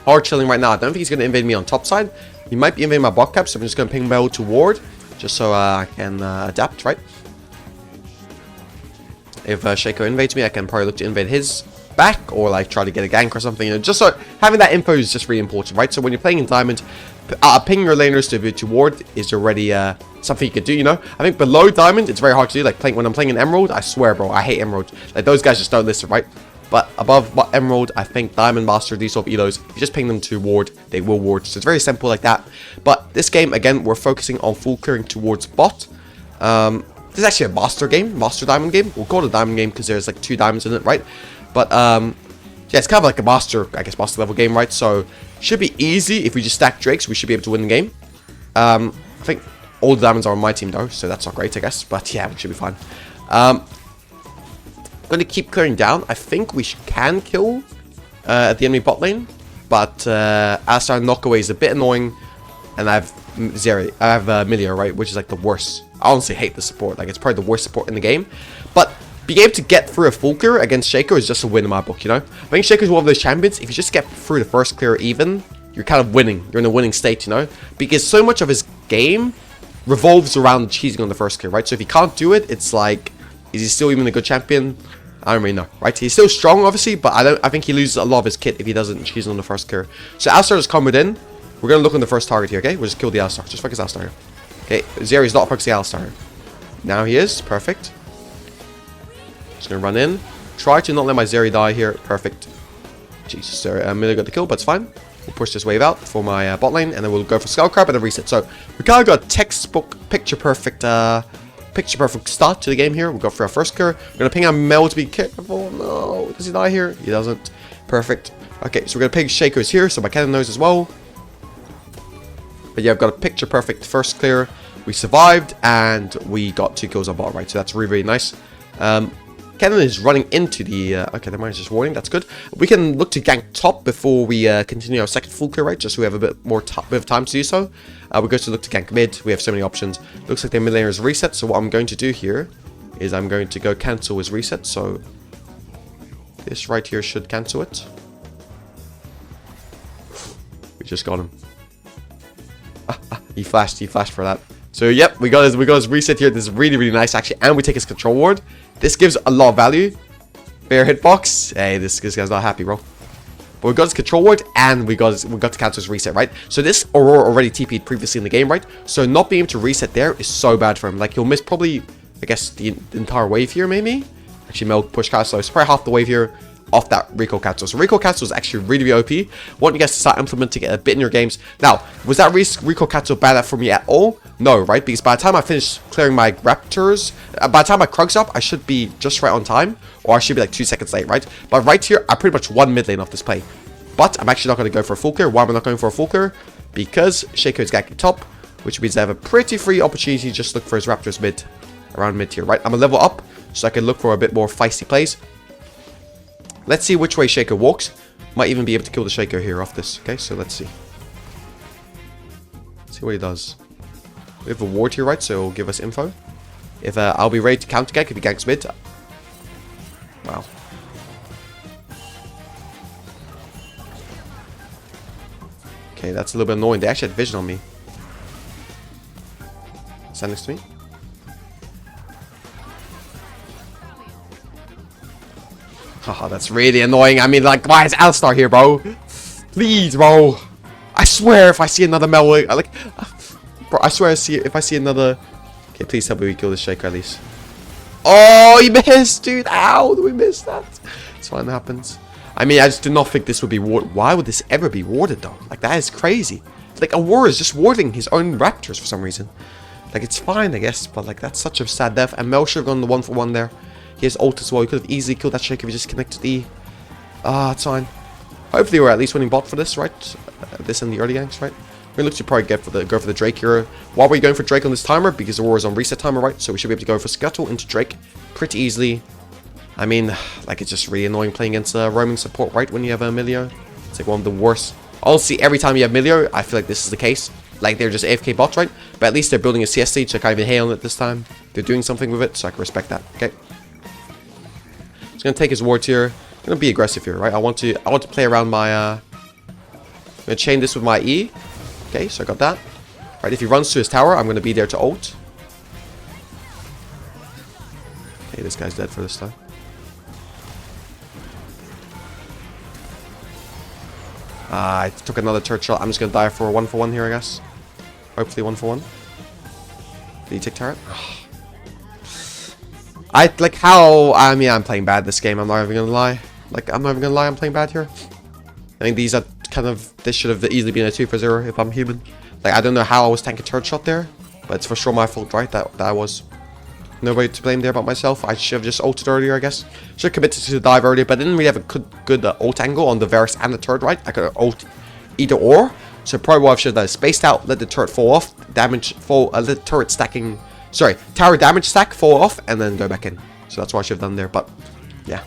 Hard chilling right now. I don't think he's going to invade me on top side. He might be invading my bot cap, so I'm just going to ping Bell to ward. Just so I can adapt, right? If Shaco invades me, I can probably look to invade his back. Or like try to get a gank or something. You know, just so having that info is just really important, right? So when you're playing in Diamond, pinging your laners to ward is already... something you could do, you know. I think below Diamond, it's very hard to do. Like when I'm playing in Emerald, I swear, bro, I hate Emerald. Like those guys just don't listen, right? But above Emerald, I think Diamond Master, these sort of elos, if you just ping them to ward, they will ward. So it's very simple like that. But this game, again, we're focusing on full clearing towards bot. This is actually a Master game, Master Diamond game. We'll call it a Diamond game because there's like 2 diamonds in it, right? But yeah, it's kind of like a Master, I guess, Master level game, right? So should be easy. If we just stack Drakes, we should be able to win the game. I think all the diamonds are on my team though, so that's not great, I guess. But yeah, we should be fine. Going to keep clearing down. I think we can kill at the enemy bot lane, but Alistar knockaway is a bit annoying, and I have Zeri. I have Milio, right, which is like the worst. I honestly hate the support. Like it's probably the worst support in the game. But being able to get through a full clear against Shaco is just a win in my book, you know. I think Shaco is one of those champions. If you just get through the first clear even, you're kind of winning. You're in a winning state, you know, because so much of his game revolves around cheesing on the first clear, right? So if he can't do it, it's like, is he still even a good champion? I don't really know, right? He's still strong, obviously, but I think he loses a lot of his kit if he doesn't cheese on the first clear. So Alistar just come within. We're gonna look on the first target here, okay? We'll just kill the Alistar. Just focus Alistar here. Okay, Zeri's not focusing Alistar here. Now he is, perfect. Just gonna run in. Try to not let my Zeri die here. Perfect. Jesus, Zeri, Miller got the kill, but it's fine. We'll push this wave out for my bot lane, and then we'll go for Skullcrab and then reset. So we kind of got a textbook picture perfect start to the game here. We'll go for our first clear. We're gonna ping our Mel to be careful. No, does he die here? He doesn't. Perfect. Okay, so we're gonna ping Shaco's here, so my cannon knows as well. But yeah, I've got a picture perfect first clear. We survived, and we got 2 kills on bot, right? So that's really, really nice. Can cannon is running into the... okay, the mine's just warning. That's good. We can look to gank top before we continue our second full clear, right? Just so we have a bit more bit of time to do so. We're going to look to gank mid. We have so many options. Looks like their mid laner is reset. So what I'm going to do here is I'm going to go cancel his reset. So this right here should cancel it. We just got him. He flashed for that. So yep, we got his reset here. This is really, really nice actually. And we take his control ward. This gives a lot of value. Fair hitbox. Hey, this guy's not happy, bro. But we got his control ward and we got to cancel his reset, right? So this Aurora already TP'd previously in the game, right? So not being able to reset there is so bad for him. Like he'll miss probably, I guess, the entire wave here maybe. Actually, Mel push cast, so it's probably half the wave here off that recall cancel. So recall cancel is actually really, really OP. Want you guys to start implementing it a bit in your games. Now, was that recall cancel bad for me at all? No, right? Because by the time I finish clearing my raptors, by the time my Krug's up, I should be just right on time, or I should be like 2 seconds late, right? But right here, I pretty much won mid lane off this play. But I'm actually not going to go for a full clear. Why am I not going for a full clear? Because Shaco is ganking top, which means I have a pretty free opportunity to just look for his raptors mid, around mid here, right? I'm going to level up so I can look for a bit more feisty plays. Let's see which way Shaco walks. Might even be able to kill the Shaco here off this. Okay, so let's see. Let's see what he does. We have a ward here, right? So it'll give us info. If I'll be ready to counter gank if he ganks mid. Wow. Okay, that's a little bit annoying. They actually had vision on me. Stand next to me. Haha, that's really annoying. I mean, like, why is Alistar here, bro? Please, bro. I swear if I see another Mel, like, bro, I swear if I see another... Okay, please tell me we kill this Shaker at least. Oh, he missed, dude. How do we miss that? It's fine, that happens. I mean, I just did not think this would be warded. Why would this ever be warded, though? Like, that is crazy. Like, Aurora is just warding his own raptors for some reason. Like, it's fine, I guess, but, like, that's such a sad death. And Mel should have gone the 1-for-1 there. He has ult as well. He could have easily killed that Shaker if he just connected E. It's fine. Hopefully we're at least winning bot for this, right? This and the early ganks, right? We're looking to probably go for the Drake here. Why are we going for Drake on this timer? Because Aurora's on reset timer, right? So we should be able to go for Scuttle into Drake pretty easily. I mean, like, it's just really annoying playing against roaming support, right? When you have a Milio. It's like one of the worst. Honestly, every time you have Milio, I feel like this is the case. Like, they're just AFK bots, right? But at least they're building a CS stage, so I can't even hail on it this time. They're doing something with it, so I can respect that, okay? He's gonna take his ward here. I'm gonna be aggressive here, right? I want to play around my I'm gonna chain this with my E. Okay, so I got that. Right, if he runs to his tower, I'm gonna be there to ult. Okay, this guy's dead for this time. I took another turret shot. I'm just gonna die for a 1-for-1 here, I guess. Hopefully 1-for-1. Did he take turret? I like how, I mean, I'm playing bad this game. I'm not even gonna lie. Like, I'm not even gonna lie, I'm playing bad here. I think these are kind of, this should have easily been a 2-for-0 if I'm human. Like, I don't know how I was tanking turret shot there, but it's for sure my fault, right? That I was. Nobody to blame there but myself. I should have just ulted earlier, I guess. Should have committed to the dive earlier, but I didn't really have a good ult angle on the Varus and the turret, right? I could have ult either or. So probably what I should have done is spaced out, let the turret fall off, damage fall, let the turret stacking, sorry, tower damage stack fall off, and then go back in. So that's what I should have done there, but yeah.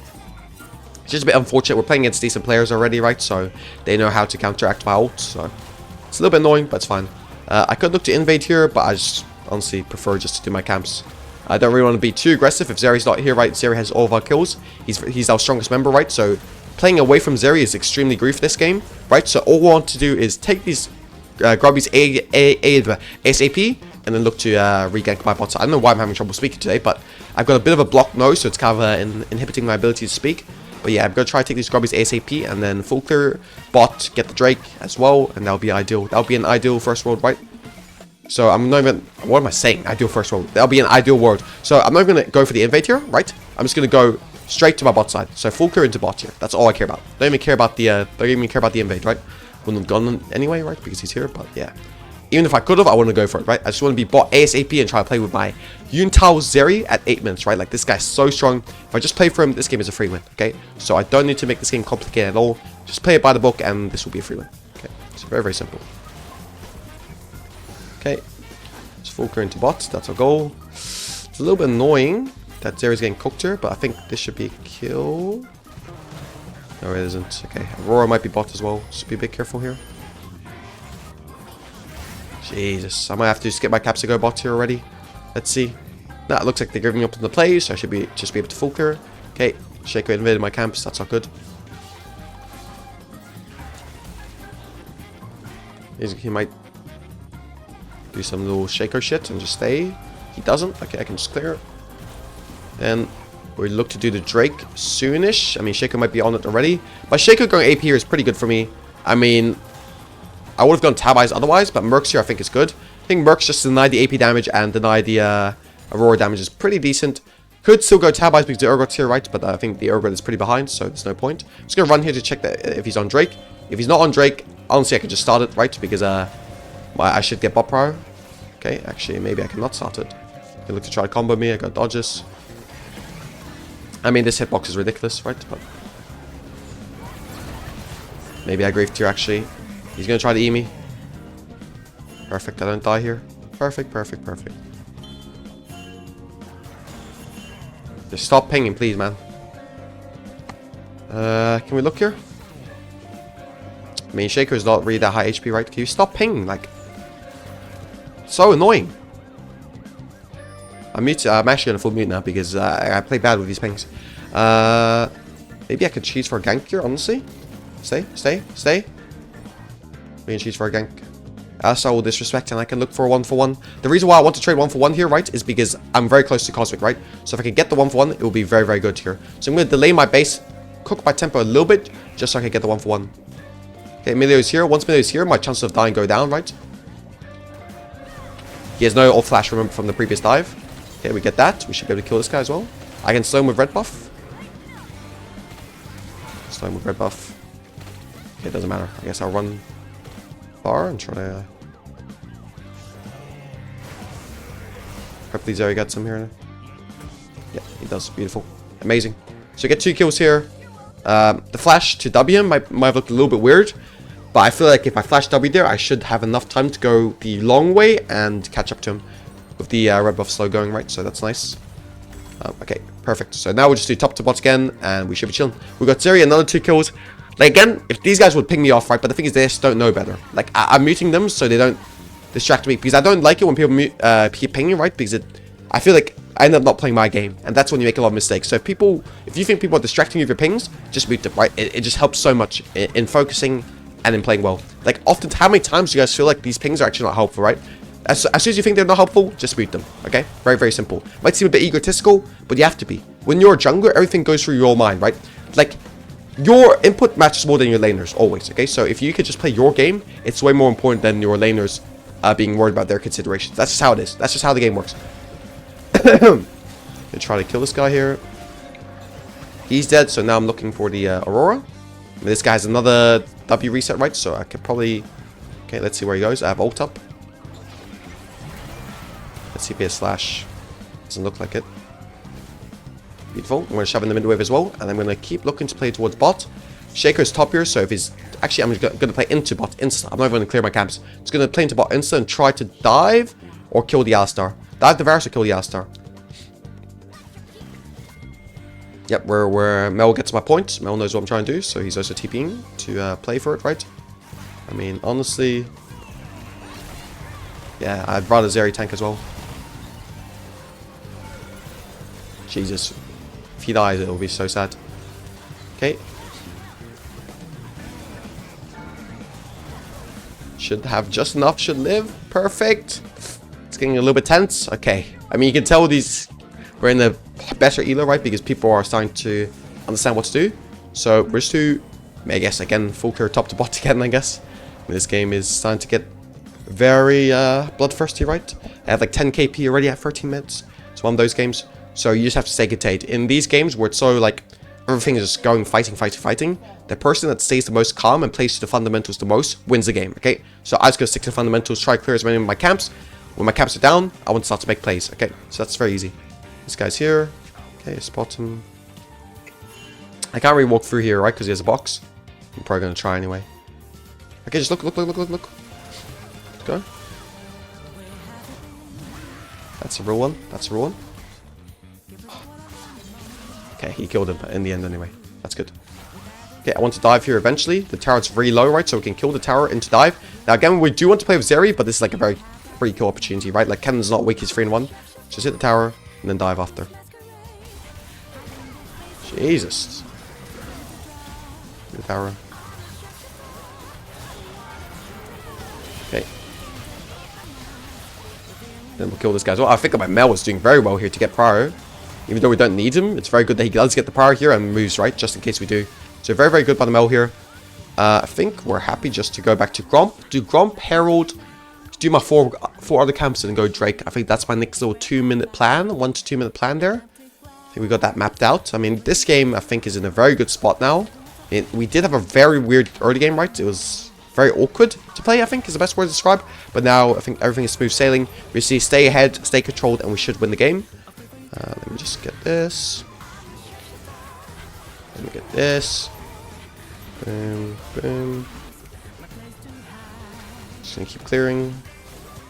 It's just a bit unfortunate. We're playing against decent players already, right? So they know how to counteract my ult, so it's a little bit annoying, but it's fine. I could look to invade here, but I just honestly prefer just to do my camps. I don't really want to be too aggressive. If Zeri's not here, right, Zeri has all of our kills. He's our strongest member, right? So playing away from Zeri is extremely grief this game, right? So all we want to do is take these grubbies ASAP and then look to regank my bot. I don't know why I'm having trouble speaking today, but I've got a bit of a blocked nose, so it's kind of inhibiting my ability to speak. But yeah, I'm going to try to take these grubbies ASAP and then full clear bot, get the Drake as well, and that'll be ideal. That'll be an ideal first world, right? So I'm not even, what am I saying? Ideal first world. That'll be an ideal world. So I'm not going to go for the invade here, right? I'm just going to go straight to my bot side. So full clear into bot here. That's all I care about. Don't even care about the invade, right? Wouldn't have gone anyway, right? Because he's here, but yeah. Even if I could have, I wouldn't go for it, right? I just want to be bot ASAP and try to play with my Yuntao Zeri at 8 minutes, right? Like, this guy's so strong. If I just play for him, this game is a free win, okay? So I don't need to make this game complicated at all. Just play it by the book, and this will be a free win, okay? It's very, very simple. Okay. Just full clear into bots. That's our goal. It's a little bit annoying That Zeri's getting cooked here, but I think this should be a kill. No, it isn't. Okay, Aurora might be bot as well. Just be a bit careful here. Jesus, I might have to just get my caps to go bot here already. Let's see. Nah, it looks like they're giving up on the play, so I should just be able to full clear. Okay, Shaco invaded my camps. That's not good. He might do some little Shaco shit and just stay. He doesn't. Okay, I can just clear. And we look to do the Drake soonish. I mean, Shaco might be on it already. But Shaco going AP here is pretty good for me. I mean, I would have gone Tab Eyes otherwise, but Mercs here I think is good. I think Mercs just deny the AP damage and deny the Aurora damage is pretty decent. Could still go Tab Eyes because the Urgot's here, right? But I think the Urgot is pretty behind, so there's no point. I'm just going to run here to check that if he's on Drake. If he's not on Drake, honestly, I can just start it, right? Because I should get bot prior. Okay, actually, maybe I cannot start it. They look to try to combo me. I got dodges. I mean, this hitbox is ridiculous, right? But maybe I Grave Tier, actually. He's going to try to E me. Perfect, I don't die here. Perfect, perfect, perfect. Just stop pinging, please, man. Can we look here? I mean, Shaco is not really that high HP, right? Can you stop pinging? Like, so annoying. I'm actually gonna full mute now because I play bad with these pings. Maybe I could cheese for a gank here, honestly. Stay. We can cheese for a gank. So I will disrespect and I can look for a 1-for-1. The reason why I want to trade 1-for-1 here, right, is because I'm very close to Cosmic, right? So if I can get the 1-for-1, it will be very, very good here. So I'm going to delay my base, cook my tempo a little bit, just so I can get the 1-for-1. Okay, Emilio is here. Once Emilio is here, my chances of dying go down, right? He has no ult flash, remember, from the previous dive. Okay, we get that. We should be able to kill this guy as well. I can slow him with red buff. Slow him with red buff. Okay, it doesn't matter. I guess I'll run far and try to... Hopefully Zeri gets him here. Yeah, he does. Beautiful. Amazing. So get 2 kills here. The flash to W him might have looked a little bit weird. But I feel like if I flash W there, I should have enough time to go the long way and catch up to him. With the red buff slow going, right? So that's nice. Okay, perfect. So now we'll just do top to bot again, and we should be chilling. We got Zeri, another 2 kills. Like, again, if these guys would ping me off, right? But the thing is, they just don't know better. Like, I'm muting them so they don't distract me. Because I don't like it when people keep pinging, right? Because I feel like I end up not playing my game. And that's when you make a lot of mistakes. So if you think people are distracting you with your pings, just mute them, right? It just helps so much in focusing and in playing well. Like, often, how many times do you guys feel like these pings are actually not helpful, right? As soon as you think they're not helpful, just mute them, okay? Very, very simple. Might seem a bit egotistical, but you have to be. When you're a jungler, everything goes through your mind, right? Like, your input matters more than your laners, always, okay? So if you could just play your game, it's way more important than your laners being worried about their considerations. That's just how it is. That's just how the game works. Gonna try to kill this guy here. He's dead, so now I'm looking for the Aurora. This guy has another W reset, right? So I could probably... Okay, let's see where he goes. I have ult up. Let's see if he has slash. Doesn't look like it. Beautiful. I'm going to shove in the mid wave as well. And I'm going to keep looking to play towards bot. Shaco's top here, so if he's... Actually, I'm going to play into bot insta. I'm not even going to clear my camps. Just going to play into bot insta and try to dive or kill the Alistar. Dive the Varus or kill the Alistar. Yep, where Mel gets my point. Mel knows what I'm trying to do, so he's also TPing to play for it, right? I mean, honestly... Yeah, I'd rather Zeri tank as well. Jesus. If he dies, it'll be so sad. Okay. Should have just enough, should live. Perfect. It's getting a little bit tense. Okay. I mean, you can tell we're in a better elo, right? Because people are starting to understand what to do. So, we're just to, I guess, again, full clear top to bot again, I guess. This game is starting to get very bloodthirsty, right? I have like 10 KP already at 13 minutes. It's one of those games. So you just have to stay contained. In these games where it's so like everything is just going fighting, the person that stays the most calm and plays to the fundamentals the most wins the game, okay? So I just gonna stick to the fundamentals, try to clear as many of my camps. When my camps are down, I want to start to make plays, okay? So that's very easy. This guy's here. Okay, spot him. I can't really walk through here, right? Because he has a box. I'm probably gonna try anyway. Okay, just look. Let's go. That's a real one. Okay, he killed him in the end anyway. That's good. Okay, I want to dive here eventually. The tower's very low, right? So we can kill the tower into dive. Now, again, we do want to play with Zeri, but this is like a very pretty cool opportunity, right? Like, Cannon's not weak, he's 3-in-1. Just hit the tower and then dive after. Jesus. The tower. Okay. Then we'll kill this guy as well. I think my Mel is doing very well here to get prior. Even though we don't need him, it's very good that he does get the power here and moves, right? Just in case we do. So very, very good by the Mel here. I think we're happy just to go back to Gromp. Do Gromp, Herald, do my four other camps and then go Drake. I think that's my next little 2-minute plan. 1 to 2 minute plan there. I think we got that mapped out. I mean, this game, I think, is in a very good spot now. We did have a very weird early game, right? It was very awkward to play, I think, is the best word to describe. But now, I think everything is smooth sailing. We see stay ahead, stay controlled, and we should win the game. Let me just get this. Let me get this. Boom, boom. Just gonna keep clearing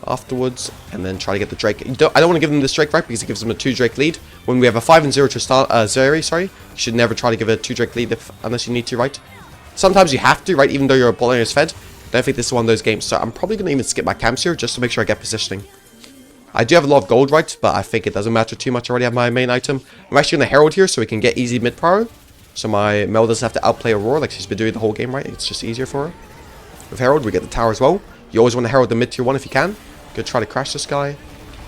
afterwards, and then try to get the Drake. I don't want to give them this Drake, right? Because it gives them a 2 Drake lead. When we have a 5-0 to start, Zeri, sorry, you should never try to give a 2 Drake lead unless you need to, right? Sometimes you have to, right? Even though your bot lane is fed. I don't think this is one of those games, so I'm probably gonna even skip my camps here just to make sure I get positioning. I do have a lot of gold, right? But I think it doesn't matter too much. I already have my main item. I'm actually gonna Herald here so we can get easy mid power. So my Mel doesn't have to outplay Aurora like she's been doing the whole game, right? It's just easier for her. With Herald, we get the tower as well. You always want to Herald the mid tier 1 if you can. Go try to crash this guy.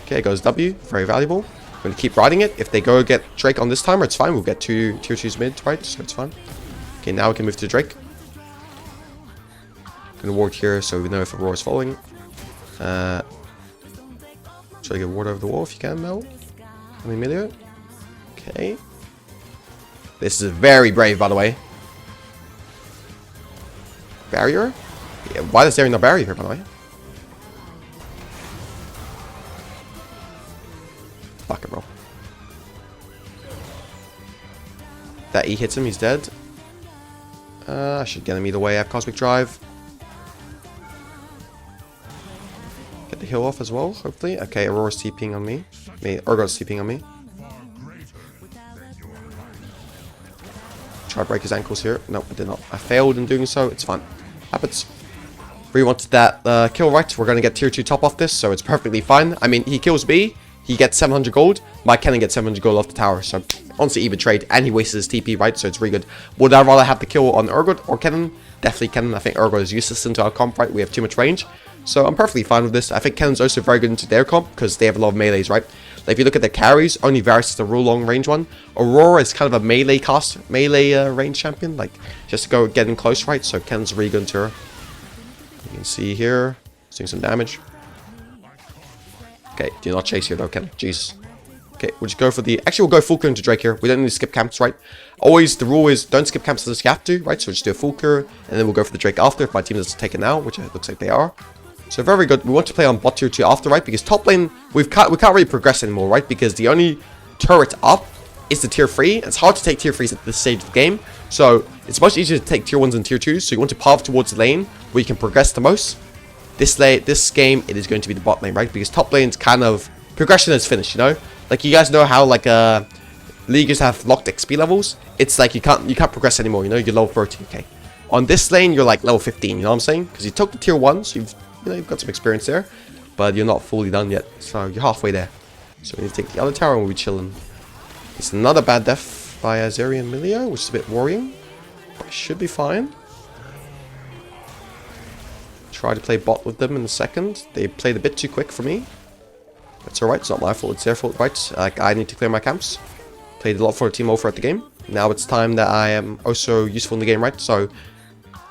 Okay, it goes W. Very valuable. I'm going to keep riding it. If they go get Drake on this timer, it's fine. We'll get 2 tier 2s mid, right? So it's fine. Okay, now we can move to Drake. Going to ward here so we know if Aurora's following. Try to get ward over the wall if you can, Mel. I mean, Emilio. Okay. This is very brave, by the way. Barrier? Yeah, why is there no barrier here, by the way? Fuck it, bro. That E hits him, he's dead. I should get him either way. I have Cosmic Drive. Get the heal off as well, hopefully. Okay, Aurora's TPing on me. Urgot's TPing on me. Try to break his ankles here. No, I did not. I failed in doing so. It's fine. Happens. We wanted that kill, right? We're going to get tier 2 top off this, so it's perfectly fine. I mean, he kills me. He gets 700 gold. My Kennen gets 700 gold off the tower. So, honestly, even trade. And he wastes his TP, right? So, it's really good. Would I rather have the kill on Urgot or Kennen? Definitely Kennen. I think Urgot is useless into our comp, right? We have too much range. So, I'm perfectly fine with this. I think Kennen's also very good into their comp because they have a lot of melees, right? Like, if you look at the carries, only Varus is the real long range one. Aurora is kind of a melee range champion. Like, just to go get in close, right? So, Kennen's really good into her. You can see here, he's doing some damage. Okay, do not chase here though, Ken. Jesus. Okay, we'll just go for the... Actually, we'll go full clear into Drake here. We don't need to skip camps, right? Always, the rule is don't skip camps unless you have to, right? So we'll just do a full clear, and then we'll go for the Drake after if my team doesn't take it now, which it looks like they are. So very good. We want to play on bot tier 2 after, right? Because top lane, we can't really progress anymore, right? Because the only turret up is the tier 3. It's hard to take tier 3s at this stage of the game. So it's much easier to take tier 1s and tier 2s. So you want to path towards the lane where you can progress the most. This game, it is going to be the bot lane, right? Because top lane's kind of... Progression is finished, you know? Like, you guys know how, like, leaguers have locked XP levels? It's like you can't progress anymore, you know? You're level 30, okay? On this lane, you're like level 15, you know what I'm saying? Because you took the tier 1, so you've got some experience there. But you're not fully done yet. So you're halfway there. So we need to take the other tower and we'll be chilling. It's another bad death by Zeri and Milio, which is a bit worrying. But should be fine. Try to play bot with them in a second. They played a bit too quick for me. That's alright, it's not my fault, it's their fault, right? Like, I need to clear my camps. Played a lot for the team over at the game. Now it's time that I am also useful in the game, right? So,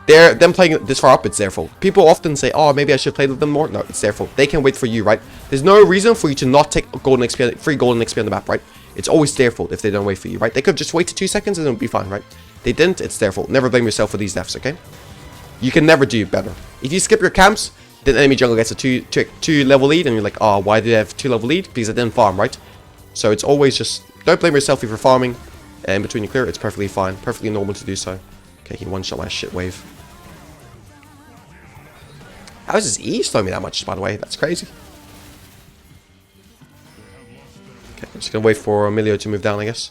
them playing this far up, it's their fault. People often say, oh, maybe I should play with them more. No, it's their fault. They can wait for you, right? There's no reason for you to not take golden XP, free golden XP on the map, right? It's always their fault if they don't wait for you, right? They could have just waited 2 seconds and it would be fine, right? They didn't, it's their fault. Never blame yourself for these deaths, okay? You can never do better. If you skip your camps, then enemy jungle gets a 2 level lead, and you're like, oh, why did I have 2 level lead? Because I didn't farm, right? So it's always just, don't blame yourself if you're farming. In between you clear, it's perfectly fine. Perfectly normal to do so. Okay, he one-shot my shit wave. How is his E slowing me that much, by the way? That's crazy. Okay, I'm just gonna wait for Emilio to move down, I guess.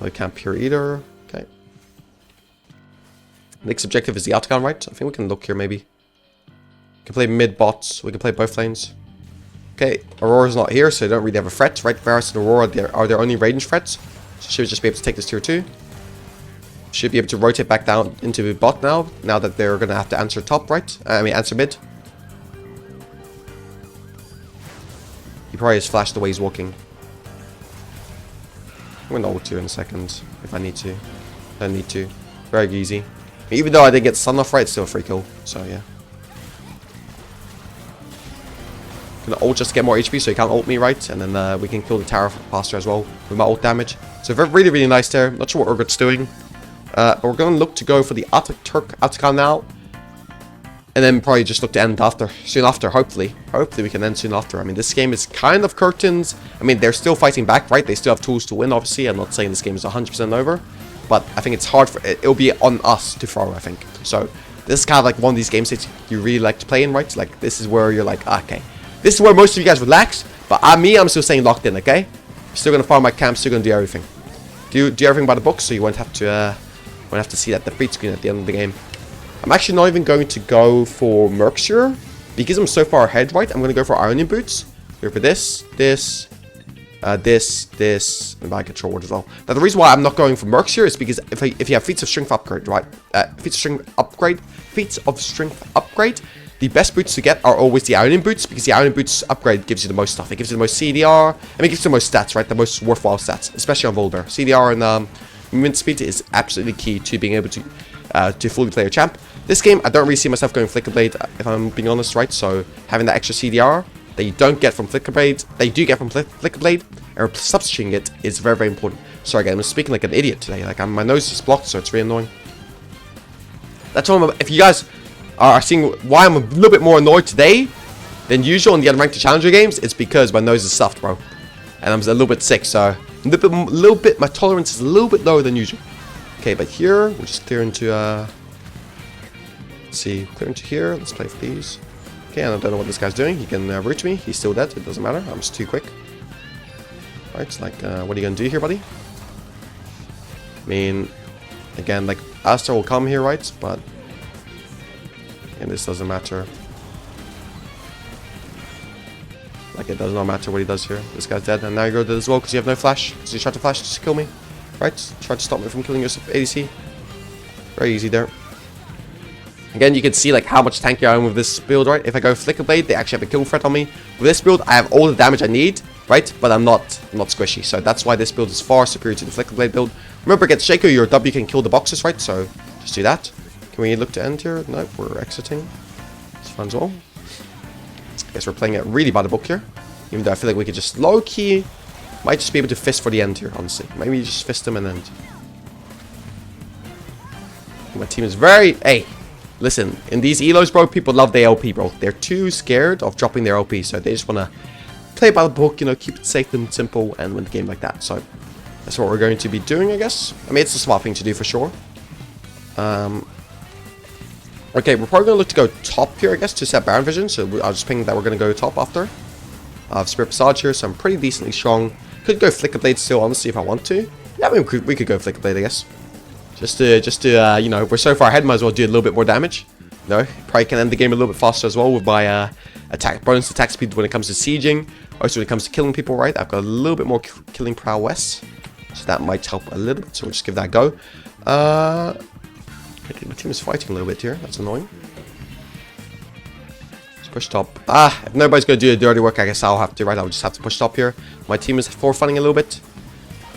I can't here either. Okay. Next objective is the Octagon, right? I think we can look here maybe. We can play mid bots. We can play both lanes. Okay, Aurora's not here, so they don't really have a threat, right? Varus and Aurora are their only range threats. So should just be able to take this tier 2. Should be able to rotate back down into bot now that they're going to have to answer top, right? I mean, answer mid. He probably has flashed the way he's walking. I'm going to ult you in a second, if I need to. I don't need to. Very easy. Even though I didn't get stun off right, it's still a free kill, so yeah. Gonna ult just to get more HP so he can't ult me, right? And then we can kill the tower faster as well with my ult damage. So really, really nice there. Not sure what Urgot's doing. We're going to look to go for the Turk Atakan now. And then probably just look to end soon after, hopefully. Hopefully we can end soon after. I mean, this game is kind of curtains. I mean, they're still fighting back, right? They still have tools to win, obviously. I'm not saying this game is 100% over. But I think it's hard for it'll be on us to throw, I think. So this is kind of like one of these games that you really like to play in, right? Like, this is where you're like, okay. This is where most of you guys relax. But I'm still staying locked in, okay? Still going to farm my camp, still going to do everything. Do everything by the book, so you won't have to see that defeat screen at the end of the game. I'm actually not even going to go for Merxure because I'm so far ahead, right? I'm going to go for Ionian Boots. Go for this, and I control ward as well. Now the reason why I'm not going for Merxure is because if you have feats of strength upgrade, right? Feats of strength upgrade. The best boots to get are always the Ionian Boots, because the Ionian Boots upgrade gives you the most stuff. It gives you the most CDR, and it gives you the most stats, right? The most worthwhile stats, especially on VOLIBEAR. CDR and movement speed is absolutely key to being able to fully play a champ. This game, I don't really see myself going Flicker Blade, if I'm being honest, right? So having that extra CDR that you don't get from Flicker Blade, that you do get from Flicker Blade, and substituting it is very, very important. Sorry, guys, I'm speaking like an idiot today. Like my nose is blocked, so it's really annoying. That's all. If you guys are seeing why I'm a little bit more annoyed today than usual in the unranked challenger games, it's because my nose is stuffed, bro, and I'm a little bit sick, so a little bit. My tolerance is a little bit lower than usual. Okay, but here we'll just clear into let's see, clear into here. Let's play for these. Okay, I don't know what this guy's doing. He can root me. He's still dead. It doesn't matter. I'm just too quick. All right, like what are you gonna do here, buddy? I mean, again, like Astor will come here, right? But and this doesn't matter. Like, it does not matter what he does here. This guy's dead, and now you're dead as well because you have no flash. So you tried to flash to kill me, right? Tried to stop me from killing your ADC. Very easy there. Again, you can see like how much tankier I am with this build, right? If I go Flicker Blade, they actually have a kill threat on me. With this build, I have all the damage I need, right? But I'm not squishy. So that's why this build is far superior to the Flicker Blade build. Remember, against Shaco, your W can kill the boxes, right? So just do that. Can we look to end here? No, we're exiting. It's fun as well. I guess we're playing it really by the book here. Even though I feel like we could just low-key... Might just be able to fist for the end here, honestly. Maybe just fist them and end. My team is very... Hey, listen. In these elos, bro, people love their LP, bro. They're too scared of dropping their LP. So they just want to play by the book, you know, keep it safe and simple and win the game like that. So that's what we're going to be doing, I guess. I mean, it's a smart thing to do for sure. Okay, we're probably going to look to go top here, I guess, to set Baron Vision. So I'll just ping that we're going to go top after. I have Spirit Passage here, so I'm pretty decently strong. Could go Flicker Blade still, honestly, if I want to. Yeah, I mean, we could go Flicker Blade, I guess. Just to you know, we're so far ahead, might as well do a little bit more damage. You know, probably can end the game a little bit faster as well with my bonus attack speed when it comes to sieging. Also, when it comes to killing people, right? I've got a little bit more killing prowess. So that might help a little bit, so we'll just give that a go. Okay, my team is fighting a little bit here. That's annoying. Let's push top. If nobody's going to do the dirty work, I guess I'll have to, right? I'll just have to push top here. My team is forefronting a little bit.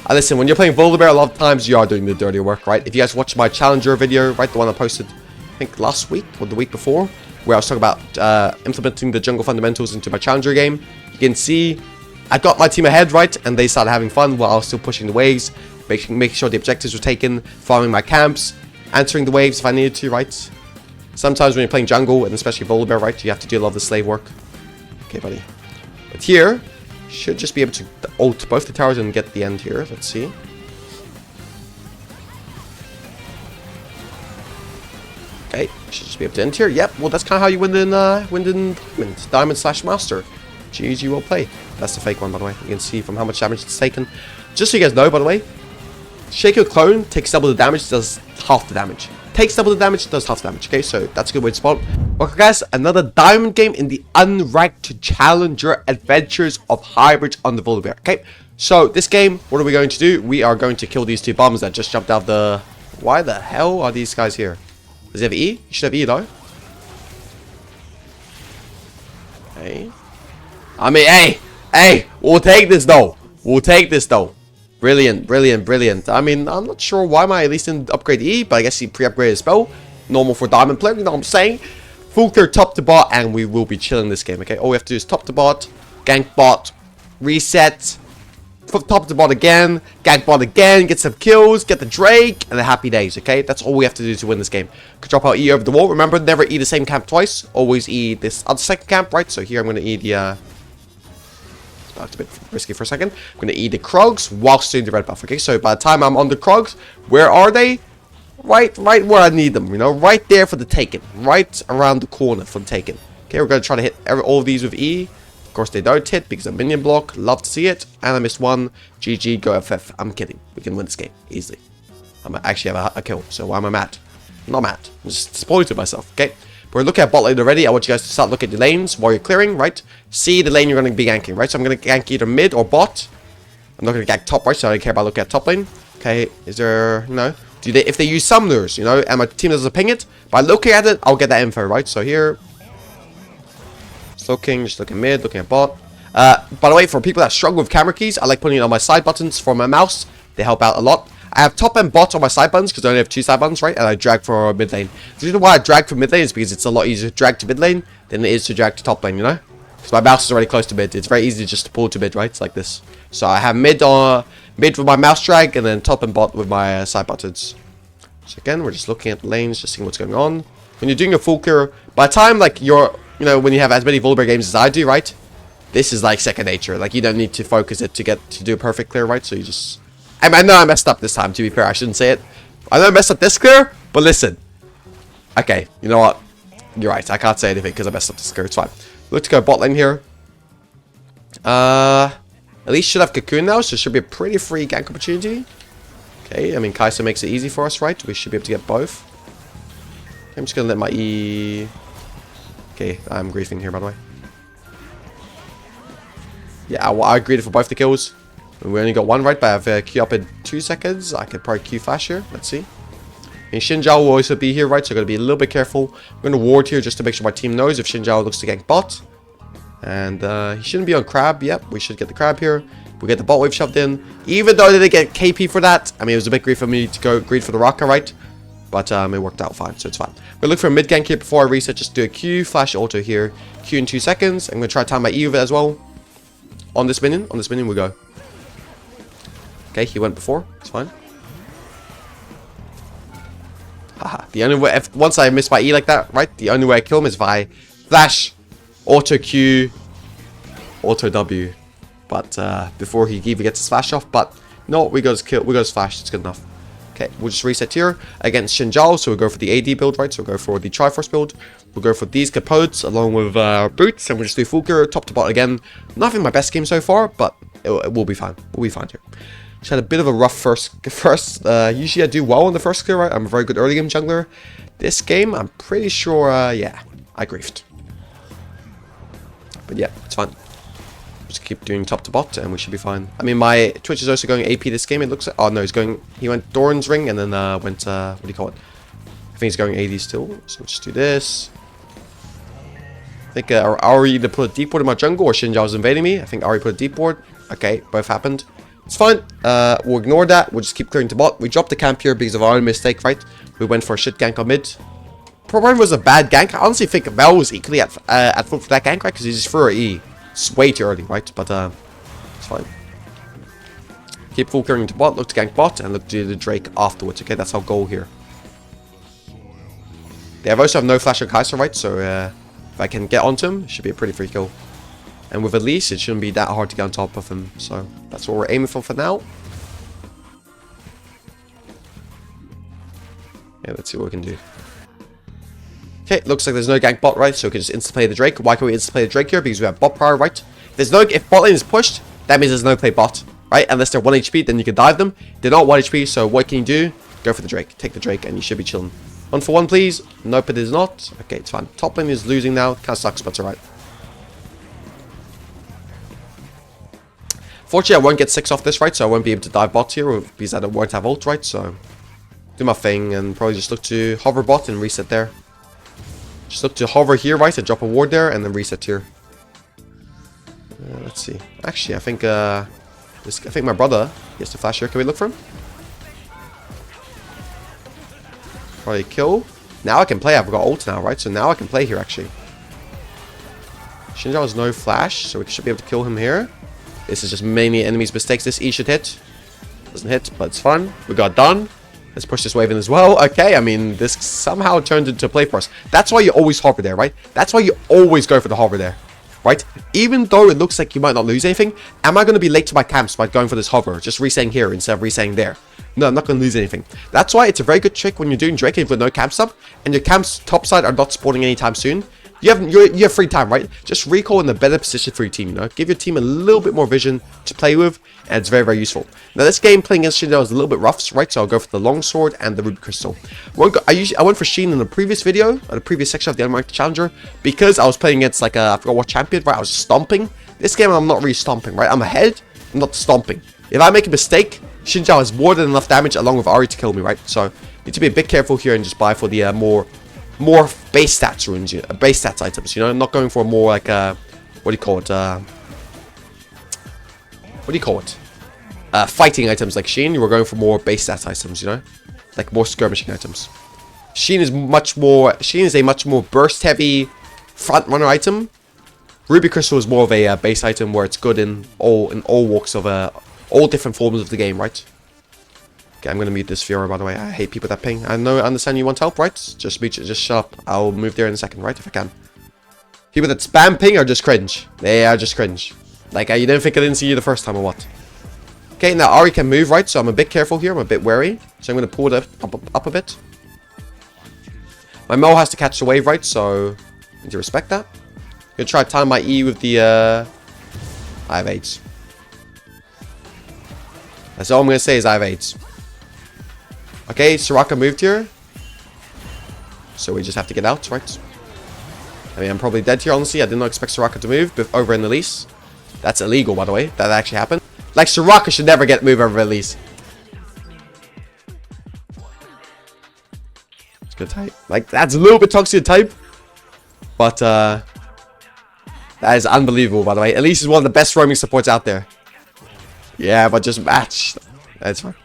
Listen, when you're playing VOLIBEAR, a lot of times you are doing the dirty work, right? If you guys watched my Challenger video, right? The one I posted, I think last week or the week before, where I was talking about implementing the jungle fundamentals into my Challenger game. You can see I got my team ahead, right? And they started having fun while I was still pushing the waves, making sure the objectives were taken, farming my camps, answering the waves if I needed to, right? Sometimes when you're playing jungle, and especially VOLIBEAR, right, you have to do a lot of the slave work. Okay, buddy. But here, should just be able to ult both the towers and get the end here. Let's see. Okay, should just be able to end here. Yep, well, that's kind of how you win in Diamond/Master. GG, well played. That's the fake one, by the way. You can see from how much damage it's taken. Just so you guys know, by the way, Shake your clone, takes double the damage, does half the damage. Takes double the damage, does half the damage. Okay, so that's a good way to spot. Okay, guys, another diamond game in the unranked challenger adventures of hybridge on the VOLIBEAR. Okay, so this game, what are we going to do? We are going to kill these two bombs that just jumped out the... Why the hell are these guys here? Does he have E? You should have E, though. Hey. I mean, hey, we'll take this, though. We'll take this, though. Brilliant, brilliant, brilliant. I mean, I'm not sure why my at least didn't upgrade E, but I guess he pre-upgraded spell. Normal for diamond player, you know what I'm saying? Full clear top to bot, and we will be chilling this game, okay? All we have to do is top to bot, gank bot, reset, top to bot again, gank bot again, get some kills, get the Drake, and the happy days, okay? That's all we have to do to win this game. Could drop out E over the wall. Remember, never E the same camp twice. Always E this other second camp, right? So here I'm going to E the... That's a bit risky for a second. I'm going to eat the Krogs whilst doing the red buff. Okay, so by the time I'm on the Krogs, where are they? Right where I need them. You know, right there for the taken. Right around the corner for the taken. Okay, we're going to try to hit all of these with E. Of course, they don't hit because of minion block. Love to see it. And I missed one. GG, go FF. I'm kidding. We can win this game easily. I actually have a kill. So why am I mad? I'm not mad. I'm just disappointed myself. Okay. We're looking at bot lane already. I want you guys to start looking at the lanes while you're clearing, right? See the lane you're going to be ganking, right? So I'm going to gank either mid or bot. I'm not going to gank top, right? So I don't care about looking at top lane. Okay, is there... No. If they use summoners, you know, and my team doesn't ping it, by looking at it, I'll get that info, right? So here... Just looking mid, looking at bot. By the way, for people that struggle with camera keys, I like putting it on my side buttons for my mouse. They help out a lot. I have top and bot on my side buttons because I only have 2 side buttons, right? And I drag for mid lane. The reason why I drag for mid lane is because it's a lot easier to drag to mid lane than it is to drag to top lane, you know? Because my mouse is already close to mid. It's very easy just to pull to mid, right? It's like this. So I have mid with my mouse drag and then top and bot with my side buttons. So again, we're just looking at the lanes, just seeing what's going on. When you're doing a full clear, by the time like you're, you know, when you have as many VOLIBEAR games as I do, right? This is like second nature. Like you don't need to focus it to get to do a perfect clear, right? So you just... I know I messed up this time, to be fair. I shouldn't say it. I know I messed up this clear, but listen. Okay, you know what? You're right. I can't say anything because I messed up this clear. It's fine. Look to go bot lane here. At least should have Cocoon now, so it should be a pretty free gank opportunity. Okay, I mean, Kai'Sa makes it easy for us, right? We should be able to get both. Okay, I'm just going to let my E... Okay, I'm griefing here, by the way. Yeah, I agreed for both the kills. We only got one, right? But I have Q up in 2 seconds. I could probably Q flash here. Let's see. And Xinjiao will also be here, right? So I'm going to be a little bit careful. I'm going to ward here just to make sure my team knows if Xinjiao looks to gank bot. And he shouldn't be on crab. Yep, we should get the crab here. We get the bot wave shoved in. Even though they didn't get KP for that. I mean, it was a bit greedy for me to go greed for the Raka, right? But it worked out fine, so it's fine. We'll look for a mid gank here before I reset. Just do a Q, flash auto here. Q in 2 seconds. I'm going to try to time my E with it as well. On this minion we go. Okay, he went before. It's fine. Haha. The only way, once I miss my E like that, right? The only way I kill him is if I flash, auto Q, auto W. But before he even gets his flash off. But no, we got his kill. We got his flash. It's good enough. Okay, we'll just reset here against Xinjiao. So we'll go for the AD build, right? So we'll go for the Triforce build. We'll go for these capotes along with boots, and we'll just do full gear top to bot again. Nothing my best game so far, but it will be fine. We'll be fine here. Just had a bit of a rough first. Usually I do well in the first clear, right? I'm a very good early game jungler. This game, I'm pretty sure, yeah, I griefed. But yeah, it's fine. Just keep doing top to bot, and we should be fine. I mean, my Twitch is also going AP this game. It looks like. Oh no, he went Doran's ring, and then went. What do you call it? I think he's going AD still. So we'll just do this. I think Ari either put a deep ward in my jungle, or Xinjiao was invading me. I think Ari put a deep ward. Okay, both happened. It's fine. We'll ignore that. We'll just keep clearing to bot. We dropped the camp here because of our own mistake, right? We went for a shit gank on mid. Probably was a bad gank. I honestly think Mel was equally at fault for that gank, right? Because he just threw her E. It's way too early, right? But it's fine. Keep full clearing to bot. Look to gank bot and look to do the Drake afterwards. Okay, that's our goal here. They also have no flash on Kai'Sa, right? So if I can get onto him, it should be a pretty free kill. And with Elise, it shouldn't be that hard to get on top of him. So that's what we're aiming for now. Yeah, let's see what we can do. Okay, looks like there's no gank bot, right? So we can just insta play the Drake. Why can't we insta play the Drake here? Because we have bot power, right? If bot lane is pushed, that means there's no play bot. right? Unless they're 1 HP, then you can dive them. They're not 1 HP, so what can you do? Go for the Drake. Take the Drake, and you should be chilling. 1 for 1, please. Nope, it is not. Okay, it's fine. Top lane is losing now. Kind of sucks, but it's alright. Fortunately, I won't get 6 off this, right? So I won't be able to dive bot here, because I won't have ult, right? So do my thing, and probably just look to hover bot and reset there. Just look to hover here, right? And drop a ward there, and then reset here. Let's see. Actually, I think my brother gets the flash here. Can we look for him? Probably kill. Now I can play. I've got ult now, right? So now I can play here, actually. Xin Zhao has no flash, so we should be able to kill him here. This is just mainly enemy's mistakes. This E should hit. Doesn't hit, but it's fun. We got done. Let's push this wave in as well. Okay, I mean, this somehow turned into play for us. That's why you always hover there, right? That's why you always go for the hover there, right? Even though it looks like you might not lose anything, am I going to be late to my camps by going for this hover? Just resetting here instead of resetting there. No, I'm not going to lose anything. That's why it's a very good trick when you're doing Drake and you've got no camps up, and your camps topside are not spawning anytime soon. You have free time, right? Just recall in a better position for your team, you know? Give your team a little bit more vision to play with, and it's very, very useful. Now, this game playing against Xin Zhao is a little bit rough, right? So I'll go for the longsword and the ruby crystal. I went for Sheen in the previous video, or the previous section of the Unranked Challenger, because I was playing against, like, I forgot what champion, right? I was stomping. This game, I'm not really stomping, right? I'm ahead, I'm not stomping. If I make a mistake, Xin Zhao has more than enough damage along with Ahri to kill me, right? So, you need to be a bit careful here and just buy for the more base stats runes, base stats items, you know, not going for more like what do you call it? Fighting items like Sheen. You were going for more base stats items, you know, like more skirmishing items. Sheen is a much more burst heavy front runner item. Ruby Crystal is more of a base item where it's good in all walks of all different forms of the game, right? Okay, I'm gonna mute this Fiora, by the way. I hate people that ping. I understand you want help, right? Just shut up. I'll move there in a second, right? If I can. People that spam ping are just cringe. They are just cringe. Like, you didn't think I didn't see you the first time or what? Okay, now Ahri can move, right? So I'm a bit careful here. I'm a bit wary. So I'm gonna pull it up a bit. My Mo has to catch the wave, right? So I need to respect that. I'm gonna try to time my E with the I have 8s. That's all I'm gonna say is I have 8s. Okay, Soraka moved here. So we just have to get out, right? I mean, I'm probably dead here, honestly. I did not expect Soraka to move over in Elise. That's illegal, by the way. That actually happened. Like, Soraka should never get moved over Elise. It's good type. Like, that's a little bit toxic type. But, that is unbelievable, by the way. Elise is one of the best roaming supports out there. Yeah, but just match. That's fine.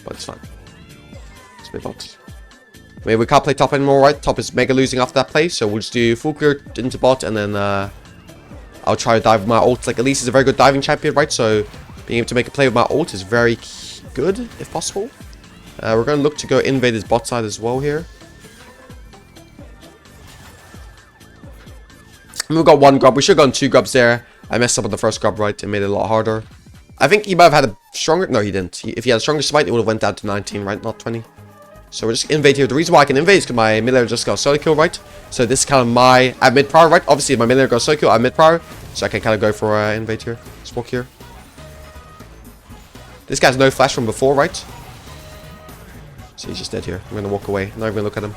But it's fine. Let's move on. Maybe we can't play top anymore, right? Top is mega losing after that play, so we'll just do full clear into bot, and then I'll try to dive with my ult. Like, Elise is a very good diving champion, right? So being able to make a play with my ult is very good, if possible. We're going to look to go invade his bot side as well here. And we've got 1 grub. We should have gone 2 grubs there. I messed up on the first grub, right? It made it a lot harder. I think he might have had a stronger... No, he didn't. If he had a stronger smite, it would have went down to 19, right? Not 20. So we're just invade here. The reason why I can invade is because my mid laner just got solo kill, right? So this is kind of my... I have mid prior, right? Obviously, if my mid laner got solo kill, I have mid prior. So I can kind of go for invade here. Let's walk here. This guy's no flash from before, right? So he's just dead here. I'm going to walk away. Not even going to look at him.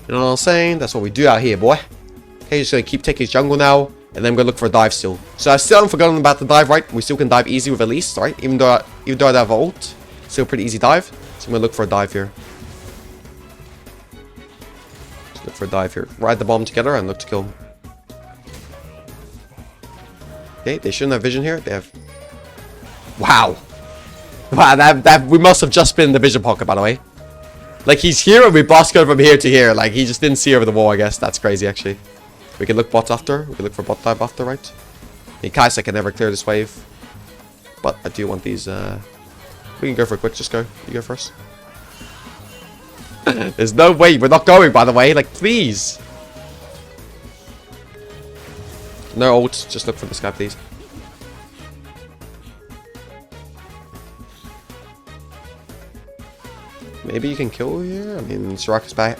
You know what I'm saying? That's what we do out here, boy. Okay, just going to keep taking his jungle now. And then I'm going to look for a dive still. So I still haven't forgotten about the dive, right? We still can dive easy with Elise, right? Even though I have ult. Still pretty easy dive. So I'm going to look for a dive here. Just look for a dive here. Ride the bomb together and look to kill him. Okay, they shouldn't have vision here. They have... Wow. Wow, that we must have just been in the vision pocket, by the way. Like, he's here and we boss go from here to here. Like, he just didn't see over the wall, I guess. That's crazy, actually. We can look bot after. We can look for bot dive after, right? Kaisa can never clear this wave. But I do want these, we can go for a quick, just go. You go first. There's no way. We're not going, by the way. Like, please. No ult. Just look for this guy, please. Maybe you can kill here? I mean, Soraka's back.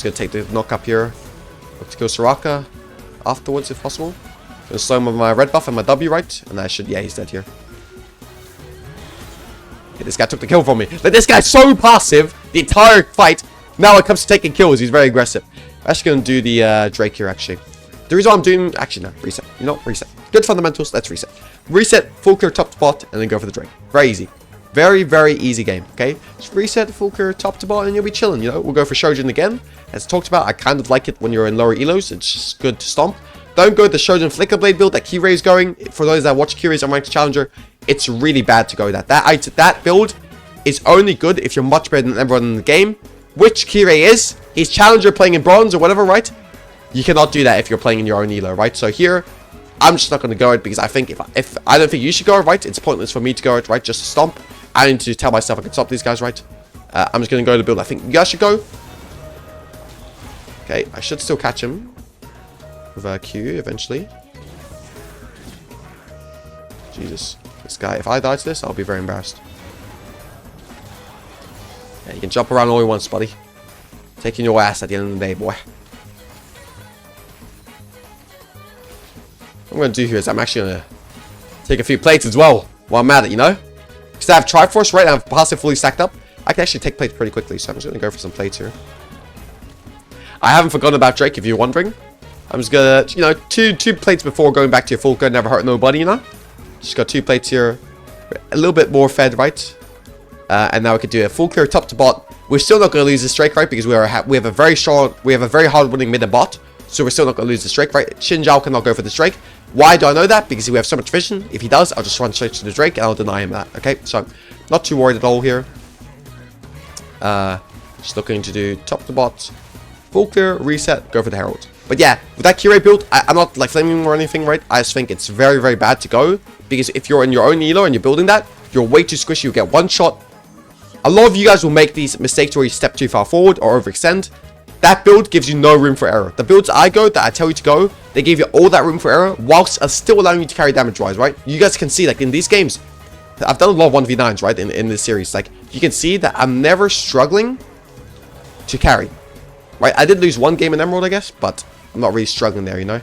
Just gonna take the knock up here. Look to kill Soraka afterwards if possible. Gonna slow him with my red buff and my W, right? And I should, yeah, he's dead here. Okay, this guy took the kill from me. But this guy's so passive the entire fight. Now it comes to taking kills, he's very aggressive. I'm actually gonna do the Drake here, actually. The reason why I'm doing, actually no, reset. You know, reset. Good fundamentals, let's reset. Reset, full clear top to bot, and then go for the Drake. Very easy. Very, very easy game, okay? Just reset, full clear top to bot, and you'll be chilling, you know? We'll go for Shojin again. As talked about, I kind of like it when you're in lower elos. It's just good to stomp. Don't go the Shojin Flicker Blade build that Kirei is going. For those that watch Kirei's Unranked Challenger, it's really bad to go that. That build is only good if you're much better than everyone in the game, which Kirei is. He's Challenger playing in Bronze or whatever, right? You cannot do that if you're playing in your own elo, right? So here, I'm just not going to go it because I think if I don't think you should go it, right? It's pointless for me to go it, right? Just to stomp. I need to tell myself I can stop these guys, right? I'm just going to go to the build I think you guys should go. Okay, I should still catch him with a Q eventually. Jesus. This guy, if I die to this, I'll be very embarrassed. Yeah, you can jump around all you want, buddy. Taking your ass at the end of the day, boy. What I'm going to do here is I'm actually going to take a few plates as well while I'm at it, you know? Because I have Triforce, right? I have passive fully stacked up. I can actually take plates pretty quickly, so I'm just going to go for some plates here. I haven't forgotten about Drake, if you're wondering. I'm just going to, you know, two plates before going back to your full code. Never hurt nobody, you know? Just got 2 plates here. A little bit more fed, right? And now we could do a full clear top to bot. We're still not going to lose this Drake, right? Because we have a very hard winning mid and bot. So we're still not going to lose this Drake, right? Xin Zhao cannot go for this Drake. Why do I know that? Because we have so much vision. If he does, I'll just run straight to the Drake and I'll deny him that. Okay, so not too worried at all here. Just looking to do top to bot, full clear, reset, go for the Herald. But yeah, with that Kirei build, I'm not like flaming or anything, right? I just think it's very, very bad to go. Because if you're in your own elo and you're building that, you're way too squishy. You get one shot. A lot of you guys will make these mistakes where you step too far forward or overextend. That build gives you no room for error. The builds I go, that I tell you to go, they give you all that room for error whilst still allowing you to carry damage-wise, right? You guys can see, like, in these games, I've done a lot of 1v9s, right, in this series. Like, you can see that I'm never struggling to carry, right? I did lose one game in Emerald, I guess, but I'm not really struggling there, you know?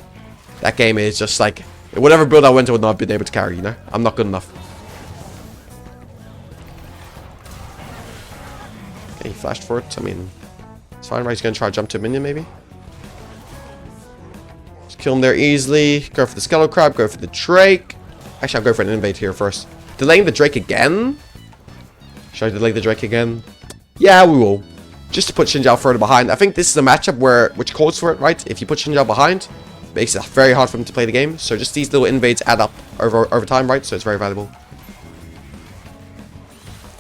That game is just, like, whatever build I went to, I would not have been able to carry, you know? I'm not good enough. Okay, he flashed for it. I mean, it's fine, right? He's going to try to jump to a minion, maybe. Just kill him there easily. Go for the Skeletal Crab. Go for the Drake. Actually, I'll go for an invade here first. Delaying the Drake again? Should I delay the Drake again? Yeah, we will. Just to put Xin Zhao further behind. I think this is a matchup which calls for it, right? If you put Xin Zhao behind, it makes it very hard for him to play the game. So just these little invades add up over time, right? So it's very valuable.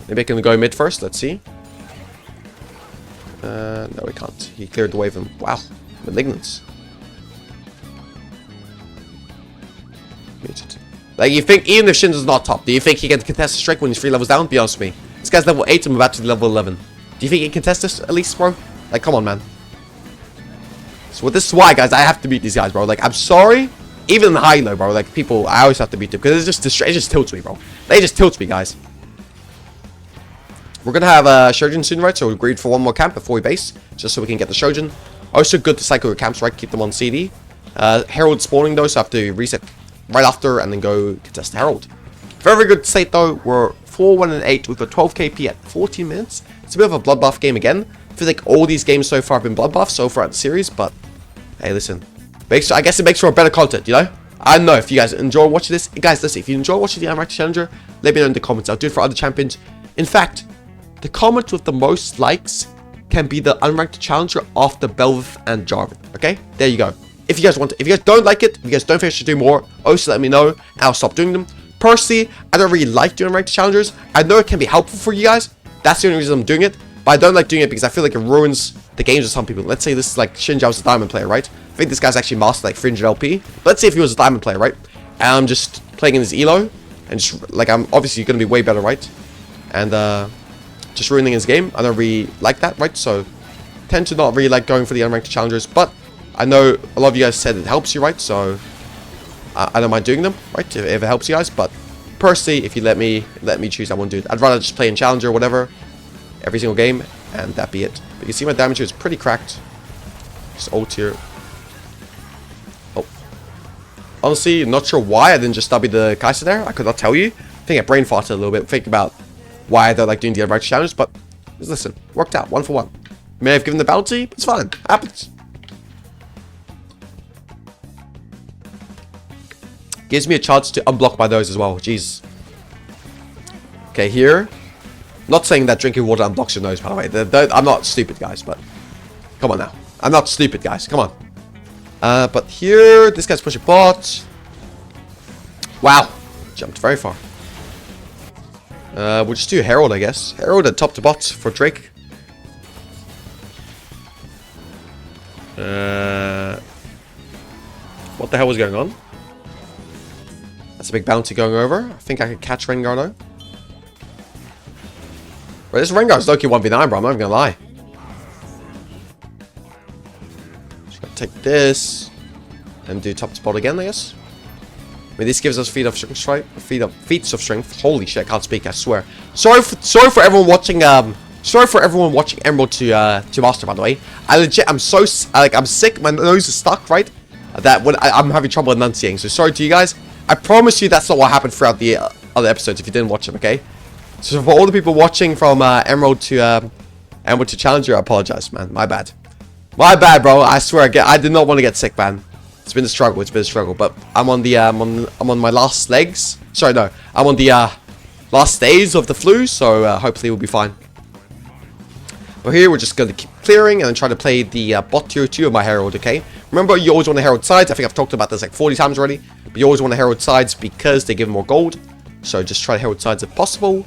Maybe I can go mid first. Let's see. No, we can't. He cleared the wave of him. Wow. Malignance. Muted. Like, you think, even if Shin's not top, do you think he can contest the strike when he's 3 levels down? Be honest with me. This guy's level 8 and I'm about to level 11. Do you think he can contest this at least, bro? Like, come on, man. So this is why, guys, I have to beat these guys, bro. Like, I'm sorry. Even in the high low, bro. Like, people, I always have to beat them because it just tilts me, bro. They just tilts me, guys. We're going to have a Shojin soon, right? So we agreed for one more camp before we base. Just so we can get the Shojin. Also good to cycle your camps, right? Keep them on CD. Herald spawning, though, so I have to reset right after and then go contest the Herald. Very, very good state, though. We're 4-1-8 with a 12 KP at 14 minutes. It's a bit of a bloodbath game again. I feel like all these games so far have been bloodbaths so far at the series, but hey, listen. I guess it makes for a better content, you know? I don't know if you guys enjoy watching this. Guys, listen, if you enjoy watching the Unranked Challenger, let me know in the comments. I'll do it for other champions. In fact, the comment with the most likes can be the Unranked Challenger after Belveth and Jarvan. Okay? There you go. If you guys want to, if you guys don't like it, if you guys don't think I should do more, also let me know and I'll stop doing them. Personally, I don't really like doing Unranked Challengers. I know it can be helpful for you guys. That's the only reason I'm doing it. But I don't like doing it because I feel like it ruins the games of some people. Let's say this is like Xin Zhao's a diamond player, right? I think this guy's actually mastered like 300 LP. Let's say if he was a diamond player, right? And I'm just playing in his elo. And just, like, I'm obviously going to be way better, right? And, just ruining his game. I don't really like that, right? So, tend to not really like going for the Unranked Challengers. But, I know a lot of you guys said it helps you, right? So, I don't mind doing them, right? If it helps you guys. But, personally, if you let me choose, I won't do it. I'd rather just play in Challenger or whatever every single game, and that be it. But you see my damage here is pretty cracked. Just ult here. Oh. Honestly, not sure why I didn't just W the Kai'Sa there. I could not tell you. I think I brain farted a little bit. Think about why they're like doing the hybradge challenge, but listen, worked out 1 for 1. May have given the bounty, but it's fine. Happens. Gives me a chance to unblock by those as well. Jeez. Okay, here. Not saying that drinking water unblocks your nose, by the way. I'm not stupid, guys, but come on now. I'm not stupid, guys. Come on. But here, this guy's pushing bot. Wow. Jumped very far. We'll just do Herald, I guess. Herald and top to bot for Drake. What the hell was going on? That's a big bounty going over. I think I could catch Rengar though. Bro, this Rengar's low-key 1v9, bro. I'm not even gonna lie. Just gonna take this and do top spot again, I guess. I mean, this gives us feet of strength, feats of strength. Holy shit, I can't speak. I swear. Sorry for everyone watching. Sorry for everyone watching Emerald to Master. By the way, I'm sick. My nose is stuck. Right, that when I'm having trouble enunciating. So sorry to you guys. I promise you that's not what happened throughout the other episodes. If you didn't watch them, okay. So for all the people watching from Emerald to Challenger, I apologize, man. My bad. My bad, bro. I swear, I did not want to get sick, man. It's been a struggle. It's been a struggle. But I'm on the I'm on my last legs. Sorry, no. I'm on the last days of the flu. So hopefully we'll be fine. But here we're just going to keep clearing and then try to play the bot tier 2 of my Herald. Okay. Remember, you always want to Herald sides. I think I've talked about this like 40 times already. But you always want to Herald sides because they give more gold. So just try to Herald sides if possible.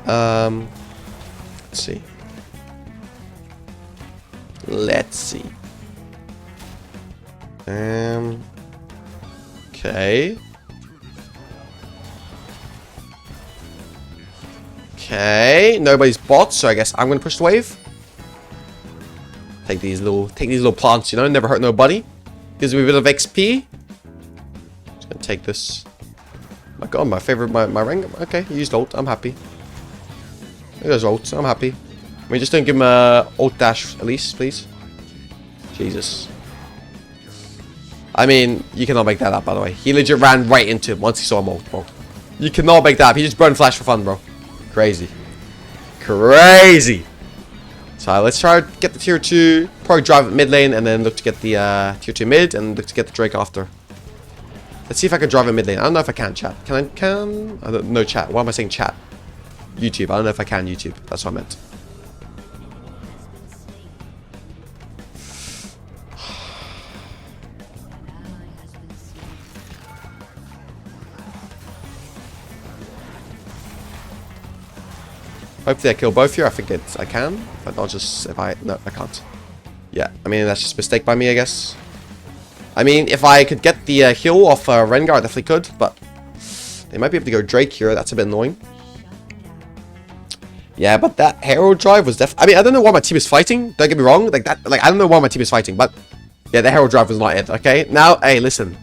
Let's see. Let's see. Okay. Okay. Nobody's bot, so I guess I'm gonna push the wave. Take these little plants, you know, never hurt nobody. Gives me a bit of XP. Just gonna take this. My god, my favorite, my rank. Okay, he used ult. I'm happy. There goes ult. I'm happy. I mean, just don't give him a ult dash at least, please. Jesus. I mean, you cannot make that up, by the way. He legit ran right into him once he saw him ult, bro. You cannot make that up. He just burned flash for fun, bro. Crazy. Crazy. So let's try to get the tier 2. Probably drive mid lane and then look to get the tier 2 mid and look to get the Drake after. Let's see if I can drive in mid lane. I don't know if I can, chat. Can I? I don't know, chat. Why am I saying chat? YouTube. I don't know if I can YouTube. That's what I meant. Hopefully I kill both here. I think I can. But not just if I... No, I can't. Yeah, I mean, that's just a mistake by me, I guess. I mean, if I could get the heal off Rengar, I definitely could. But they might be able to go Drake here. That's a bit annoying. Yeah, but that Herald drive was definitely... I mean, I don't know why my team is fighting. Don't get me wrong. Like, I don't know why my team is fighting. But, yeah, the Herald drive was not it, okay? Now, hey, listen.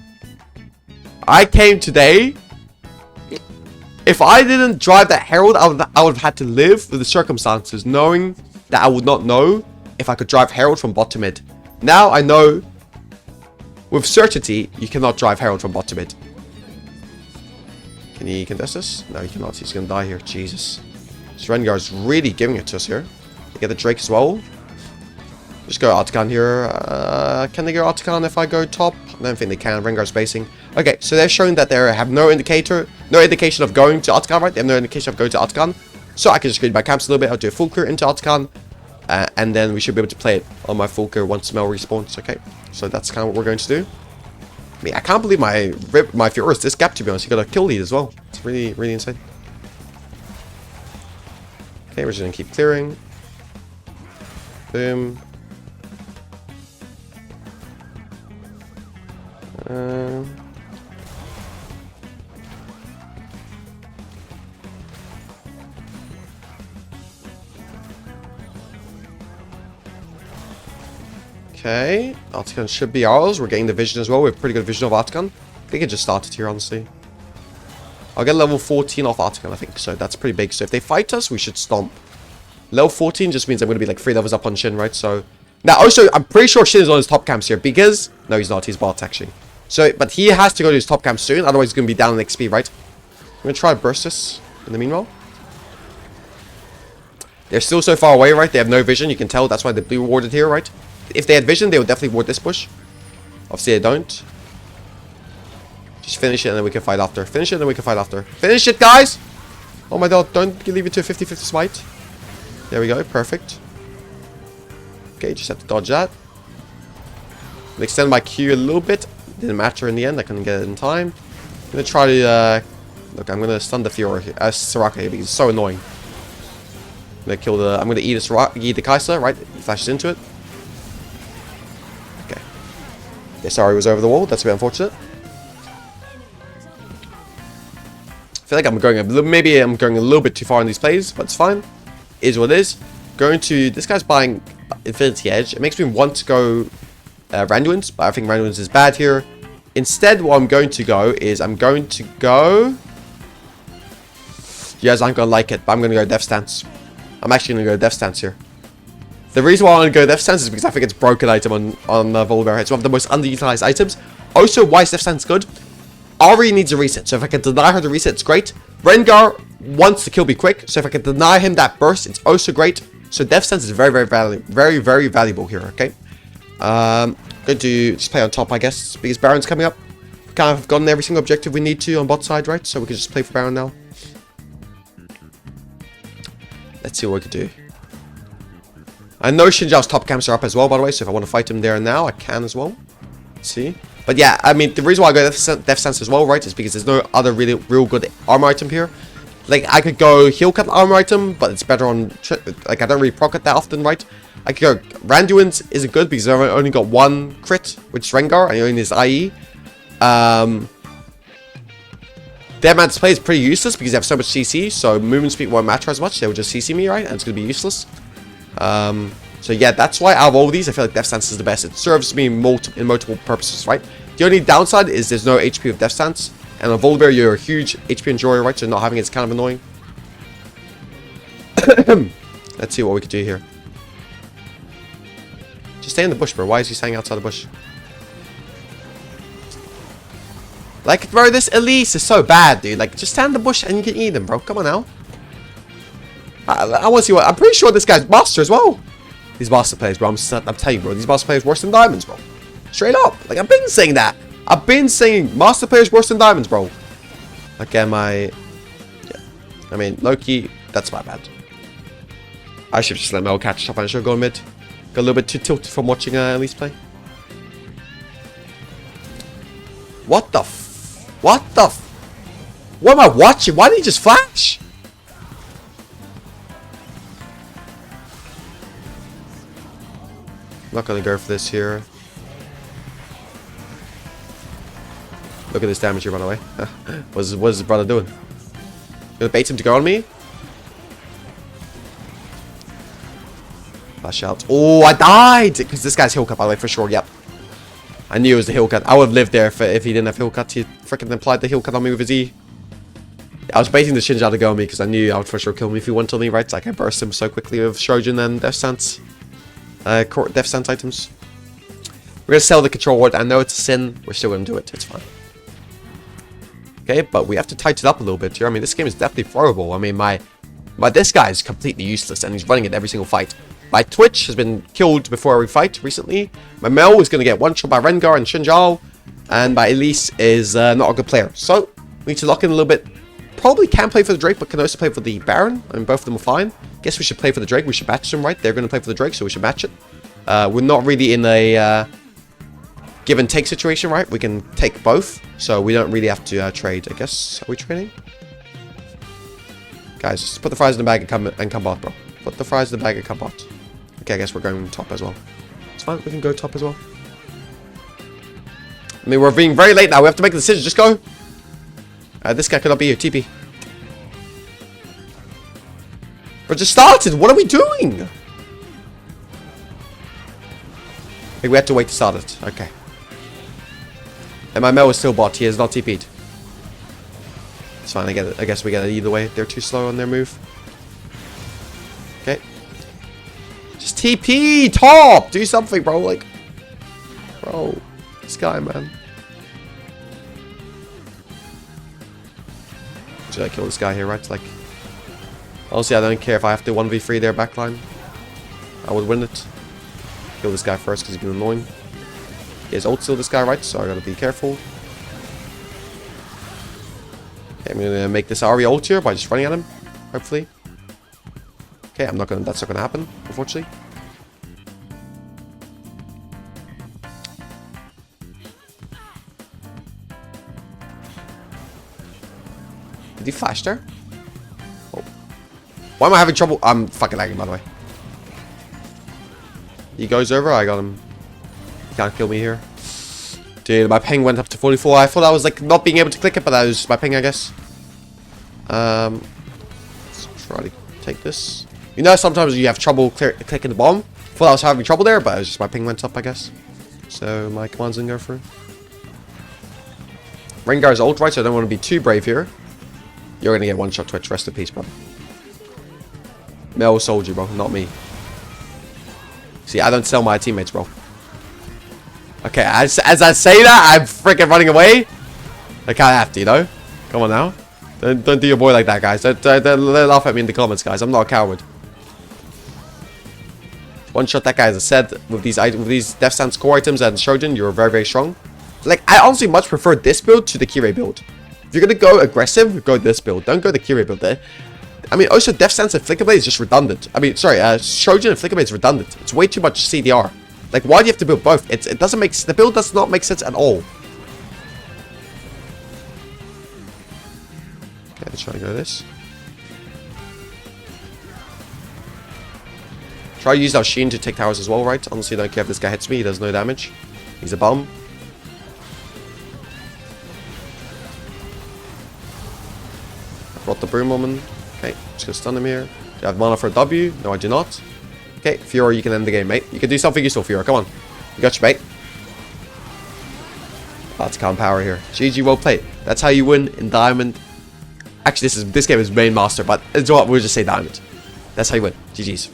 I came today... If I didn't drive that Herald, I would have had to live with the circumstances, knowing that I would not know if I could drive Herald from bot to mid. Now I know, with certainty, you cannot drive Herald from bot to mid. Can he contest this? No, he cannot. He's going to die here. Jesus. This Rengar is really giving it to us here. They get the Drake as well. Just go Artican here. Can they go Artican if I go top? I don't think they can. Rengar spacing. Okay, so they're showing that they have no indication of going to Artican, right? They have no indication of going to Artican. So I can just grade my camps a little bit. I'll do a full clear into Artican. And then we should be able to play it on my full clear once Mel respawns. Okay, so that's kind of what we're going to do. I mean, I can't believe my Fiora is this gap, to be honest. He got a kill lead as well. It's really, really insane. Okay, we're just going to keep clearing. Boom. Okay, Artican should be ours. We're getting the vision as well. We have pretty good vision of Artican. I think it just started here, honestly. I'll get level 14 off Artican, I think. So that's pretty big. So if they fight us, we should stomp. Level 14 just means I'm going to be like 3 levels up on Shin, right? So Now, also, I'm pretty sure Shin is on his top camps here because... No, he's not. He's bot, actually. So, but he has to go to his top camp soon. Otherwise, he's going to be down in XP, right? I'm going to try to burst this in the meanwhile. They're still so far away, right? They have no vision. You can tell. That's why the blue warded here, right? If they had vision, they would definitely ward this bush. Obviously, they don't. Just finish it and then we can fight after. Finish it and then we can fight after. Finish it, guys! Oh my god, don't leave it to a 50-50 smite. There we go. Perfect. Okay, just have to dodge that. I'll extend my Q a little bit. Didn't matter in the end. I couldn't get it in time. I'm going to try to... look, I'm going to stun the Fiora here. Soraka here because it's so annoying. I'm going to kill the... I'm going to eat the Kai'Sa, right? He flashes into it. Okay. Yeah, sorry, it was over the wall. That's a bit unfortunate. I feel like I'm going a little... Maybe I'm going a little bit too far in these plays, but it's fine. Is what it is. Going to... This guy's buying Infinity Edge. It makes me want to go Randuin's, but I think Randuin's is bad here. Instead, what I'm going to go is I'm going to go... You guys aren't going to like it, but I'm going to go Death Stance. I'm actually going to go Death Stance here. The reason why I want to go Death Stance is because I think it's a broken item on VOLIBEAR. It's one of the most underutilized items. Also, why is Death Stance good? Ari needs a reset, so if I can deny her the reset, it's great. Rengar wants the kill be quick, so if I can deny him that burst, it's also great. So Death Stance is very valuable here, okay? Going to just play on top, I guess, because Baron's coming up. We kind of have gotten every single objective we need to on bot side, right? So we can just play for Baron now. Let's see what we can do. I know Xinjiao's top camps are up as well, by the way, so if I want to fight him there and now, I can as well. Let's see. But yeah, I mean, the reason why I go Death Stance as well, right, is because there's no other real good armor item here. Like, I could go heal cut armor item, but it's better on... Like, I don't really proc it that often, right? I could go... Randuin's isn't good because I've only got one crit, which is Rengar, and he only has IE. Deadman's play is pretty useless because they have so much CC, so movement speed won't matter as much. They will just CC me, right? And it's going to be useless. So yeah, that's why out of all these, I feel like Death Stance is the best. It serves me in multiple purposes, right? The only downside is there's no HP with Death Stance. And on VOLIBEAR, you're a huge HP enjoyer, right? So not having it's kind of annoying. Let's see what we can do here. Just stay in the bush, bro. Why is he staying outside the bush? Like, bro, this Elise is so bad, dude. Like, just stand in the bush and you can eat him, bro. Come on now. I want to see what... I'm pretty sure this guy's master as well. These master players, bro. I'm telling you, bro. These master players worse than diamonds, bro. Straight up. Like, I've been saying that. I've been saying master players worse than diamonds, bro. Again, yeah. I mean, Loki, that's my bad. I should just let Mel catch top and I should go mid. Got a little bit too tilted from watching Elise play. What the What am I watching? Why did he just flash? I'm not gonna go for this here. Look at this damage here, by the way. What is his brother doing? Gonna bait him to go on me? Flash out. Oh, I died! Because this guy's heal cut, by the way, for sure. Yep. I knew it was the heal cut. I would have lived there if he didn't have heal cut. He freaking applied the heal cut on me with his E. I was baiting the Xinjiao to go on me because I knew I would for sure kill me if he went on me, right? Like I burst him so quickly with Shojin and Death Stance. Death Stance items. We're gonna sell the control ward. I know it's a sin. We're still gonna do it. It's fine. Okay, but we have to tighten it up a little bit here. I mean, this game is definitely throwable. I mean, this guy is completely useless and he's running it every single fight. My Twitch has been killed before every fight recently. My Mel is going to get one shot by Rengar and Xinjiao. And my Elise is not a good player. So, we need to lock in a little bit. Probably can play for the Drake, but can also play for the Baron. I mean, both of them are fine. Guess we should play for the Drake. We should match them, right? They're going to play for the Drake, so we should match it. We're not really in a give and take situation, right? We can take both. So, we don't really have to trade, I guess. Are we trading? Guys, just put the fries in the bag and come bot, bro. Put the fries in the bag and come bot. Okay, I guess we're going top as well. It's fine, we can go top as well. I mean, we're being very late now. We have to make a decision. Just go. This guy cannot be here. TP. We're just started. What are we doing? I think we have to wait to start it. Okay. And my Mel is still bot. He is not TP'd. It's fine. I get it. I guess we get it either way. They're too slow on their move. Okay. Just TP top. Do something, bro. Like, bro, this guy, man. Should I kill this guy here, right? Like, honestly, I don't care if I have to 1v3 their backline. I would win it. Kill this guy first because he's been annoying. He has ult still, this guy, right? So I gotta be careful. Okay, I'm gonna make this Ari ult here by just running at him, hopefully. Okay, that's not gonna happen, unfortunately. Did he flash there? Oh. Why am I having trouble? I'm fucking lagging, by the way. He goes over, I got him. He can't kill me here. Dude, my ping went up to 44. I thought I was like not being able to click it, but that was just my ping, I guess. Let's try to take this. You know, sometimes you have trouble clicking the bomb. I thought I was having trouble there, but it was just my ping went up, I guess. So my commands didn't go through. Rengar's ult, right? So I don't want to be too brave here. You're gonna get one shot Twitch. Rest in peace, bro. Mel soldier, bro, not me. See, I don't sell my teammates, bro. Okay, as I say that, I'm freaking running away. I can't have to, you know? Come on now. Don't do your boy like that, guys. Don't laugh at me in the comments, guys. I'm not a coward. One shot that guy, as I said, with these Death Stance core items and Shogun, you're very, very strong. Like, I honestly much prefer this build to the Kirei build. If you're gonna go aggressive, go this build. Don't go the Kirei build there. I mean, also Death Stance and Flicker Blade is just redundant. I mean, sorry, Shogun and Flicker Blade is redundant. It's way too much CDR. Like, why do you have to build both? It doesn't make the build does not make sense at all. Okay, let's try to go this. Try to use our Sheen to take towers as well, right? Honestly, don't care if this guy hits me. He does no damage. He's a bum. I brought the Broom Woman. Okay, just gonna stun him here. Do I have mana for a W? No, I do not. Okay, Fiora, you can end the game, mate. You can do something useful, Fiora. Come on. You got your mate. That's calm power here. GG, well played. That's how you win in Diamond. Actually, this game is Main Master, but it's what we'll just say Diamond. That's how you win. GG's.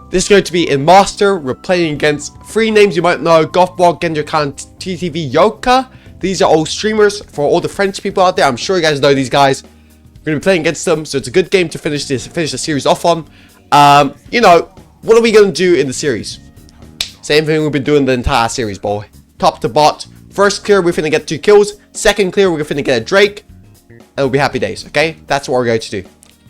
This is going to be in Master. We're playing against 3 names you might know: Gothbog, Genderkan, TTV, Yoka. These are all streamers for all the French people out there. I'm sure you guys know these guys. We're going to be playing against them, so it's a good game to finish the series off on. You know, what are we going to do in the series? Same thing we've been doing the entire series, boy. Top to bot. First clear, we're finna get 2 kills. Second clear, we're finna get a Drake. And it'll be happy days, okay? That's what we're going to do.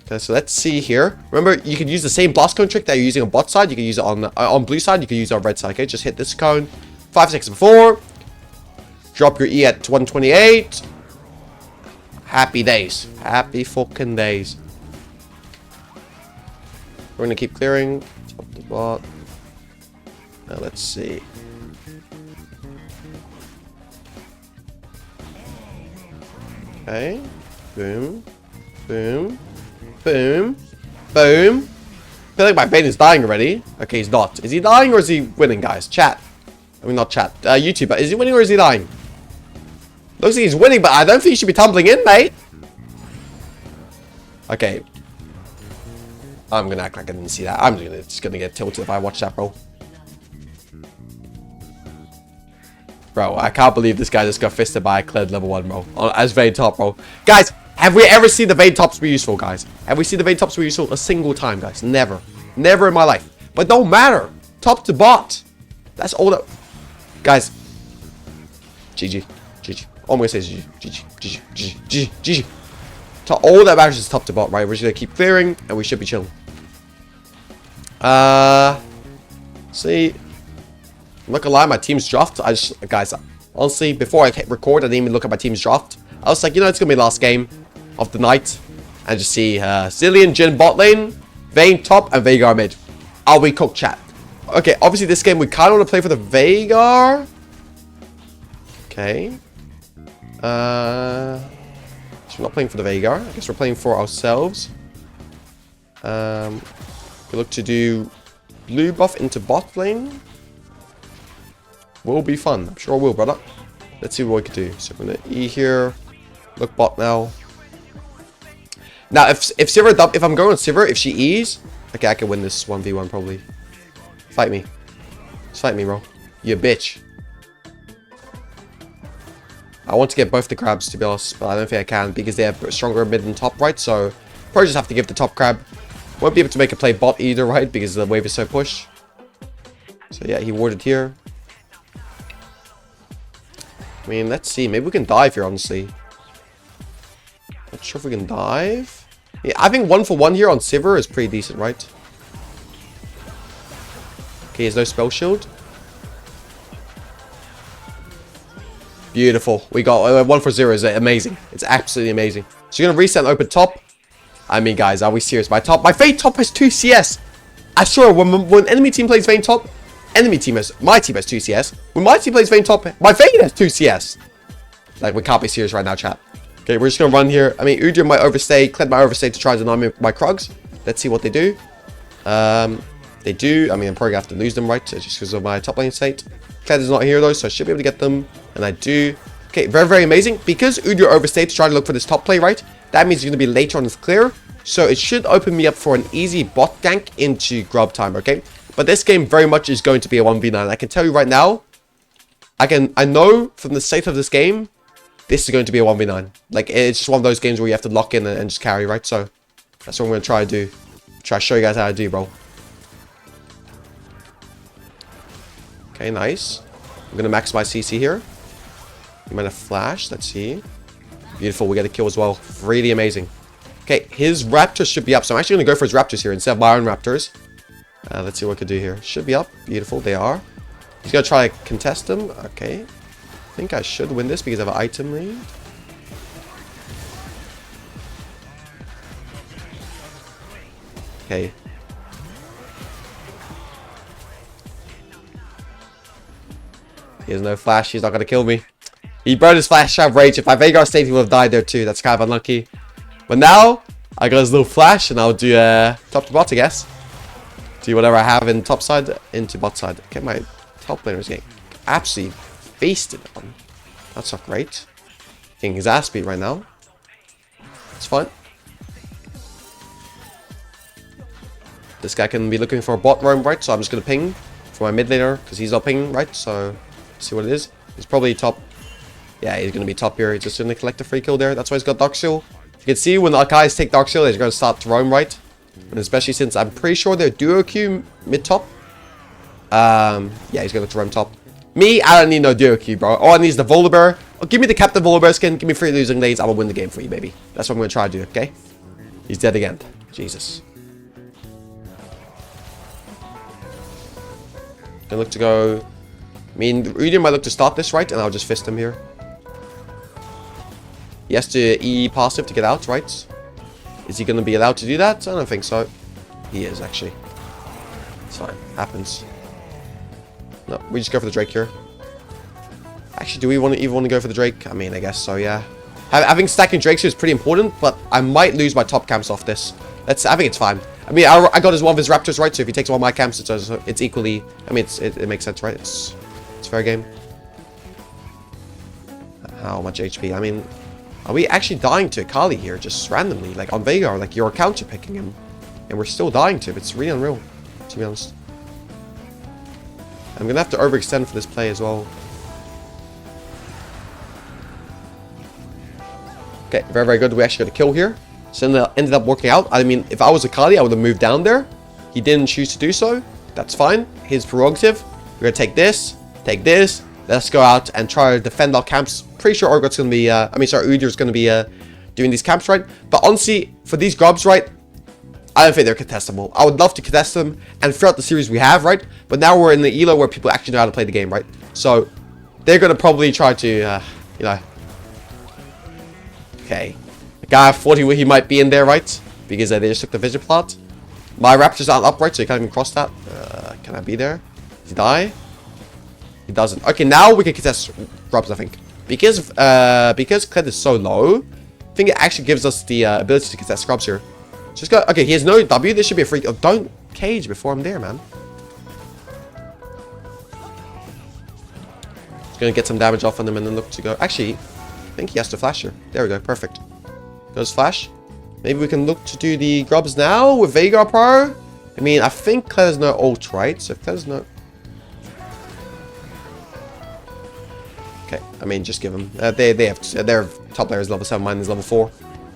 Okay, so let's see here. Remember, you can use the same blast cone trick that you're using on bot side. You can use it on blue side. You can use it on red side, okay? Just hit this cone 5 seconds before. Drop your E at 128. Happy days. Happy fucking days. We're gonna keep clearing. Top the bot. Now let's see. Okay. Boom. Boom. Boom. Boom. I feel like my Bane is dying already. Okay, he's not. Is he dying or is he winning, guys? Chat. I mean, not chat. YouTube. Is he winning or is he dying? Looks like he's winning, but I don't think he should be tumbling in, mate. Okay. I'm gonna act like I didn't see that. I'm just gonna get tilted if I watch that, bro. Bro, I can't believe this guy just got fisted by a Kled level 1, bro. As Vayne top, bro. Guys, have we ever seen the Vayne tops be useful, guys? Have we seen the Vayne tops be useful a single time, guys? Never. Never in my life. But don't matter. Top to bot. That's all that... Guys. GG. GG. All I'm gonna say is GG. GG. GG. GG. GG. GG. All that matters is top to bot, right? We're just gonna keep clearing, and we should be chilling. See... I'm not gonna lie, my team's draft. Guys, honestly, before I hit record, I didn't even look at my team's draft. I was like, you know, it's gonna be the last game of the night. And just see Zillion, Jin bot lane, Vayne top, and Veigar mid. Are we cooked, chat? Okay, obviously this game we kind of want to play for the Veigar. Okay. So we're not playing for the Veigar. I guess we're playing for ourselves. We look to do blue buff into bot lane. Will be fun. I'm sure it will, brother. Let's see what we can do. So I'm gonna E here. Look bot now. Now if I'm going on Sivir, if she E's, okay, I can win this 1v1 probably. Fight me. Just fight me, bro. You bitch. I want to get both the crabs, to be honest, but I don't think I can because they have stronger mid and top, right? So, probably just have to give the top crab. Won't be able to make a play bot either, right? Because the wave is so pushed. So, yeah, he warded here. I mean, let's see. Maybe we can dive here, honestly. Not sure if we can dive. Yeah, I think 1-for-1 here on Sivir is pretty decent, right? Okay, he has no spell shield. Beautiful. We got 1-for-0. Is amazing. It's absolutely amazing. So you're going to reset and open top. I mean, guys, are we serious? My Vayne top has 2 CS. I swear, when enemy team plays Vayne top, my team has 2 CS. When my team plays Vayne top, my Vayne has 2 CS. Like, we can't be serious right now, chat. Okay, we're just going to run here. I mean, Udyr might overstay, Kled might overstay to try to deny me my Krugs. Let's see what they do. They do. I mean, I'm probably going to have to lose them, right? Just because of my top lane state. Kled is not here, though, so I should be able to get them. And I do. Okay, very, very amazing. Because Udyr overstayed to try to look for this top play, right? That means it's going to be later on this clear. So it should open me up for an easy bot gank into grub time, okay? But this game very much is going to be a 1v9. I can tell you right now, I know from the state of this game, this is going to be a 1v9. Like, it's just one of those games where you have to lock in and just carry, right? So that's what I'm going to try to do. Try to show you guys how to do, bro. Okay, nice. I'm going to maximize CC here. You might have flash. Let's see. Beautiful. We get a kill as well. Really amazing. Okay, his Raptors should be up. So I'm actually going to go for his Raptors here instead of my own Raptors. Let's see what I could do here. Should be up. Beautiful. They are. He's going to try to contest them. Okay. I think I should win this because I have an item lead. Okay. He has no flash. He's not going to kill me. He burned his flash out of rage. If my Veigar stayed, he would have died there too. That's kind of unlucky. But now, I got his little flash, and I'll do top to bot, I guess. Do whatever I have in top side into bot side. Okay, my top laner is getting absolutely feasted on. That's not great. Getting his ass beat right now. It's fine. This guy can be looking for a bot roam, right? So I'm just going to ping for my mid laner, because he's not pinging, right? So, see what it is. He's probably top. Yeah, he's going to be top here. He's just going to collect a free kill there. That's why he's got Darksteel. You can see when the guys take Darksteel, they're going to start to roam, right? And especially since I'm pretty sure they're duo Q mid-top. Yeah, he's going to roam top. Me, I don't need no duo Q, bro. All I need is the VOLIBEAR. Oh, give me the Captain VOLIBEAR skin. Give me 3 losing lanes. I will win the game for you, baby. That's what I'm going to try to do, okay? He's dead again. Jesus. Gonna look to go. I mean, Udyr might look to start this, right? And I'll just fist him here. He has to E passive to get out, right? Is he going to be allowed to do that? I don't think so. He is, actually. It's fine. Happens. No, we just go for the Drake here. Actually, do we even want to go for the Drake? I mean, I guess so, yeah. Having stacking Drakes here is pretty important, but I might lose my top camps off this. I think it's fine. I mean, I got his one of his Raptors, right? So if he takes one of my camps, it's equally... I mean, it makes sense, right? It's fair game. How much HP? I mean... Are we actually dying to Akali here, just randomly? Like, on Veigar, like, you're counter-picking him. And we're still dying to him. It's really unreal, to be honest. I'm gonna have to overextend for this play as well. Okay, very, very good. We actually got a kill here. So it ended up working out. I mean, if I was Akali, I would have moved down there. He didn't choose to do so. That's fine. His prerogative. We're gonna take this. Take this. Let's go out and try to defend our camps. Pretty sure Urgot's going to be, Udyr's going to be doing these camps, right? But honestly, for these grubs, right, I don't think they're contestable. I would love to contest them, and throughout the series we have, right? But now we're in the elo where people actually know how to play the game, right? So, they're going to probably try to, Okay. The guy at 40, he might be in there, right? Because they just took the vision plot. My Raptors aren't up, right? So you can't even cross that. Can I be there? Does he die? He doesn't. Okay, now we can contest grubs, I think. Because Kled is so low, I think it actually gives us the ability to contest grubs here. Just go. Okay, he has no W. This should be a free. Oh, don't cage before I'm there, man. Just gonna get some damage off on him and then look to go. Actually, I think he has to flash here. There we go. Perfect. Goes flash. Maybe we can look to do the grubs now with Veigar Pro. I mean, I think Claire has no ult, right? So if Claire's no... Okay, I mean, just give them. They have their top layer is level 7, mine is level 4.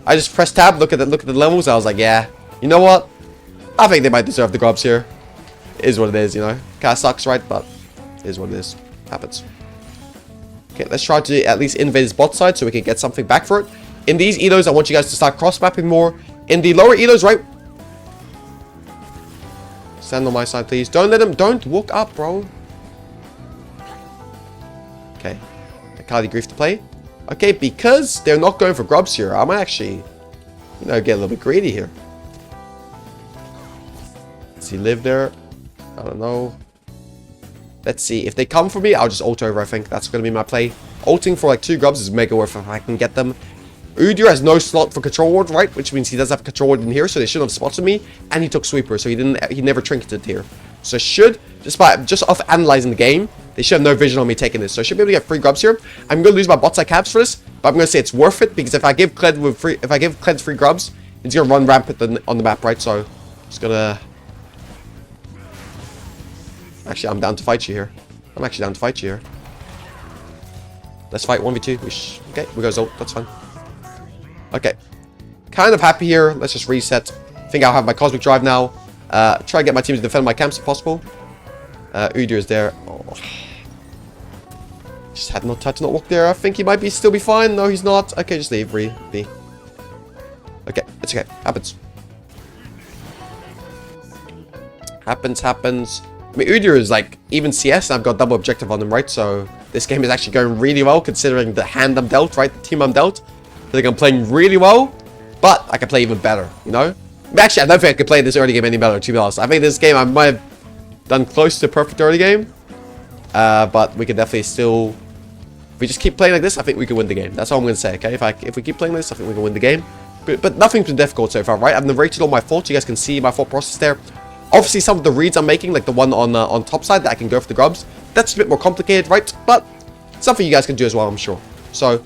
I just pressed tab, look at the levels. I was like, yeah, you know what? I think they might deserve the grubs here. It is what it is, you know. Kinda sucks, right? But it is what it is. Happens. Okay, let's try to at least invade his bot side so we can get something back for it. In these elos, I want you guys to start cross-mapping more. In the lower elos, right? Stand on my side, please. Don't walk up, bro. Okay. Kali Grief to play. Okay, because they're not going for grubs here, I might actually, you know, get a little bit greedy here. Does he live there? I don't know. Let's see. If they come for me, I'll just ult over, I think. That's going to be my play. Ulting for like 2 grubs is mega worth if I can get them. Udyr has no slot for control ward, right? Which means he does have control ward in here, so they shouldn't have spotted me. And he took sweeper, so he never trinketed here. So just off analyzing the game, they should have no vision on me taking this. So I should be able to get 3 grubs here. I'm going to lose my bot side caps for this, but I'm going to say it's worth it because if I give Kled 3 grubs, it's going to run rampant on the map, right? So just gonna. Actually, I'm down to fight you here. I'm actually down to fight you here. Let's fight 1v2. Okay, we go Zolt. That's fine. Okay. Kind of happy here. Let's just reset. I think I'll have my Cosmic Drive now. Try to get my team to defend my camps if possible. Udyr is there. Oh. Just had no touch, not walk there. I think he might still be fine. No, he's not. Okay, just leave. B. Okay, it's okay. Happens. Happens. I mean, Udyr is like even CS, and I've got double objective on him, right? So this game is actually going really well considering the hand I'm dealt, right? The team I'm dealt. I think I'm playing really well, but I can play even better, you know? Actually, I don't think I could play this early game any better, to be honest. I think this game I might have done close to a perfect early game. But we can definitely still... If we just keep playing like this, I think we can win the game. That's all I'm going to say, okay? If we keep playing this, I think we can win the game. But nothing's been difficult so far, right? I've narrated all my thoughts. You guys can see my thought process there. Obviously, some of the reads I'm making, like the one on top side that I can go for the grubs, that's a bit more complicated, right? But something you guys can do as well, I'm sure. So,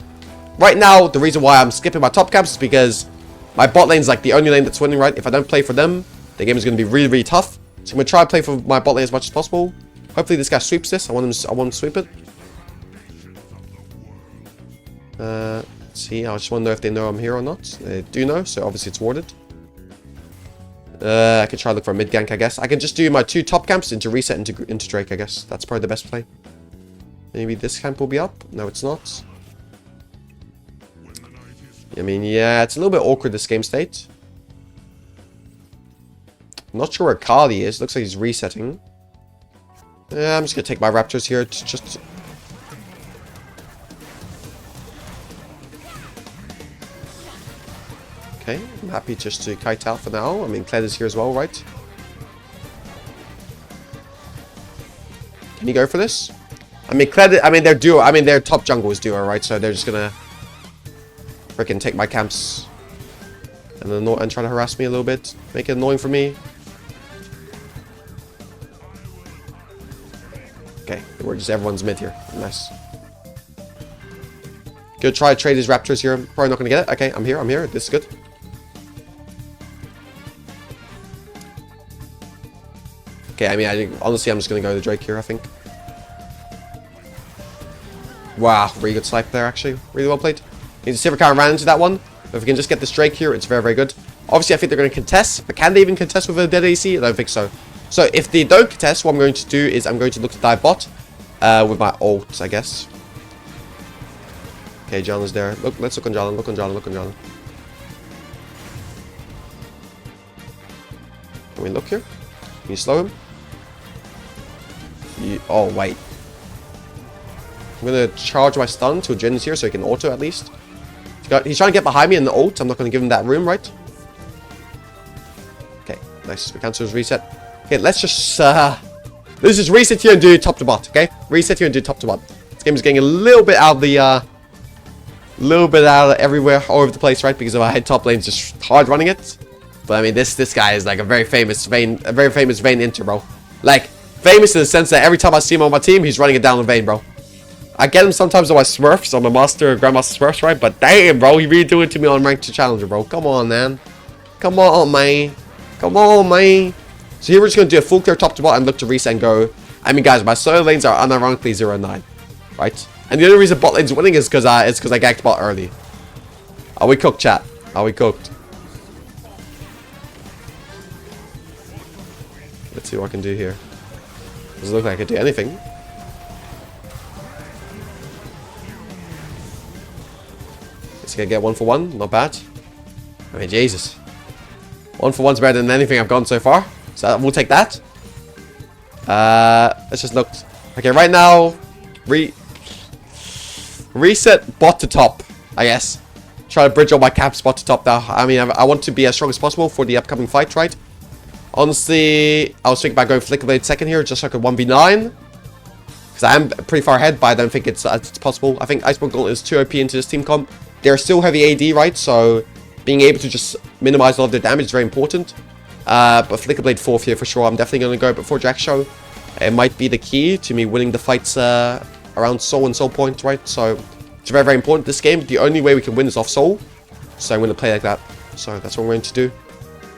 right now, the reason why I'm skipping my top camps is because my bot lane is like the only lane that's winning, right? If I don't play for them, the game is going to be really, really tough. So I'm going to try and play for my bot lane as much as possible. Hopefully this guy sweeps this. I want him to sweep it. Let's see, I just want to know if they know I'm here or not. They do know, so obviously it's warded. I can try to look for a mid gank, I guess. I can just do my 2 top camps into reset into Drake, I guess. That's probably the best play. Maybe this camp will be up. No, it's not. I mean, yeah, it's a little bit awkward, this game state. I'm not sure where Kali is. Looks like he's resetting. Yeah, I'm just going to take my Raptors here to just... Okay, I'm happy just to kite out for now. I mean, Kled is here as well, right? Can you go for this? I mean, Kled, I mean, they're duo. I mean, their top jungle is duo, right? So they're just going to freaking take my camps and try to harass me a little bit. Make it annoying for me. Okay, we're just everyone's mid here. Nice. Good try to trade his Raptors here. Probably not going to get it. Okay, I'm here. This is good. Okay, I mean, honestly, I'm just going to go to Drake here, I think. Wow, really good snipe there, actually. Really well played. Need to see if I kind of ran into that one. But if we can just get this Drake here, it's very, very good. Obviously, I think they're going to contest. But can they even contest with a dead AC? I don't think so. So if they don't contest, what I'm going to do is I'm going to look to dive bot with my ult, I guess. Okay, John is there. Let's look on John. Look on John. Can we look here? Can you slow him? Oh, wait. I'm going to charge my stun to Jin's here so he can auto at least. He's trying to get behind me in the ult. I'm not going to give him that room, right? Okay, nice. We cancel his reset. Okay, let's just reset here and do top to bot, okay? Reset here and do top to bot. This game is getting a little bit out of the, everywhere, all over the place, right? Because of our head top lane is just hard running it. But I mean, this guy is like a very famous Vayne inter, bro. Like, famous in the sense that every time I see him on my team, he's running it down in Vayne, bro. I get him sometimes on my Smurfs, on my Grandmaster Smurfs, right? But damn, bro, he really doing it to me on Ranked 2 Challenger, bro. Come on, man. Come on, man. So here we're just going to do a full clear top to bottom and look to reset and go. I mean, guys, my solo lanes are unironically 0-9, right? And the only reason bot lane's winning is because I ganked bot early. Are we cooked, chat? Are we cooked? Let's see what I can do here. Doesn't look like I can do anything. Guess I can get 1 for 1. Not bad. I mean, Jesus. 1 for 1's better than anything I've gotten so far. So we'll take that. Let's just look. Okay, right now, reset bot to top, I guess. Try to bridge all my caps bot to top now. I mean, I want to be as strong as possible for the upcoming fight, right? Honestly, I was thinking about going Flicker Blade second here, just so I could 1v9. Because I am pretty far ahead, but I don't think it's possible. I think Iceborne Gauntlet is too OP into this team comp. They're still heavy AD, right? So being able to just minimize all of their damage is very important. But Flicker Blade 4th here for sure. I'm definitely going to go before Jack Show. It might be the key to me winning the fights around Soul and Soul Point, right? So it's very, very important. This game, the only way we can win is off Soul. So I'm going to play like that. So that's what we're going to do.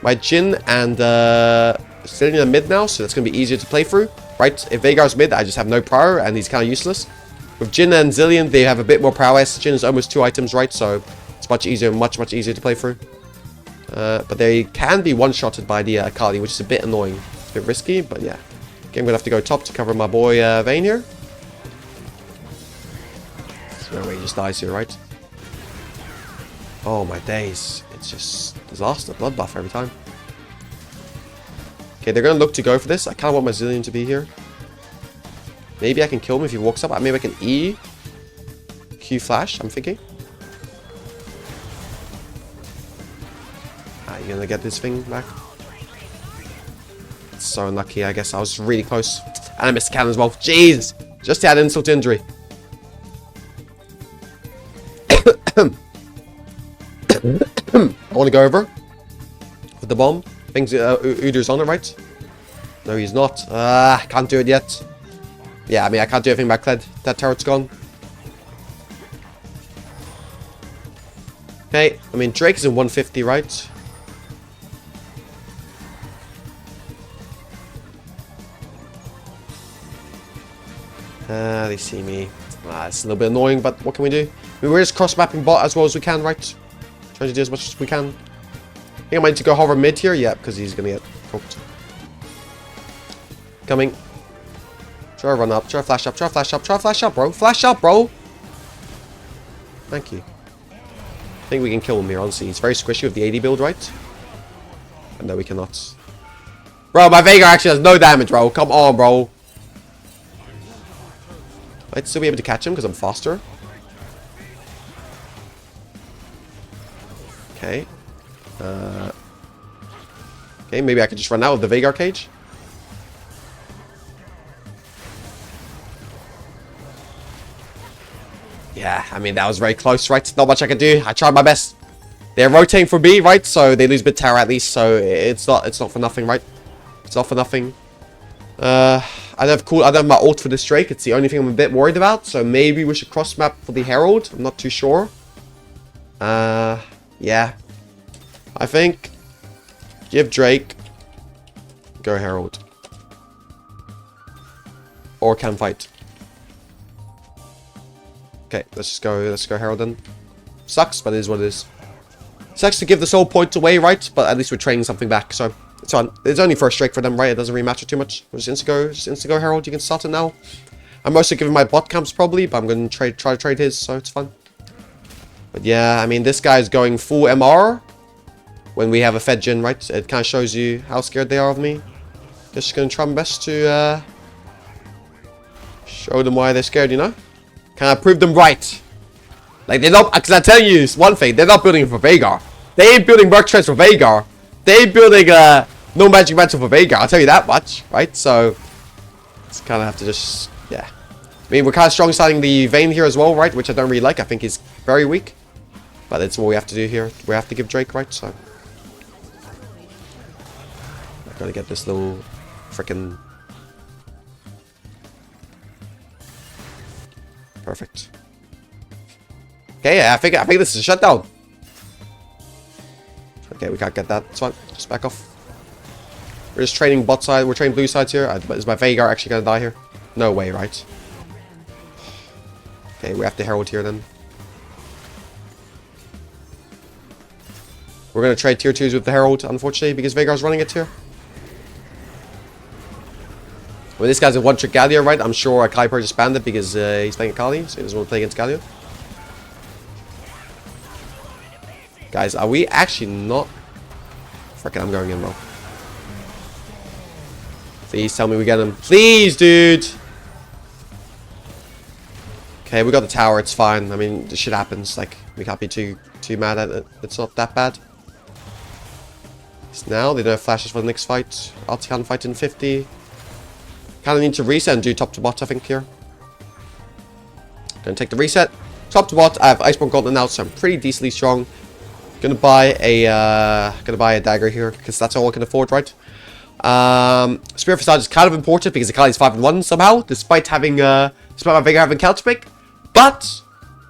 My Jhin and Zillion are mid now, so that's going to be easier to play through, right? If Veigar's mid, I just have no prior, and he's kind of useless. With Jhin and Zillion, they have a bit more prowess. Jhin is almost 2 items, right? So it's much easier, much easier to play through. But they can be one-shotted by the Akali, which is a bit annoying. It's a bit risky, but yeah. Okay, I'm going to have to go top to cover my boy Vayne here. There's no way he just dies here, right? Oh my days. It's just disaster. Bloodbath every time. Okay, they're going to look to go for this. I kind of want my Zillion to be here. Maybe I can kill him if he walks up. Maybe I can E. Q flash, I'm thinking. You're going to get this thing back. It's so unlucky, I guess. I was really close. And I missed the cannon as well. Jeez! Just had insult to injury. I want to go over with the bomb. Things Udyr's on it, right? No, he's not. Can't do it yet. Yeah, I mean, I can't do anything about Kled. That turret's gone. Okay, I mean, Drake is in 150, right? They see me. It's a little bit annoying, but what can we do? I mean, we're just cross-mapping bot as well as we can, right? Trying to do as much as we can. I think I might need to go hover mid here. Yeah, because he's going to get cooked. Coming. Try to run up. Try to flash up. Try to flash up. Try to flash up, bro. Flash up, bro. Thank you. I think we can kill him here, honestly. He's very squishy with the AD build, right? And no, we cannot. Bro, my Veigar actually has no damage, bro. Come on, bro. I'd still be able to catch him because I'm faster. Okay. Okay, maybe I could just run out of the Veigar cage. Yeah, I mean, that was very close, right? Not much I can do. I tried my best. They're rotating for me, right? So they lose a bit of tower at least, so it's not for nothing, right? It's not for nothing. I don't have my ult for this Drake. It's the only thing I'm a bit worried about. So maybe we should cross map for the Herald. I'm not too sure. Yeah. I think give Drake, go Herald. Or can fight. Okay, let's go Herald then. Sucks, but it is what it is. Sucks to give the soul points away, right? But at least we're training something back, so it's on. It's only first Drake for them, right? It doesn't really matter too much. Just insta go Herald. You can start it now. I'm mostly giving my bot camps probably, but I'm going to try to trade his, so it's fun. But yeah, I mean, this guy's going full MR when we have a Fed Jhin, right? It kind of shows you how scared they are of me. Just going to try my best to show them why they're scared, you know? Can I prove them right? Like, they're not, because I'm telling you one thing, they're not building it for Veigar. They ain't building Merc Treads for Veigar. They ain't building no Magic Mantle for Veigar, I'll tell you that much, right? So, it's kind of have to just, yeah. I mean, we're kind of strong siding the Vayne here as well, right? Which I don't really like, I think he's very weak. But that's what we have to do here. We have to give Drake, right? So, I gotta get this little freaking. Perfect. Okay, yeah, I think this is a shutdown. Okay, we can't get that. It's fine. Just back off. We're just trading bot side. We're trading blue sides here. Is my Veigar actually going to die here? No way, right? Okay, we have to Herald here then. We're going to trade tier 2s with the Herald, unfortunately, because Veigar's running it here. Well, this guy's a one-trick Galio, right? I'm sure Kuiper just banned it because he's playing Akali, so he doesn't want to play against Galio. Guys, are we actually not... Frickin', I'm going in, bro. Please tell me we get him. Please, dude! Okay, we got the tower, it's fine. I mean, this shit happens. Like, we can't be too mad at it. It's not that bad. So now, they don't have flashes for the next fight. Artican fight in 50. Kind of need to reset and do top to bot, I think, here. Gonna take the reset. Top to bot, I have Iceborne Gauntlet now, so I'm pretty decently strong. Gonna buy a dagger here, because that's all I can afford, right? Spirit Facade is kind of important, because Akali's 5-1 somehow, despite my Veigar having counterpick. But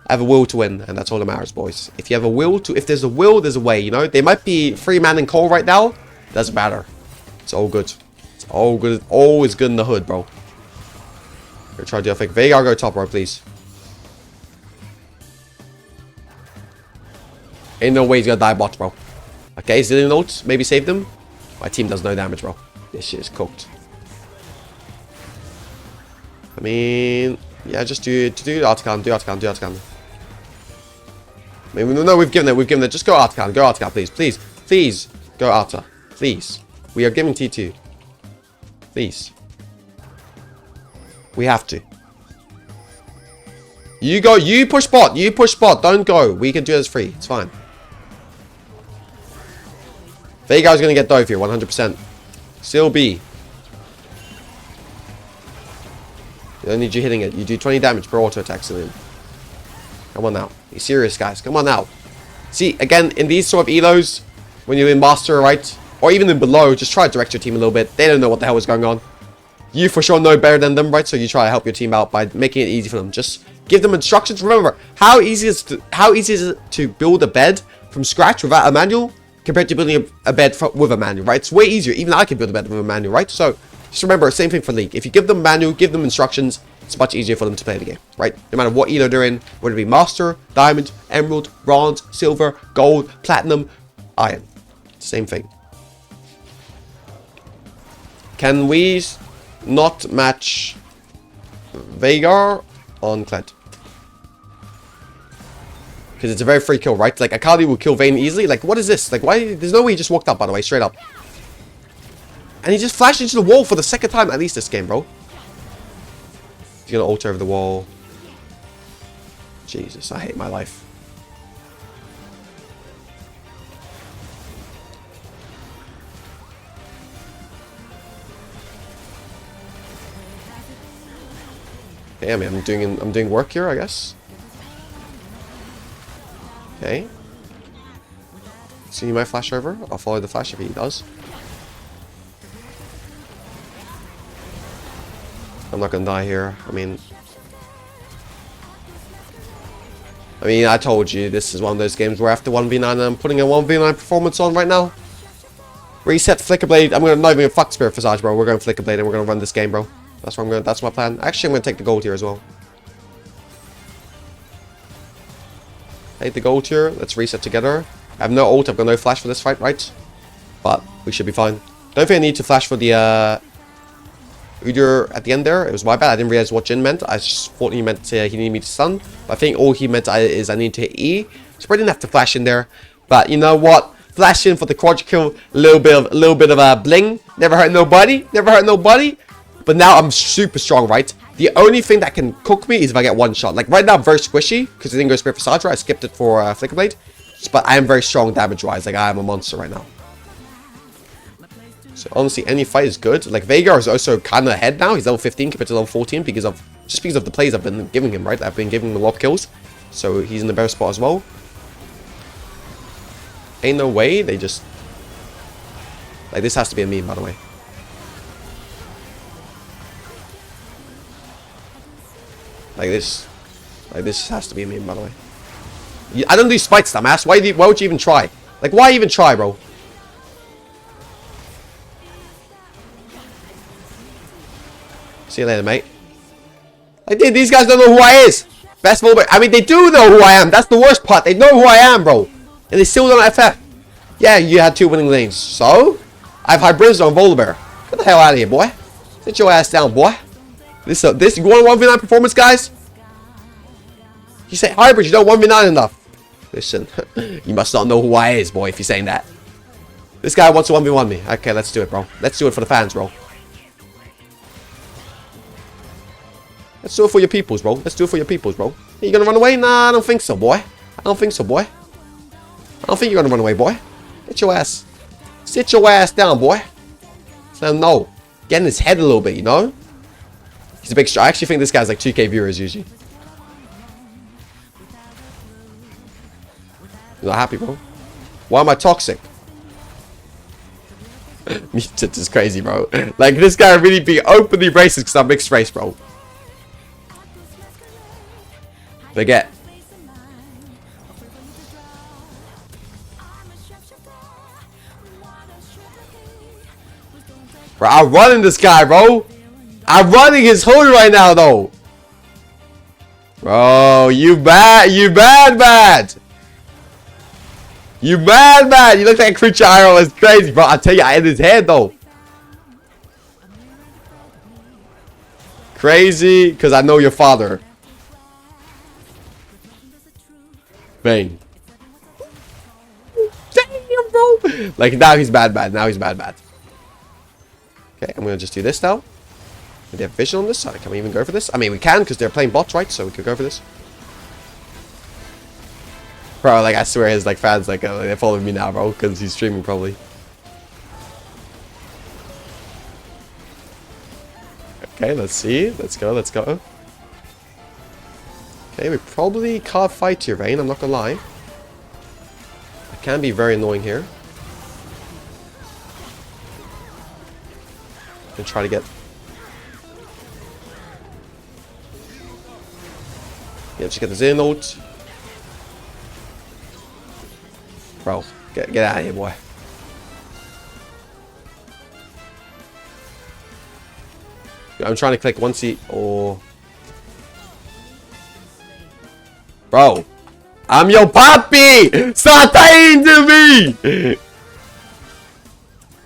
I have a will to win, and that's all that matters, boys. If you have a will to, if there's a will, there's a way, you know? They might be 3-man in Cole right now. Doesn't matter. It's all good. It's all good. Always good in the hood, bro. We're trying to do a fake. Veigar, go top row, please. Ain't no way he's gonna die bot, bro. Okay, Zillion ult. Maybe save them. My team does no damage, bro. This shit is cooked. I mean... Yeah, just do Artican, do Artican. I mean, no, we've given it. Just go Artican, please. Please, go Arta. Please. We are giving T2. Please. We have to. You go, you push bot, don't go. We can do this free, it's fine. Veigar's gonna get dove here, 100%. Still B. I don't need you hitting it. You do 20 damage per auto attack, Cillian. Come on now. Be serious, guys. Come on now. See, again, in these sort of elos, when you're in Master, right? Or even in below, just try to direct your team a little bit. They don't know what the hell is going on. You for sure know better than them, right? So you try to help your team out by making it easy for them. Just give them instructions. Remember, how easy is it to build a bed from scratch without a manual compared to building a bed with a manual, right? It's way easier. Even I can build a bed with a manual, right? So just remember, same thing for League. If you give them manual, give them instructions, it's much easier for them to play the game, right? No matter what elo they're in, whether it be Master, Diamond, Emerald, Bronze, Silver, Gold, Platinum, Iron. Same thing. Can we not match Veigar on Kled? Because it's a very free kill, right? Like, Akali will kill Vayne easily. Like, what is this? Like, why? There's no way he just walked up, by the way, straight up. And he just flashed into the wall for the second time, at least this game, bro. He's gonna ult over the wall. Jesus, I hate my life. Okay, I mean, I'm doing work here, I guess. Okay. So he might flash over. I'll follow the flash if he does. I'm not gonna die here. I mean, I told you this is one of those games where after 1v9, I'm putting a 1v9 performance on right now. Reset Flickerblade. I'm gonna not even fuck Spirit Visage, bro. We're going Flickerblade and we're gonna run this game, bro. That's what I'm going. That's my plan. Actually, I'm gonna take the gold here as well. Take the gold here. Let's reset together. I have no ult. I've got no flash for this fight, right? But we should be fine. Don't think I need to flash for the Udyr at the end there. It was my bad. I didn't realize what Jin meant. I just thought he meant he needed me to stun. But I think all he meant is I need to hit E. So I didn't have to flash in there. But you know what? Flash in for the quadra kill. A little bit of a bling. Never hurt nobody. Never hurt nobody. But now I'm super strong, right? The only thing that can cook me is if I get one shot. Like right now I'm very squishy because I didn't go Spirit Visage. I skipped it for Flickerblade. But I am very strong damage-wise. Like I am a monster right now. So honestly, any fight is good. Like Veigar is also kind of ahead now. He's level 15 compared to level 14 because of the plays I've been giving him, right? I've been giving him a lot of kills. So he's in the better spot as well. Ain't no way they just... Like this has to be a meme, by the way. Like this has to be a meme, by the way. I don't do spites, dumbass. Why would you even try? Like, why even try, bro? See you later, mate. Like, dude, these guys don't know who I is. Best Volibear. I mean, they do know who I am. That's the worst part. They know who I am, bro. And they still don't FF. Yeah, you had 2 winning lanes. So, I have hybridge on Volibear. Get the hell out of here, boy. Sit your ass down, boy. This you want 1v9 performance, guys? You say hybrid, you don't 1v9 enough. Listen, you must not know who I is, boy, if you're saying that. This guy wants to 1v1 me. Okay, let's do it, bro. Let's do it for the fans, bro. Let's do it for your peoples, bro. Let's do it for your peoples, bro. Are you gonna run away? Nah, I don't think so, boy. I don't think so, boy. I don't think you're gonna run away, boy. Sit your ass down, boy. So no, get in his head a little bit, you know. He's a big. I actually think this guy's like 2K viewers usually. You're not happy, bro. Why am I toxic? Mutant is crazy, bro. Like this guy really being openly racist because I'm mixed race, bro. Forget. Bro, I'm running this guy, bro. I'm running his hood right now, though. Bro, you bad. You bad. You bad. You look like a creature arrow. It's crazy, bro. I tell you, I hit his head, though. Crazy, because I know your father. Bang. Damn, bro. Like, now he's bad. Now he's bad. Okay, I'm going to just do this now. Do they have vision on this side? Can we even go for this? I mean, we can because they're playing bots, right? So we could go for this. Bro, like, I swear his, like, fans, like, they're following me now, bro. Because he's streaming, probably. Okay, let's see. Let's go. Okay, we probably can't fight your Vayne, I'm not gonna lie. It can be very annoying here. And try to get... Yeah, just get the Zen ult. Bro, get out of here, boy. I'm trying to click 1C or... Bro, I'm your papi! Stop talking to me!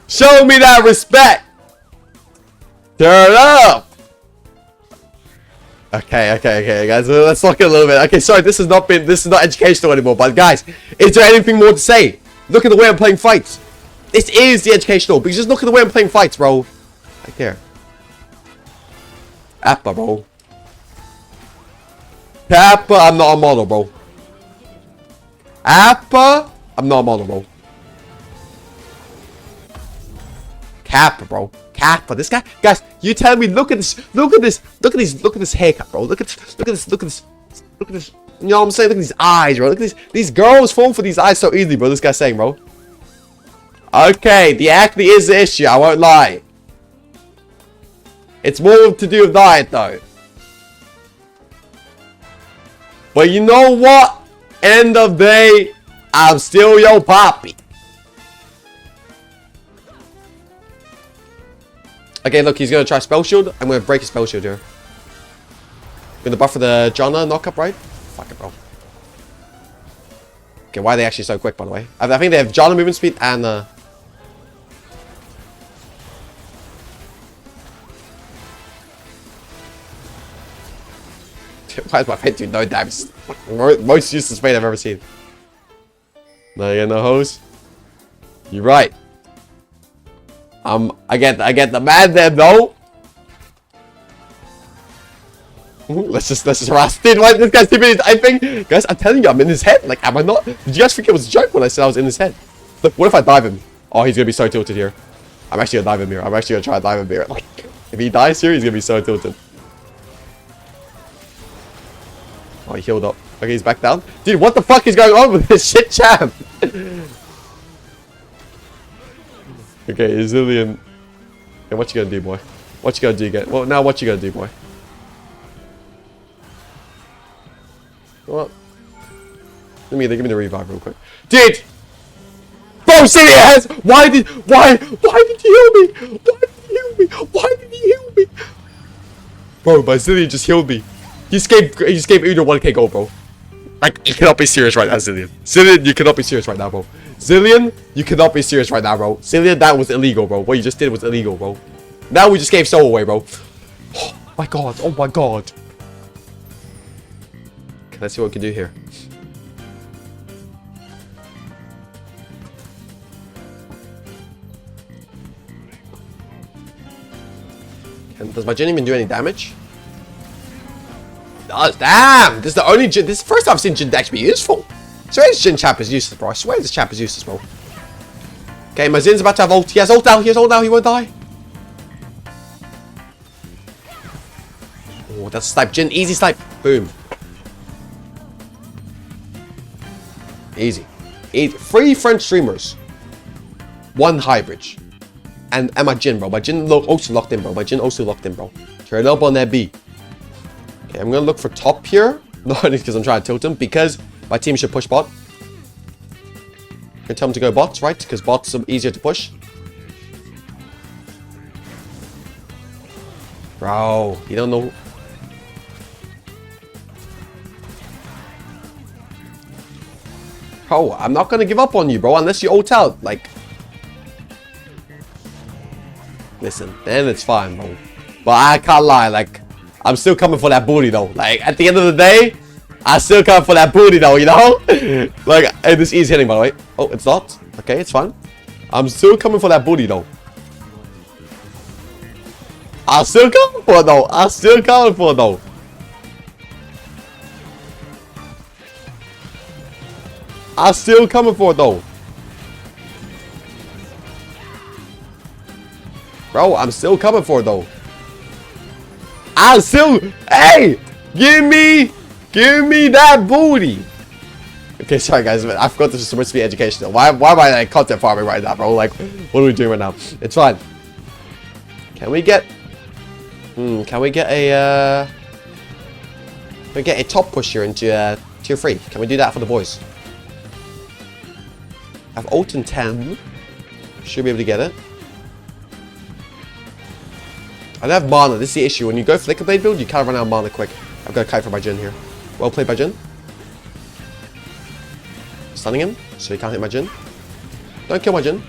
Show me that respect! Turn up! Okay, guys, let's talk a little bit. Okay, sorry, this is not educational anymore, but guys, is there anything more to say? Look at the way I'm playing fights. This is the educational, but just look at the way I'm playing fights, bro. Right there. Appa, bro. Kappa, I'm not a model, bro. Appa, I'm not a model, bro. Kappa, bro. Kappa, this guy, guys, you tell me, look at this haircut, bro. Look at this. You know what I'm saying? Look at these eyes, bro. Look at these girls fall for these eyes so easily, bro. This guy's saying, bro. Okay, the acne is the issue, I won't lie. It's more to do with diet, though. But you know what? End of day, I'm still your papi. Okay, look, he's going to try Spell Shield. I'm going to break his Spell Shield here. Going to buffer the Janna knockup, right? Fuck it, bro. Okay, why are they actually so quick, by the way? I think they have Janna movement speed and... Why is my Fate doing no damage? Most useless Fate I've ever seen. No, you get no hose. You're right. I get the man there though. Let's just harass. Dude, why this guy's keeping his typing? Guys, I'm telling you, I'm in his head. Like, am I not? Did you guys think it was a joke when I said I was in his head? Look, what if I dive him? Oh, he's gonna be so tilted here. I'm actually gonna dive him here. I'm actually gonna try to dive him here. Like, if he dies here, he's gonna be so tilted. Oh, he healed up. Okay, he's back down. Dude, what the fuck is going on with this shit champ? Okay, Zillion. Okay, what you gonna do, boy? What you gonna do again? Well, now what you gonna do, boy? What? Give me the revive real quick. Dude! Bro, serious! Why did he heal me? Why did he heal me? Bro, my Zillion just healed me. He just gave Uno 1k gold, bro. Like, you cannot be serious right now, Zillion. Zillion, you cannot be serious right now, bro. Zillion, you cannot be serious right now, bro. Zillion, that was illegal, bro. What you just did was illegal, bro. Now we just gave soul away, bro. Oh my god, oh my god. Okay, let's see what we can do here. And does my Jin even do any damage? Does. Damn! This is the only Jin. This is the first time I've seen Jin actually be useful. I swear this Jin chap is useless, bro. I swear this chap is useless, bro. Okay, my Zin's about to have ult. He has ult now. He has ult now. He won't die. Oh, that's a snipe. Jin, easy snipe. Boom. Easy. 3 French streamers. 1 hybridge. And my Jin, bro. My Jin also locked in, bro. My Jin also locked in, bro. Turn up on that B. Okay, I'm gonna look for top here. Not only because I'm trying to tilt him, because my team should push bot. I'm gonna tell him to go bots, right? Because bots are easier to push. Bro, you don't know. Bro, I'm not gonna give up on you, bro, unless you ult out. Like, listen, then it's fine, bro. But I can't lie, like, I'm still coming for that booty, though. Like, at the end of the day, I still come for that booty, though, you know? Like, hey, this is hitting, by the way. Oh, it's not. Okay, it's fine. I'm still coming for that booty, though. I'm still coming for it, though. I'm still coming for it, though. I'm still coming for it, though. Bro, I'm still coming for it, though. I'm still... Hey! Give me that booty! Okay, sorry, guys. I forgot this was supposed to be educational. Why am I like, content farming right now, bro? Like, what are we doing right now? It's fine. Can we get... can we get a... Can we get a top push here into tier 3? Can we do that for the boys? I have ult in 10. Should be able to get it. I don't have mana. This is the issue. When you go Flicker Blade build, you can't run out of mana quick. I've got a kite for my Jin here. Well played by Jin. Stunning him, so he can't hit my Jin. Don't kill my Jin.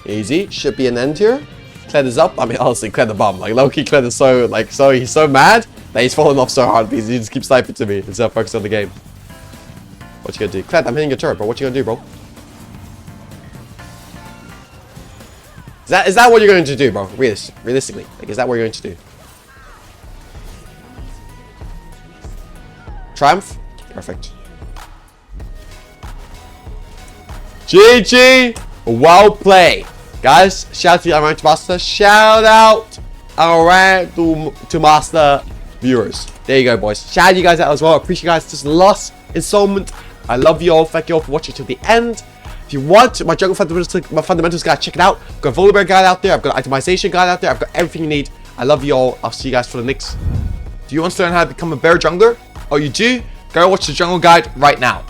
Easy. Should be an end here. Cled is up. I mean, honestly, Cled the bum. Like, low-key Cled is so, like, he's so mad that he's falling off so hard because he just keeps sniping to me instead of focusing on the game. What you gonna do? Cled, I'm hitting your turret, bro. What you gonna do, bro? Is that what you're going to do, bro? Realistically. Like, is that what you're going to do? Triumph? Perfect. GG! Well played. Guys, shout out to our Master. Shout out our to Master viewers. There you go, boys. Shout you guys out as well. I appreciate you guys. This last installment. I love you all. Thank you all for watching till the end. If you want my jungle fundamentals guide, check it out. I've got a VOLIBEAR guide out there. I've got an itemization guide out there. I've got everything you need. I love you all. I'll see you guys for the next. Do you want to learn how to become a bear jungler? Oh, you do? Go watch the jungle guide right now.